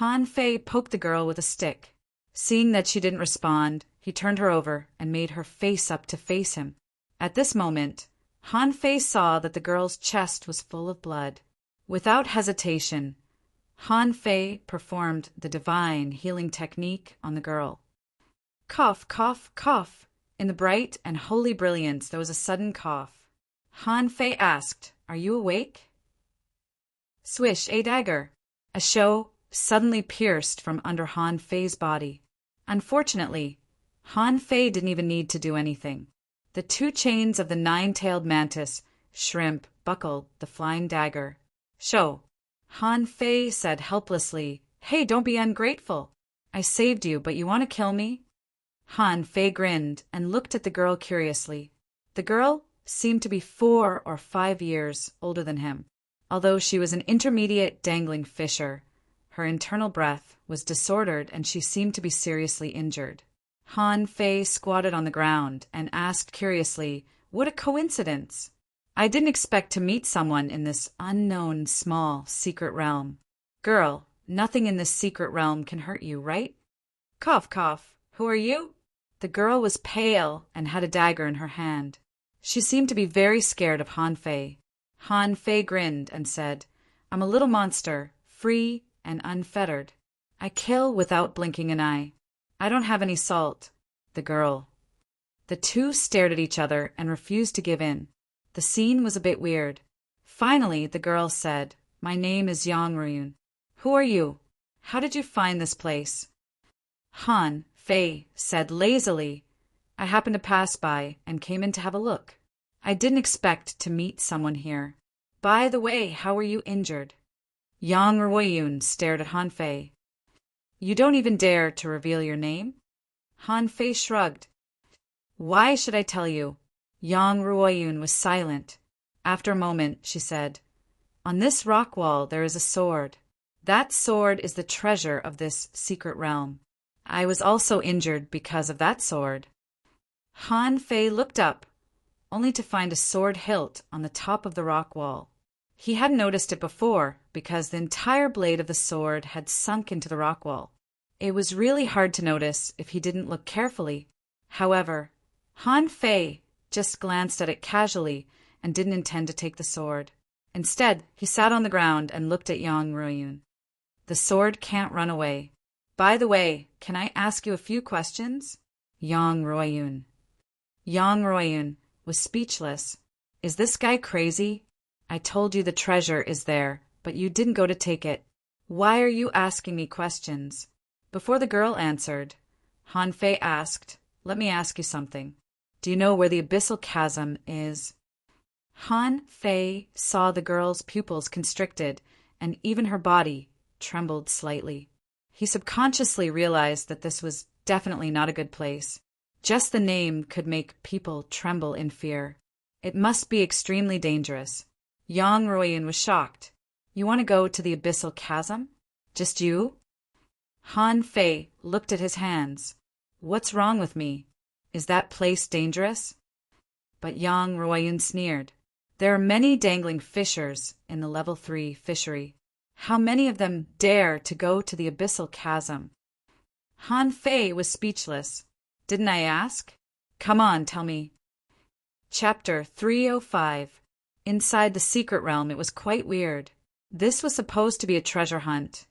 Han Fei poked the girl with a stick. Seeing that she didn't respond, he turned her over and made her face up to face him. At this moment, Han Fei saw that the girl's chest was full of blood. Without hesitation, Han Fei performed the divine healing technique on the girl. Cough, cough, cough. In the bright and holy brilliance, there was a sudden cough. Han Fei asked, "Are you awake?" Swish, a dagger. A show suddenly pierced from under Han Fei's body. Unfortunately, Han Fei didn't even need to do anything. The 2 chains of the 9-tailed mantis shrimp buckled the flying dagger. Show. Han Fei said helplessly, "Hey, don't be ungrateful. I saved you, but you want to kill me?" Han Fei grinned and looked at the girl curiously. The girl seemed to be 4 or 5 years older than him. Although she was an intermediate dangling fisher, her internal breath was disordered and she seemed to be seriously injured. Han Fei squatted on the ground and asked curiously, "What a coincidence! I didn't expect to meet someone in this unknown, small, secret realm. Girl, nothing in this secret realm can hurt you, right?" Cough, cough. Who are you? The girl was pale and had a dagger in her hand. She seemed to be very scared of Han Fei. Han Fei grinned and said, "I'm a little monster, free and unfettered. I kill without blinking an eye. I don't have any salt." The girl. The 2 stared at each other and refused to give in. The scene was a bit weird. Finally, the girl said, "My name is Yang Ruyun. Who are you? How did you find this place?" Han Fei said lazily, "I happened to pass by and came in to have a look. I didn't expect to meet someone here. By the way, how were you injured?" Yang Ruyun stared at Han Fei. "You don't even dare to reveal your name?" Han Fei shrugged. "Why should I tell you?" Yang Ruyun was silent. After a moment, she said, "On this rock wall there is a sword. That sword is the treasure of this secret realm. I was also injured because of that sword." Han Fei looked up, only to find a sword hilt on the top of the rock wall. He hadn't noticed it before because the entire blade of the sword had sunk into the rock wall. It was really hard to notice if he didn't look carefully. However, Han Fei just glanced at it casually and didn't intend to take the sword. Instead, he sat on the ground and looked at Yang Ruyun. "The sword can't run away. By the way, can I ask you a few questions?" Yang Ruyun. Yang Ruyun was speechless. "Is this guy crazy? I told you the treasure is there, but you didn't go to take it. Why are you asking me questions?" Before the girl answered, Han Fei asked, "Let me ask you something. Do you know where the abyssal chasm is?" Han Fei saw the girl's pupils constricted, and even her body trembled slightly. He subconsciously realized that this was definitely not a good place. Just the name could make people tremble in fear. It must be extremely dangerous. Yang Ruoyun was shocked. "You want to go to the abyssal chasm? Just you?" Han Fei looked at his hands. "What's wrong with me? Is that place dangerous?" But Yang Ruoyun sneered. "There are many dangling fissures in the level 3 fishery. How many of them dare to go to the abyssal chasm?" Han Fei was speechless. "Didn't I ask? Come on, tell me." Chapter 305. Inside the secret realm, it was quite weird. This was supposed to be a treasure hunt,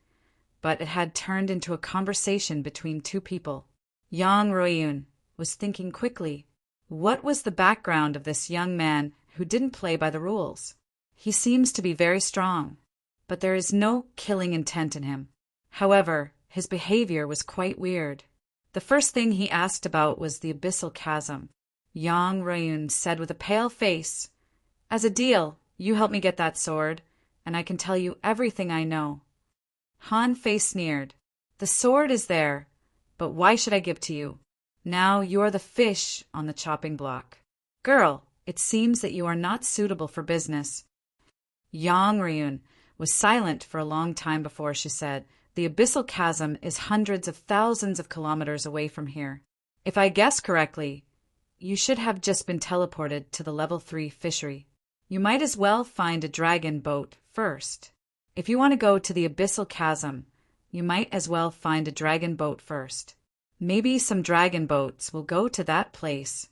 but it had turned into a conversation between two people. Yang Ruoyun was thinking quickly. What was the background of this young man who didn't play by the rules? He seems to be very strong, but there is no killing intent in him. However, his behavior was quite weird. The first thing he asked about was the abyssal chasm. Yang Ruoyun said with a pale face, "As a deal, you help me get that sword, and I can tell you everything I know." Han Fei sneered. "The sword is there, but why should I give to you? Now you are the fish on the chopping block. Girl, it seems that you are not suitable for business." Yang Ruoyun was silent for a long time before she said, "The abyssal chasm is hundreds of thousands of kilometers away from here. If I guess correctly, you should have just been teleported to the level 3 fishery. You might as well find a dragon boat first. If you want to go to the abyssal chasm, you might as well find a dragon boat first. Maybe some dragon boats will go to that place."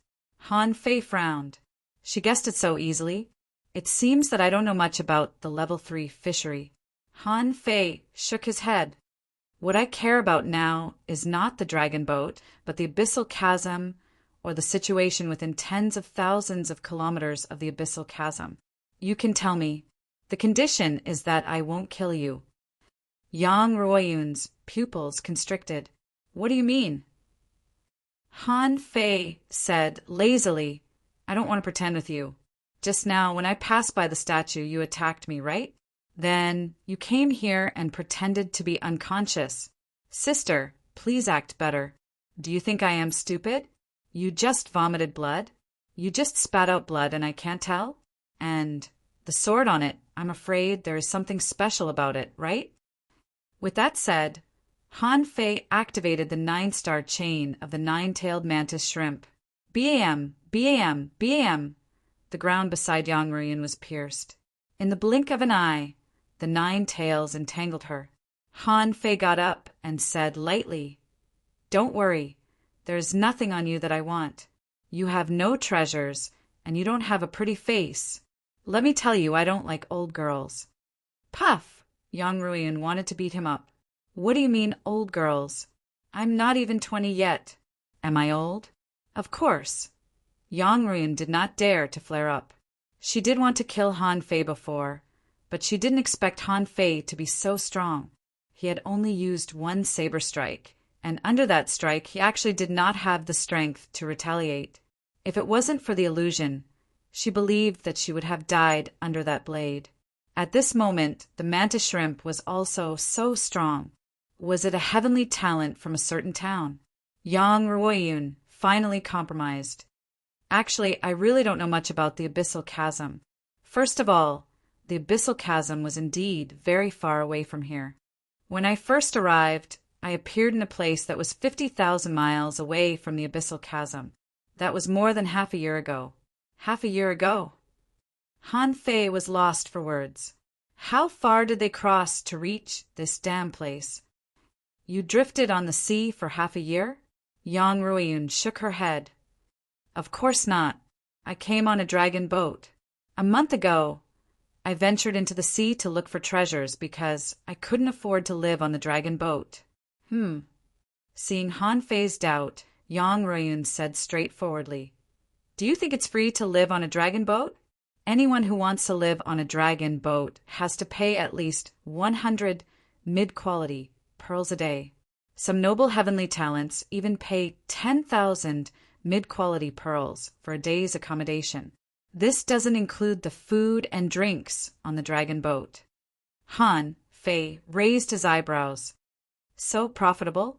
Han Fei frowned. She guessed it so easily. "It seems that I don't know much about the level 3 fishery." Han Fei shook his head. "What I care about now is not the dragon boat, but the abyssal chasm, or the situation within tens of thousands of kilometers of the abyssal chasm. You can tell me. The condition is that I won't kill you." Yang Ruoyun's pupils constricted. "What do you mean?" Han Fei said lazily, "I don't want to pretend with you. Just now, when I passed by the statue, you attacked me, right? Then you came here and pretended to be unconscious. Sister, please act better. Do you think I am stupid? You just vomited blood. You just spat out blood and I can't tell? And the sword on it, I'm afraid there is something special about it, right?" With that said, Han Fei activated the 9-star chain of the 9-tailed mantis shrimp. BAM! BAM! BAM! The ground beside Yang Ruoyun was pierced. In the blink of an eye, the 9 tails entangled her. Han Fei got up and said lightly, "Don't worry. There is nothing on you that I want. You have no treasures, and you don't have a pretty face. Let me tell you, I don't like old girls." "Puff!" Yang Ruoyun wanted to beat him up. "What do you mean, old girls? I'm not even 20 yet. Am I old?" "Of course." Yang Ruoyun did not dare to flare up. She did want to kill Han Fei before, but she didn't expect Han Fei to be so strong. He had only used one saber strike, and under that strike he actually did not have the strength to retaliate. If it wasn't for the illusion, she believed that she would have died under that blade. At this moment, the mantis shrimp was also so strong. Was it a heavenly talent from a certain town? Yang Ruoyun finally compromised. "Actually, I really don't know much about the abyssal chasm. First of all, the abyssal chasm was indeed very far away from here. When I first arrived, I appeared in a place that was 50,000 miles away from the abyssal chasm. That was more than half a year ago." "Half a year ago?" Han Fei was lost for words. How far did they cross to reach this damn place? "You drifted on the sea for half a year?" Yang Ruoyun shook her head. "Of course not. I came on a dragon boat. A month ago, I ventured into the sea to look for treasures because I couldn't afford to live on the dragon boat." Seeing Han Fei's doubt, Yang Ruoyun said straightforwardly, "Do you think it's free to live on a dragon boat? Anyone who wants to live on a dragon boat has to pay at least 100 mid-quality pearls a day. Some noble heavenly talents even pay 10,000 mid-quality pearls for a day's accommodation. This doesn't include the food and drinks on the dragon boat. Han Fei raised his eyebrows. So profitable?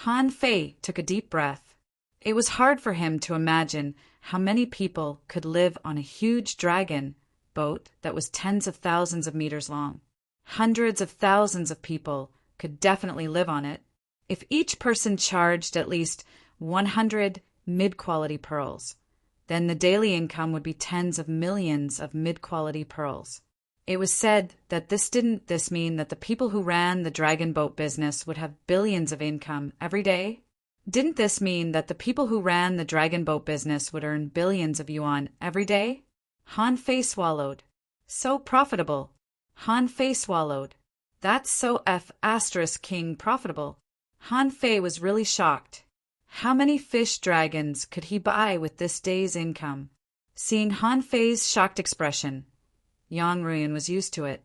Han Fei took a deep breath. It was hard for him to imagine how many people could live on a huge dragon boat that was tens of thousands of meters long. Hundreds of thousands of people could definitely live on it. If each person charged at least 100 mid-quality pearls, then the daily income would be tens of millions of mid-quality pearls. It was said that this mean that the people who ran the dragon boat business would have billions of income every day? Didn't this mean that the people who ran the dragon boat business would earn billions of yuan every day? Han Fei swallowed. So profitable. Han Fei swallowed. That's so *king profitable. Han Fei was really shocked. How many fish dragons could he buy with this day's income? Seeing Han Fei's shocked expression, Yang Ruyan was used to it.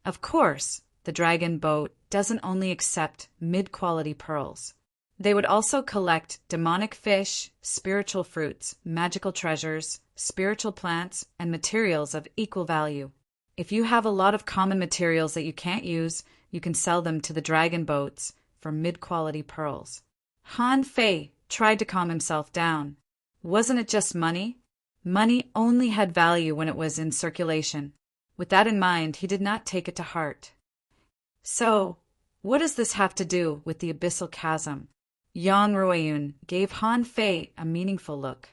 Of course, the dragon boat doesn't only accept mid-quality pearls. They would also collect demonic fish, spiritual fruits, magical treasures, spiritual plants, and materials of equal value. If you have a lot of common materials that you can't use, you can sell them to the dragon boats for mid-quality pearls. Han Fei tried to calm himself down. Wasn't it just money? Money only had value when it was in circulation. With that in mind, he did not take it to heart. So, what does this have to do with the abyssal chasm? Yang Ruiyun gave Han Fei a meaningful look.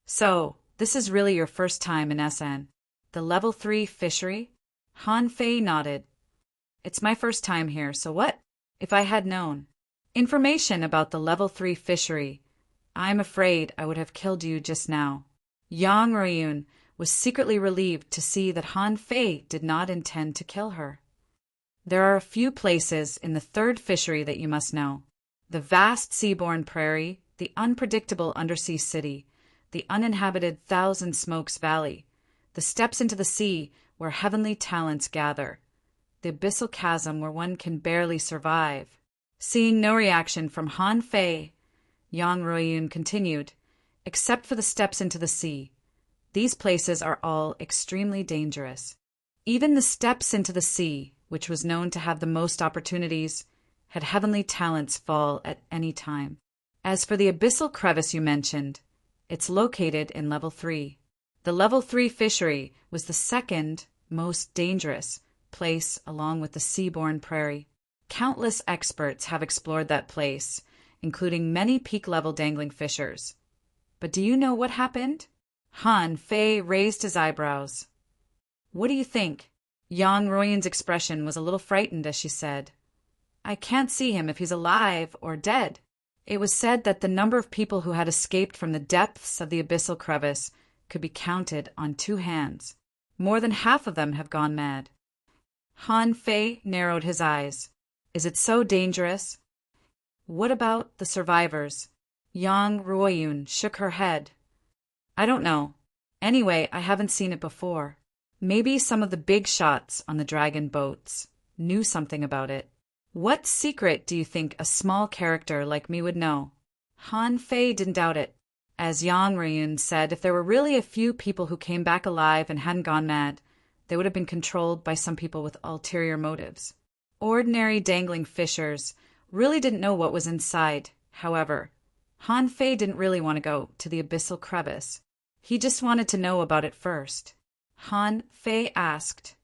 So, this is really your first time in SN? The level 3 fishery? Han Fei nodded. It's my first time here, so what? If I had known information about the level 3 fishery, I'm afraid I would have killed you just now. Yang Ruiyun was secretly relieved to see that Han Fei did not intend to kill her. There are a few places in the 3rd fishery that you must know. The vast seaborne prairie, the unpredictable undersea city, the uninhabited Thousand Smokes Valley, the steps into the sea where heavenly talents gather, the abyssal chasm where one can barely survive. Seeing no reaction from Han Fei, Yang Ruiyun continued, except for the steps into the sea. These places are all extremely dangerous. Even the steps into the sea, which was known to have the most opportunities, had heavenly talents fall at any time. As for the abyssal crevice you mentioned, it's located in level 3. The level 3 fishery was the 2nd most dangerous place along with the seaborne prairie. Countless experts have explored that place, including many peak-level dangling fishers. But do you know what happened? Han Fei raised his eyebrows. What do you think? Yang Ruiyun's expression was a little frightened as she said, I can't see him if he's alive or dead. It was said that the number of people who had escaped from the depths of the abyssal crevice could be counted on 2 hands. More than half of them have gone mad. Han Fei narrowed his eyes. Is it so dangerous? What about the survivors? Yang Ruiyun shook her head. I don't know. Anyway, I haven't seen it before. Maybe some of the big shots on the dragon boats knew something about it. What secret do you think a small character like me would know? Han Fei didn't doubt it. As Yang Ruiyun said, if there were really a few people who came back alive and hadn't gone mad, they would have been controlled by some people with ulterior motives. Ordinary dangling fishers really didn't know what was inside. However, Han Fei didn't really want to go to the abyssal crevice. He just wanted to know about it first. Han Fei asked,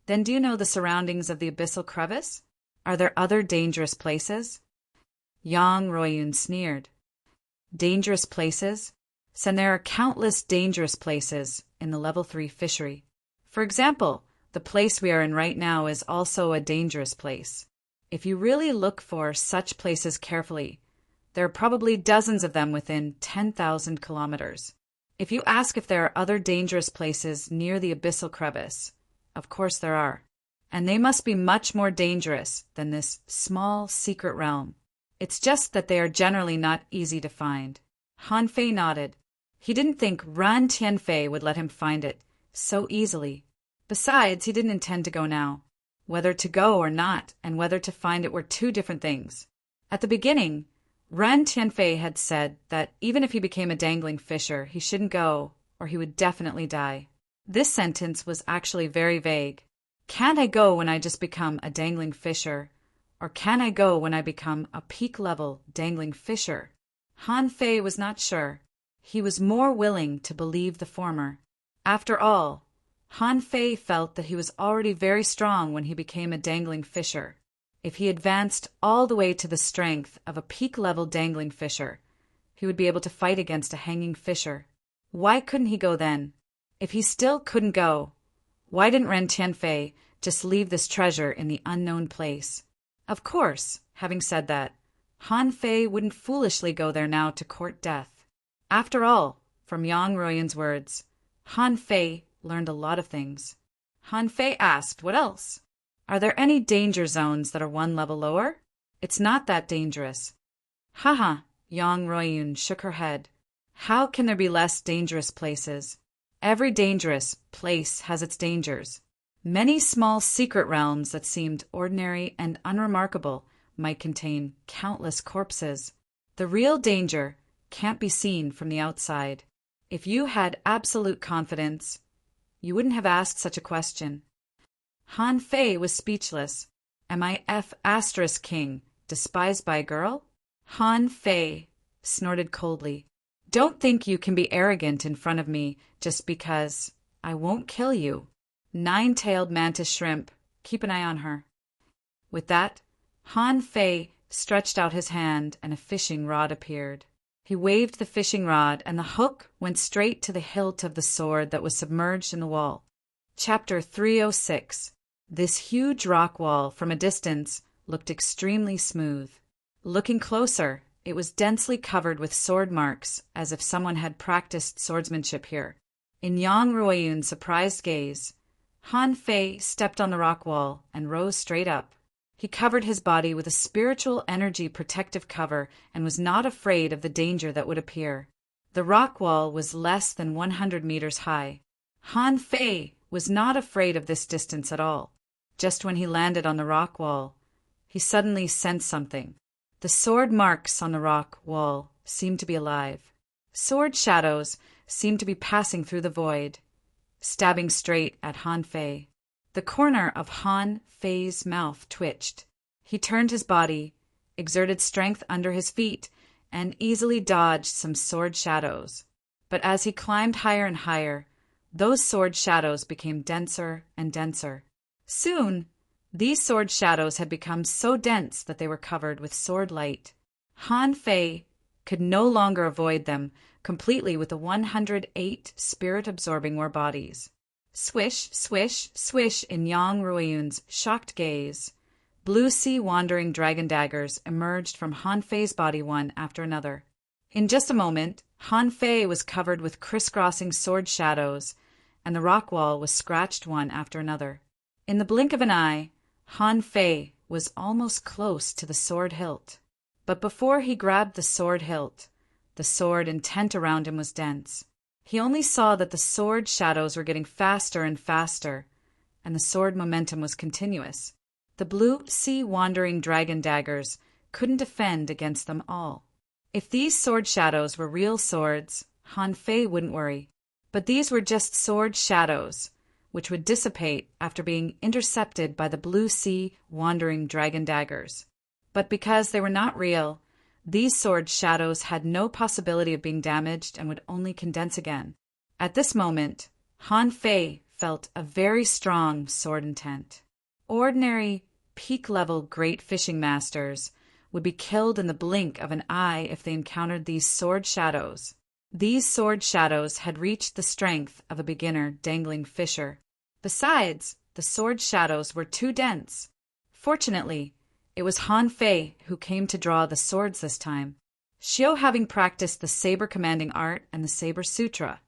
Then do you know the surroundings of the abyssal crevice? Are there other dangerous places? Yang Ruiyun sneered. Dangerous places? Then there are countless dangerous places in the level 3 fishery. For example, the place we are in right now is also a dangerous place. If you really look for such places carefully, there are probably dozens of them within 10,000 kilometers. If you ask if there are other dangerous places near the abyssal crevice, of course there are. And they must be much more dangerous than this small secret realm. It's just that they are generally not easy to find. Han Fei nodded. He didn't think Ran Tianfei would let him find it so easily. Besides, he didn't intend to go now. Whether to go or not, and whether to find it were 2 different things. At the beginning, Ren Tianfei had said that even if he became a dangling fisher, he shouldn't go, or he would definitely die. This sentence was actually very vague. Can't I go when I just become a dangling fisher? Or can I go when I become a peak-level dangling fisher? Han Fei was not sure. He was more willing to believe the former. After all, Han Fei felt that he was already very strong when he became a dangling fisher. If he advanced all the way to the strength of a peak-level dangling fisher, he would be able to fight against a hanging fisher. Why couldn't he go then? If he still couldn't go, why didn't Ren Tianfei just leave this treasure in the unknown place? Of course, having said that, Han Fei wouldn't foolishly go there now to court death. After all, from Yang Ruoyun's words, Han Fei learned a lot of things. Han Fei asked, what else? Are there any danger zones that are one level lower? It's not that dangerous. Haha, Yang Ruoyun shook her head. How can there be less dangerous places? Every dangerous place has its dangers. Many small secret realms that seemed ordinary and unremarkable might contain countless corpses. The real danger can't be seen from the outside. If you had absolute confidence, you wouldn't have asked such a question. Han Fei was speechless. Am I F** king, despised by a girl? Han Fei snorted coldly. Don't think you can be arrogant in front of me just because I won't kill you. Nine-tailed mantis shrimp, keep an eye on her. With that, Han Fei stretched out his hand and a fishing rod appeared. He waved the fishing rod and the hook went straight to the hilt of the sword that was submerged in the wall. Chapter 306. This huge rock wall from a distance looked extremely smooth. Looking closer, it was densely covered with sword marks, as if someone had practiced swordsmanship here. In Yang Ruoyun's surprised gaze, Han Fei stepped on the rock wall and rose straight up. He covered his body with a spiritual energy protective cover and was not afraid of the danger that would appear. The rock wall was less than 100 meters high. Han Fei was not afraid of this distance at all. Just when he landed on the rock wall, he suddenly sensed something. The sword marks on the rock wall seemed to be alive. Sword shadows seemed to be passing through the void, stabbing straight at Han Fei. The corner of Han Fei's mouth twitched. He turned his body, exerted strength under his feet, and easily dodged some sword shadows. But as he climbed higher and higher, those sword shadows became denser and denser. Soon, these sword shadows had become so dense that they were covered with sword light. Han Fei could no longer avoid them completely with the 108 spirit-absorbing war bodies. Swish, swish, swish in Yang Ruoyun's shocked gaze. Blue sea wandering dragon daggers emerged from Han Fei's body one after another. In just a moment, Han Fei was covered with crisscrossing sword shadows, and the rock wall was scratched one after another. In the blink of an eye, Han Fei was almost close to the sword hilt. But before he grabbed the sword hilt, the sword intent around him was dense. He only saw that the sword shadows were getting faster and faster, and the sword momentum was continuous. The blue sea wandering dragon daggers couldn't defend against them all. If these sword shadows were real swords, Han Fei wouldn't worry. But these were just sword shadows, which would dissipate after being intercepted by the blue sea wandering dragon daggers. But because they were not real, these sword shadows had no possibility of being damaged and would only condense again. At this moment, Han Fei felt a very strong sword intent. Ordinary, peak-level great fishing masters would be killed in the blink of an eye if they encountered these sword shadows. These sword shadows had reached the strength of a beginner dangling fisher. Besides, the sword shadows were too dense. Fortunately, it was Han Fei who came to draw the swords this time, Xiu having practiced the saber commanding art and the saber sutra.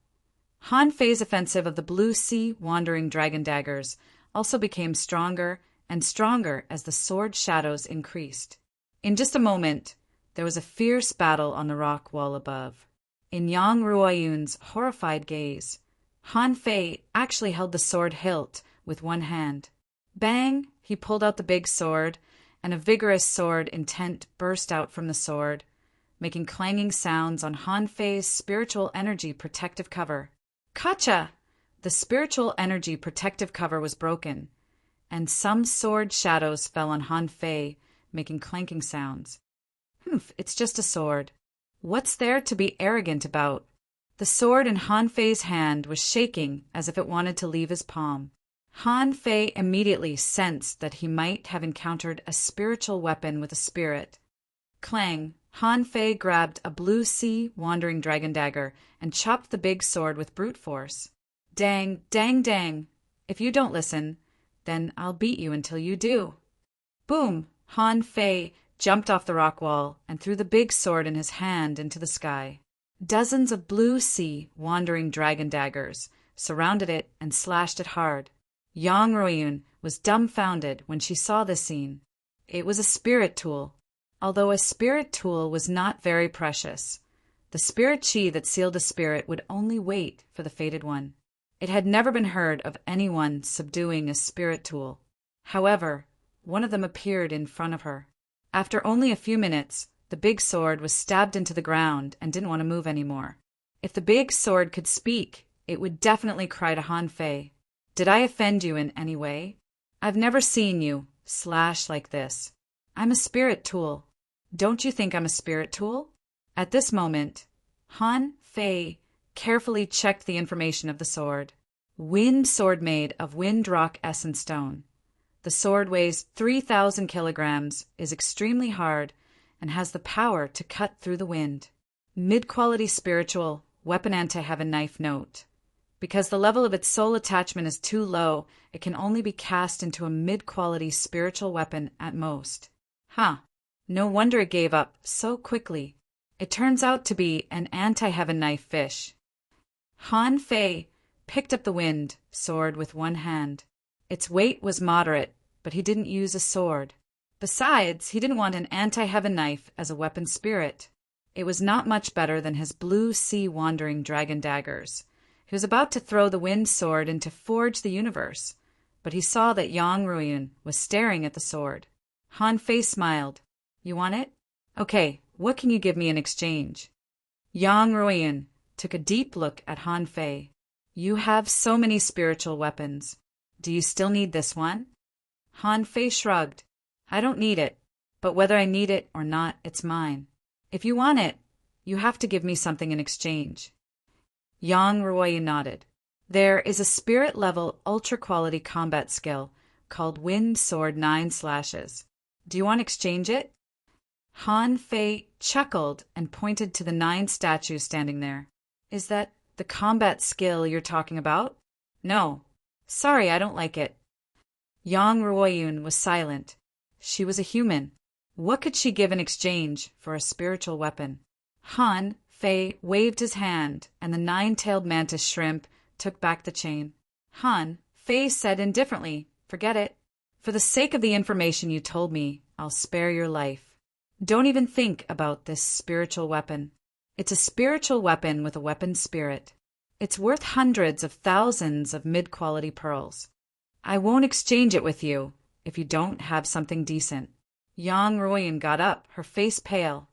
Han Fei's offensive of the blue sea wandering dragon daggers also became stronger and stronger as the sword shadows increased. In just a moment, there was a fierce battle on the rock wall above. In Yang Ruoyun's horrified gaze, Han Fei actually held the sword hilt with one hand. Bang! He pulled out the big sword, and a vigorous sword intent burst out from the sword, making clanging sounds on Han Fei's spiritual energy protective cover. Kacha! The spiritual energy protective cover was broken, and some sword shadows fell on Han Fei, making clanking sounds. Humph, it's just a sword. What's there to be arrogant about? The sword in Han Fei's hand was shaking as if it wanted to leave his palm. Han Fei immediately sensed that he might have encountered a spiritual weapon with a spirit. Clang! Han Fei grabbed a blue sea wandering dragon dagger and chopped the big sword with brute force. Dang, dang, dang! If you don't listen, then I'll beat you until you do. Boom! Han Fei jumped off the rock wall and threw the big sword in his hand into the sky. Dozens of blue sea wandering dragon daggers surrounded it and slashed it hard. Yang Ruiyun was dumbfounded when she saw this scene. It was a spirit tool. Although a spirit tool was not very precious, the spirit chi that sealed a spirit would only wait for the fated one. It had never been heard of anyone subduing a spirit tool. However, one of them appeared in front of her. After only a few minutes, the big sword was stabbed into the ground and didn't want to move anymore. If the big sword could speak, it would definitely cry to Han Fei. Did I offend you in any way? I've never seen you slash like this. I'm a spirit tool. Don't you think I'm a spirit tool? At this moment, Han Fei carefully checked the information of the sword. Wind sword made of wind rock essence stone. The sword weighs 3,000 kilograms, is extremely hard, and has the power to cut through the wind. Mid-quality spiritual, weapon anti-heaven knife note. Because the level of its soul attachment is too low, it can only be cast into a mid-quality spiritual weapon at most. No wonder it gave up so quickly. It turns out to be an anti-heaven knife fish. Han Fei picked up the wind sword with one hand. Its weight was moderate, but he didn't use a sword. Besides, he didn't want an anti-heaven knife as a weapon spirit. It was not much better than his blue sea wandering dragon daggers. He was about to throw the wind sword into forge the universe, but he saw that Yang Ruiyun was staring at the sword. Han Fei smiled. You want it? Okay, what can you give me in exchange? Yang Ruiyun took a deep look at Han Fei. You have so many spiritual weapons. Do you still need this one? Han Fei shrugged. I don't need it, but whether I need it or not, it's mine. If you want it, you have to give me something in exchange. Yang Ruiyun nodded. There is a spirit-level ultra-quality combat skill called Wind Sword 9 Slashes. Do you want to exchange it? Han Fei chuckled and pointed to the 9 statues standing there. Is that the combat skill you're talking about? No. Sorry, I don't like it. Yang Ruiyun was silent. She was a human. What could she give in exchange for a spiritual weapon? Han Fei waved his hand, and the 9-tailed mantis shrimp took back the chain. Han Fei said indifferently, Forget it. For the sake of the information you told me, I'll spare your life. Don't even think about this spiritual weapon. It's a spiritual weapon with a weapon spirit. It's worth hundreds of thousands of mid-quality pearls. I won't exchange it with you if you don't have something decent. Yang Ruiyun got up, her face pale.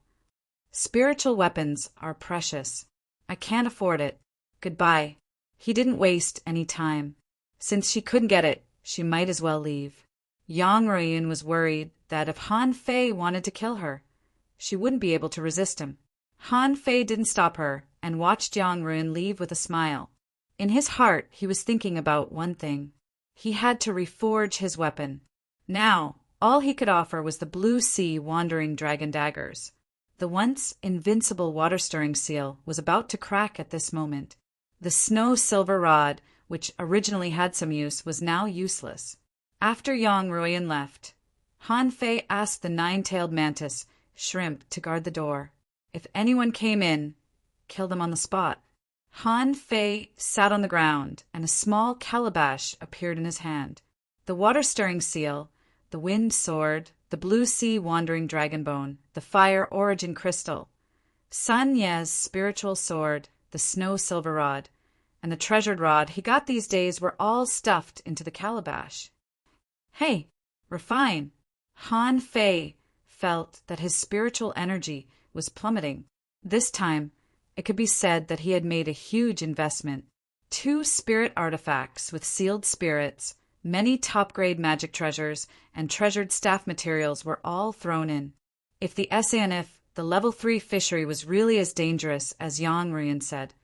Spiritual weapons are precious. I can't afford it. Goodbye. He didn't waste any time. Since she couldn't get it, she might as well leave. Yang Ruiyun was worried that if Han Fei wanted to kill her, she wouldn't be able to resist him. Han Fei didn't stop her and watched Yang Ruiyun leave with a smile. In his heart, he was thinking about one thing. He had to reforge his weapon. Now, all he could offer was the blue sea wandering dragon daggers. The once invincible water-stirring seal was about to crack at this moment. The snow-silver rod, which originally had some use, was now useless. After Yang Ruiyun left, Han Fei asked the 9-tailed mantis shrimp to guard the door. If anyone came in, kill them on the spot. Han Fei sat on the ground, and a small calabash appeared in his hand. The water-stirring seal, the wind sword, the blue sea wandering dragon bone, the fire origin crystal, Sun Ye's spiritual sword, the snow silver rod, and the treasured rod he got these days were all stuffed into the calabash. Hey, we're fine. Han Fei felt that his spiritual energy was plummeting. This time, it could be said that he had made a huge investment. 2 spirit artifacts with sealed spirits, many top-grade magic treasures, and treasured staff materials were all thrown in. If the SANF, the level 3 fishery, was really as dangerous as Yang Ruyan said,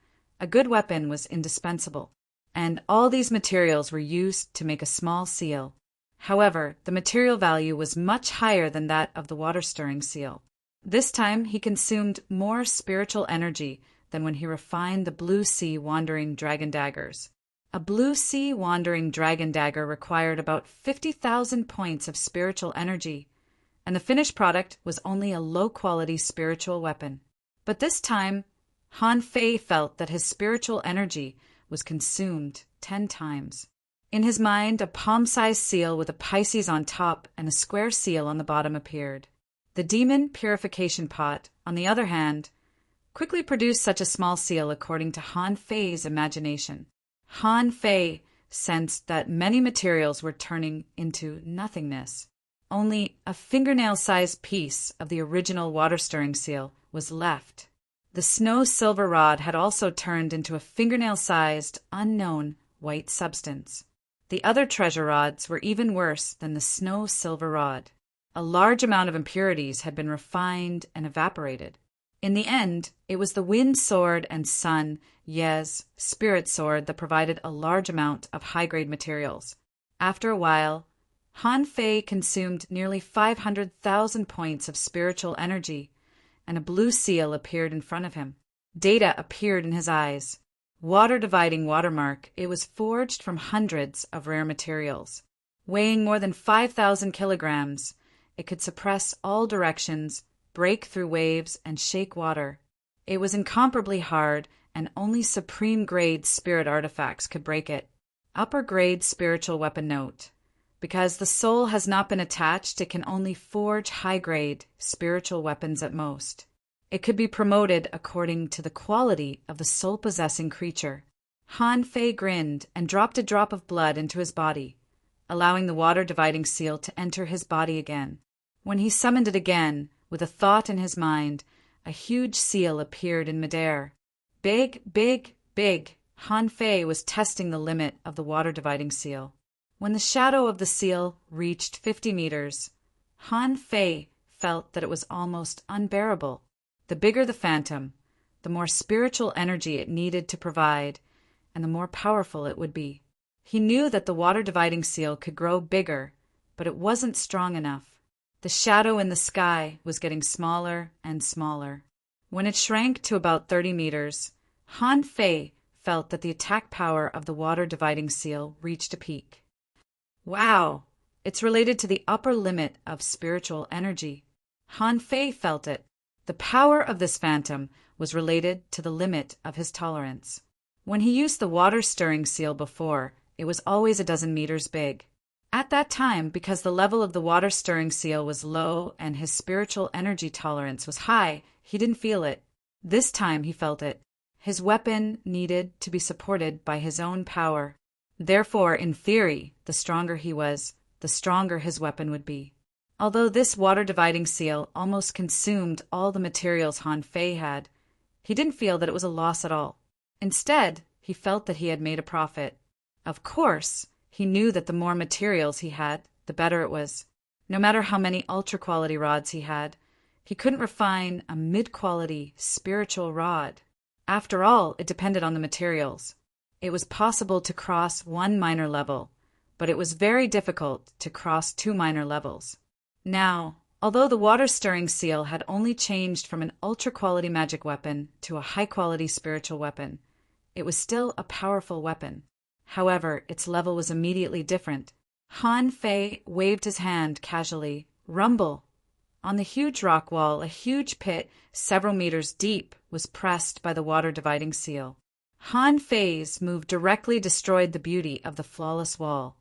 a good weapon was indispensable, and all these materials were used to make a small seal. However, the material value was much higher than that of the water-stirring seal. This time he consumed more spiritual energy than when he refined the blue sea wandering dragon daggers. A blue sea wandering dragon dagger required about 50,000 points of spiritual energy, and the finished product was only a low-quality spiritual weapon. But this time, Han Fei felt that his spiritual energy was consumed 10 times. In his mind, a palm-sized seal with a Pisces on top and a square seal on the bottom appeared. The demon purification pot, on the other hand, quickly produced such a small seal according to Han Fei's imagination. Han Fei sensed that many materials were turning into nothingness. Only a fingernail-sized piece of the original water-stirring seal was left. The snow silver rod had also turned into a fingernail-sized, unknown white substance. The other treasure rods were even worse than the snow silver rod. A large amount of impurities had been refined and evaporated. In the end, it was the wind sword and sun, Ye's, spirit sword that provided a large amount of high-grade materials. After a while, Han Fei consumed nearly 500,000 points of spiritual energy, and a blue seal appeared in front of him. Data appeared in his eyes. Water-dividing watermark, it was forged from hundreds of rare materials. Weighing more than 5,000 kilograms, it could suppress all directions, break through waves, and shake water. It was incomparably hard, and only supreme-grade spirit artifacts could break it. Upper-grade spiritual weapon note. Because the soul has not been attached, it can only forge high-grade spiritual weapons at most. It could be promoted according to the quality of the soul-possessing creature. Han Fei grinned and dropped a drop of blood into his body, allowing the water-dividing seal to enter his body again. When he summoned it again, with a thought in his mind, a huge seal appeared in midair. Big, big, big. Han Fei was testing the limit of the water-dividing seal. When the shadow of the seal reached 50 meters, Han Fei felt that it was almost unbearable. The bigger the phantom, the more spiritual energy it needed to provide, and the more powerful it would be. He knew that the water-dividing seal could grow bigger, but it wasn't strong enough. The shadow in the sky was getting smaller and smaller. When it shrank to about 30 meters, Han Fei felt that the attack power of the water-dividing seal reached a peak. Wow! It's related to the upper limit of spiritual energy. Han Fei felt it. The power of this phantom was related to the limit of his tolerance. When he used the water-stirring seal before, it was always a dozen meters big. At that time, because the level of the water-stirring seal was low and his spiritual energy tolerance was high, he didn't feel it. This time he felt it. His weapon needed to be supported by his own power. Therefore, in theory, the stronger he was, the stronger his weapon would be. Although this water-dividing seal almost consumed all the materials Han Fei had, he didn't feel that it was a loss at all. Instead, he felt that he had made a profit. Of course, he knew that the more materials he had, the better it was. No matter how many ultra-quality rods he had, he couldn't refine a mid-quality spiritual rod. After all, it depended on the materials. It was possible to cross one minor level, but it was very difficult to cross 2 minor levels. Now, although the water-stirring seal had only changed from an ultra-quality magic weapon to a high-quality spiritual weapon, it was still a powerful weapon. However, its level was immediately different. Han Fei waved his hand casually. Rumble! On the huge rock wall, a huge pit, several meters deep, was pressed by the water-dividing seal. Han Fei's move directly destroyed the beauty of the flawless wall.